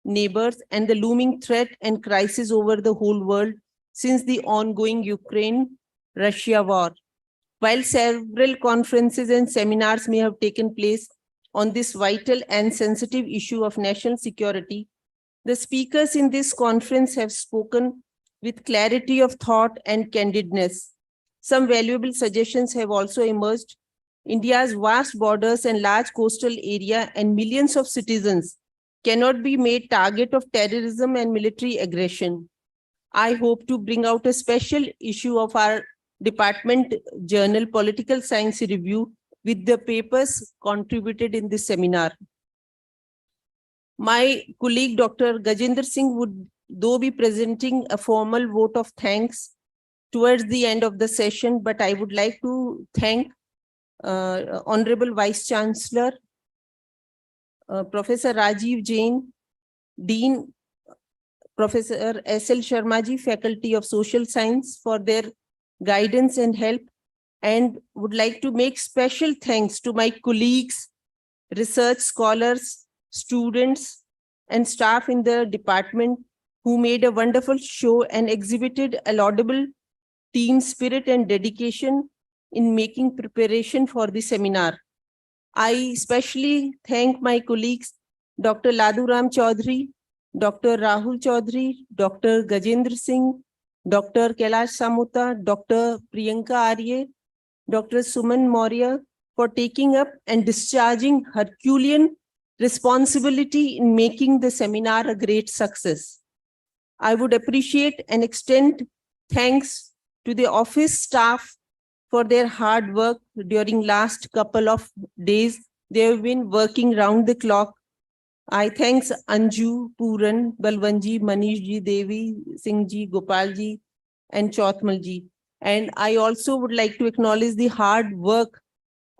neighbors and the looming threat and crisis over the whole world since the ongoing Ukraine-Russia war. While several conferences and seminars may have taken place on this vital and sensitive issue of national security, the speakers in this conference have spoken with clarity of thought and candidness. Some valuable suggestions have also emerged. India's vast borders and large coastal area and millions of citizens cannot be made target of terrorism and military aggression. I hope to bring out a special issue of our department journal, Political Science Review, with the papers contributed in this seminar. My colleague, Dr. Gajendra Singh, would though be presenting a formal vote of thanks towards the end of the session, but I would like to thank Honorable Vice Chancellor, Professor Rajiv Jain, Dean Professor S.L. Sharma ji, Faculty of Social Science, for their guidance and help, and would like to make special thanks to my colleagues, research scholars, students, and staff in the department who made a wonderful show and exhibited a laudable team spirit and dedication in making preparation for the seminar. I especially thank my colleagues, Dr. Ladhuram Chaudhary, Dr. Rahul Chaudhary, Dr. Gajendra Singh, Dr. Kailash Samuta, Dr. Priyanka Arye, Dr. Suman Maurya, for taking up and discharging Herculean responsibility in making the seminar a great success. I would appreciate and extend thanks to the office staff for their hard work during last couple of days. They have been working round the clock. I thanks Anju, Puran, Balwanji, Manishji, Devi, Singhji, Gopalji, and Chautmalji. And I also would like to acknowledge the hard work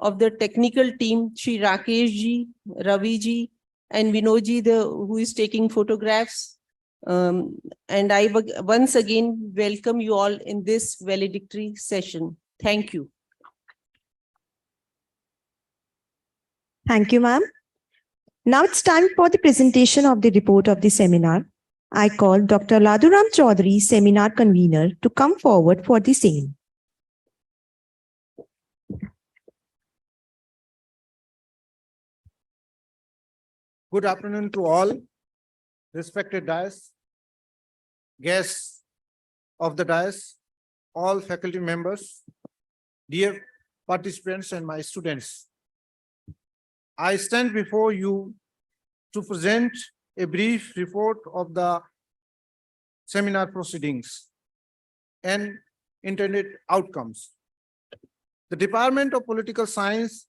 of the technical team, Shri Rakeshji, Raviji, and Vinodji, who is taking photographs. And I once again welcome you all in this valedictory session. Thank you. Thank you, ma'am. Now it's time for the presentation of the report of the seminar. I call Dr. Ladhuram Chaudhary, seminar convener, to come forward for the same. Good afternoon to all, respected dais, guests of the dais, all faculty members, dear participants and my students. I stand before you to present a brief report of the seminar proceedings and intended outcomes. The Department of Political Science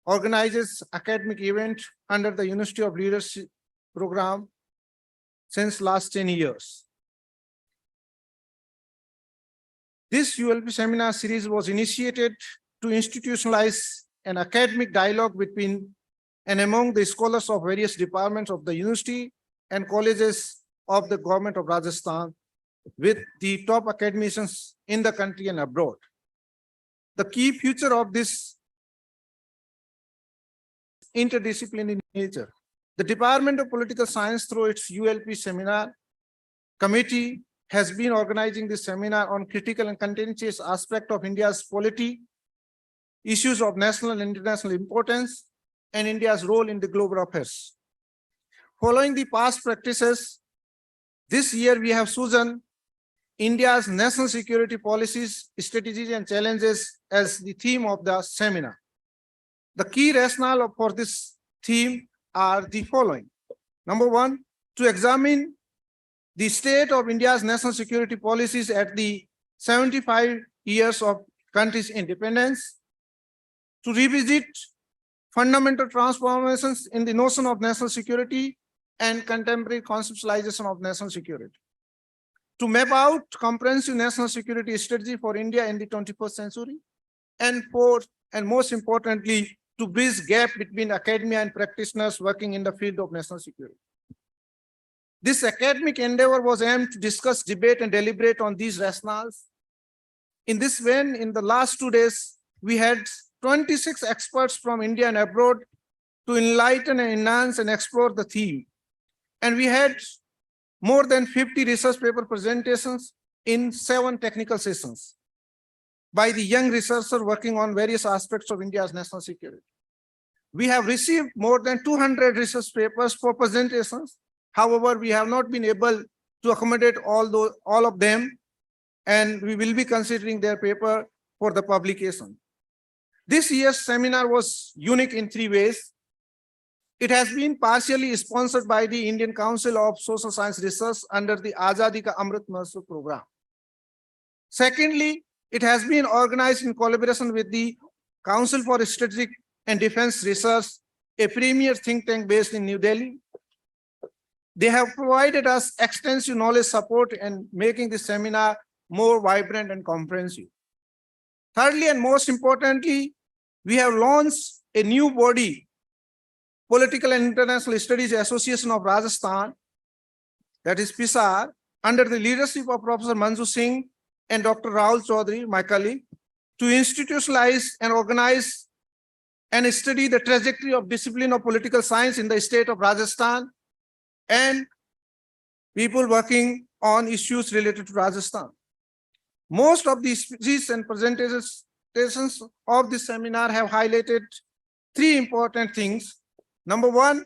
organizes academic events under the University of Leadership program since last 10 years. This ULP seminar series was initiated to institutionalize an academic dialogue between and among the scholars of various departments of the university and colleges of the government of Rajasthan with the top academicians in the country and abroad. The key feature of this interdisciplinary nature. The Department of Political Science, through its ULP seminar committee, has been organizing this seminar on critical and contentious aspect of India's polity, issues of national and international importance, and India's role in the global affairs. Following the past practices, this year we have chosen India's national security policies, strategies, and challenges as the theme of the seminar. The key rationale for this theme are the following. Number one, to examine the state of India's national security policies at the 75 years of country's independence, to revisit fundamental transformations in the notion of national security and contemporary conceptualization of national security, to map out comprehensive national security strategy for India in the 21st century, and fourth, and most importantly, to bridge gap between academia and practitioners working in the field of national security. This academic endeavor was aimed to discuss, debate, and deliberate on these rationales. In this vein, in the last 2 days, we had 26 experts from India and abroad to enlighten and enhance and explore the theme. And we had more than 50 research paper presentations in 7 technical sessions by the young researchers working on various aspects of India's national security. We have received more than 200 research papers for presentations. However, we have not been able to accommodate all of them, and we will be considering their paper for the publication. This year's seminar was unique in 3 ways. It has been partially sponsored by the Indian Council of Social Science Research under the Azadi Ka Amrit Mahotsav program. Secondly, it has been organized in collaboration with the Council for Strategic and Defense Research, a premier think tank based in New Delhi. They have provided us extensive knowledge support in making this seminar more vibrant and comprehensive. Thirdly, and most importantly, we have launched a new body, Political and International Studies Association of Rajasthan, that is PISAR, under the leadership of Professor Manju Singh and Dr. Rahul Chaudhary, my colleague, to institutionalize and organize and study the trajectory of discipline of political science in the state of Rajasthan and people working on issues related to Rajasthan. Most of the speeches and presentations of this seminar have highlighted 3 important things. Number one,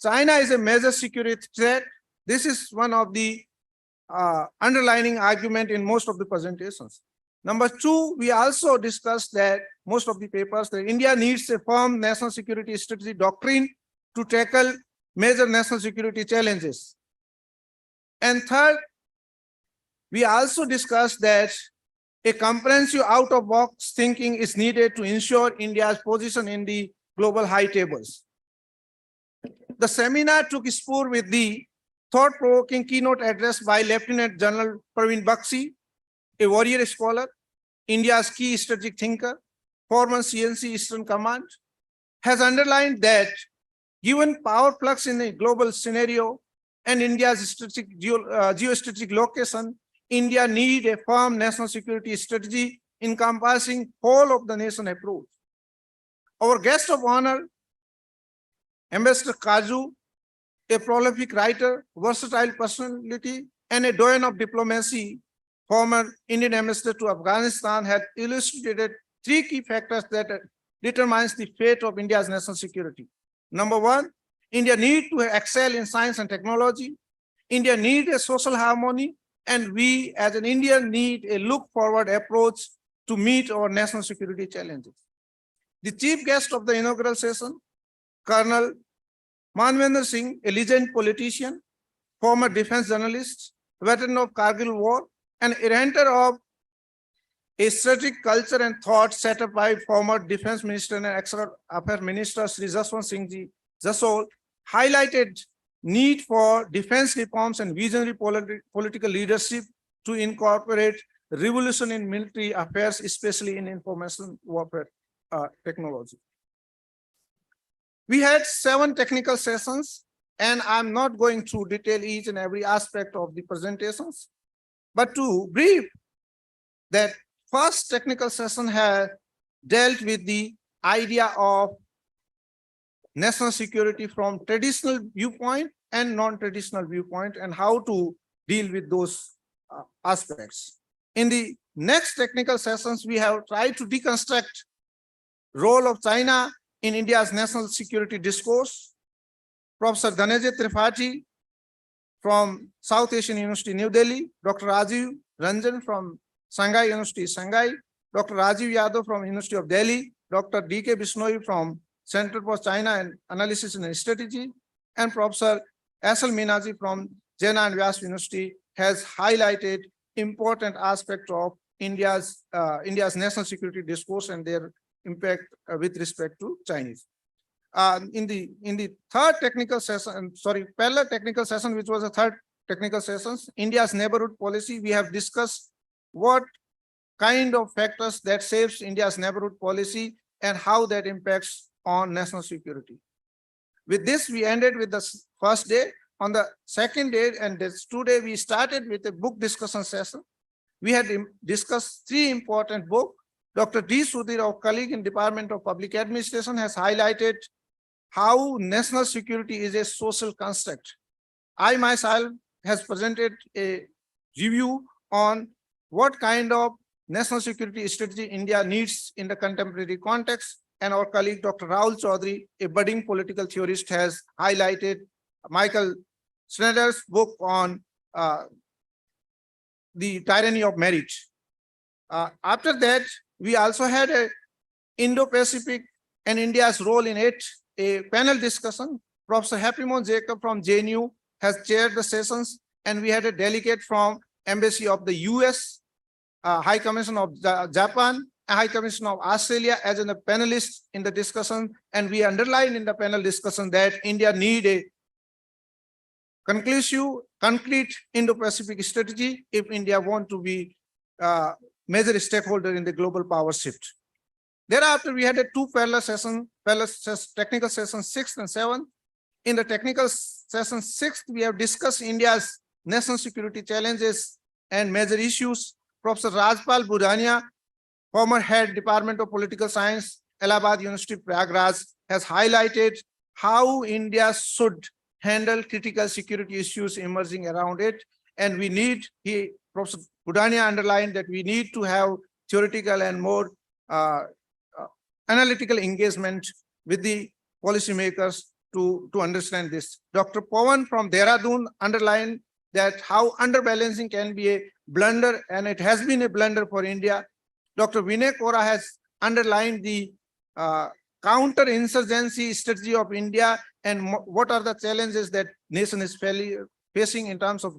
China is a major security threat. This is one of the underlining argument in most of the presentations. Number 2, we also discussed that most of the papers that India needs a firm national security strategy doctrine to tackle major national security challenges. And third, we also discussed that a comprehensive out-of-box thinking is needed to ensure India's position in the global high tables. The seminar took spur with the thought-provoking keynote address by Lieutenant General Praveen Bakshi, a warrior scholar, India's key strategic thinker, former CNC Eastern Command, has underlined that given power flux in the global scenario and India's geostrategic location, India needs a firm national security strategy encompassing whole of the nation approach. Our guest of honor, Ambassador Kaju, a prolific writer, versatile personality, and a doyen of diplomacy, former Indian ambassador to Afghanistan, had illustrated 3 key factors that determines the fate of India's national security. Number 1, India needs to excel in science and technology. India needs a social harmony, and we as an Indian need a look-forward approach to meet our national security challenges. The chief guest of the inaugural session, Colonel Manvendra Singh, a legend politician, former defense journalist, veteran of Kargil War, and inventor of a strategic culture and thought set up by former defense minister and external affairs minister Sri Jaswant Singh Ji Jasol, highlighted need for defense reforms and visionary political leadership to incorporate revolution in military affairs, especially in information warfare technology. We had 7 technical sessions, and I'm not going to detail each and every aspect of the presentations, but to brief that first technical session has dealt with the idea of national security from traditional viewpoint and non-traditional viewpoint and how to deal with those aspects. In the next technical sessions, we have tried to deconstruct role of China in India's national security discourse. Professor Dhananjay Tripathi from South Asian University, New Delhi, Dr. Rajiv Ranjan from Shanghai University, Shanghai, Dr. Rajiv Yadav from University of Delhi, Dr. D.K. Bishnoi from Center for China and Analysis and Strategy, and Professor S.L. Minaji from Jena and Vyas University has highlighted important aspects of India's national security discourse and their impact with respect to Chinese. In the third technical session, parallel technical session, which was the third technical session, India's neighborhood policy, we have discussed what kind of factors that shapes India's neighborhood policy and how that impacts on national security. With this, we ended with the first day. On the second day, and this today, we started with a book discussion session. We had discussed 3 important books. Dr. D. Sudhir, our colleague in Department of Public Administration, has highlighted how national security is a social construct. I myself has presented a review on what kind of national security strategy India needs in the contemporary context. And our colleague, Dr. Rahul Chaudhary, a budding political theorist, has highlighted Michael Snyder's book on the tyranny of merit. After that, we also had a Indo-Pacific and India's role in it, a panel discussion. Professor Happymon Jacob from JNU has chaired the sessions, and we had a delegate from Embassy of the US, High Commission of Japan, High Commission of Australia as a panelist in the discussion. And we underlined in the panel discussion that India need a concrete Indo-Pacific strategy if India want to be major stakeholder in the global power shift. Thereafter, we had a 2 parallel technical sessions 6th and 7th. In the technical session 6th, we have discussed India's national security challenges and major issues. Professor Rajpal Budhania, former head Department of Political Science, Allahabad University, Prayagraj, has highlighted how India should handle critical security issues emerging around it. And we need, Professor Budhania underlined that we need to have theoretical and more analytical engagement with the policymakers to understand this. Dr. Pawan from Dehradun underlined that how underbalancing can be a blunder, and it has been a blunder for India. Dr. Vinay Kora has underlined the counter-insurgency strategy of India and what are the challenges that nation is facing in terms of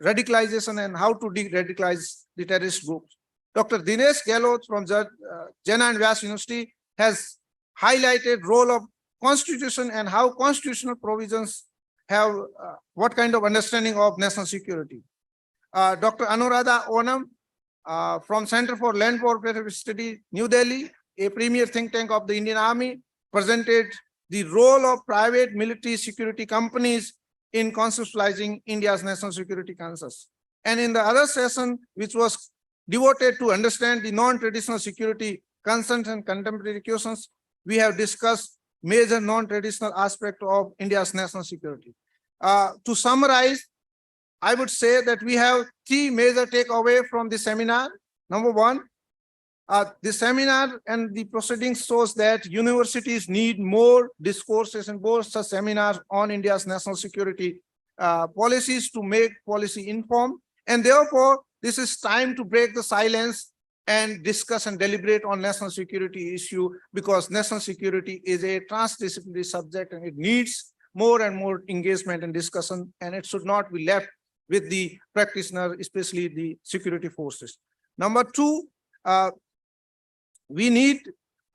radicalization and how to de-radicalize the terrorist groups. Dr. Dinesh Gehlot from Jena and Vyas University has highlighted role of constitution and how constitutional provisions have what kind of understanding of national security. Dr. Anuradha Onam from Center for Land Warfare Study, New Delhi, a premier think tank of the Indian Army, presented the role of private military security companies in conceptualizing India's national security concerns. And in the other session, which was devoted to understand the non-traditional security concerns and contemporary questions, we have discussed major non-traditional aspects of India's national security. To summarize, I would say that we have 3 major takeaways from the seminar. Number 1, the seminar and the proceedings shows that universities need more discourses and more such seminars on India's national security policies to make policy informed. And therefore, this is time to break the silence and discuss and deliberate on national security issue, because national security is a transdisciplinary subject and it needs more and more engagement and discussion, and it should not be left with the practitioner, especially the security forces. Number 2, we need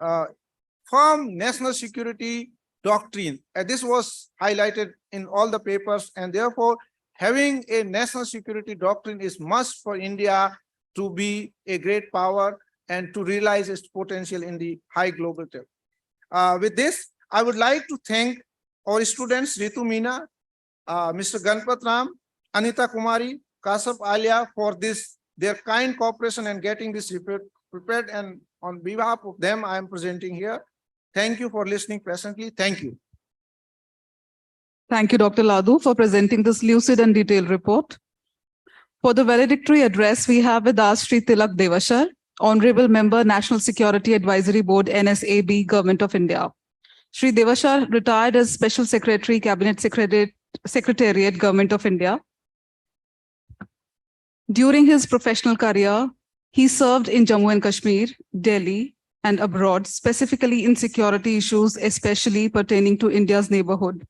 firm national security doctrine. And this was highlighted in all the papers, and therefore having a national security doctrine is must for India to be a great power and to realize its potential in the high global term. With this, I would like to thank our students, Ritu Meena, Mr. Ganpat Ram, Anita Kumari, Kasap Alia for this, their kind cooperation and getting this report prepared, and on behalf of them, I am presenting here. Thank you for listening patiently. Thank you. Thank you, Dr. Ladu, for presenting this lucid and detailed report. For the valedictory address, we have with us Sri Tilak Devashar, Honorable Member, National Security Advisory Board, NSAB, Government of India. Shri Devashar retired as Special Secretary, Cabinet Secretariat, Government of India. During his professional career, he served in Jammu and Kashmir, Delhi, and abroad, specifically in security issues, especially pertaining to India's neighborhood.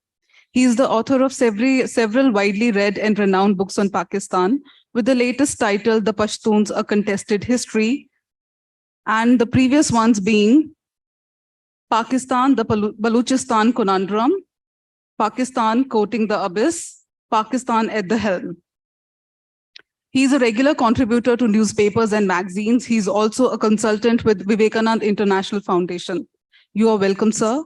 He is the author of several widely read and renowned books on Pakistan, with the latest title, The Pashtuns, A Contested History, and the previous ones being Pakistan, the Baluchistan Conundrum, Pakistan Coating the Abyss, Pakistan at the Helm. He is a regular contributor to newspapers and magazines. He is also a consultant with Vivekananda International Foundation. You are welcome, sir.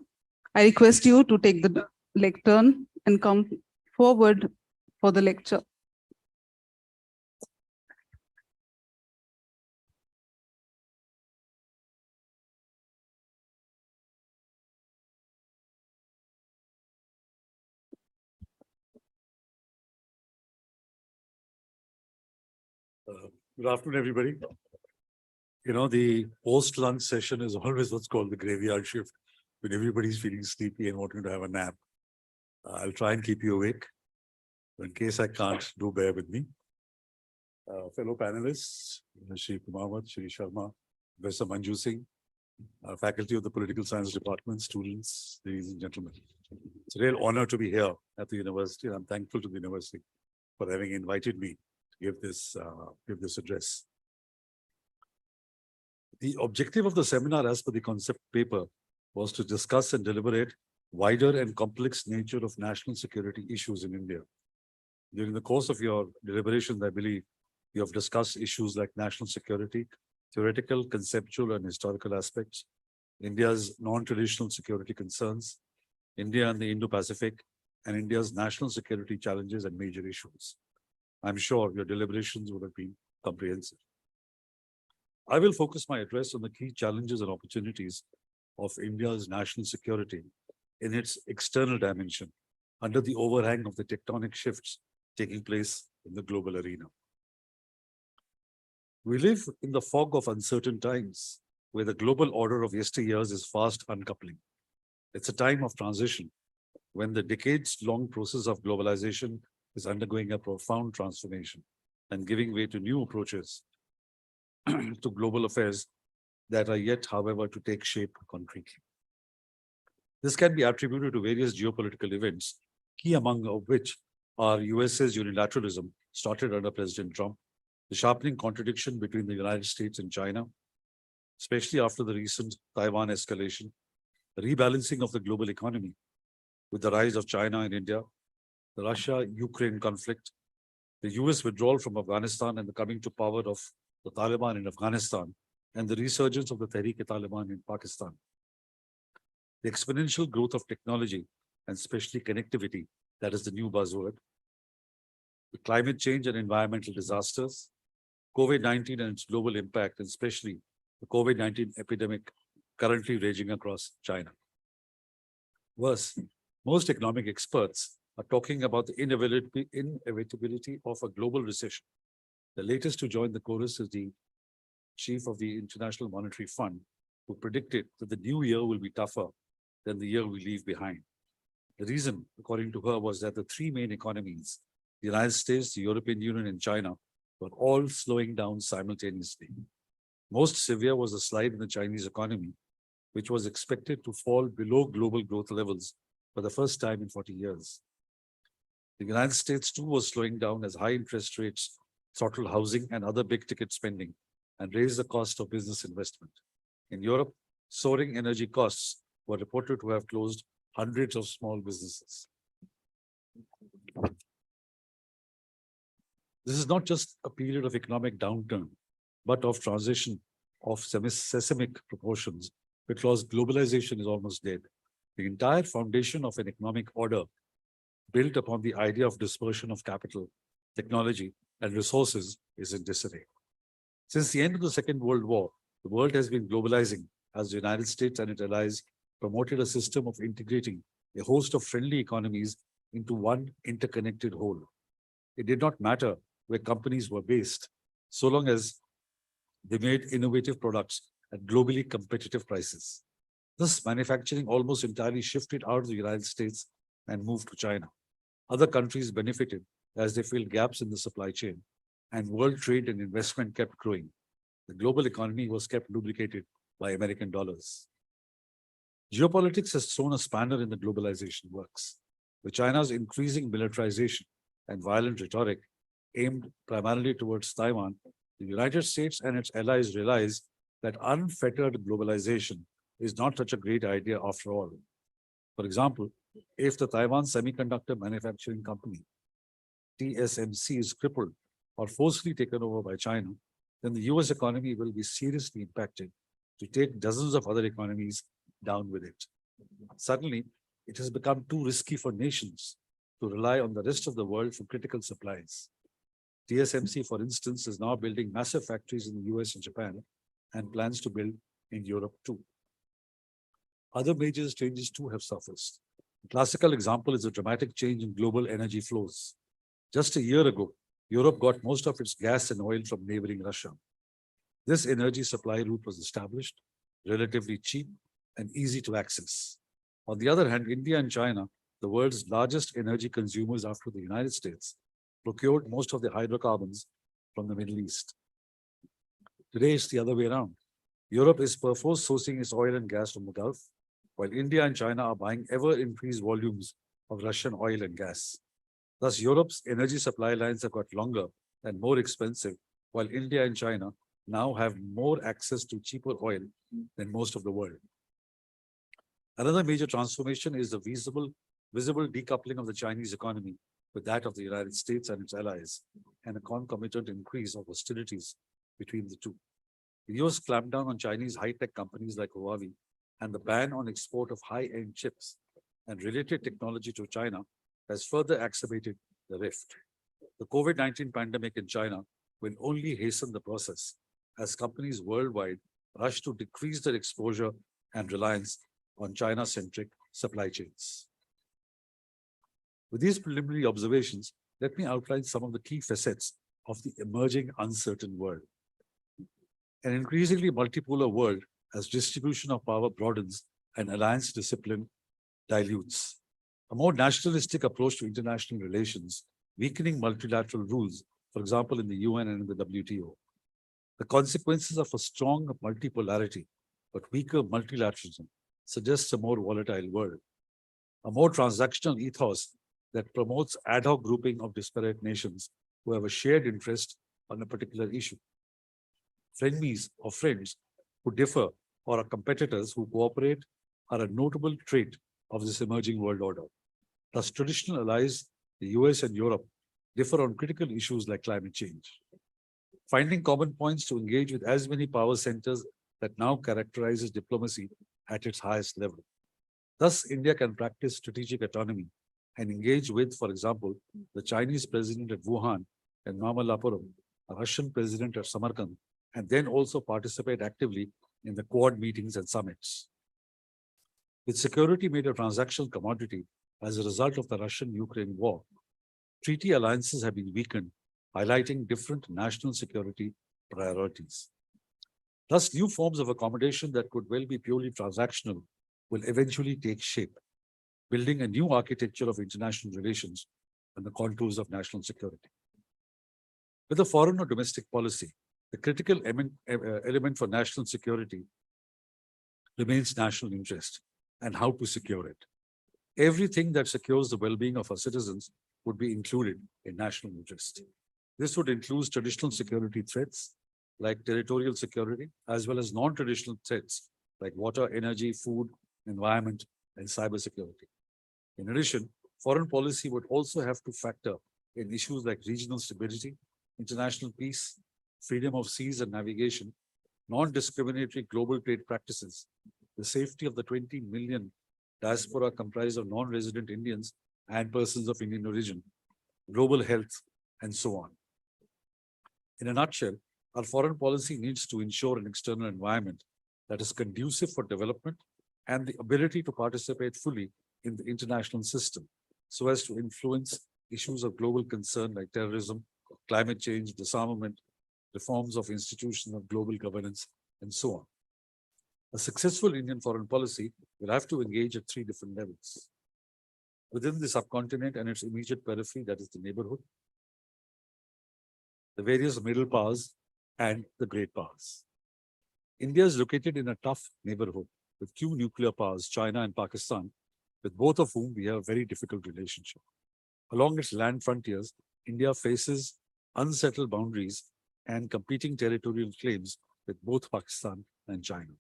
I request you to take the lectern and come forward for the lecture. Good afternoon, everybody. You know, the post-lunch session is always what's called the graveyard shift, when everybody's feeling sleepy and wanting to have a nap. I'll try and keep you awake. In case I can't, do bear with me. Fellow panelists, Shri Kumawat, Shri Sharma, Professor Manju Singh, faculty of the Political Science Department, students, ladies and gentlemen. It's a real honor to be here at the university, and I'm thankful to the university for having invited me to give this address. The objective of the seminar, as per the concept paper, was to discuss and deliberate wider and complex nature of national security issues in India. During the course of your deliberations, I believe you have discussed issues like national security, theoretical, conceptual, and historical aspects, India's non-traditional security concerns, India and the Indo-Pacific, and India's national security challenges and major issues. I'm sure your deliberations would have been comprehensive. I will focus my address on the key challenges and opportunities of India's national security in its external dimension under the overhang of the tectonic shifts taking place in the global arena. We live in the fog of uncertain times where the global order of yesteryears is fast uncoupling. It's a time of transition when the decades-long process of globalization is undergoing a profound transformation and giving way to new approaches to global affairs that are yet, however, to take shape concretely. This can be attributed to various geopolitical events, key among which are USA's unilateralism, started under President Trump, the sharpening contradiction between the United States and China, especially after the recent Taiwan escalation, the rebalancing of the global economy with the rise of China and India, the Russia-Ukraine conflict, the US withdrawal from Afghanistan and the coming to power of the Taliban in Afghanistan, and the resurgence of the Tehrik-e-Taliban in Pakistan. The exponential growth of technology and especially connectivity, that is the new buzzword, the climate change and environmental disasters, COVID-19 and its global impact, and especially the COVID-19 epidemic currently raging across China. Worse, most economic experts are talking about the inevitability of a global recession. The latest to join the chorus is the chief of the International Monetary Fund, who predicted that the new year will be tougher than the year we leave behind. The reason, according to her, was that the three main economies, the United States, the European Union, and China, were all slowing down simultaneously. Most severe was the slide in the Chinese economy, which was expected to fall below global growth levels for the first time in 40 years. The United States, too, was slowing down as high interest rates throttled housing and other big-ticket spending and raised the cost of business investment. In Europe, soaring energy costs were reported to have closed hundreds of small businesses. This is not just a period of economic downturn, but of transition of seismic proportions, because globalization is almost dead. The entire foundation of an economic order built upon the idea of dispersion of capital, technology, and resources is in disarray. Since the end of the Second World War, the world has been globalizing as the United States and its allies promoted a system of integrating a host of friendly economies into one interconnected whole. It did not matter where companies were based, so long as They made innovative products at globally competitive prices. Thus, manufacturing almost entirely shifted out of the United States and moved to China. Other countries benefited as they filled gaps in the supply chain, and world trade and investment kept growing. The global economy was kept lubricated by American dollars. Geopolitics has thrown a spanner in the globalization works. With China's increasing militarization and violent rhetoric aimed primarily towards Taiwan, the United States and its allies realize that unfettered globalization is not such a great idea after all. For example, if the Taiwan Semiconductor Manufacturing Company, TSMC, is crippled or forcibly taken over by China, then the US economy will be seriously impacted to take dozens of other economies down with it. Suddenly, it has become too risky for nations to rely on the rest of the world for critical supplies. TSMC, for instance, is now building massive factories in the US and Japan and plans to build in Europe too. Other major changes too have surfaced. A classical example is a dramatic change in global energy flows. Just a year ago, Europe got most of its gas and oil from neighboring Russia. This energy supply route was established, relatively cheap and easy to access. On the other hand, India and China, the world's largest energy consumers after the United States, procured most of the hydrocarbons from the Middle East. Today, it's the other way around. Europe is perforce sourcing its oil and gas from the Gulf, while India and China are buying ever-increased volumes of Russian oil and gas. Thus, Europe's energy supply lines have got longer and more expensive, while India and China now have more access to cheaper oil than most of the world. Another major transformation is the visible decoupling of the Chinese economy with that of the United States and its allies, and a concomitant increase of hostilities between the two. The US clamped down on Chinese high-tech companies like Huawei, and the ban on export of high-end chips and related technology to China has further exacerbated the rift. The COVID-19 pandemic in China will only hasten the process as companies worldwide rush to decrease their exposure and reliance on China-centric supply chains. With these preliminary observations, let me outline some of the key facets of the emerging uncertain world. An increasingly multipolar world as distribution of power broadens and alliance discipline dilutes. A more nationalistic approach to international relations, weakening multilateral rules, for example, in the UN and in the WTO. The consequences of a strong multipolarity but weaker multilateralism suggests a more volatile world. A more transactional ethos that promotes ad hoc grouping of disparate nations who have a shared interest on a particular issue. Frenemies or friends who differ or are competitors who cooperate are a notable trait of this emerging world order. Thus, traditional allies, the US and Europe, differ on critical issues like climate change. Finding common points to engage with as many power centers that now characterizes diplomacy at its highest level. Thus, India can practice strategic autonomy and engage with, for example, the Chinese president at Wuhan and Mamallapuram, a Russian president at Samarkand, and then also participate actively in the Quad meetings and summits. With security made a transactional commodity as a result of the Russian-Ukraine war, treaty alliances have been weakened, highlighting different national security priorities. Thus, new forms of accommodation that could well be purely transactional will eventually take shape, building a new architecture of international relations and the contours of national security. With a foreign or domestic policy, the critical element for national security remains national interest and how to secure it. Everything that secures the well-being of our citizens would be included in national interest. This would include traditional security threats like territorial security, as well as non-traditional threats like water, energy, food, environment, and cybersecurity. In addition, foreign policy would also have to factor in issues like regional stability, international peace, freedom of seas and navigation, non-discriminatory global trade practices, the safety of the 20 million diaspora comprised of non-resident Indians and persons of Indian origin, global health, and so on. In a nutshell, our foreign policy needs to ensure an external environment that is conducive for development and the ability to participate fully in the international system so as to influence issues of global concern like terrorism, climate change, disarmament, reforms of institutions of global governance, and so on. A successful Indian foreign policy will have to engage at three different levels. Within the subcontinent and its immediate periphery, that is the neighborhood, the various middle powers, and the great powers. India is located in a tough neighborhood with two nuclear powers, China and Pakistan, with both of whom we have a very difficult relationship. Along its land frontiers, India faces unsettled boundaries and competing territorial claims with both Pakistan and China.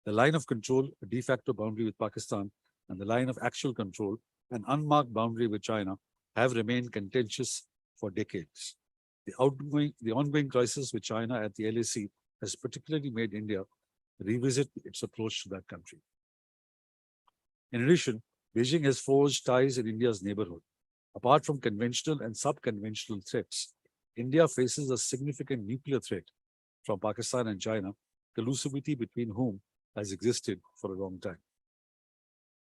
The line of control, a de facto boundary with Pakistan, and the line of actual control, an unmarked boundary with China, have remained contentious for decades. The ongoing crisis with China at the LAC has particularly made India revisit its approach to that country. In addition, Beijing has forged ties in India's neighborhood. Apart from conventional and sub-conventional threats, India faces a significant nuclear threat from Pakistan and China, collusivity between whom has existed for a long time.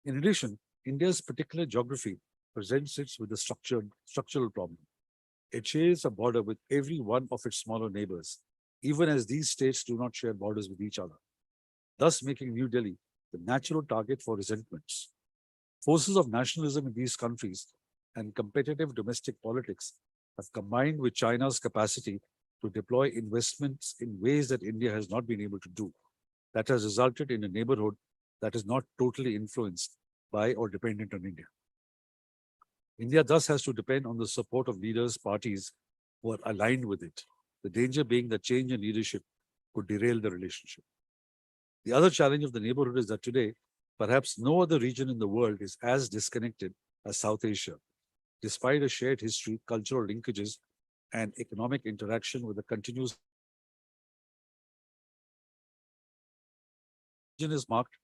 In addition, India's particular geography presents it with a structural problem. It shares a border with every one of its smaller neighbors, even as these states do not share borders with each other, thus making New Delhi the natural target for resentments. Forces of nationalism in these countries and competitive domestic politics have combined with China's capacity to deploy investments in ways that India has not been able to do. That has resulted in a neighborhood that is not totally influenced by or dependent on India. India thus has to depend on the support of leaders, parties who are aligned with it, the danger being that change in leadership could derail the relationship. The other challenge of the neighborhood is that today, perhaps no other region in the world is as disconnected as South Asia, despite a shared history, cultural linkages, and economic interaction with a continuous. The region is marked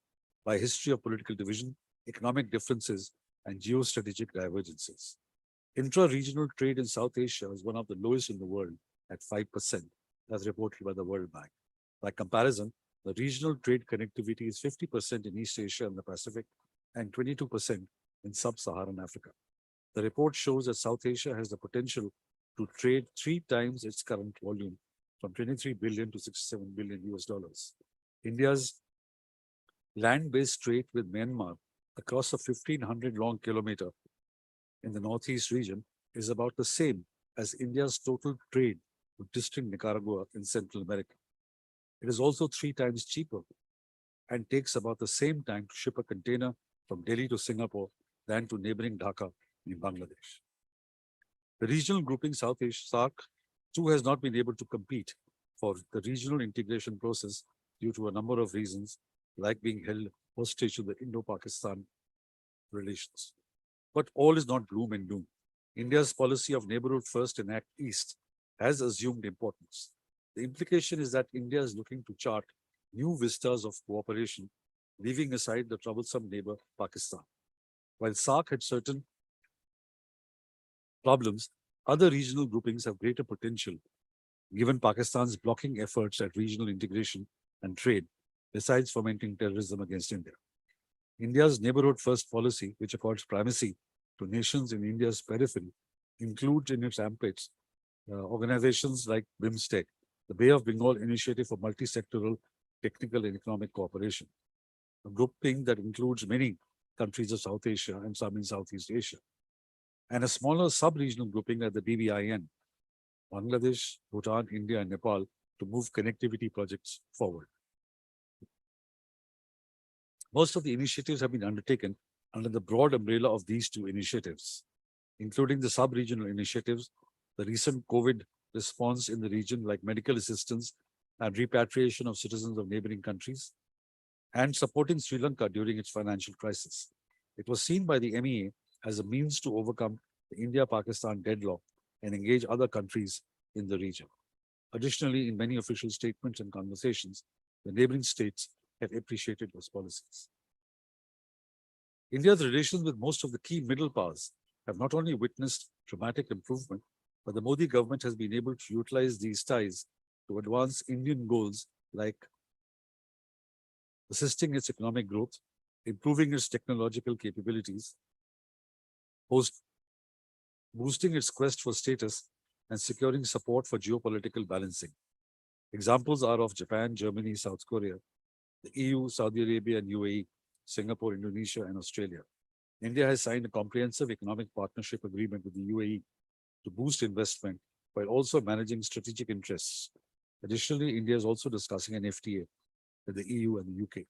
by a history of political division, economic differences, and geostrategic divergences. Intra-regional trade in South Asia is one of the lowest in the world at 5%, as reported by the World Bank. By comparison, the regional trade connectivity is 50% in East Asia and the Pacific and 22% in sub-Saharan Africa. The report shows that South Asia has the potential to trade 3 times its current volume, from 23 billion to 67 billion US dollars. India's land-based trade with Myanmar across a 1,500 long kilometer in the Northeast region is about the same as India's total trade with distinct Nicaragua in Central America. It is also 3 times cheaper and takes about the same time to ship a container from Delhi to Singapore than to neighboring Dhaka in Bangladesh. The regional grouping South Asia SAARC too has not been able to compete for the regional integration process due to a number of reasons, like being held hostage to the Indo-Pakistan relations. But all is not gloom and doom. India's policy of neighborhood first and act east has assumed importance. The implication is that India is looking to chart new vistas of cooperation, leaving aside the troublesome neighbor Pakistan. While SAARC had certain problems, other regional groupings have greater potential, given Pakistan's blocking efforts at regional integration and trade, besides fomenting terrorism against India. India's neighborhood first policy, which accords primacy to nations in India's periphery, includes in its ambits organizations like BIMSTEC, the Bay of Bengal Initiative for Multi-Sectoral Technical and Economic Cooperation, a grouping that includes many countries of South Asia and some in Southeast Asia, and a smaller sub-regional grouping at the BBIN, Bangladesh, Bhutan, India, and Nepal, to move connectivity projects forward. Most of the initiatives have been undertaken under the broad umbrella of these two initiatives, including the sub-regional initiatives, the recent COVID response in the region, like medical assistance and repatriation of citizens of neighboring countries, and supporting Sri Lanka during its financial crisis. It was seen by the MEA as a means to overcome the India-Pakistan deadlock and engage other countries in the region. Additionally, in many official statements and conversations, the neighboring states have appreciated those policies. India's relations with most of the key middle powers have not only witnessed dramatic improvement, but the Modi government has been able to utilize these ties to advance Indian goals like assisting its economic growth, improving its technological capabilities, boosting its quest for status, and securing support for geopolitical balancing. Examples are of Japan, Germany, South Korea, the EU, Saudi Arabia, and UAE, Singapore, Indonesia, and Australia. India has signed a comprehensive economic partnership agreement with the UAE to boost investment while also managing strategic interests. Additionally, India is also discussing an FTA with the EU and the UK.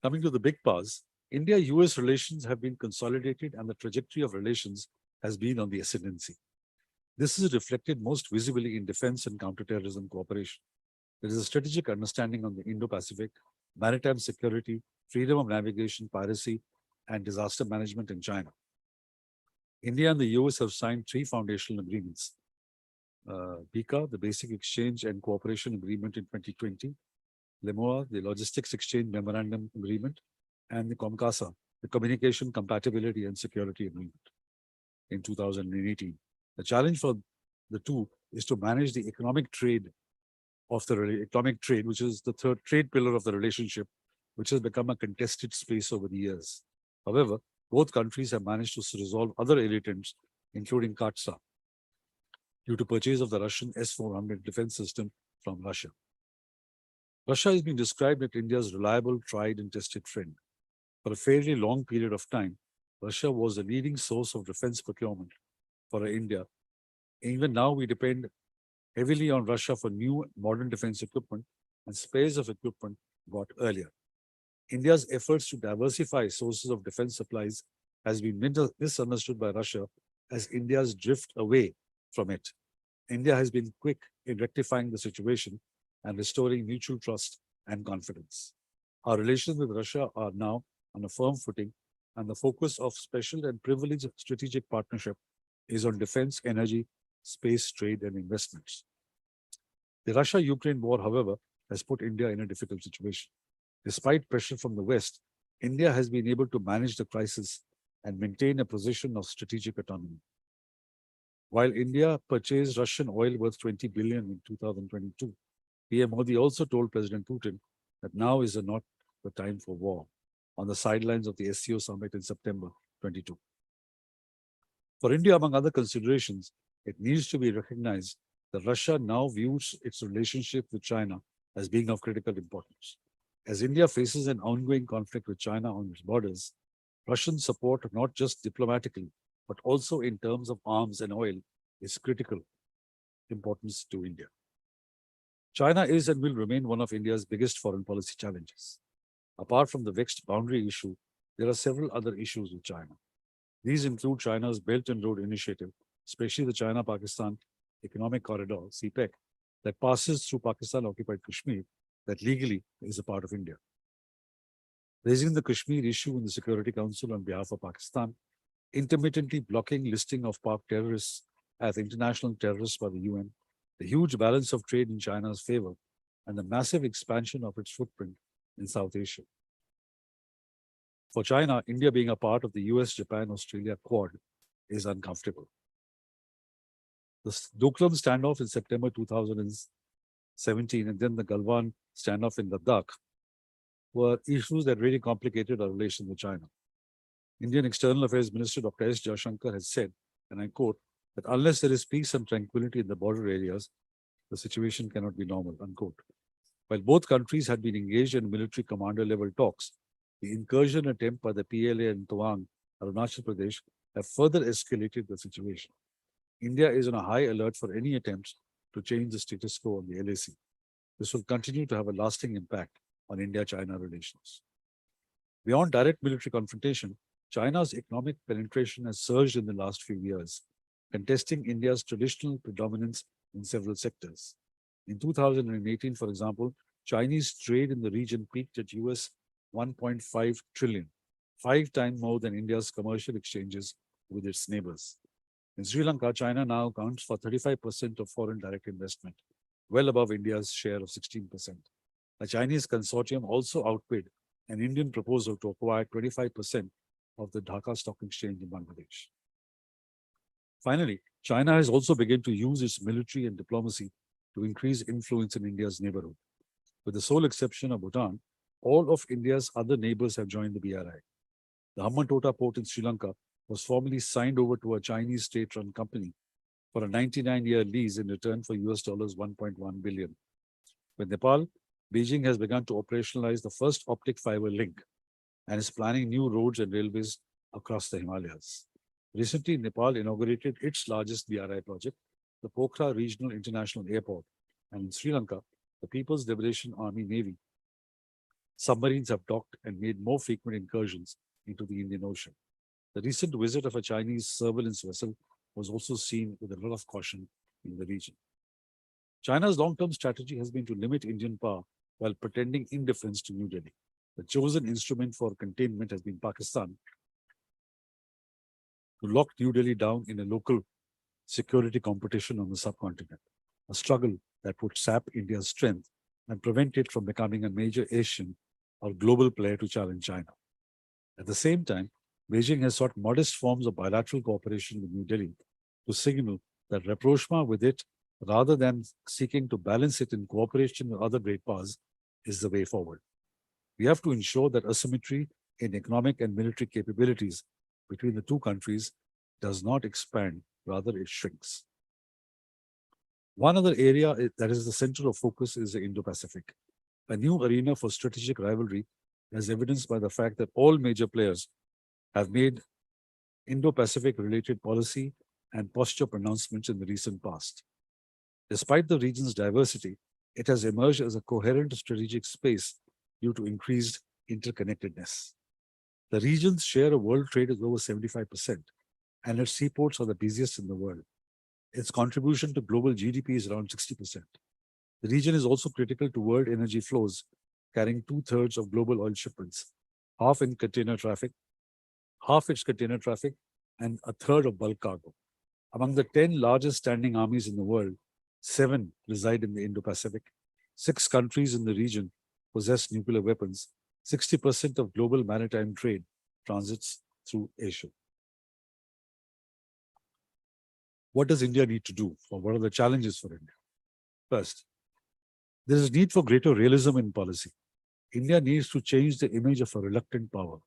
Coming to the big powers, India-US relations have been consolidated and the trajectory of relations has been on the ascendancy. This is reflected most visibly in defense and counterterrorism cooperation. There is a strategic understanding on the Indo-Pacific, maritime security, freedom of navigation, piracy, and disaster management in China. India and the US have signed 3 foundational agreements. BICA, the Basic Exchange and Cooperation Agreement in 2020, LEMOA, the Logistics Exchange Memorandum Agreement, and the COMCASA, the Communication Compatibility and Security Agreement in 2018. The challenge for the two is to manage the economic trade, which is the third trade pillar of the relationship, which has become a contested space over the years. However, both countries have managed to resolve other irritants, including CATSA, due to purchase of the Russian S-400 defense system from Russia. Russia has been described as India's reliable, tried and tested friend. For a fairly long period of time, Russia was a leading source of defense procurement for India. Even now, we depend heavily on Russia for new modern defense equipment and spares of equipment bought earlier. India's efforts to diversify sources of defense supplies has been misunderstood by Russia as India's drift away from it. India has been quick in rectifying the situation and restoring mutual trust and confidence. Our relations with Russia are now on a firm footing, and the focus of special and privileged strategic partnership is on defense, energy, space, trade, and investments. The Russia-Ukraine war, however, has put India in a difficult situation. Despite pressure from the West, India has been able to manage the crisis and maintain a position of strategic autonomy. While India purchased Russian oil worth 20 billion in 2022, PM Modi also told President Putin that now is not the time for war on the sidelines of the SCO summit in September 22. For India, among other considerations, it needs to be recognized that Russia now views its relationship with China as being of critical importance. As India faces an ongoing conflict with China on its borders, Russian support, not just diplomatically, but also in terms of arms and oil, is critical importance to India. China is and will remain one of India's biggest foreign policy challenges. Apart from the vexed boundary issue, there are several other issues with China. These include China's Belt and Road Initiative, especially the China-Pakistan Economic Corridor, CPEC, that passes through Pakistan-occupied Kashmir, that legally is a part of India. Raising the Kashmir issue in the Security Council on behalf of Pakistan, intermittently blocking listing of Pak terrorists as international terrorists by the UN, the huge balance of trade in China's favor, and the massive expansion of its footprint in South Asia. For China, India being a part of the US, Japan, Australia Quad is uncomfortable. The Doklam standoff in September 2017 and then the Galwan standoff in Ladakh were issues that really complicated our relations with China. Indian External Affairs Minister Dr. S. Jaishankar has said, and I quote, that unless there is peace and tranquility in the border areas, the situation cannot be normal, unquote. While both countries had been engaged in military commander-level talks, the incursion attempt by the PLA in Tawang, Arunachal Pradesh, have further escalated the situation. India is on a high alert for any attempts to change the status quo on the LAC. This will continue to have a lasting impact on India-China relations. Beyond direct military confrontation, China's economic penetration has surged in the last few years, contesting India's traditional predominance in several sectors. In 2018, for example, Chinese trade in the region peaked at US 1.5 trillion, 5 times more than India's commercial exchanges with its neighbors. In Sri Lanka, China now accounts for 35% of foreign direct investment, well above India's share of 16%. A Chinese consortium also outbid an Indian proposal to acquire 25% of the Dhaka Stock Exchange in Bangladesh. Finally, China has also begun to use its military and diplomacy to increase influence in India's neighborhood. With the sole exception of Bhutan, all of India's other neighbors have joined the BRI. The Hambantota port in Sri Lanka was formally signed over to a Chinese state-run company for a 99-year lease in return for $1.1 billion. With Nepal, Beijing has begun to operationalize the first optic fiber link and is planning new roads and railways across the Himalayas. Recently, Nepal inaugurated its largest BRI project, the Pokhara Regional International Airport, and in Sri Lanka, the People's Liberation Army Navy submarines have docked and made more frequent incursions into the Indian Ocean. The recent visit of a Chinese surveillance vessel was also seen with a lot of caution in the region. China's long-term strategy has been to limit Indian power while pretending indifference to New Delhi. The chosen instrument for containment has been Pakistan, to lock New Delhi down in a local security competition on the subcontinent, a struggle that would sap India's strength and prevent it from becoming a major Asian or global player to challenge China. At the same time, Beijing has sought modest forms of bilateral cooperation with New Delhi to signal that rapprochement with it, rather than seeking to balance it in cooperation with other great powers, is the way forward. We have to ensure that asymmetry in economic and military capabilities between the two countries does not expand, rather it shrinks. One other area that is the center of focus is the Indo-Pacific, a new arena for strategic rivalry, as evidenced by the fact that all major players have made Indo-Pacific related policy and posture pronouncements in the recent past. Despite the region's diversity, it has emerged as a coherent strategic space due to increased interconnectedness. The region's share of world trade is over 75%, and its seaports are the busiest in the world. Its contribution to global GDP is around 60%. The region is also critical to world energy flows, carrying 2/3 of global oil shipments, half its container traffic, and a third of bulk cargo. Among the 10 largest standing armies in the world, 7 reside in the Indo-Pacific. 6 countries in the region possess nuclear weapons. 60% of global maritime trade transits through Asia. What does India need to do, or what are the challenges for India? First, there is need for greater realism in policy. India needs to change the image of a reluctant power.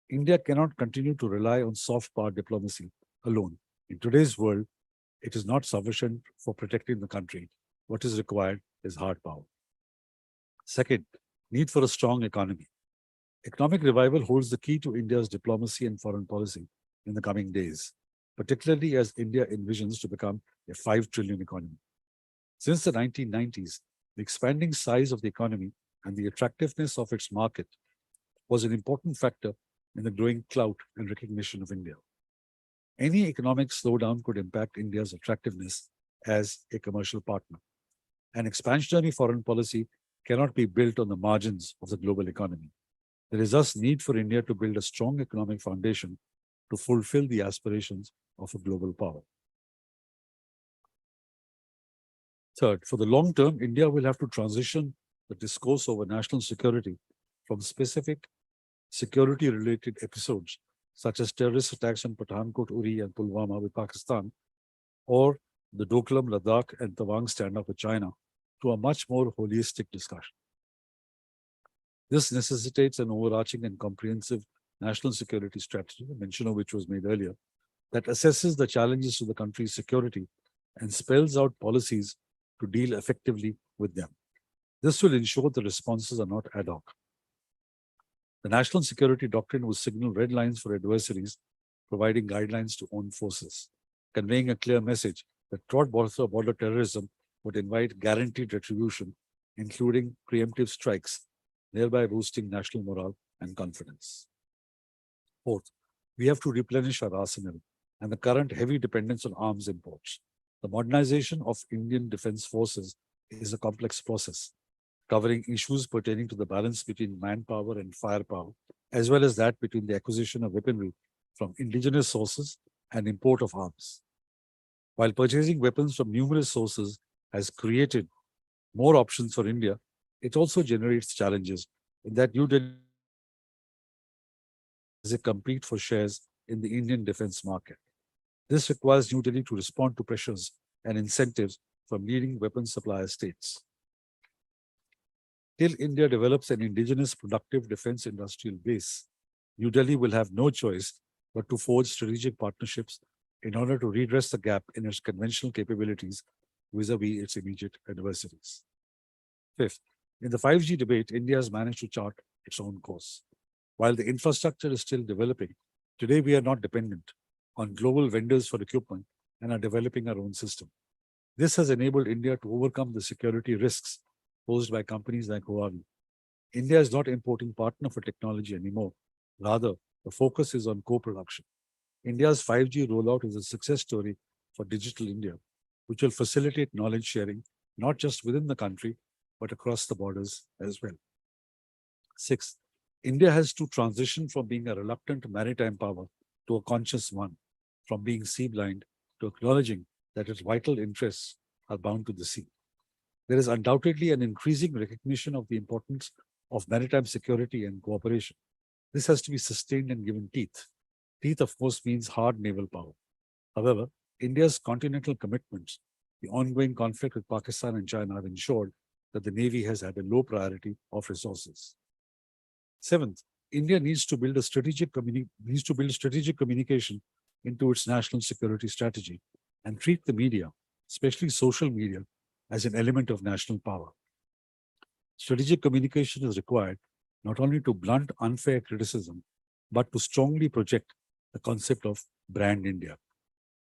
India cannot continue to rely on soft power diplomacy alone. In today's world, it is not sufficient for protecting the country. What is required is hard power. Second, need for a strong economy. Economic revival holds the key to India's diplomacy and foreign policy in the coming days, particularly as India envisions to become a 5 trillion economy. Since the 1990s, the expanding size of the economy and the attractiveness of its market was an important factor in the growing clout and recognition of India. Any economic slowdown could impact India's attractiveness as a commercial partner. An expansionary foreign policy cannot be built on the margins of the global economy. There is thus need for India to build a strong economic foundation to fulfill the aspirations of a global power. Third, for the long term, India will have to transition the discourse over national security from specific security-related episodes, such as terrorist attacks on Pathankot, Uri, and Pulwama with Pakistan, or the Doklam, Ladakh, and Tawang standoff with China, to a much more holistic discussion. This necessitates an overarching and comprehensive national security strategy, a mention of which was made earlier, that assesses the challenges to the country's security and spells out policies to deal effectively with them. This will ensure the responses are not ad hoc. The national security doctrine will signal red lines for adversaries, providing guidelines to own forces, conveying a clear message that cross-border terrorism would invite guaranteed retribution, including preemptive strikes, thereby boosting national morale and confidence. Fourth, we have to replenish our arsenal and the current heavy dependence on arms imports. The modernization of Indian defense forces is a complex process, covering issues pertaining to the balance between manpower and firepower, as well as that between the acquisition of weaponry from indigenous sources and import of arms. While purchasing weapons from numerous sources has created more options for India, it also generates challenges in that New Delhi is a compete for shares in the Indian defense market. This requires New Delhi to respond to pressures and incentives from leading weapons supplier states. Till India develops an indigenous productive defense industrial base, New Delhi will have no choice but to forge strategic partnerships in order to redress the gap in its conventional capabilities vis-a-vis its immediate adversaries. Fifth, in the 5G debate, India has managed to chart its own course. While the infrastructure is still developing, today we are not dependent on global vendors for equipment and are developing our own system. This has enabled India to overcome the security risks posed by companies like Huawei. India is not importing partner for technology anymore. Rather, the focus is on co-production. India's 5G rollout is a success story for Digital India, which will facilitate knowledge sharing, not just within the country, but across the borders as well. Sixth, India has to transition from being a reluctant maritime power to a conscious one, from being sea-blind to acknowledging that its vital interests are bound to the sea. There is undoubtedly an increasing recognition of the importance of maritime security and cooperation. This has to be sustained and given teeth. Teeth, of course, means hard naval power. However, India's continental commitments, the ongoing conflict with Pakistan and China have ensured that the Navy has had a low priority of resources. Seventh, India needs to build strategic communication into its national security strategy and treat the media, especially social media, as an element of national power. Strategic communication is required not only to blunt unfair criticism, but to strongly project the concept of brand India.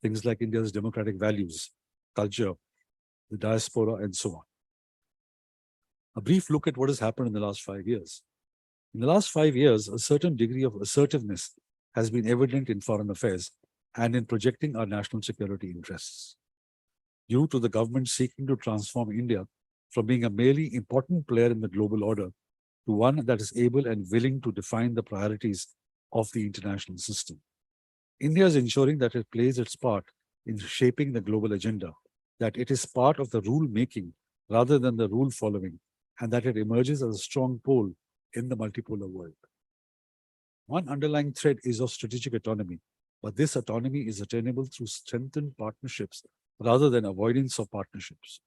Things like India's democratic values, culture, the diaspora, and so on. A brief look at what has happened in the last 5 years. In the last 5 years, a certain degree of assertiveness has been evident in foreign affairs and in projecting our national security interests. Due to the government seeking to transform India from being a merely important player in the global order to one that is able and willing to define the priorities of the international system. India is ensuring that it plays its part in shaping the global agenda, that it is part of the rule-making rather than the rule-following, and that it emerges as a strong pole in the multipolar world. One underlying thread is of strategic autonomy, but this autonomy is attainable through strengthened partnerships rather than avoidance of partnerships.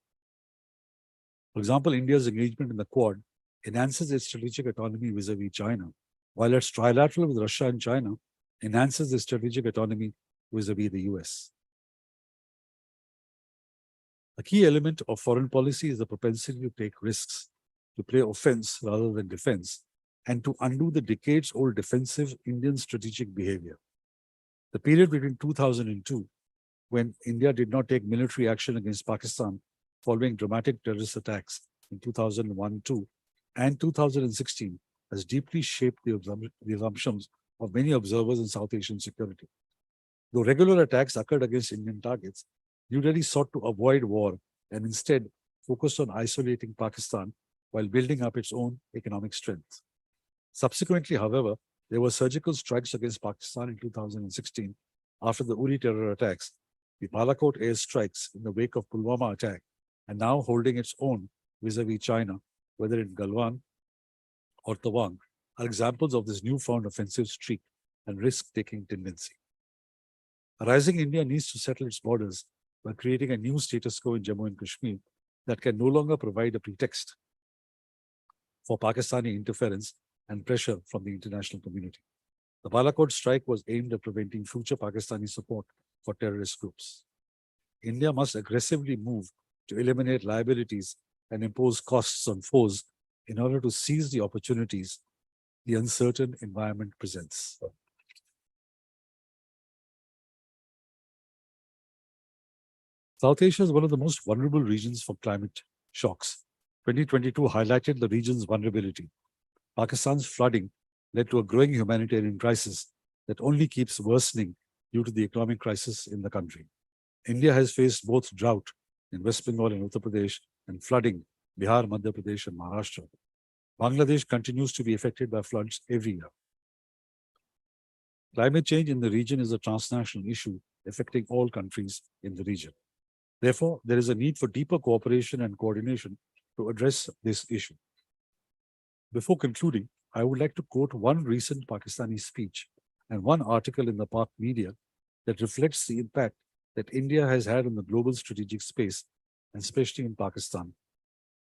For example, India's engagement in the Quad enhances its strategic autonomy vis-a-vis China, while its trilateral with Russia and China enhances its strategic autonomy vis-a-vis the US. A key element of foreign policy is the propensity to take risks, to play offense rather than defense, and to undo the decades-old defensive Indian strategic behavior. The period between 2002, when India did not take military action against Pakistan following dramatic terrorist attacks in 2001-2, and 2016, has deeply shaped the assumptions of many observers in South Asian security. Though regular attacks occurred against Indian targets, New Delhi sought to avoid war and instead focused on isolating Pakistan while building up its own economic strength. Subsequently, however, there were surgical strikes against Pakistan in 2016 after the Uri terror attacks, the Balakot airstrikes in the wake of Pulwama attack, and now holding its own vis-a-vis China, whether in Galwan or Tawang, are examples of this newfound offensive streak and risk-taking tendency. A rising India needs to settle its borders by creating a new status quo in Jammu and Kashmir that can no longer provide a pretext for Pakistani interference and pressure from the international community. The Balakot strike was aimed at preventing future Pakistani support for terrorist groups. India must aggressively move to eliminate liabilities and impose costs on foes in order to seize the opportunities the uncertain environment presents. South Asia is one of the most vulnerable regions for climate shocks. 2022 highlighted the region's vulnerability. Pakistan's flooding led to a growing humanitarian crisis that only keeps worsening due to the economic crisis in the country. India has faced both drought in West Bengal and Uttar Pradesh and flooding Bihar, Madhya Pradesh, and Maharashtra. Bangladesh continues to be affected by floods every year. Climate change in the region is a transnational issue affecting all countries in the region. Therefore, there is a need for deeper cooperation and coordination to address this issue. Before concluding, I would like to quote one recent Pakistani speech and one article in the Pak media that reflects the impact that India has had on the global strategic space, and especially in Pakistan,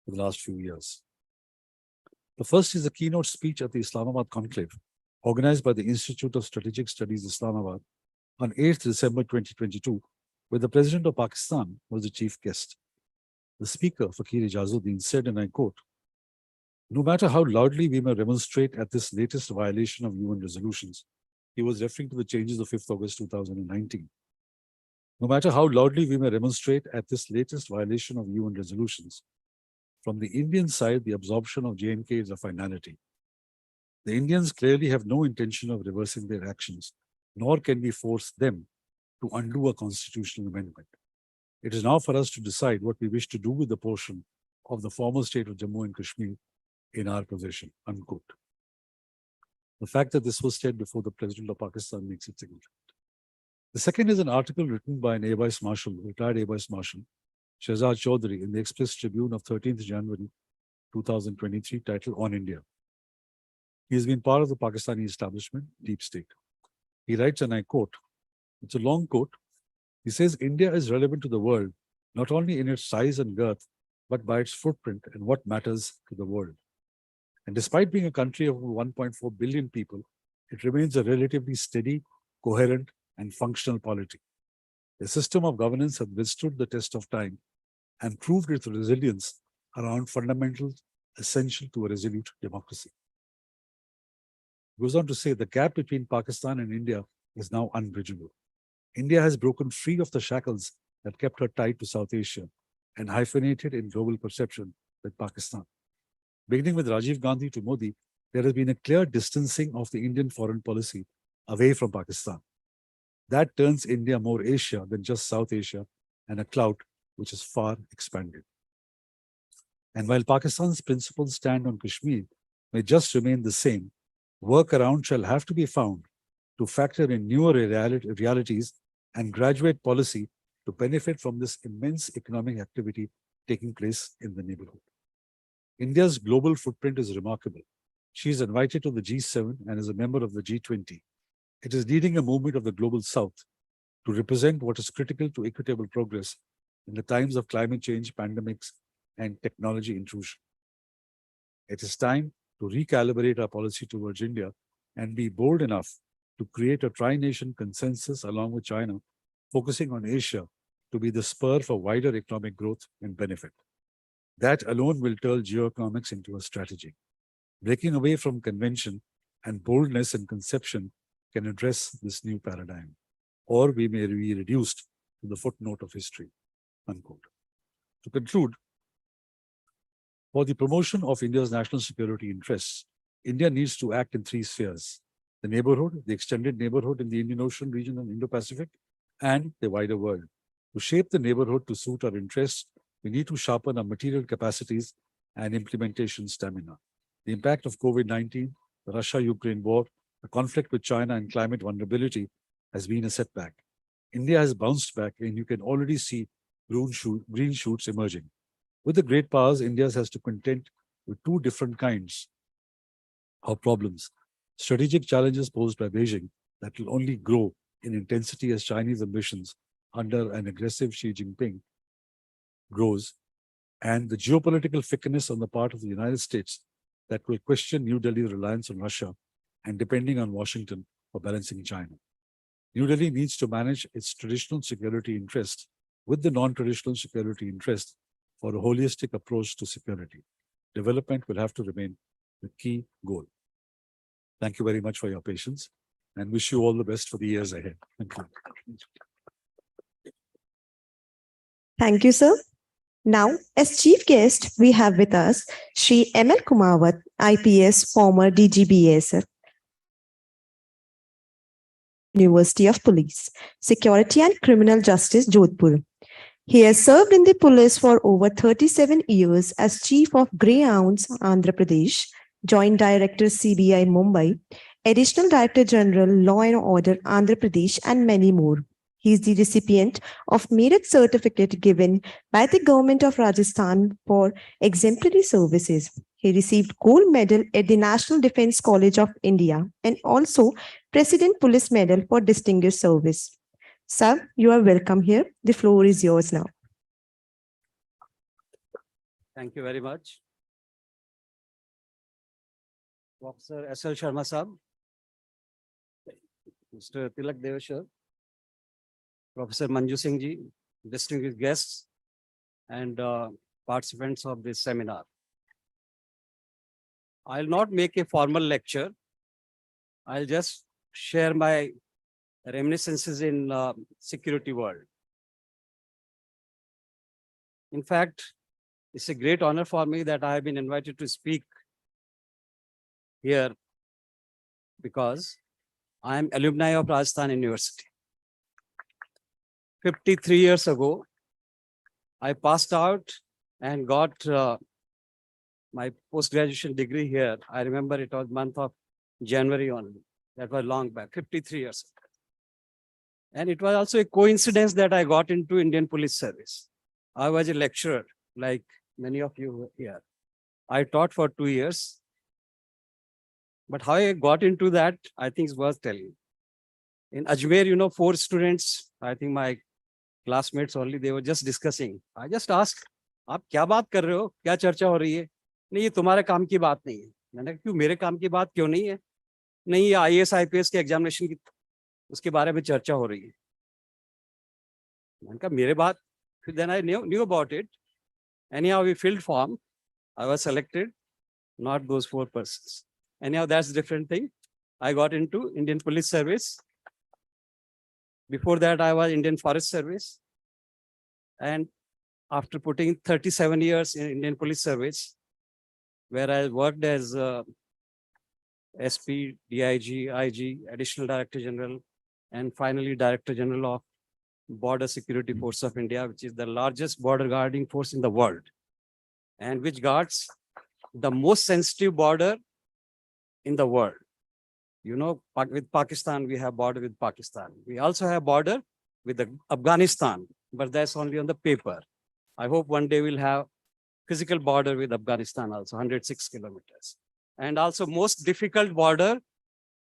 for the last few years. The first is a keynote speech at the Islamabad Conclave, organized by the Institute of Strategic Studies, Islamabad, on 8th December 2022, where the President of Pakistan was the chief guest. The speaker, Fakir Ijazuddin, said, and I quote, "No matter how loudly we may remonstrate at this latest violation of UN resolutions," he was referring to the changes of 5th August 2019. "No matter how loudly we may remonstrate at this latest violation of UN resolutions, from the Indian side, the absorption of J&K is a finality. The Indians clearly have no intention of reversing their actions, nor can we force them to undo a constitutional amendment. It is now for us to decide what we wish to do with the portion of the former state of Jammu and Kashmir in our possession." Unquote. The fact that this was said before the President of Pakistan makes it significant. The second is an article written by an Air Vice Marshal, retired Air Vice Marshal, Shehzad Chaudhary, in the Express Tribune of 13th January 2023, titled On India. He has been part of the Pakistani establishment, deep state. He writes, and I quote, it's a long quote. He says, "India is relevant to the world, not only in its size and girth, but by its footprint and what matters to the world. And despite being a country of 1.4 billion people, it remains a relatively steady, coherent, and functional polity. The system of governance has withstood the test of time and proved its resilience around fundamentals essential to a resolute democracy." He goes on to say, "The gap between Pakistan and India is now unbridgeable. India has broken free of the shackles that kept her tied to South Asia and hyphenated in global perception with Pakistan. Beginning with Rajiv Gandhi to Modi, there has been a clear distancing of the Indian foreign policy away from Pakistan. That turns India more Asia than just South Asia and a clout which is far expanded. And while Pakistan's principles stand on Kashmir may just remain the same, workaround shall have to be found to factor in newer realities and graduate policy to benefit from this immense economic activity taking place in the neighborhood. India's global footprint is remarkable. She is invited to the G7 and is a member of the G20. It is leading a movement of the global south to represent what is critical to equitable progress in the times of climate change, pandemics, and technology intrusion. It is time to recalibrate our policy towards India and be bold enough to create a tri-nation consensus along with China, focusing on Asia to be the spur for wider economic growth and benefit. That alone will turn geoeconomics into a strategy. Breaking away from convention and boldness and conception can address this new paradigm, or we may be reduced to the footnote of history." Unquote. To conclude, for the promotion of India's national security interests, India needs to act in three spheres: the neighborhood, the extended neighborhood in the Indian Ocean region and Indo-Pacific, and the wider world. To shape the neighborhood to suit our interests, we need to sharpen our material capacities and implementation stamina. The impact of COVID-19, the Russia-Ukraine war, the conflict with China, and climate vulnerability has been a setback. India has bounced back, and you can already see green shoots emerging. With the great powers, India has to contend with two different kinds of problems: strategic challenges posed by Beijing that will only grow in intensity as Chinese ambitions under an aggressive Xi Jinping grows, and the geopolitical fickleness on the part of the United States that will question New Delhi's reliance on Russia and depending on Washington for balancing China. New Delhi needs to manage its traditional security interests with the non-traditional security interests for a holistic approach to security. Development will have to remain the key goal. Thank you very much for your patience and wish you all the best for the years ahead. Thank you. Thank you, sir. Now, as chief guest, we have with us Shri M.L. Kumawat, IPS, former DGBS, University of Police, Security and Criminal Justice, Jodhpur. He has served in the police for over 37 years as Chief of Greyhounds, Andhra Pradesh, Joint Director, CBI, Mumbai, Additional Director General, Law and Order, Andhra Pradesh, and many more. He is the recipient of Merit Certificate given by the Government of Rajasthan for exemplary services. He received Gold Medal at the National Defence College of India and also President Police Medal for Distinguished Service. Sir, you are welcome here. The floor is yours now. Thank you very much. Officer S.L. Sharma Sahab, Mr. Tilak Devashar, Professor Manju Singh ji, distinguished guests, and participants of this seminar. I'll not make a formal lecture. I'll just share my reminiscences in security world. In fact, it's a great honor for me that I have been invited to speak here because I am alumni of Rajasthan University. 53 years ago, I passed out and got my post-graduation degree here. I remember it was month of January only. That was long back, 53 years ago. And it was also a coincidence that I got into Indian Police Service. I was a lecturer, like many of you here. I taught for 2 years. But how I got into that, I think is worth telling. In Ajmer, 4 students, I think my classmates only, they were just discussing. I just asked, आप क्या बात कर रहे हो? क्या चर्चा हो रही है? नहीं, ये तुम्हारे काम की बात नहीं है. मैंने कहा, क्यों मेरे काम की बात क्यों नहीं है? नहीं, ये IAS IPS के एग्जामिनेशन की उसके बारे में चर्चा हो रही है. मैंने कहा मेरे बात, then I knew about it. Anyhow, we filled form. I was selected, not those 4 persons. Anyhow, that's a different thing. I got into Indian Police Service. Before that, I was Indian Forest Service. And after putting 37 years in Indian Police Service, where I worked as SP, DIG, IG, Additional Director General, and finally Director General of Border Security Force of India, which is the largest border guarding force in the world, and which guards the most sensitive border in the world. With Pakistan, we have border with Pakistan. We also have border with Afghanistan, but that's only on the paper. I hope one day we'll have physical border with Afghanistan also, 106 kilometers. And also most difficult border,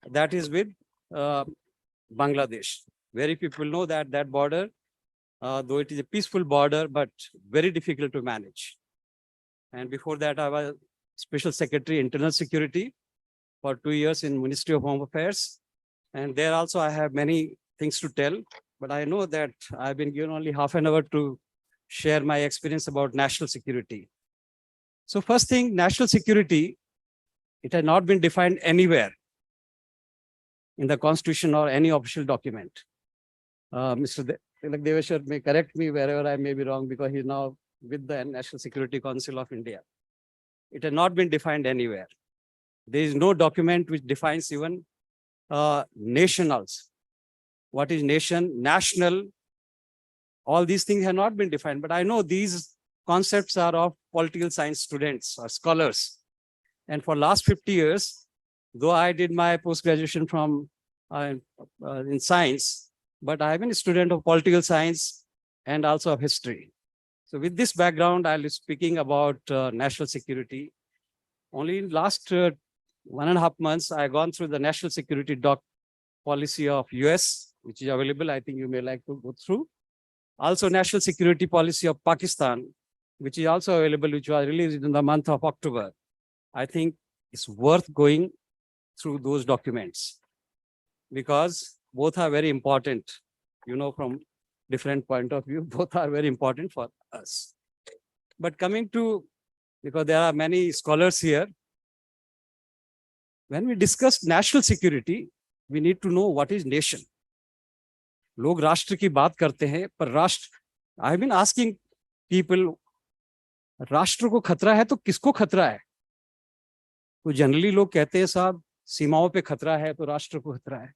that is with Bangladesh. Very people know that border, though it is a peaceful border, but very difficult to manage. And before that, I was Special Secretary, Internal Security for 2 years in Ministry of Home Affairs. And there also I have many things to tell, but I know that I've been given only half an hour to share my experience about national security. So first thing, national security, it has not been defined anywhere in the Constitution or any official document. Mr. Deveshwar may correct me wherever I may be wrong because he's now with the National Security Council of India. It has not been defined anywhere. There is no document which defines even nationals. What is nation, national, all these things have not been defined. But I know these concepts are of political science students or scholars. And for last 50 years, though I did my post-graduation from in science, but I have been a student of political science and also of history. So with this background, I'll be speaking about national security. Only in last 1.5 months, I gone through the national security policy of US, which is available. I think you may like to go through. Also national security policy of Pakistan, which is also available, which was released in the month of October. I think it's worth going through those documents because both are very important, from different point of view, both are very important for us. But coming to, because there are many scholars here, when we discuss national security, we need to know what is nation. लोग राष्ट्र की बात करते हैं, पर राष्ट्र, I have been asking people, राष्ट्र को खतरा है तो किसको खतरा है? तो जनरली लोग कहते हैं साहब सीमाओं पे खतरा है तो राष्ट्र को खतरा है.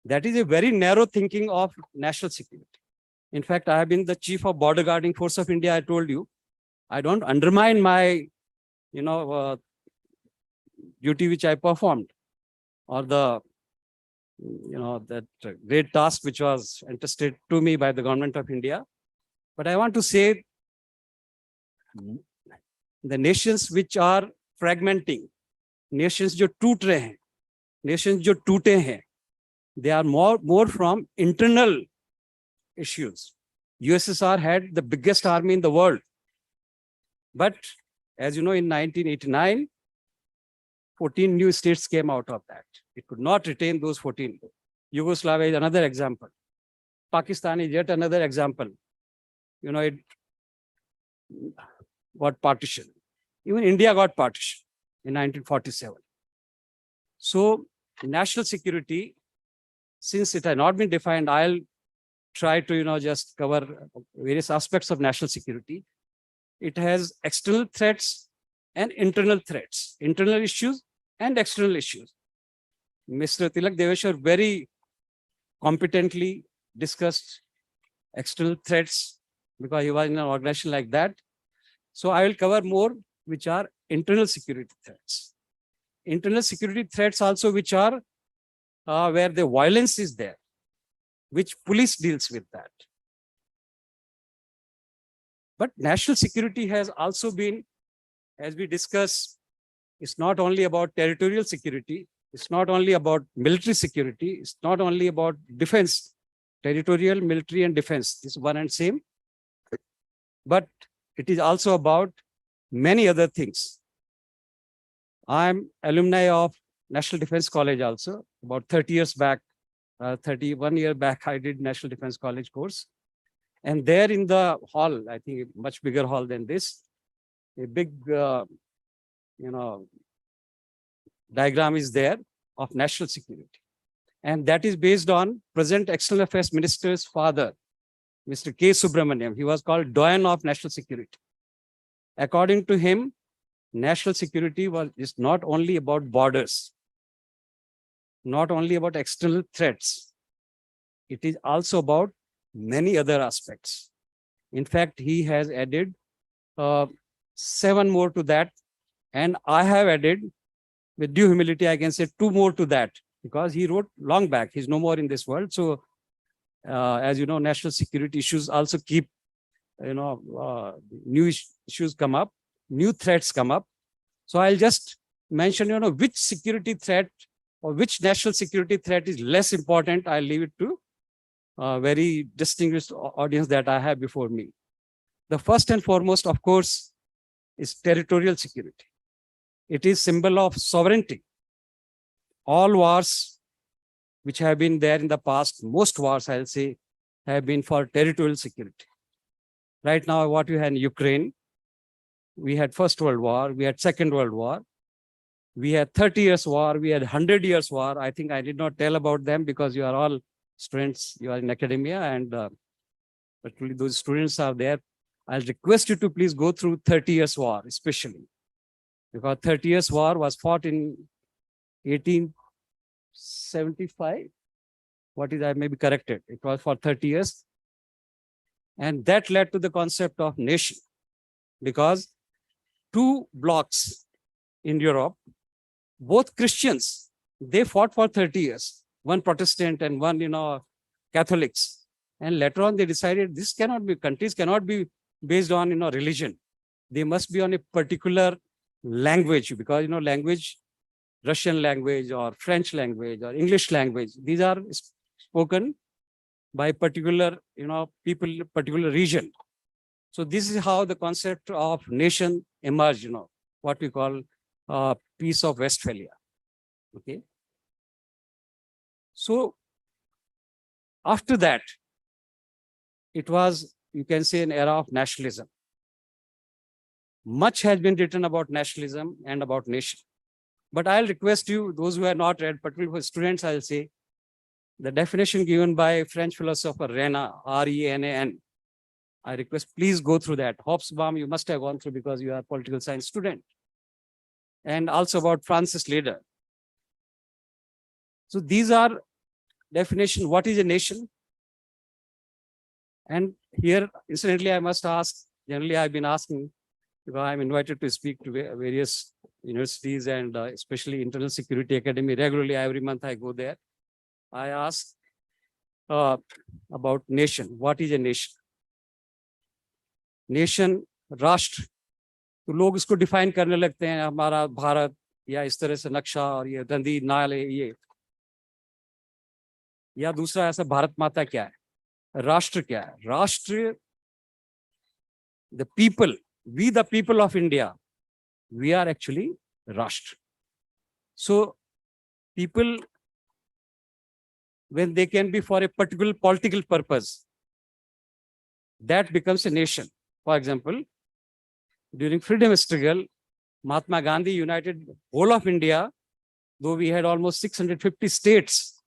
That is a very narrow thinking of national security. In fact, I have been the chief of border guarding force of India. I told you, I don't undermine my, duty which I performed, or the, that great task which was entrusted to me by the government of India. But I want to say, the nations which are fragmenting, nations जो टूट रहे हैं, nations जो टूटे हैं, they are more from internal issues. USSR had the biggest army in the world. But as you know, in 1989, 14 new states came out of that. It could not retain those 14. Yugoslavia is another example. Pakistan is yet another example. You know, it got partition. Even India got partition in 1947. So national security, since it had not been defined, I'll try to, just cover various aspects of national security. It has external threats and internal threats, internal issues and external issues. Mr. Tilak Deveshwar very competently discussed external threats because he was in an organization like that. So I will cover more which are internal security threats. Internal security threats also which are where the violence is there, which police deals with that. But national security has also been, as we discussed, it's not only about territorial security, it's not only about military security, it's not only about defense, territorial, military, and defense. This is one and same. But it is also about many other things. I'm alumni of National Defense College also. About 30 years back, 31 year back, I did National Defense College course. And there in the hall, I think a much bigger hall than this, a big, diagram is there of national security. And that is based on present External Affairs Minister's father, Mr. K. Subramaniam. He was called Doyen of National Security. According to him, national security is not only about borders, not only about external threats. It is also about many other aspects. In fact, he has added 7 more to that. And I have added, with due humility, I can say 2 more to that, because he wrote long back. He's no more in this world. So, as you know, national security issues also keep, new issues come up, new threats come up. So I'll just mention, which security threat or which national security threat is less important. I'll leave it to a very distinguished audience that I have before me. The first and foremost, of course, is territorial security. It is symbol of sovereignty. All wars which have been there in the past, most wars, I'll say, have been for territorial security. Right now, what you have in Ukraine, we had First World War, we had Second World War, we had 30 years war, we had 100 years war. I think I did not tell about them because you are all students, you are in academia, and particularly those students are there. I'll request you to please go through 30 years war, especially because 30 years war was fought in 1875. What is, I may be corrected. It was for 30 years. And that led to the concept of nation, because 2 blocks in Europe, both Christians, they fought for 30 years, one Protestant and one, Catholics. And later on, they decided this cannot be, countries cannot be based on, religion. They must be on a particular language, because, language, Russian language or French language or English language, these are spoken by particular, people, particular region. So this is how the concept of nation emerged, what we call Peace of Westphalia. Okay. So after that, it was, you can say, an era of nationalism. Much has been written about nationalism and about nation. But I'll request you, those who have not read, particularly for students, I'll say, the definition given by French philosopher Renan, R-E-N-A-N. I request, please go through that. Hobsbawm, you must have gone through because you are a political science student. And also about Francis Leder. So these are definition, what is a nation? And here, incidentally, I must ask, generally I've been asking, because I'm invited to speak to various universities and especially Internal Security Academy regularly. Every month I go there. I ask about nation. What is a nation? Nation, राष्ट्र, तो लोग इसको define करने लगते हैं, हमारा भारत या इस तरह से नक्शा और ये नदी नाल ये, या दूसरा ऐसा भारत माता क्या है, राष्ट्र क्या है? राष्ट्र, the people, we the people of India, we are actually राष्ट्र. So people when they can be for a particular political purpose. That becomes a nation. For example, during freedom struggle, Mahatma Gandhi united whole of India, though we had almost 650 states,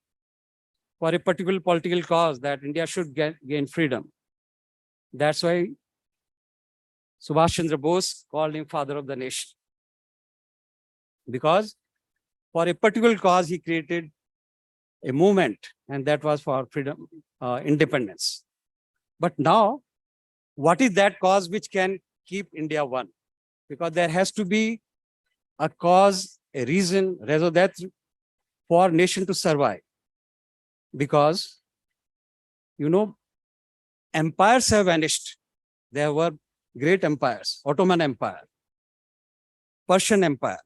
for a particular political cause that India should gain freedom. That's why Subhash Chandra Bose called him father of the nation. Because for a particular cause, he created a movement, and that was for freedom, independence. But now, what is that cause which can keep India one? Because there has to be a cause, a reason, rather that for nation to survive. Because, empires have vanished. There were great empires, Ottoman Empire, Persian Empire,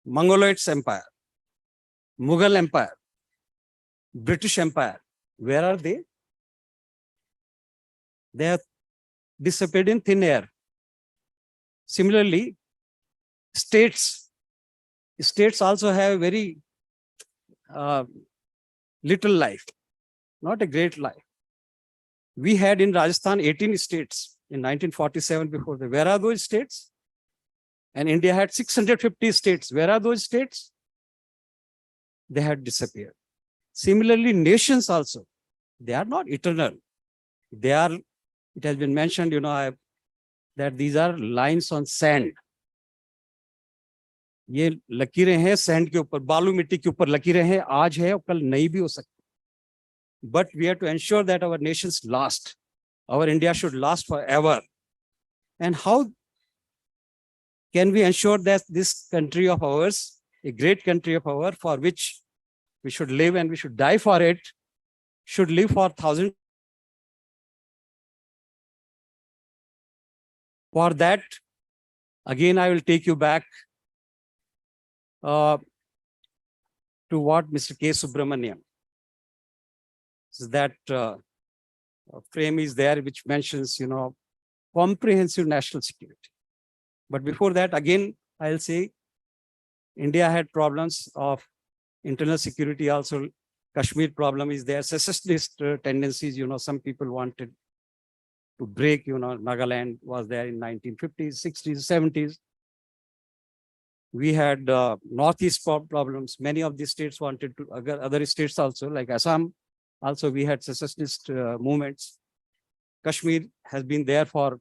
Mongoloids Empire, Mughal Empire, British Empire. Where are they? They have disappeared in thin air. Similarly, states also have very little life, not a great life. We had in Rajasthan 18 states in 1947 before the. Where are those states? And India had 650 states. Where are those states? They had disappeared. Similarly, nations also, they are not eternal. They are, it has been mentioned, that these are lines on sand. ये लकीरें हैं sand के ऊपर, बालू मिट्टी के ऊपर लकीरें हैं, आज है और कल नहीं भी हो सकती. But we have to ensure that our nations last. Our India should last forever. And how can we ensure that this country of ours, a great country of ours, for which we should live and we should die for it, should live for thousands? For that, again, I will take you back to what Mr. K. Subramaniam. So that frame is there, which mentions, comprehensive national security. But before that, again, I'll say India had problems of internal security also. Kashmir problem is there, secessionist tendencies, some people wanted to break, Nagaland was there in 1950s, 60s, 70s. We had Northeast problems. Many of the states wanted to, other states also, like Assam, also we had secessionist movements. Kashmir has been there for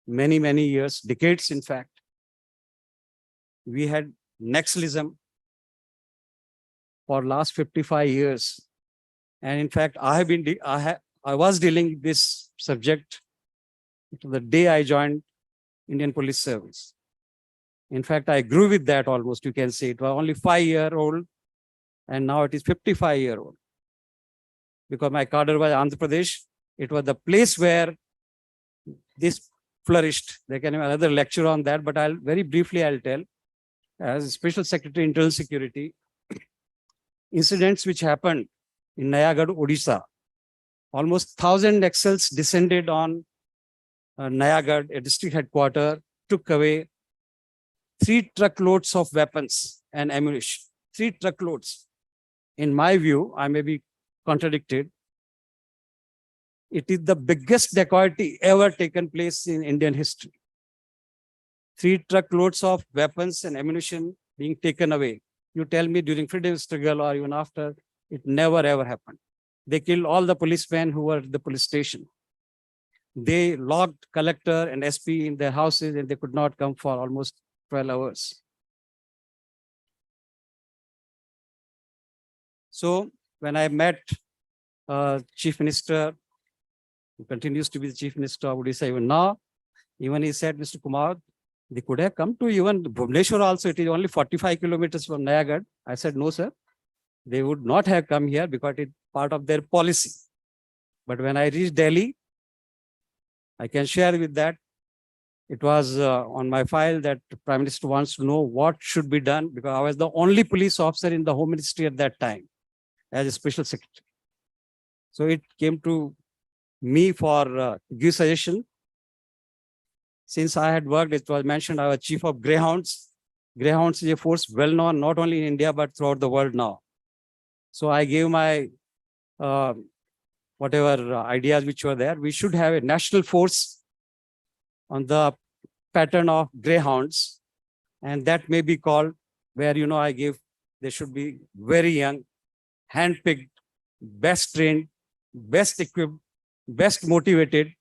many, many years, decades, in fact. We had Naxalism for last 55 years. And in fact, I was dealing with this subject the day I joined Indian Police Service. In fact, I grew with that almost, you can say. It was only 5-year-old, and now it is 55-year-old. Because my cadre was Andhra Pradesh, it was the place where this flourished. There can be another lecture on that, but very briefly I'll tell. As Special Secretary Internal Security, incidents which happened in Nayagad, Odisha, almost 1,000 Naxals descended on Nayagad, a district headquarters, took away 3 truckloads of weapons and ammunition. 3 truckloads. In my view, I may be contradicted. It is the biggest dacoity ever taken place in Indian history. 3 truckloads of weapons and ammunition being taken away. You tell me during freedom struggle or even after, it never ever happened. They killed all the policemen who were at the police station. They locked collector and SP in their houses and they could not come for almost 12 hours. So when I met Chief Minister, who continues to be the Chief Minister of Odisha even now, even he said, Mr. Kumar, they could have come to even Bhubaneswar also. It is only 45 kilometers from Nayagad. I said, no, sir. They would not have come here because it's part of their policy. But when I reached Delhi, I can share with that. It was on my file that the Prime Minister wants to know what should be done because I was the only police officer in the Home Ministry at that time as a Special Secretary. So it came to me for give suggestion. Since I had worked, it was mentioned I was Chief of Greyhounds. Greyhounds is a force well known not only in India but throughout the world now. So I gave my whatever ideas which were there. We should have a national force on the pattern of greyhounds, and that may be called where, I give, they should be very young, handpicked, best trained, best equipped, best motivated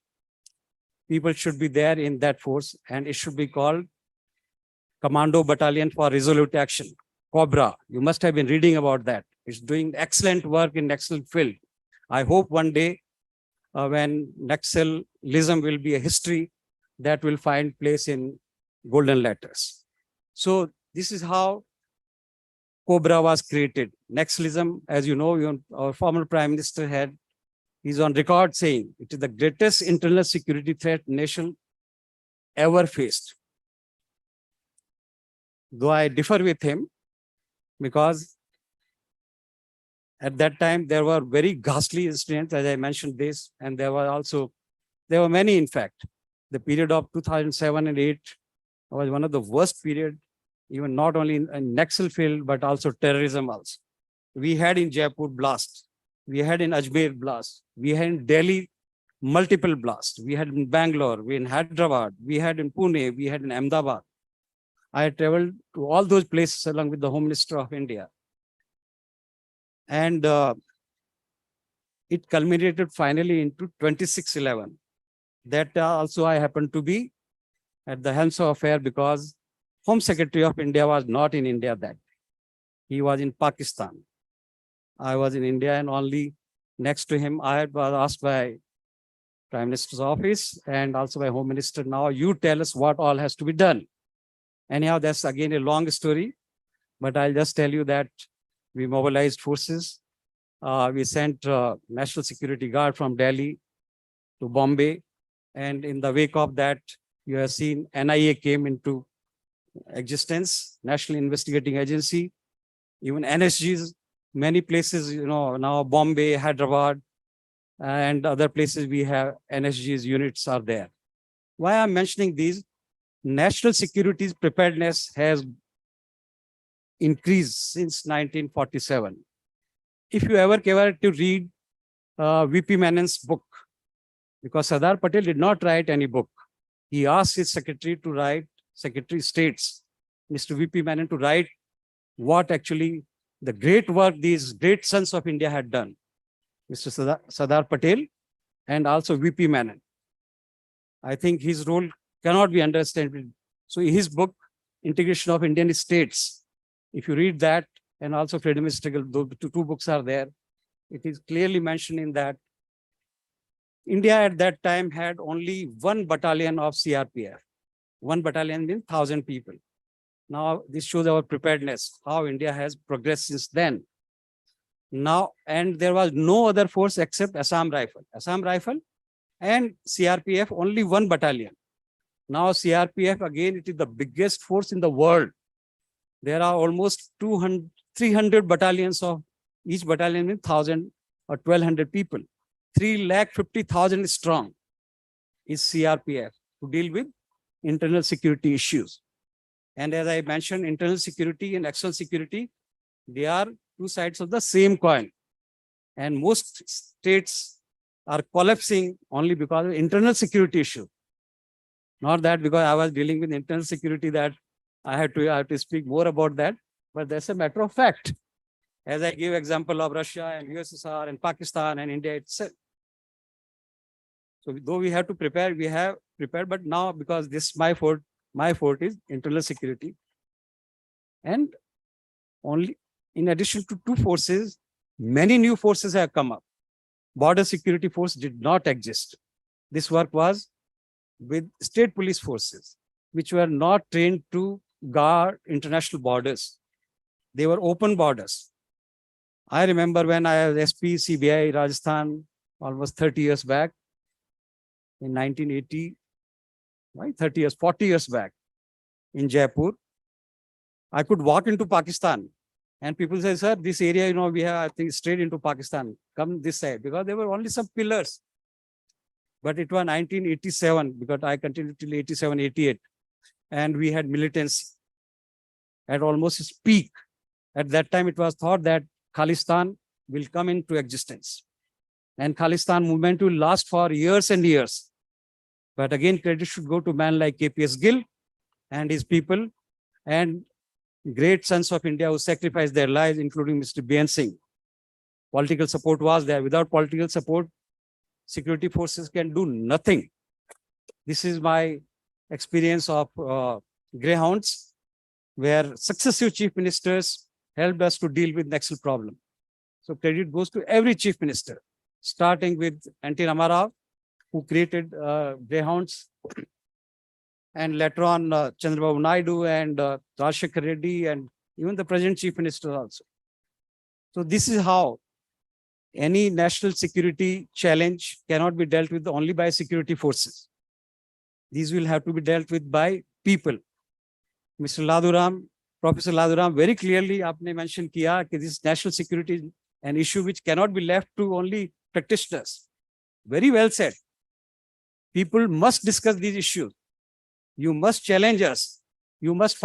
people should be there in that force, and it should be called Commando Battalion for Resolute Action, Cobra. You must have been reading about that. It's doing excellent work in Naxal field. I hope one day when Naxalism will be a history, that will find place in golden letters. So this is how Cobra was created. Naxalism, as you know, our former Prime Minister he's on record saying it is the greatest internal security threat nation ever faced. Though I differ with him, because at that time there were very ghastly incidents, as I mentioned this, and there were many, in fact. The period of 2007 and 8 was one of the worst period, even not only in Naxal field, but also terrorism also. We had in Jaipur blast, we had in Ajmer blast, we had in Delhi multiple blasts, we had in Bangalore, we had in Hyderabad, we had in Pune, we had in Ahmedabad. I traveled to all those places along with the Home Minister of India. And it culminated finally into 26/11. That also I happened to be at the helm of affair, because Home Secretary of India was not in India that day. He was in Pakistan. I was in India, and only next to him, I was asked by Prime Minister's office and also by Home Minister, now you tell us what all has to be done. Anyhow, that's again a long story, but I'll just tell you that we mobilized forces. We sent National Security Guard from Delhi to Bombay. And in the wake of that, you have seen NIA came into existence, National Investigating Agency, even NSGs, many places, now Bombay, Hyderabad, and other places we have NSGs units are there. Why I'm mentioning these? National security's preparedness has increased since 1947. If you ever care to read VP Menon's book, because Sardar Patel did not write any book. He asked his secretary to write, Secretary States, Mr. VP Menon, to write what actually the great work these great sons of India had done. Mr. Sardar Patel and also VP Menon. I think his role cannot be underestimated. So his book, Integration of Indian States, if you read that, and also Freedom Struggle, those two books are there, it is clearly mentioned in that India at that time had only 1 battalion of CRPF. 1 battalion means 1,000 people. Now, this shows our preparedness, how India has progressed since then. Now, and there was no other force except Assam Rifle. Assam Rifle and CRPF, only 1 battalion. Now, CRPF, again, it is the biggest force in the world. There are almost 300 battalions of, each battalion means 1,000 or 1,200 people. 350,000 strong is CRPF to deal with internal security issues. And as I mentioned, internal security and external security, they are two sides of the same coin. And most states are collapsing only because of internal security issue. Not that because I was dealing with internal security that I have to speak more about that, but that's a matter of fact. As I give example of Russia and USSR and Pakistan and India itself. So though we have to prepare, we have prepared, but now because this my fort is internal security. And only in addition to 2 forces, many new forces have come up. Border security force did not exist. This work was with state police forces, which were not trained to guard international borders. They were open borders. I remember when I was SP, CBI, Rajasthan, almost 30 years back, in 1980, right? 40 years back in Jaipur, I could walk into Pakistan and people say, sir, this area, we have, I think, straight into Pakistan, come this side, because there were only some pillars. But it was 1987, because I continued till 87, 88. And we had militancy at almost its peak. At that time, it was thought that Khalistan will come into existence. And Khalistan movement will last for years and years. But again, credit should go to man like KPS Gill and his people and great sons of India who sacrificed their lives, including Mr. B.N. Singh. Political support was there. Without political support, security forces can do nothing. This is my experience of greyhounds, where successive chief ministers helped us to deal with Naxal problem. So credit goes to every chief minister, starting with N.T. Ramarao, who created greyhounds, and later on Chandrababu Naidu and Rajshekhar Reddy, and even the present chief minister also. So this is how any national security challenge cannot be dealt with only by security forces. These will have to be dealt with by people. Mr. Ladhuram, Professor Ladhuram, very clearly आपने mention किया कि this national security is an issue which cannot be left to only practitioners. Very well said. People must discuss these issues. You must challenge us. You must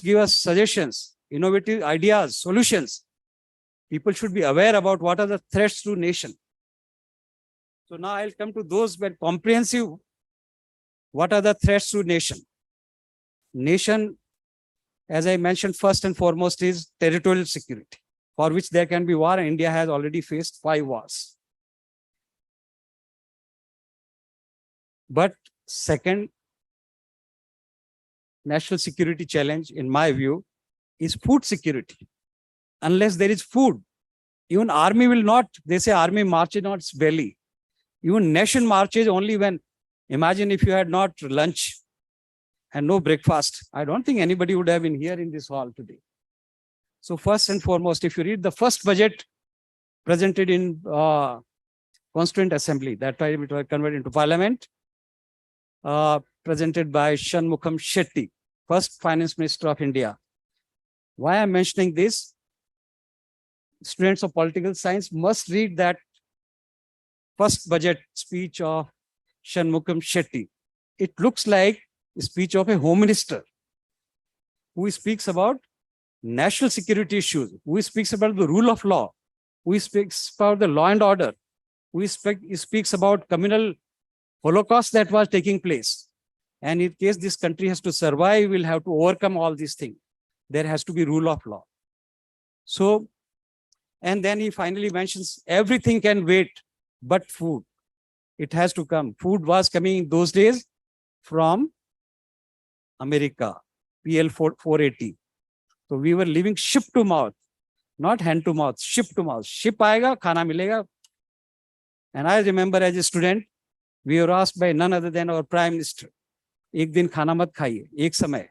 give us suggestions, innovative ideas, solutions. People should be aware about what are the threats to nation. So now I'll come to those but comprehensive. What are the threats to nation? Nation, as I mentioned, first and foremost is territorial security, for which there can be war. India has already faced 5 wars. But second national security challenge, in my view, is food security. Unless there is food, even army will not, they say army marches on its belly. Even nation marches only when, imagine if you had not lunch and no breakfast. I don't think anybody would have been here in this hall today. So first and foremost, if you read the first budget presented in Constituent Assembly, that time it was converted into Parliament, presented by Shanmukham Shetty, first Finance Minister of India. Why I'm mentioning this? Students of political science must read that first budget speech of Shanmukham Shetty. It looks like a speech of a home minister who speaks about national security issues, who speaks about the rule of law, who speaks about the law and order, who speaks about communal holocaust that was taking place. And in case this country has to survive, we'll have to overcome all these things. There has to be rule of law. So, and then he finally mentions everything can wait but food. It has to come. Food was coming in those days from America, PL 480. So we were living ship to mouth, not hand to mouth, ship to mouth. Ship aayega, khana milega. And I remember as a student, we were asked by none other than our Prime Minister, ek din khana mat khaiye, ek samay.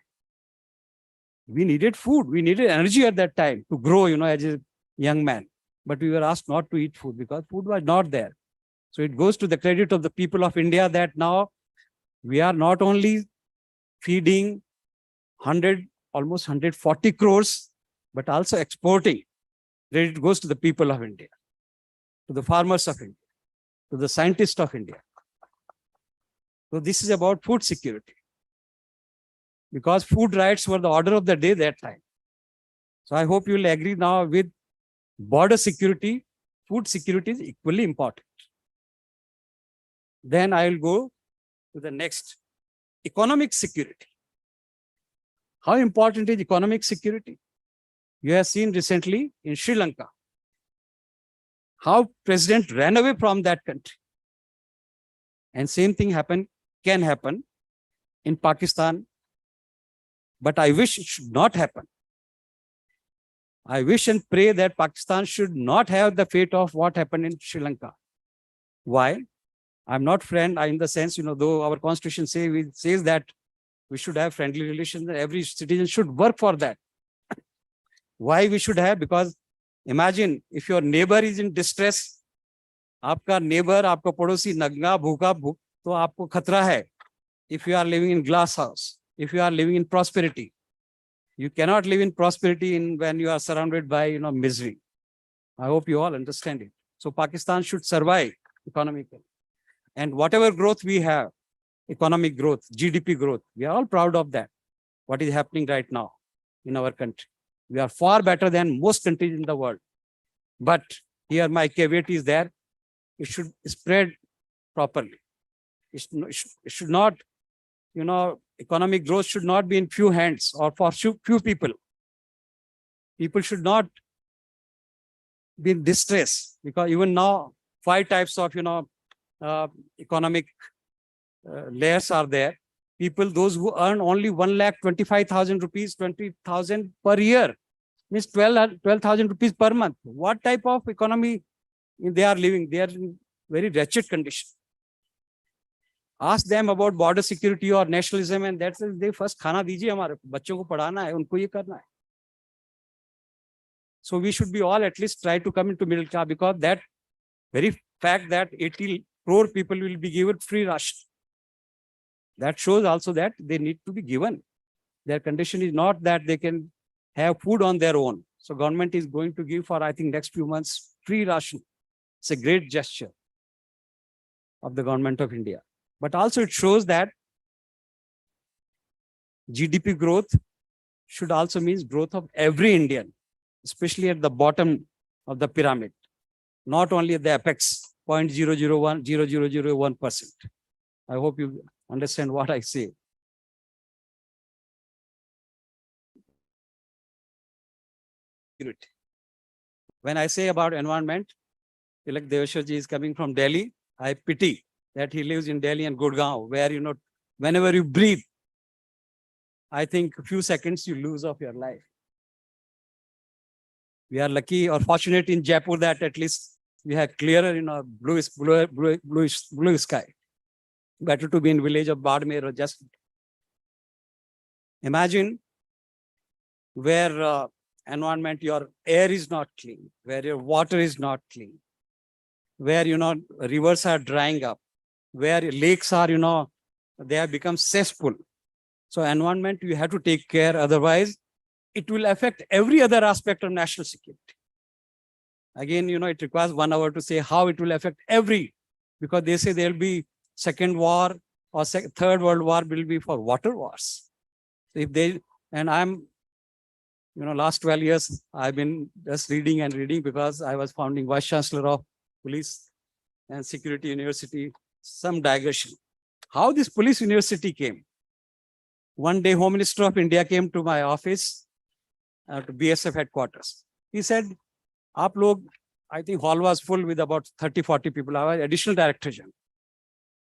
We needed food. We needed energy at that time to grow, as a young man. But we were asked not to eat food because food was not there. So it goes to the credit of the people of India that now we are not only feeding almost 140 crores, but also exporting. Credit goes to the people of India, to the farmers of India, to the scientists of India. So this is about food security. Because food rights were the order of the day that time. So I hope you will agree now with border security, food security is equally important. Then I will go to the next, economic security. How important is economic security? You have seen recently in Sri Lanka, how president ran away from that country. And same thing can happen in Pakistan. But I wish it should not happen. I wish and pray that Pakistan should not have the fate of what happened in Sri Lanka. Why? I'm not friend in the sense, though our constitution says that we should have friendly relations, and every citizen should work for that. Why we should have? Because imagine if your neighbor is in distress, आपका neighbor, आपका पड़ोसी नंगा भूखा तो आपको खतरा है. If you are living in glass house, if you are living in prosperity, you cannot live in prosperity when you are surrounded by misery. I hope you all understand it. So Pakistan should survive economically. And whatever growth we have, economic growth, GDP growth, we are all proud of that, what is happening right now in our country. We are far better than most countries in the world. But here my caveat is there. It should spread properly. It should not, economic growth should not be in few hands or for few people. People should not be in distress, because even now 5 types of, economic layers are there. People, those who earn only 1,25,000 rupees, 20,000 per year, means 12,000 rupees per month. What type of economy they are living? They are in very wretched condition. Ask them about border security or nationalism, and that's they first खाना दीजिए, हमारे बच्चों को पढ़ाना है, उनको ये करना है. So we should be all at least try to come into middle class, because that very fact that 80 crore people will be given free ration, that shows also that they need to be given. Their condition is not that they can have food on their own. So government is going to give for, I think, next few months free ration. It's a great gesture of the government of India. But also it shows that GDP growth should also mean growth of every Indian, especially at the bottom of the pyramid, not only at the apex, 0.0001%. I hope you understand what I say. When I say about environment, like Deveshwarji is coming from Delhi, I pity that he lives in Delhi and Gurgaon, where, whenever you breathe, I think a few seconds you lose of your life. We are lucky or fortunate in Jaipur that at least we have clearer, blue sky. Better to be in village of Badmer or just imagine where environment, your air is not clean, where your water is not clean, where, rivers are drying up, where lakes are, they have become cesspool. So environment, you have to take care. Otherwise, it will affect every other aspect of national security. Again, it requires 1 hour to say how it will affect because they say there will be second war or third world war will be for water wars. So if they, and I'm, last 12 years, I've been just reading and reading, because I was founding Vice Chancellor of Police and Security University, some digression. How this police university came? One day, Home Minister of India came to my office, to BSF headquarters. He said, "Aap log," I think hall was full with about 30, 40 people. I was additional director general.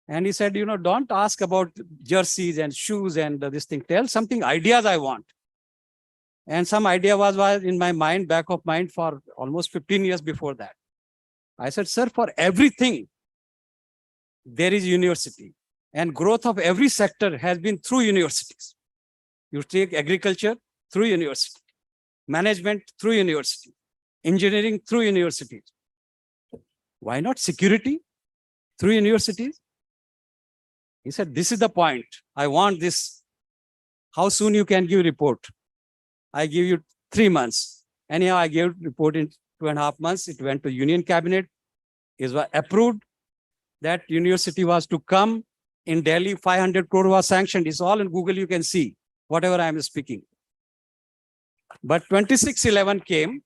And he said, don't ask about jerseys and shoes and this thing. Tell something, ideas I want. And some idea was in my mind, back of mind for almost 15 years before that. I said, sir, for everything, there is university. And growth of every sector has been through universities. You take agriculture through university, management through university, engineering through universities. Why not security through universities? He said, this is the point. I want this. How soon you can give report? I give you 3 months. Anyhow, I gave report in 2.5 months. It went to Union Cabinet. It was approved. That university was to come in Delhi. 500 crore was sanctioned. It's all in Google. You can see whatever I am speaking. But 26/11 came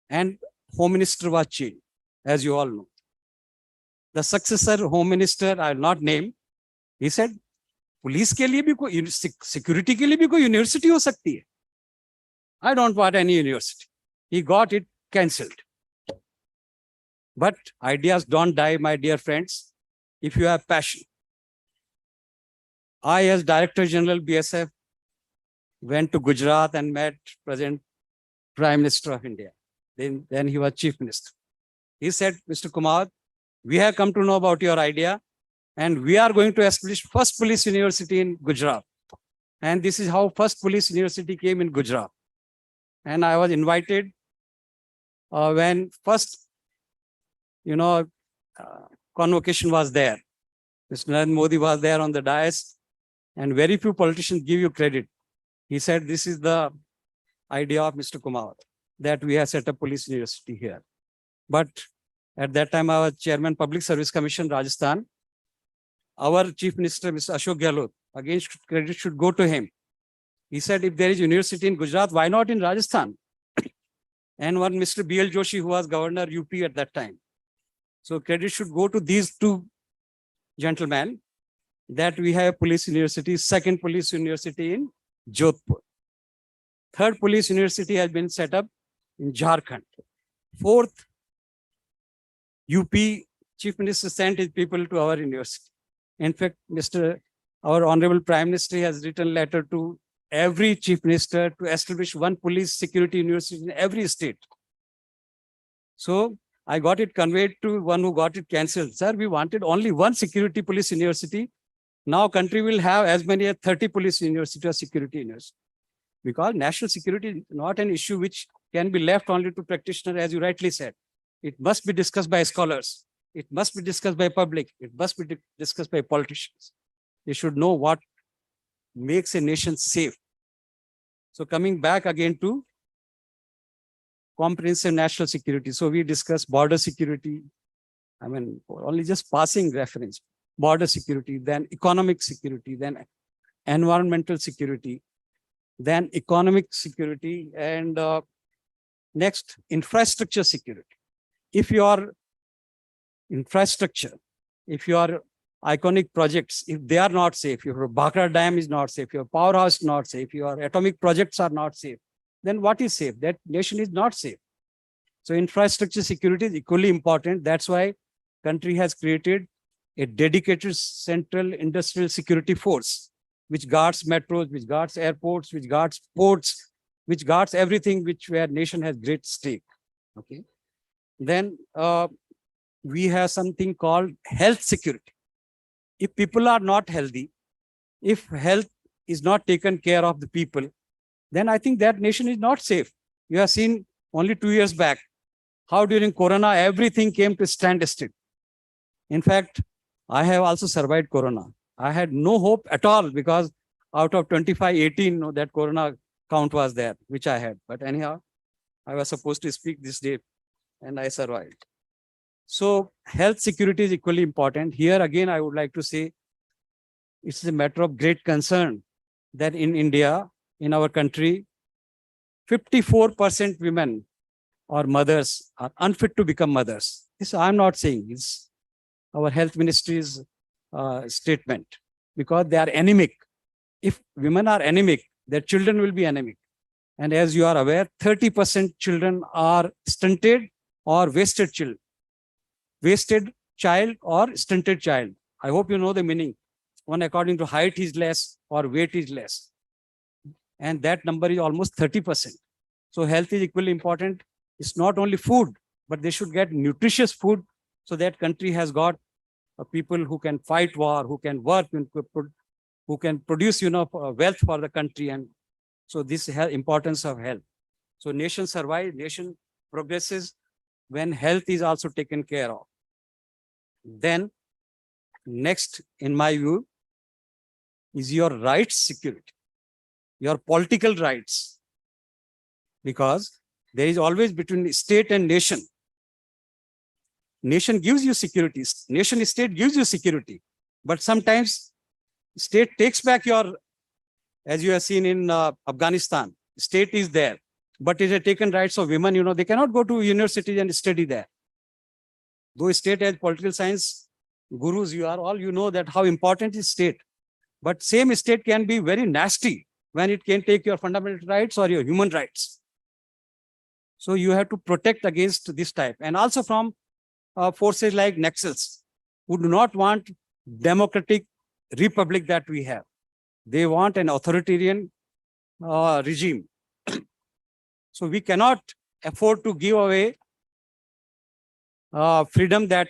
and Home Minister was changed, as you all know. The successor Home Minister, I will not name, he said, police के लिए भी कोई security के लिए भी कोई university हो सकती है. I don't want any university. He got it cancelled. But ideas don't die, my dear friends, if you have passion. I, as Director General BSF, went to Gujarat and met present Prime Minister of India. Then he was Chief Minister. He said, Mr. Kumar, we have come to know about your idea, and we are going to establish first police university in Gujarat. And this is how first police university came in Gujarat. And I was invited when first, convocation was there. Mr. Narendra Modi was there on the dais, and very few politicians give you credit. He said, this is the idea of Mr. Kumar, that we have set up police university here. But at that time, I was Chairman Public Service Commission, Rajasthan. Our Chief Minister, Mr. Ashok Gehlot, again, credit should go to him. He said, if there is university in Gujarat, why not in Rajasthan? And one Mr. B.L. Joshi, who was governor UP at that time. So credit should go to these two gentlemen that we have police university, second police university in Jodhpur. Third police university has been set up in Jharkhand. Fourth, UP Chief Minister sent his people to our university. In fact, our Honorable Prime Minister has written a letter to every Chief Minister to establish one police security university in every state. So I got it conveyed to one who got it cancelled. Sir, we wanted only one security police university. Now country will have as many as 30 police university or security university. Because national security is not an issue which can be left only to practitioners, as you rightly said. It must be discussed by scholars. It must be discussed by public. It must be discussed by politicians. They should know what makes a nation safe. So coming back again to comprehensive national security. So we discussed border security. I mean, only just passing reference. Border security, then economic security, then environmental security, then economic security, and next, infrastructure security. If your infrastructure, if your iconic projects, if they are not safe, if your Bhakra Dam is not safe, your powerhouse is not safe, your atomic projects are not safe, then what is safe? That nation is not safe. So infrastructure security is equally important. That's why country has created a dedicated central industrial security force, which guards metros, which guards airports, which guards ports, which guards everything where nation has great stake. Okay. Then we have something called health security. If people are not healthy, if health is not taken care of the people, then I think that nation is not safe. You have seen only 2 years back how during Corona, everything came to standstill. In fact, I have also survived Corona. I had no hope at all because out of 25, 18, that Corona count was there, which I had. But anyhow, I was supposed to speak this day and I survived. So health security is equally important. Here again, I would like to say it's a matter of great concern that in India, in our country, 54% women or mothers are unfit to become mothers. This I'm not saying, it's our health ministry's statement, because they are anemic. If women are anemic, their children will be anemic. And as you are aware, 30% children are stunted or wasted children. Wasted child or stunted child. I hope you know the meaning. One according to height is less or weight is less. And that number is almost 30%. So health is equally important. It's not only food, but they should get nutritious food so that country has got people who can fight war, who can work, who can produce, wealth for the country. And so this is importance of health. So nation survives, nation progresses when health is also taken care of. Then next, in my view, is your rights security, your political rights, because there is always between state and nation. Nation gives you security, nation state gives you security, but sometimes state takes back your, as you have seen in Afghanistan, state is there, but it has taken rights of women, they cannot go to university and study there. Though state has political science gurus, you know that how important is state. But same state can be very nasty when it can take your fundamental rights or your human rights. So you have to protect against this type. And also from forces like Naxals, who do not want democratic republic that we have. They want an authoritarian regime. So we cannot afford to give away freedom that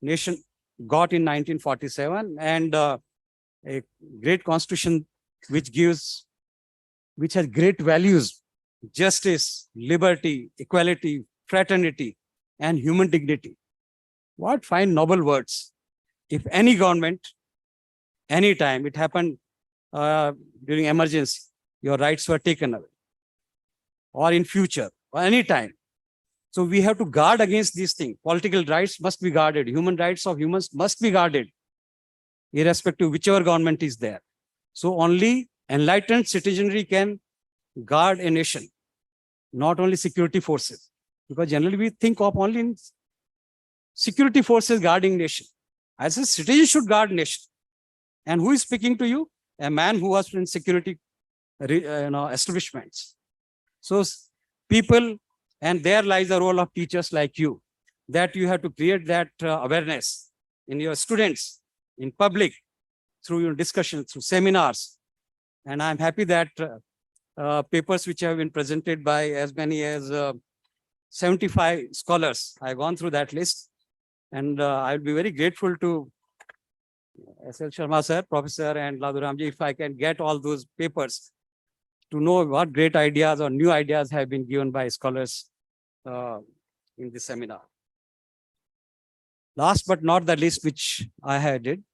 nation got in 1947 and a great constitution which has great values, justice, liberty, equality, fraternity, and human dignity. What fine noble words. If any government, anytime, it happened during emergency, your rights were taken away, or in future, or anytime. So we have to guard against these things. Political rights must be guarded. Human rights of humans must be guarded, irrespective of whichever government is there. So only Enlightened citizenry can guard a nation, not only security forces, because generally we think of only in security forces guarding nation. As a citizen should guard nation. And who is speaking to you? A man who was in security establishments. So people, and there lies the role of teachers like you, that you have to create that awareness in your students, in public, through your discussions, through seminars. And I'm happy that papers which have been presented by as many as 75 scholars, I've gone through that list. And I'll be very grateful to S.L. Sharma sir, professor, and Ladhuramji, if I can get all those papers to know what great ideas or new ideas have been given by scholars in this seminar. Last but not the least, which I had did,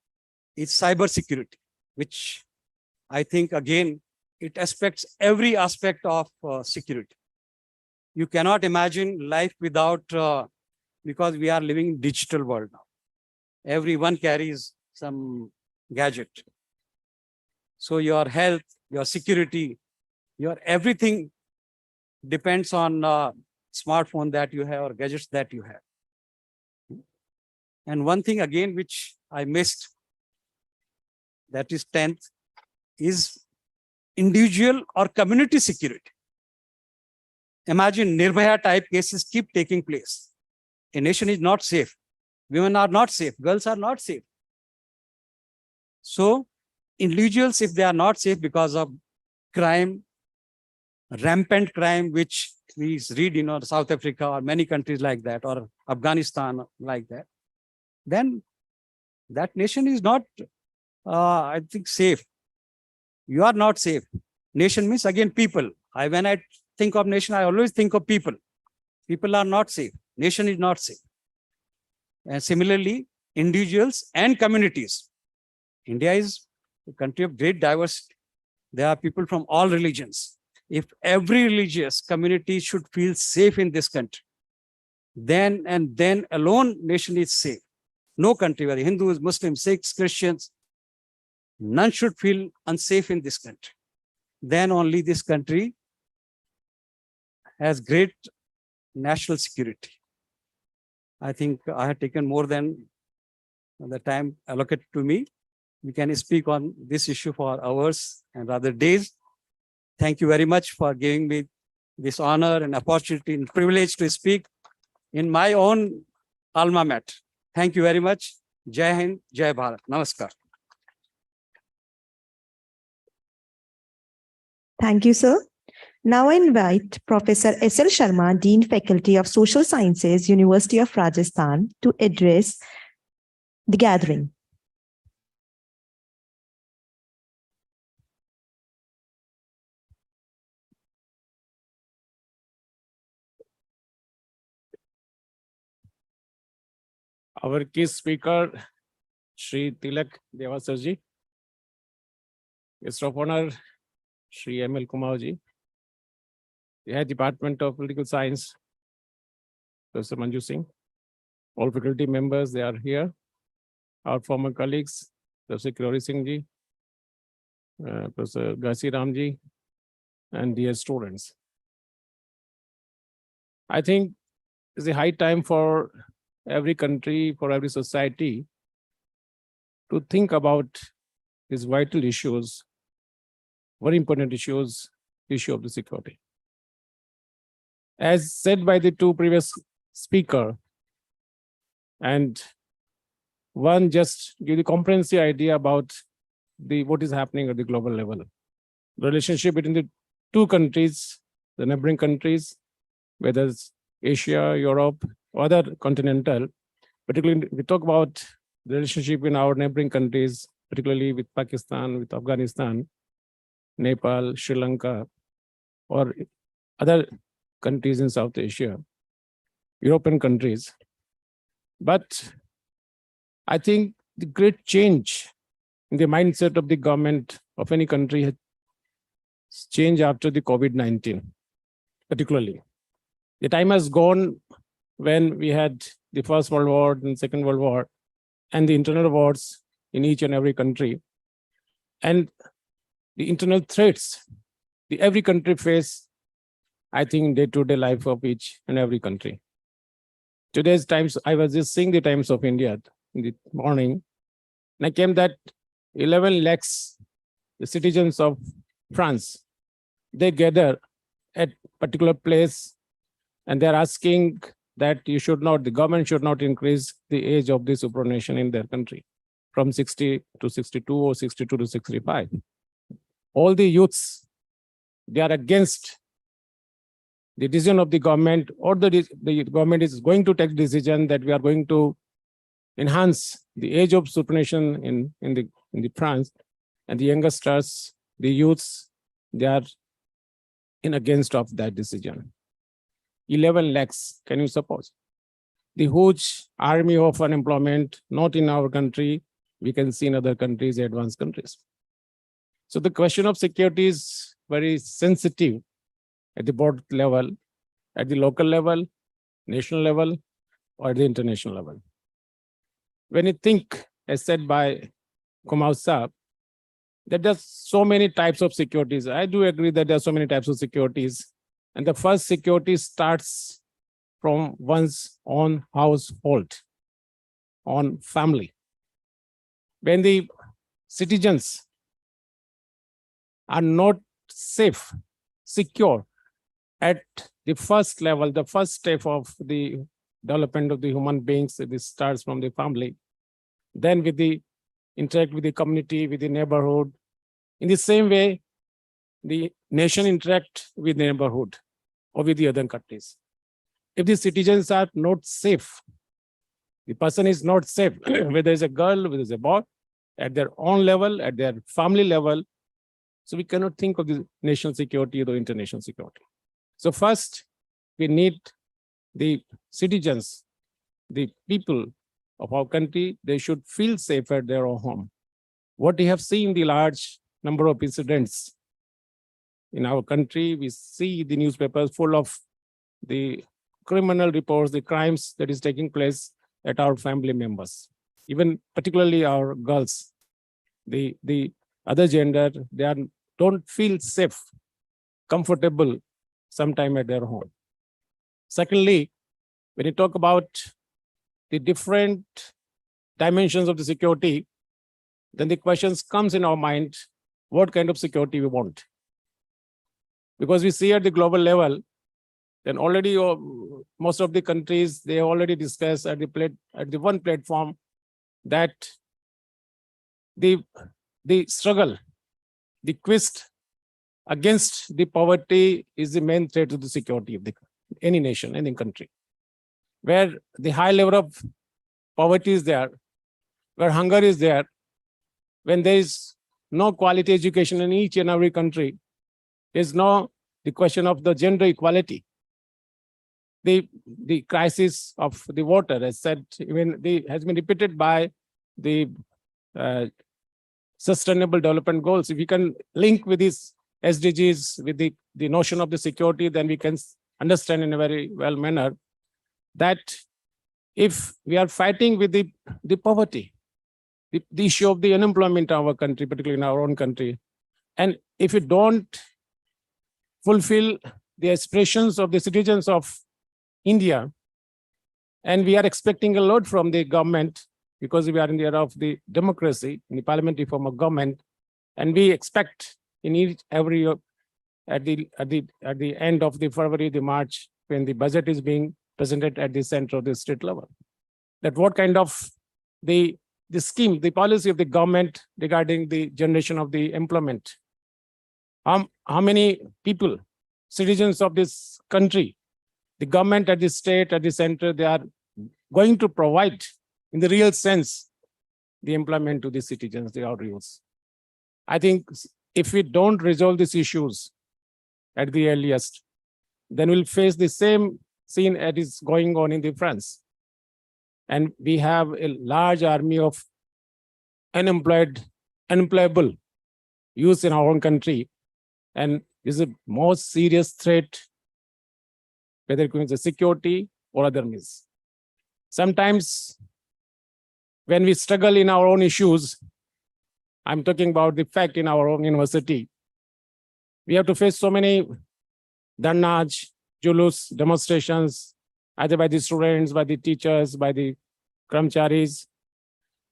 is cyber security, which I think again, it aspects every aspect of security. You cannot imagine life without, because we are living in digital world now. Everyone carries some gadget. So your health, your security, your everything depends on smartphone that you have or gadgets that you have. And one thing again, which I missed, that is 10th, is individual or community security. Imagine Nirbhaya type cases keep taking place. A nation is not safe. Women are not safe. Girls are not safe. So individuals, if they are not safe because of crime, rampant crime, which we read in South Africa or many countries like that, or Afghanistan like that, then that nation is not, I think, safe. You are not safe. Nation means again people. When I think of nation, I always think of people. People are not safe. Nation is not safe. And similarly, individuals and communities. India is a country of great diversity. There are people from all religions. If every religious community should feel safe in this country, then and then alone nation is safe. No country, whether Hindus, Muslims, Sikhs, Christians, none should feel unsafe in this country. Then only this country has great national security. I think I have taken more than the time allocated to me. We can speak on this issue for hours and rather days. Thank you very much for giving me this honor and opportunity and privilege to speak in my own alma mater. Thank you very much. Jai Hind, Jai Bharat. Namaskar. Thank you, sir. Now I invite Professor S.L. Sharma, Dean Faculty of Social Sciences, University of Rajasthan, to address the gathering. Our guest speaker, Shri Tilak Devasarji. Guest of honor, Shri M.L. Kumarji. The Head Department of Political Science, Professor Manju Singh. All faculty members, they are here. Our former colleagues, Professor Kirori Singh ji, Professor Gasi Ramji, and dear students. I think it's a high time for every country, for every society to think about these vital issues, very important issues, issue of the security. As said by the two previous speakers, and one just give the comprehensive idea about what is happening at the global level. The relationship between the two countries, the neighboring countries, whether it's Asia, Europe, or other continental, particularly we talk about the relationship in our neighboring countries, particularly with Pakistan, with Afghanistan, Nepal, Sri Lanka, or other countries in South Asia, European countries. But I think the great change in the mindset of the government of any country has changed after the COVID-19, particularly. The time has gone when we had the First World War and Second World War and the internal wars in each and every country. And the internal threats every country face, I think, day-to-day life of each and every country. Today's Times, I was just seeing the Times of India in the morning, and I came that 11 lakhs, the citizens of France, they gather at particular place, and they're asking that the government should not increase the age of the superannuation in their country from 60 to 62 or 62 to 65. All the youths, they are against the decision of the government, or the government is going to take decision that we are going to enhance the age of superannuation in the France, and the youngsters, the youths, they are in against of that decision. 11 lakhs, can you suppose? The huge army of unemployment, not in our country, we can see in other countries, advanced countries. So the question of security is very sensitive at the board level, at the local level, national level, or the international level. When you think, as said by Kumar Saab, that there's so many types of securities. I do agree that there are so many types of securities. And the first security starts from one's own household, on family. When the citizens are not safe, secure at the first level, the first step of the development of the human beings, this starts from the family. Then interact with the community, with the neighborhood. In the same way, the nation interact with the neighborhood or with the other countries. If the citizens are not safe, the person is not safe, whether it's a girl, whether it's a boy, at their own level, at their family level. So we cannot think of the national security or international security. So first, we need the citizens, the people of our country, they should feel safe at their own home. What we have seen, the large number of incidents in our country, we see the newspapers full of the criminal reports, the crimes that is taking place at our family members, even particularly our girls, the other gender, don't feel safe, comfortable sometime at their home. Secondly, when you talk about the different dimensions of the security, then the questions comes in our mind, what kind of security we want? Because we see at the global level, then already most of the countries, they already discussed at the one platform that the struggle, the quest against the poverty is the main threat to the security of any nation, any country. Where the high level of poverty is there, where hunger is there, when there is no quality education in each and every country, there's no the question of the gender equality. The crisis of the water, as said, has been repeated by the Sustainable Development Goals. If we can link with these SDGs, with the notion of the security, then we can understand in a very well manner that if we are fighting with the poverty, the issue of the unemployment in our country, particularly in our own country, and if we don't fulfill the aspirations of the citizens of India, and we are expecting a lot from the government because we are in the era of the democracy, in the parliamentary form of government, and we expect in every year at the end of the February, the March, when the budget is being presented at the center of the state level, that what kind of the scheme, the policy of the government regarding the generation of the employment, how many people, citizens of this country, the government at the state, at the center, they are going to provide in the real sense the employment to the citizens, the youths. I think if we don't resolve these issues at the earliest, then we'll face the same scene that is going on in the France. And we have a large army of unemployable youth in our own country. And this is the most serious threat, whether it comes to security or other means. Sometimes when we struggle in our own issues, I'm talking about the fact in our own university. We have to face so many dharnaj, julus, demonstrations, either by the students, by the teachers, by the Kramcharis.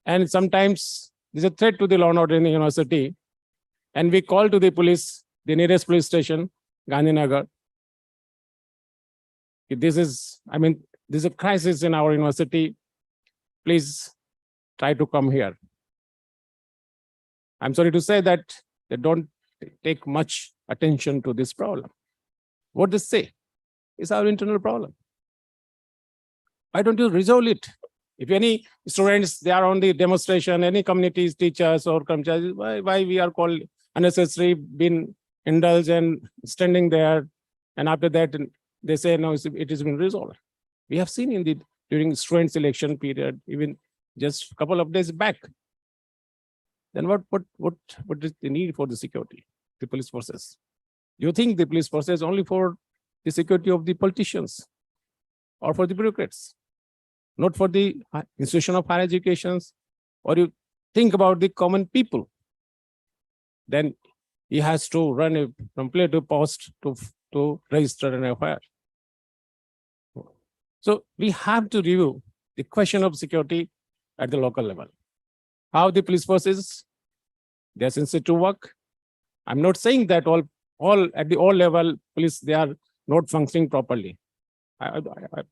And sometimes there's a threat to the law and order in the university. And we call to the police, the nearest police station, Gandhinagar. This is a crisis in our university. Please try to come here. I'm sorry to say that they don't take much attention to this problem. What they say is our internal problem. Why don't you resolve it? If any students, they are on the demonstration, any communities, teachers or Kramcharis, why we are called unnecessary, been indulged and standing there, and after that they say no, it has been resolved. We have seen during students' election period, even just a couple of days back. Then what is the need for the security, the police forces? You think the police forces only for the security of the politicians or for the bureaucrats, not for the institution of higher educations, or you think about the common people? Then he has to run from place to post to register an FIR. So we have to review the question of security at the local level. How the police forces, they are sincere to work. I'm not saying that all at the all level police, they are not functioning properly.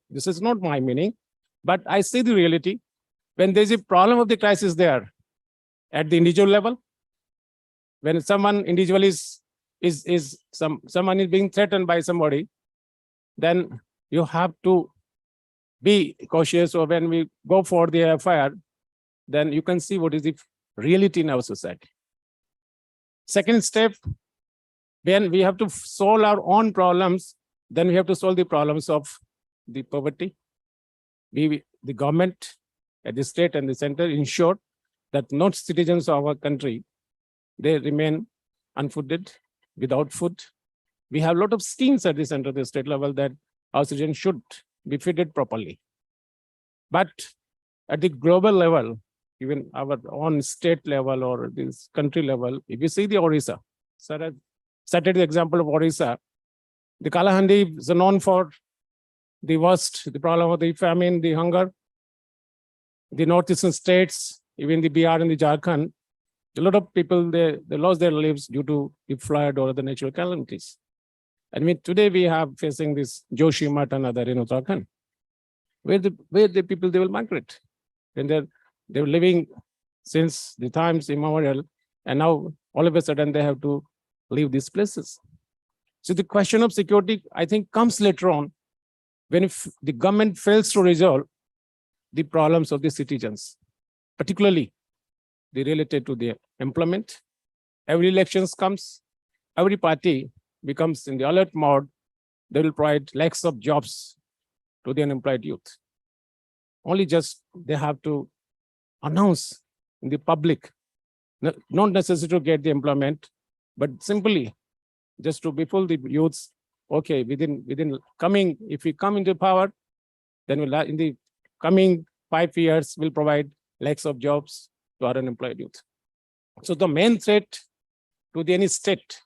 This is not my meaning, but I see the reality. When there's a problem of the crisis there at the individual level, when someone individual someone is being threatened by somebody, then you have to be cautious. Or when we go for the FIR, then you can see what is the reality in our society. Second step, when we have to solve our own problems, then we have to solve the problems of the poverty. The government at the state and the center ensure that not citizens of our country, they remain unfooded, without food. We have a lot of schemes at the center, the state level, that our citizens should be fed properly. But at the global level, even our own state level or this country level, if you see the Orissa, sir has cited the example of Orissa, the Kalahandi is known for the worst, the problem of the famine, the hunger. The northeastern states, even the Bihar and the Jharkhand, a lot of people, they lost their lives due to the flood or the natural calamities. And today we have facing this Joshi Math and other in Uttarakhand, where the people, they will migrate. And they were living since the times immemorial, and now all of a sudden they have to leave these places. So the question of security, I think, comes later on, when if the government fails to resolve the problems of the citizens, particularly the related to the employment. Every elections comes, every party becomes in the alert mode. They will provide lakhs of jobs to the unemployed youth. Only just they have to announce in the public, not necessary to get the employment, but simply just to befool the youths. Okay, within coming, if we come into power, then we'll in the coming 5 years will provide lakhs of jobs to our unemployed youth. So the main threat to any state,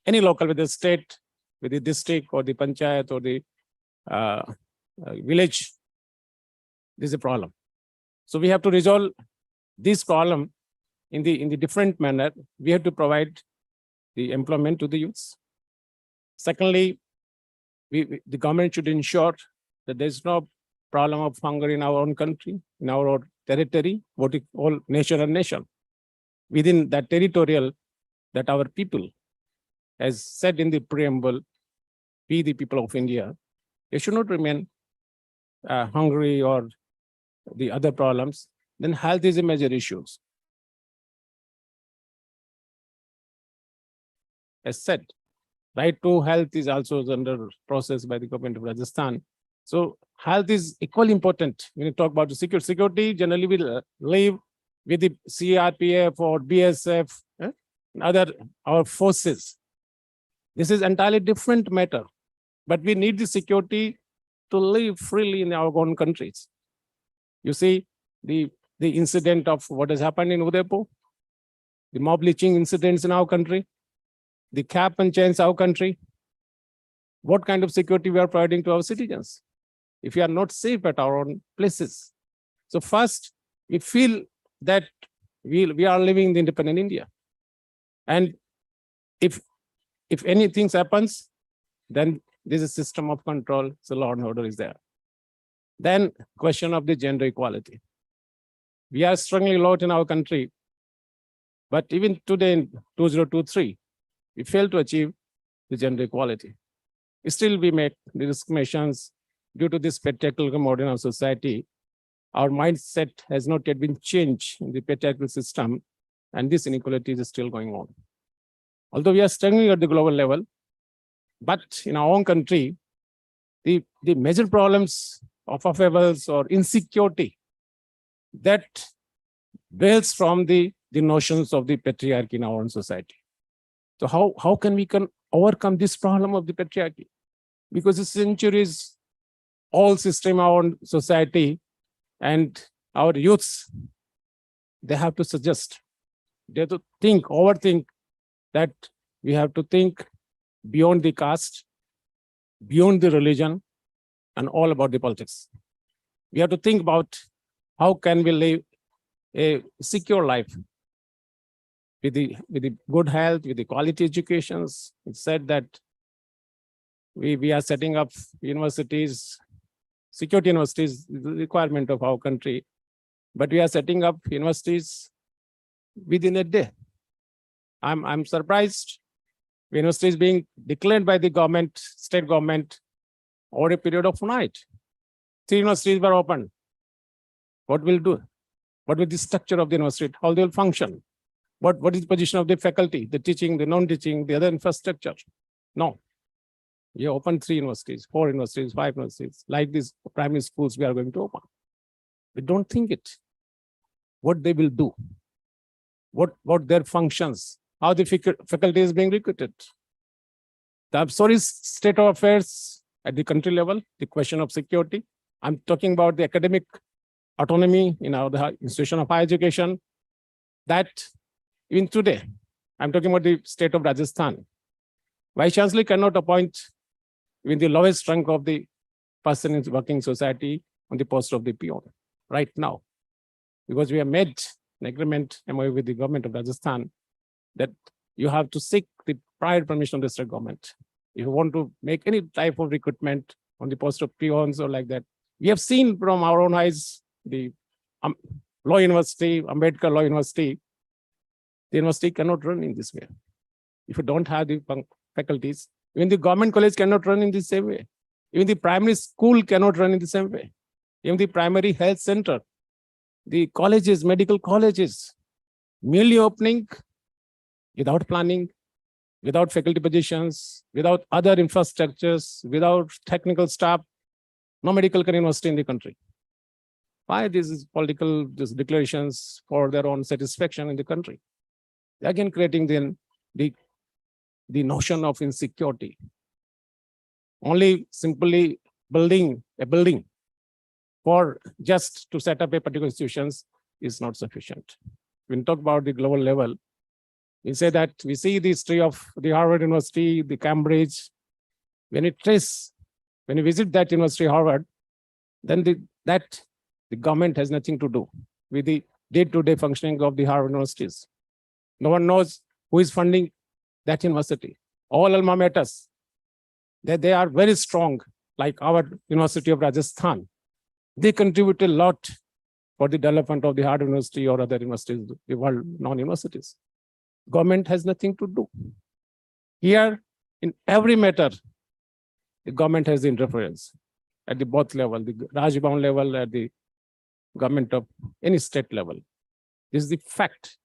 any local, with the state, with the district or the panchayat or the village, this is a problem. So we have to resolve this problem in the different manner. We have to provide the employment to the youths. Secondly, the government should ensure that there's no problem of hunger in our own country, in our own territory, what we call nation and nation. Within that territorial, that our people, as said in the preamble, we the people of India, they should not remain hungry or the other problems. Then health is a major issue. As said, right to health is also under process by the government of Rajasthan. So health is equally important when you talk about the security. Security generally will live with the CRPF or BSF, other our forces. This is entirely different matter, but we need the security to live freely in our own countries. You see the incident of what has happened in Udaipur. the mob lynching incidents in our country, the cap and chains in our country. What kind of security we are providing to our citizens if we are not safe at our own places? So first, we feel that we are living in the independent India. And if anything happens, then there's a system of control, so law and order is there. Then question of the gender equality. We are struggling a lot in our country, but even today in 2023, we fail to achieve the gender equality. Still, we make the discriminations due to this patriarchal mode in our society. Our mindset has not yet been changed in the patriarchal system, and this inequality is still going on. Although we are struggling at the global level, but in our own country, the major problems of upheavals or insecurity that builds from the notions of the patriarchy in our own society. So how can we overcome this problem of the patriarchy? Because the centuries, all system our own society and our youths, they have to suggest, they have to overthink that we have to think beyond the caste, beyond the religion, and all about the politics. We have to think about how can we live a secure life with the good health, with the quality educations. It's said that we are setting up universities, security universities, the requirement of our country, but we are setting up universities within a day. I'm surprised universities being declared by the government, state government, over a period of night. 3 universities were opened. What will do? What will the structure of the university? How they will function? What is the position of the faculty, the teaching, the non-teaching, the other infrastructure? No. We opened 3 universities, 4 universities, 5 universities, like these primary schools we are going to open. We don't think it. What they will do? What their functions? How the faculty is being recruited? The sorry state of affairs at the country level, the question of security. I'm talking about the academic autonomy in the institution of higher education. That even today, I'm talking about the state of Rajasthan. Vice Chancellor cannot appoint even the lowest rank of the person in working society on the post of the peon right now, because we have made an agreement MOU with the government of Rajasthan that you have to seek the prior permission of the state government. If you want to make any type of recruitment on the post of peons or like that, we have seen from our own eyes, the Law University, Ambedkar Law University, the university cannot run in this way. If you don't have the faculties, even the government college cannot run in the same way. Even the primary school cannot run in the same way. Even the primary health center, the colleges, medical colleges, merely opening without planning, without faculty positions, without other infrastructures, without technical staff, no medical university in the country. Why these political declarations for their own satisfaction in the country? Again, creating then the notion of insecurity. Only simply building a building for just to set up a particular institutions is not sufficient. When we talk about the global level, we say that we see the history of the Harvard University, the Cambridge. When you visit that university, Harvard, then the government has nothing to do with the day-to-day functioning of the Harvard universities. No one knows who is funding that university. All alma maters, they are very strong, like our University of Rajasthan. They contribute a lot for the development of the Harvard University or other universities, the world non-universities. Government has nothing to do. Here, in every matter, the government has the interference at the both level, the Raj Bhavan level, at the government of any state level. This is the fact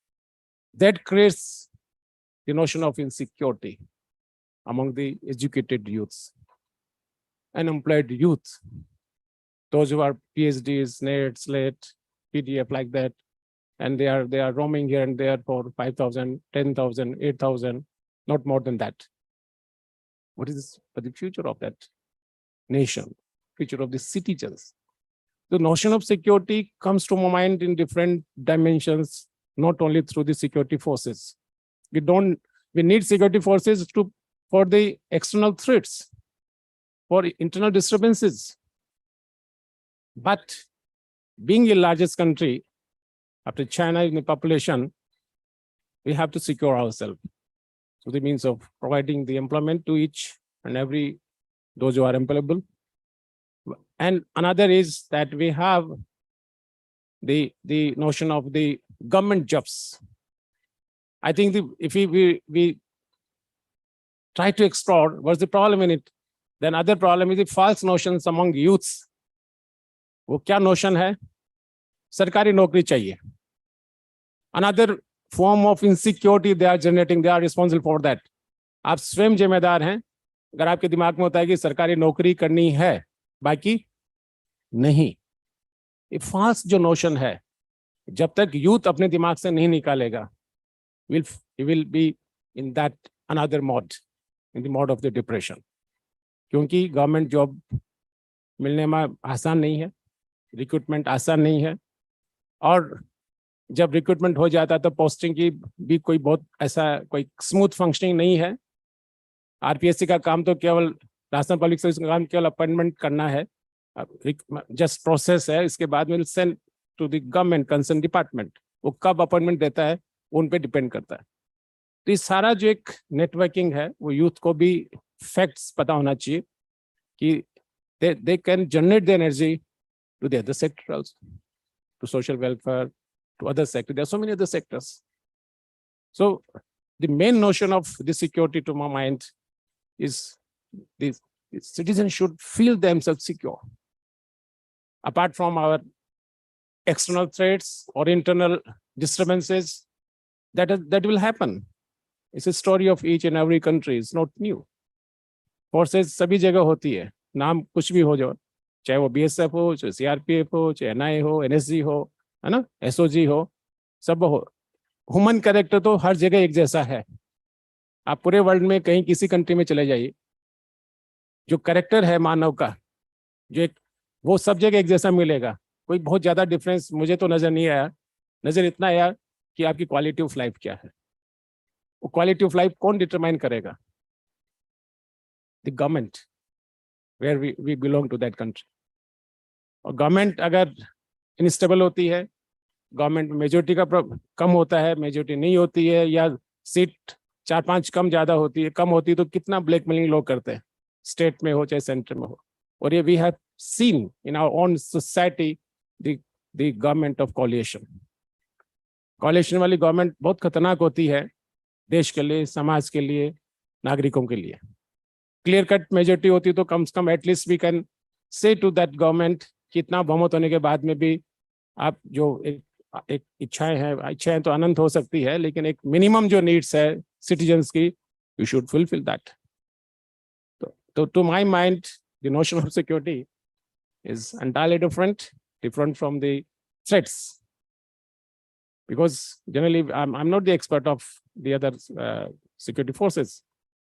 that creates the notion of insecurity among the educated youths, unemployed youth, those who are PhDs, NET, SLATE, PDF like that, and they are roaming here and there for 5,000, 10,000, 8,000, not more than that. What is the future of that nation, future of the citizens? The notion of security comes to my mind in different dimensions not only through the security forces. We need security forces for the external threats, for internal disturbances. But being the largest country after China in the population, we have to secure ourselves. So the means of providing the employment to each and every those who are employable. And another is that we have the notion of the government jobs. I think if we try to explore what's the problem in it, then other problem is the false notions among youths. वो क्या notion है? सरकारी नौकरी चाहिए. Another form of insecurity they are generating, they are responsible for that. आप स्वयं जिम्मेदार हैं अगर आपके दिमाग में होता है कि सरकारी नौकरी करनी है, बाकी नहीं. ये false जो notion है, जब तक youth अपने दिमाग से नहीं निकालेगा, he will be in that another mode, in the mode of the depression. क्योंकि गवर्नमेंट जॉब मिलने में आसान नहीं है, रिक्रूटमेंट आसान नहीं है, और जब रिक्रूटमेंट हो जाता है तो पोस्टिंग की भी कोई बहुत ऐसा कोई स्मूथ फंक्शनिंग नहीं है. आरपीएससी का काम तो केवल राजस्थान पब्लिक सर्विस का काम केवल अपॉइंटमेंट करना है, जस्ट प्रोसेस है. इसके बाद में send to the government concern department, वो कब अपॉइंटमेंट देता है उन पे डिपेंड करता है. तो ये सारा जो एक नेटवर्किंग है वो यूथ को भी फैक्ट्स पता होना चाहिए कि they can generate the energy to the other sectors, to social welfare, to other sectors. There are so many other sectors. So the main notion of the security to my mind is the citizens should feel themselves secure. Apart from our external threats or internal disturbances, that will happen. It's a story of each and every country. It's not new. Forces सभी जगह होती है, नाम कुछ भी हो जाओ, चाहे वो बीएसएफ हो, चाहे सीआरपीएफ हो, चाहे एनआई हो, एनएसजी हो, है ना, एसओजी हो, सब हो. ह्यूमन कैरेक्टर तो हर जगह एक जैसा है. आप पूरे वर्ल्ड में कहीं किसी कंट्री में चले जाइए, जो कैरेक्टर है मानव का, जो एक वो सब जगह एक जैसा मिलेगा. कोई बहुत ज्यादा डिफरेंस मुझे तो नजर नहीं आया. नजर इतना आया कि आपकी क्वालिटी ऑफ लाइफ क्या है. वो क्वालिटी ऑफ लाइफ कौन डिटरमाइन करेगा? The government, where we belong to that country. और गवर्नमेंट अगर इनस्टेबल होती है, गवर्नमेंट मेजोरिटी का कम होता है, मेजोरिटी नहीं होती है, या सीट 4-5 कम ज्यादा होती है, कम होती है, तो कितना ब्लैकमेलिंग लोग करते हैं, स्टेट में हो चाहे सेंटर में हो. और ये we have seen in our own society the government of coalition. Coalition वाली गवर्नमेंट बहुत खतरनाक होती है देश के लिए, समाज के लिए, नागरिकों के लिए. क्लियर कट मेजोरिटी होती तो कम से कम at least we can say to that government कि इतना बहुमत होने के बाद में भी आप जो एक इच्छाएं तो अनंत हो सकती है, लेकिन एक मिनिमम जो नीड्स है सिटीजन्स की, यू शुड फुलफिल दैट. तो to my mind the notion of security is entirely different from the threats, because generally I'm not the expert of the other security forces.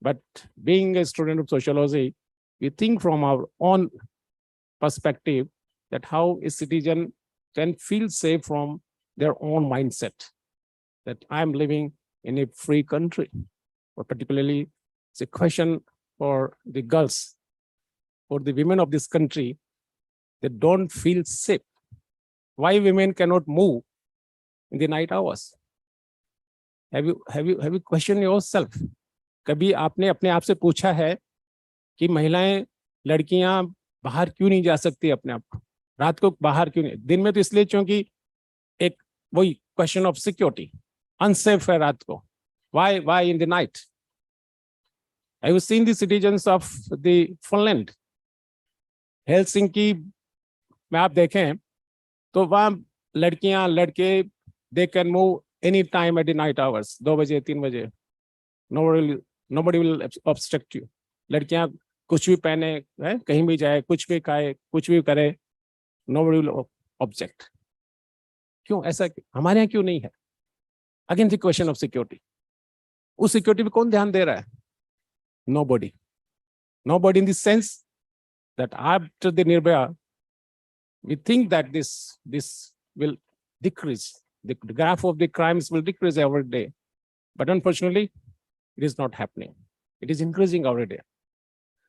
But being a student of sociology, we think from our own perspective that how a citizen can feel safe from their own mindset, that I'm living in a free country. Or particularly, it's a question for the girls, for the women of this country, they don't feel safe. Why women cannot move in the night hours? Have you questioned yourself? कभी आपने अपने आप से पूछा है कि महिलाएं, लड़कियां बाहर क्यों नहीं जा सकती अपने आप, रात को बाहर क्यों नहीं? दिन में तो इसलिए क्योंकि एक वही क्वेश्चन ऑफ सिक्योरिटी, अनसेफ है रात को. Why in the night? I have seen the citizens of the Finland, Helsinki में आप देखें तो वहाँ लड़कियां, लड़के, they can move any time at the night hours, 2 बजे 3 बजे. Nobody will obstruct you. लड़कियां कुछ भी पहने, है, कहीं भी जाए, कुछ भी खाए, कुछ भी करे, nobody will object. क्यों ऐसा? हमारे यहाँ क्यों नहीं है? Again the question of security. उस सिक्योरिटी पे कौन ध्यान दे रहा है? Nobody. Nobody in the sense that after the Nirbhaya, we think that this will decrease. the graph of the crimes will decrease every day. But unfortunately, it is not happening. It is increasing every day.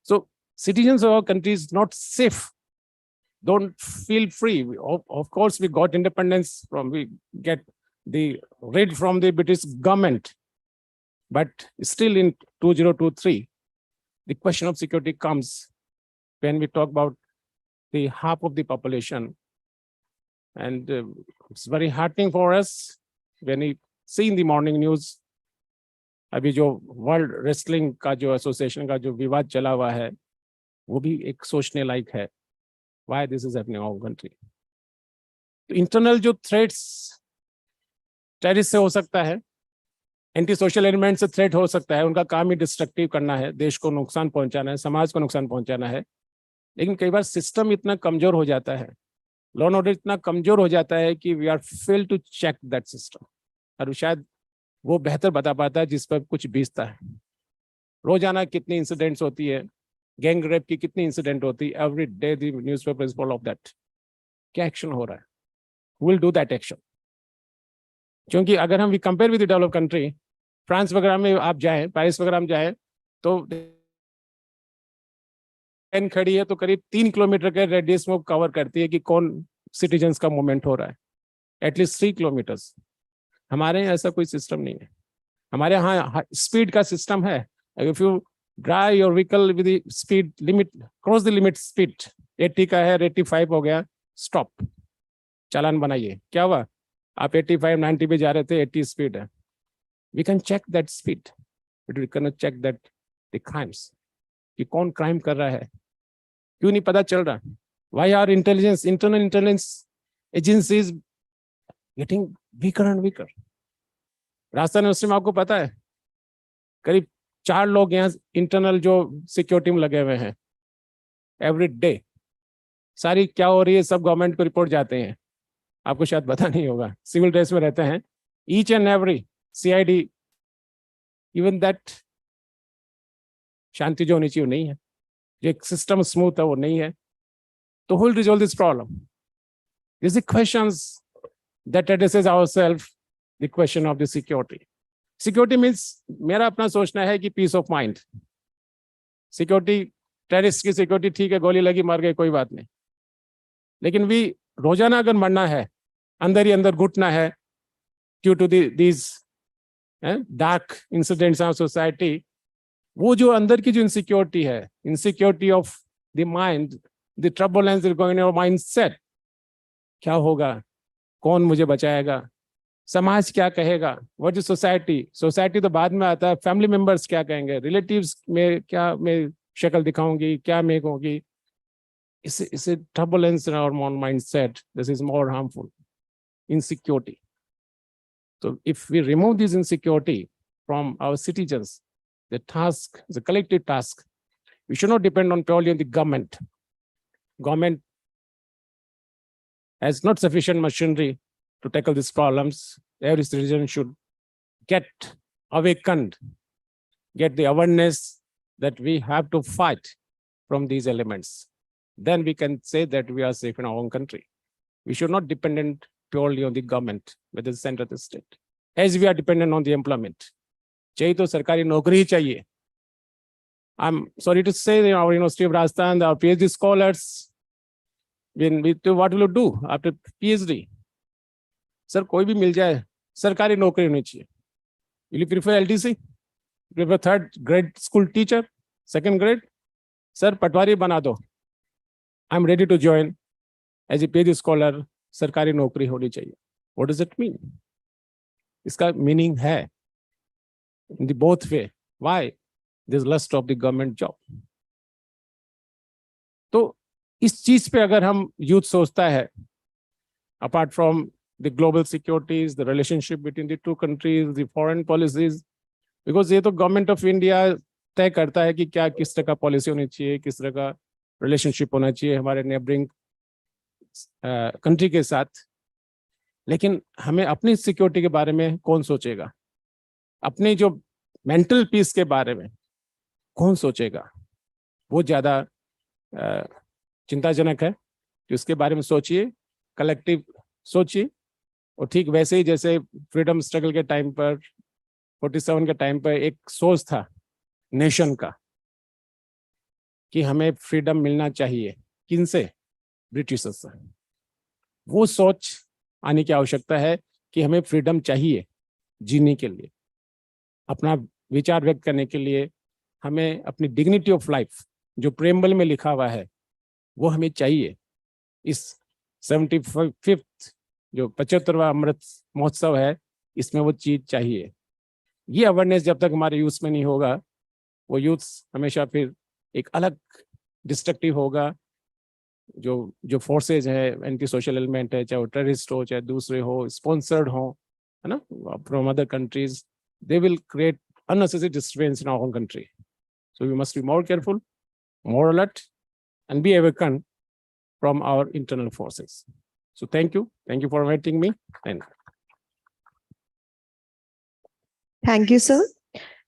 So citizens of our country is not safe. Don't feel free. Of course, we got independence we get the rid from the British government. But still in 2023, the question of security comes when we talk about the half of the population. And it's very heartening for us when we see in the morning news, अभी जो world wrestling का जो association का जो विवाद चला हुआ है, वो भी एक सोचने लायक है. Why this is happening in our country? तो इंटरनल जो थ्रेट्स टेररिस्ट से हो सकता है, एंटी सोशल एलिमेंट से थ्रेट हो सकता है, उनका काम ही डिस्ट्रक्टिव करना है, देश को नुकसान पहुंचाना है, समाज को नुकसान पहुंचाना है. लेकिन कई बार सिस्टम इतना कमजोर हो जाता है, लॉ एंड ऑर्डर इतना कमजोर हो जाता है कि we are fail to check that system. और शायद वो बेहतर बता पाता है जिस पर कुछ बीतता है. रोजाना कितनी इंसिडेंट्स होती है, गैंग रेप की कितनी इंसिडेंट होती है, every day the newspaper is full of that. क्या एक्शन हो रहा है? Will do that action. क्योंकि अगर हम compare with develop country, France वगैरह में आप जाएं, पेरिस वगैरह में जाएं, तो ट्रेन खड़ी है तो करीब 3 किलोमीटर के रेडियस में कवर करती है कि कौन सिटीजन्स का मूवमेंट हो रहा है, एटलीस्ट 3 किलोमीटर्स. हमारे यहाँ ऐसा कोई सिस्टम नहीं है. हमारे यहाँ स्पीड का सिस्टम है. If you drive your vehicle with speed limit, cross the limit speed, 80 का है, 85 हो गया, स्टॉप, चालान बनाइए. क्या हुआ? आप 85, 90 पे जा रहे थे, 80 स्पीड है. We can check that speed, but we can not check that the crimes, कि कौन क्राइम कर रहा है, क्यों नहीं पता चल रहा. Why are intelligence, internal intelligence agencies getting weaker and weaker. Rajasthan university में आपको पता है करीब 4 लोग यहाँ इंटरनल जो सिक्योरिटी में लगे हुए हैं एवरी डे. सारी क्या हो रही है सब गवर्नमेंट को रिपोर्ट जाते हैं. आपको शायद पता नहीं होगा, सिविल ड्रेस में रहते हैं. Each and every CID, even that शांति जो होनी चाहिए नहीं है, जो एक सिस्टम स्मूथ है वो नहीं है. तो who will resolve this problem? These are the questions that addresses ourselves, the question of the security. Security means मेरा अपना सोचना है कि peace of mind. Security, terrorist की सिक्योरिटी ठीक है, गोली लगी मर गए, कोई बात नहीं. लेकिन भी रोजाना अगर मरना है, अंदर ही अंदर घुटना है due to these dark incidents of society, वो जो अंदर की जो इनसिक्योरिटी है, insecurity of the mind, the turbulence going in your mindset. क्या होगा, कौन मुझे बचाएगा, समाज क्या कहेगा, व्हाट इज सोसाइटी. सोसाइटी तो बाद में आता है, फैमिली मेंबर्स क्या कहेंगे, रिलेटिव्स में क्या मैं शक्ल दिखाऊंगी, क्या मैं कहूंगी. इससे turbulence in our mindset, this is more harmful. Insecurity. So if we remove this insecurity from our citizens, the task, the collective task, we should not depend on purely on the government. Government has not sufficient machinery to tackle these problems. Every citizen should get awakened, get the awareness that we have to fight from these elements. Then we can say that we are safe in our own country. We should not dependent purely on the government, whether the center or the state, as we are dependent on the employment. चाहिए तो सरकारी नौकरी ही चाहिए. I'm sorry to say that our University of Rajasthan, our PhD scholars, what will you do after PhD? Sir, कोई भी मिल जाए, सरकारी नौकरी होनी चाहिए. Will you prefer LTC? Prefer 3rd grade school teacher, 2nd grade? Sir, पटवारी बना दो. I'm ready to join as a PhD scholar. सरकारी नौकरी होनी चाहिए. What does it mean? इसका मीनिंग है in the both way. Why? There's lust of the government job. तो इस चीज पे अगर हम यूथ सोचता है, apart from the global securities, the relationship between the two countries, the foreign policies, because ये तो गवर्नमेंट ऑफ इंडिया तय करता है कि क्या किस तरह का पॉलिसी होनी चाहिए, किस तरह का रिलेशनशिप होना चाहिए हमारे नेबरिंग कंट्री के साथ. लेकिन हमें अपनी सिक्योरिटी के बारे में कौन सोचेगा, अपनी जो मेंटल पीस के बारे में कौन सोचेगा, वो ज़्यादा चिंताजनक है. तो इसके बारे में सोचिए, कलेक्टिव सोचिए, और ठीक वैसे ही जैसे फ्रीडम स्ट्रगल के टाइम पर 47 के टाइम पर एक सोच था नेशन का कि हमें फ्रीडम मिलना चाहिए, किनसे? ब्रिटिशर्स से। वो सोच आने की आवश्यकता है कि हमें फ्रीडम चाहिए जीने के लिए, अपना विचार व्यक्त करने के लिए। हमें अपनी डिग्निटी ऑफ लाइफ जो प्रेम्बल में लिखा हुआ है वो हमें चाहिए। इस 75th जो 75वां अमृत महोत्सव है, इसमें वो चीज चाहिए। ये अवेयरनेस जब तक हमारे यूथ में नहीं होगा, वो यूथ हमेशा फिर एक अलग डिस्ट्रक्टिव होगा। जो जो फोर्सेज है, एंटी सोशल एलिमेंट है, चाहे वो टेररिस्ट हो, चाहे दूसरे हो, स्पॉन्सर्ड हो, है ना, from other countries, they will create unnecessary disturbance in our own country. So we must be more careful, more alert, and be awakened from our internal forces. So thank you for inviting me. And Thank you, sir.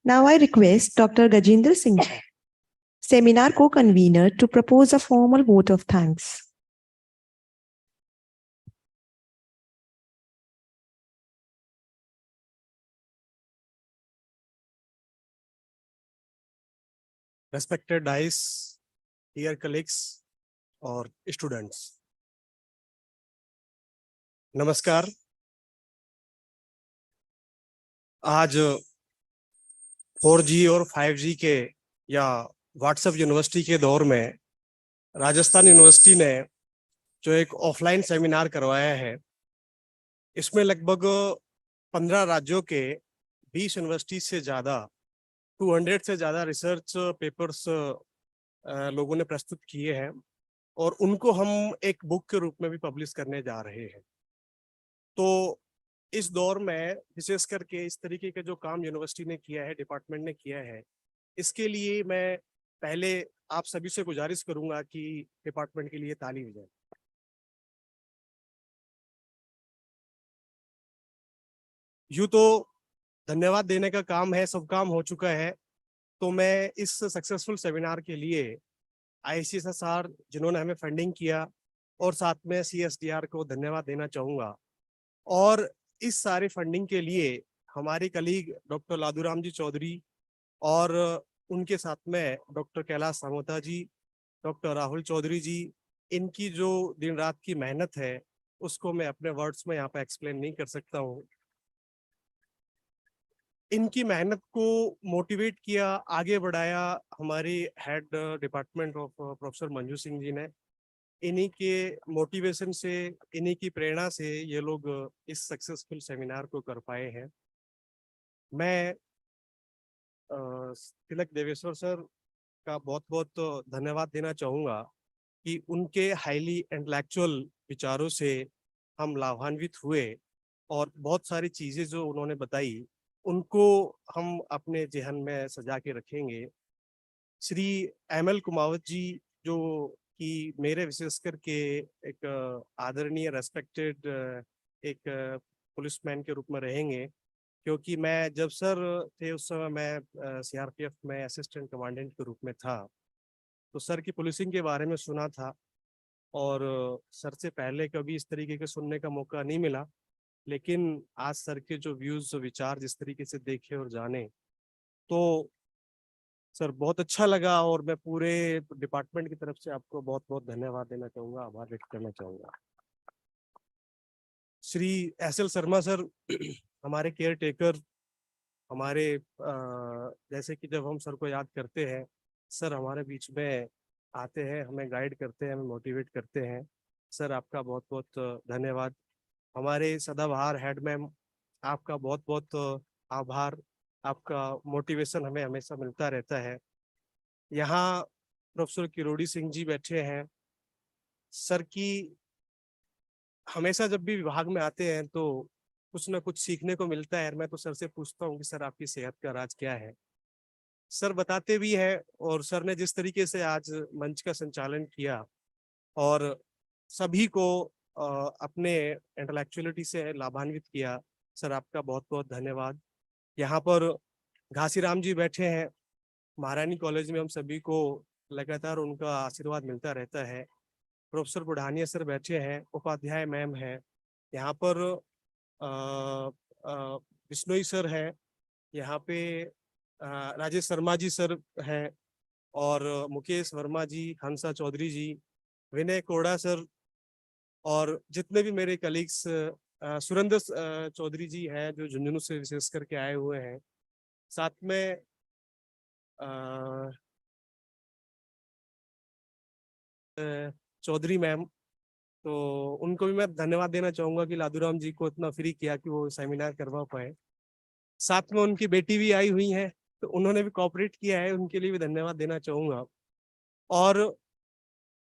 Now I request Dr. Gajendra Singh, seminar co-convener, to propose a formal vote of thanks. Respected dais, dear colleagues और students, नमस्कार। आज 4G और 5G के या WhatsApp university के दौर में Rajasthan university ने जो एक ऑफलाइन सेमिनार करवाया है, इसमें लगभग 15 राज्यों के 20 यूनिवर्सिटी से ज़्यादा 200 से ज़्यादा रिसर्च पेपर्स लोगों ने प्रस्तुत किए हैं और उनको हम एक बुक के रूप में भी पब्लिश करने जा रहे हैं। तो इस दौर में विशेष करके इस तरीके का जो काम यूनिवर्सिटी ने किया है, डिपार्टमेंट ने किया है, इसके लिए मैं पहले आप सभी से गुजारिश करूंगा कि डिपार्टमेंट के लिए ताली बजाएं। यूं तो धन्यवाद देने का काम है, सब काम हो चुका है। तो मैं इस सक्सेसफुल सेमिनार के लिए ICSSR जिन्होंने हमें फंडिंग किया और साथ में CSDR को धन्यवाद देना चाहूँगा। और इस सारे फंडिंग के लिए हमारी कलीग डॉक्टर लादूराम जी चौधरी और उनके साथ में डॉक्टर कैलाश सामोता जी, डॉक्टर राहुल चौधरी जी, इनकी जो दिन रात की मेहनत है उसको मैं अपने वर्ड्स में यहाँ पे एक्सप्लेन नहीं कर सकता हूँ। इनकी मेहनत को मोटिवेट किया, आगे बढ़ाया हमारे head department of professor Manju Singh ji ने। इन्हीं के मोटिवेशन से, इन्हीं की प्रेरणा से ये लोग इस सक्सेसफुल सेमिनार को कर पाए हैं। मैं तिलक देवेश्वर सर का बहुत बहुत धन्यवाद देना चाहूँगा कि उनके हाईली इंटेलेक्चुअल विचारों से हम लाभान्वित हुए और बहुत सारी चीज़ें जो उन्होंने बताई उनको हम अपने जहन में सजा के रखेंगे। श्री ML कुमावत जी जो कि मेरे विशेष करके एक आदरणीय रेस्पेक्टेड एक पुलिसमैन के रूप में रहेंगे, क्योंकि मैं जब सर थे उस समय मैं CRPF में असिस्टेंट कमांडेंट के रूप में था। तो सर की पुलिसिंग के बारे में सुना था और सर से पहले कभी इस तरीके के सुनने का मौका नहीं मिला, लेकिन आज सर के जो व्यूज विचार जिस तरीके से देखे और जाने तो सर बहुत अच्छा लगा और मैं पूरे डिपार्टमेंट की तरफ से आपको बहुत बहुत धन्यवाद देना चाहूँगा, आभार व्यक्त करना चाहूँगा। श्री SL शर्मा सर हमारे केयर टेकर, हमारे जैसे कि जब हम सर को याद करते हैं, सर हमारे बीच में आते हैं, हमें गाइड करते हैं, हमें मोटिवेट करते हैं। सर आपका बहुत बहुत धन्यवाद। हमारे सदाबहार हेड मैम, आपका बहुत बहुत आभार। आपका मोटिवेशन हमें हमेशा मिलता रहता है। यहाँ प्रोफेसर किरोड़ी सिंह जी बैठे हैं। सर की हमेशा जब भी विभाग में आते हैं तो कुछ ना कुछ सीखने को मिलता है। मैं तो सर से पूछता हूँ कि सर आपकी सेहत का राज क्या है। सर बताते भी हैं और सर ने जिस तरीके से आज मंच का संचालन किया और सभी को अपने इंटेलेक्चुअलिटी से लाभान्वित किया, सर आपका बहुत बहुत धन्यवाद। यहाँ पर घासीराम जी बैठे हैं। महारानी कॉलेज में हम सभी को लगातार उनका आशीर्वाद मिलता रहता है। प्रोफेसर बुढ़ानिया सर बैठे हैं, उपाध्याय मैम हैं। यहाँ पर बिश्नोई सर हैं, यहाँ पे राजेश शर्मा जी सर हैं, और मुकेश वर्मा जी, हंसा चौधरी जी, विनय कोड़ा सर, और जितने भी मेरे कलीग्स, सुरेंद्र चौधरी जी हैं जो झुंझुनू से विशेष करके आए हुए हैं, साथ में चौधरी मैम, तो उनको भी मैं धन्यवाद देना चाहूंगा कि लादूराम जी को इतना फ्री किया कि वो सेमिनार करवा पाए। साथ में उनकी बेटी भी आई हुई है, तो उन्होंने भी कोऑपरेट किया है, उनके लिए भी धन्यवाद देना चाहूंगा। और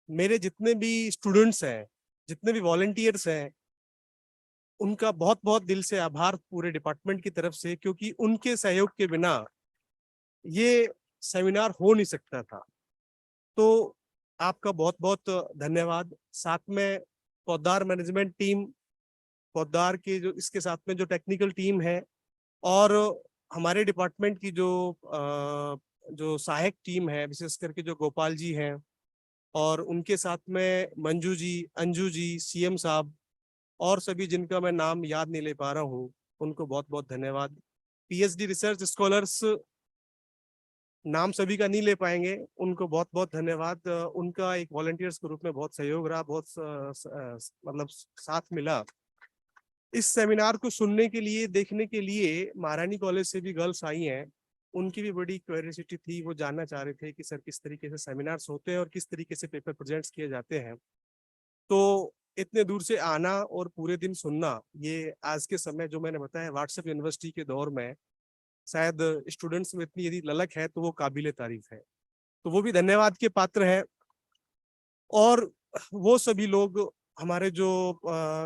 मेरे जितने भी स्टूडेंट्स हैं, जितने भी वॉलंटियर्स हैं, उनका बहुत बहुत दिल से आभार पूरे डिपार्टमेंट की तरफ से, क्योंकि उनके सहयोग के बिना ये सेमिनार हो नहीं सकता था। तो आपका बहुत बहुत धन्यवाद। साथ में पौधार मैनेजमेंट टीम, पौधार के जो इसके साथ में जो टेक्निकल टीम है, और हमारे डिपार्टमेंट की जो सहायक टीम है, विशेष करके जो गोपाल जी हैं, और उनके साथ में मंजू जी, अंजू जी, सीएम साहब, और सभी जिनका मैं नाम याद नहीं ले पा रहा हूँ, उनको बहुत बहुत धन्यवाद। पीएचडी रिसर्च स्कॉलर्स, नाम सभी का नहीं ले पाएंगे, उनको बहुत बहुत धन्यवाद। उनका एक वॉलंटियर्स के रूप में बहुत सहयोग रहा, बहुत मतलब साथ मिला। इस सेमिनार को सुनने के लिए, देखने के लिए महारानी कॉलेज से भी गर्ल्स आई हैं, उनकी भी बड़ी क्यूरियोसिटी थी, वो जानना चाह रहे थे कि सर किस तरीके से सेमिनार्स होते हैं और किस तरीके से पेपर प्रेजेंट्स किए जाते हैं। तो इतने दूर से आना और पूरे दिन सुनना, ये आज के समय जो मैंने बताया व्हाट्सएप यूनिवर्सिटी के दौर में शायद स्टूडेंट्स में इतनी यदि ललक है तो वो काबिले तारीफ है, तो वो भी धन्यवाद के पात्र है। और वो सभी लोग, हमारे जो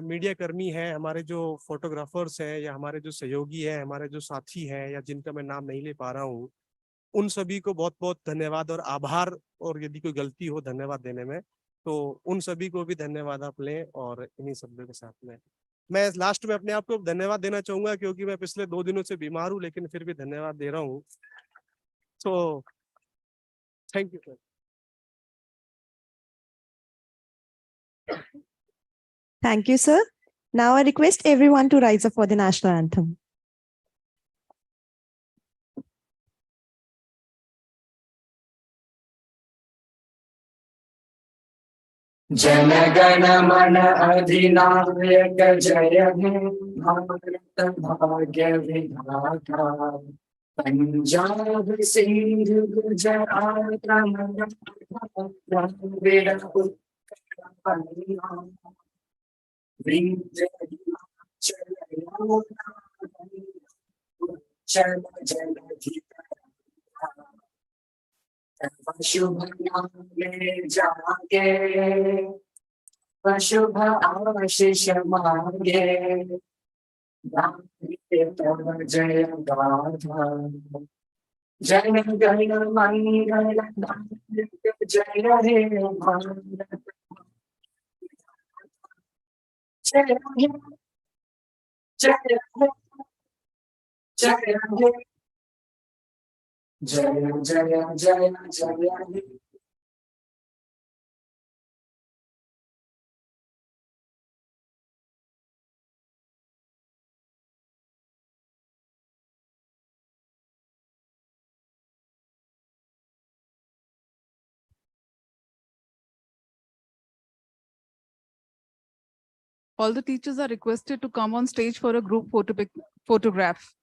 मीडिया कर्मी हैं, हमारे जो फोटोग्राफर्स हैं, या हमारे जो सहयोगी हैं, हमारे जो साथी हैं, या जिनका मैं नाम नहीं ले पा रहा हूँ, उन सभी को बहुत बहुत धन्यवाद और आभार। और यदि कोई गलती हो धन्यवाद देने में, तो उन सभी को भी धन्यवाद आप लें। और इन्हीं शब्दों के साथ में मैं लास्ट में अपने आप को धन्यवाद देना चाहूंगा, क्योंकि मैं पिछले 2 दिनों से बीमार हूँ, लेकिन फिर भी धन्यवाद दे रहा हूँ। तो thank you sir. Thank you, sir. Now I request everyone to rise up for the national anthem. Jana Gana मन अधिनायक जय हे भारत भाग्य विधाता पंजाब सिंध गुजरात द्रविड़ उत्कल विंध्य हिमाचल चल जलधि शुभ नाम में जागे शुभ आशीष मांगे तब जय गाथा जन गण मंगल जय हे भारत जय हे जय हे जय हे जय जय जय जय All the teachers are requested to come on stage for a group photograph.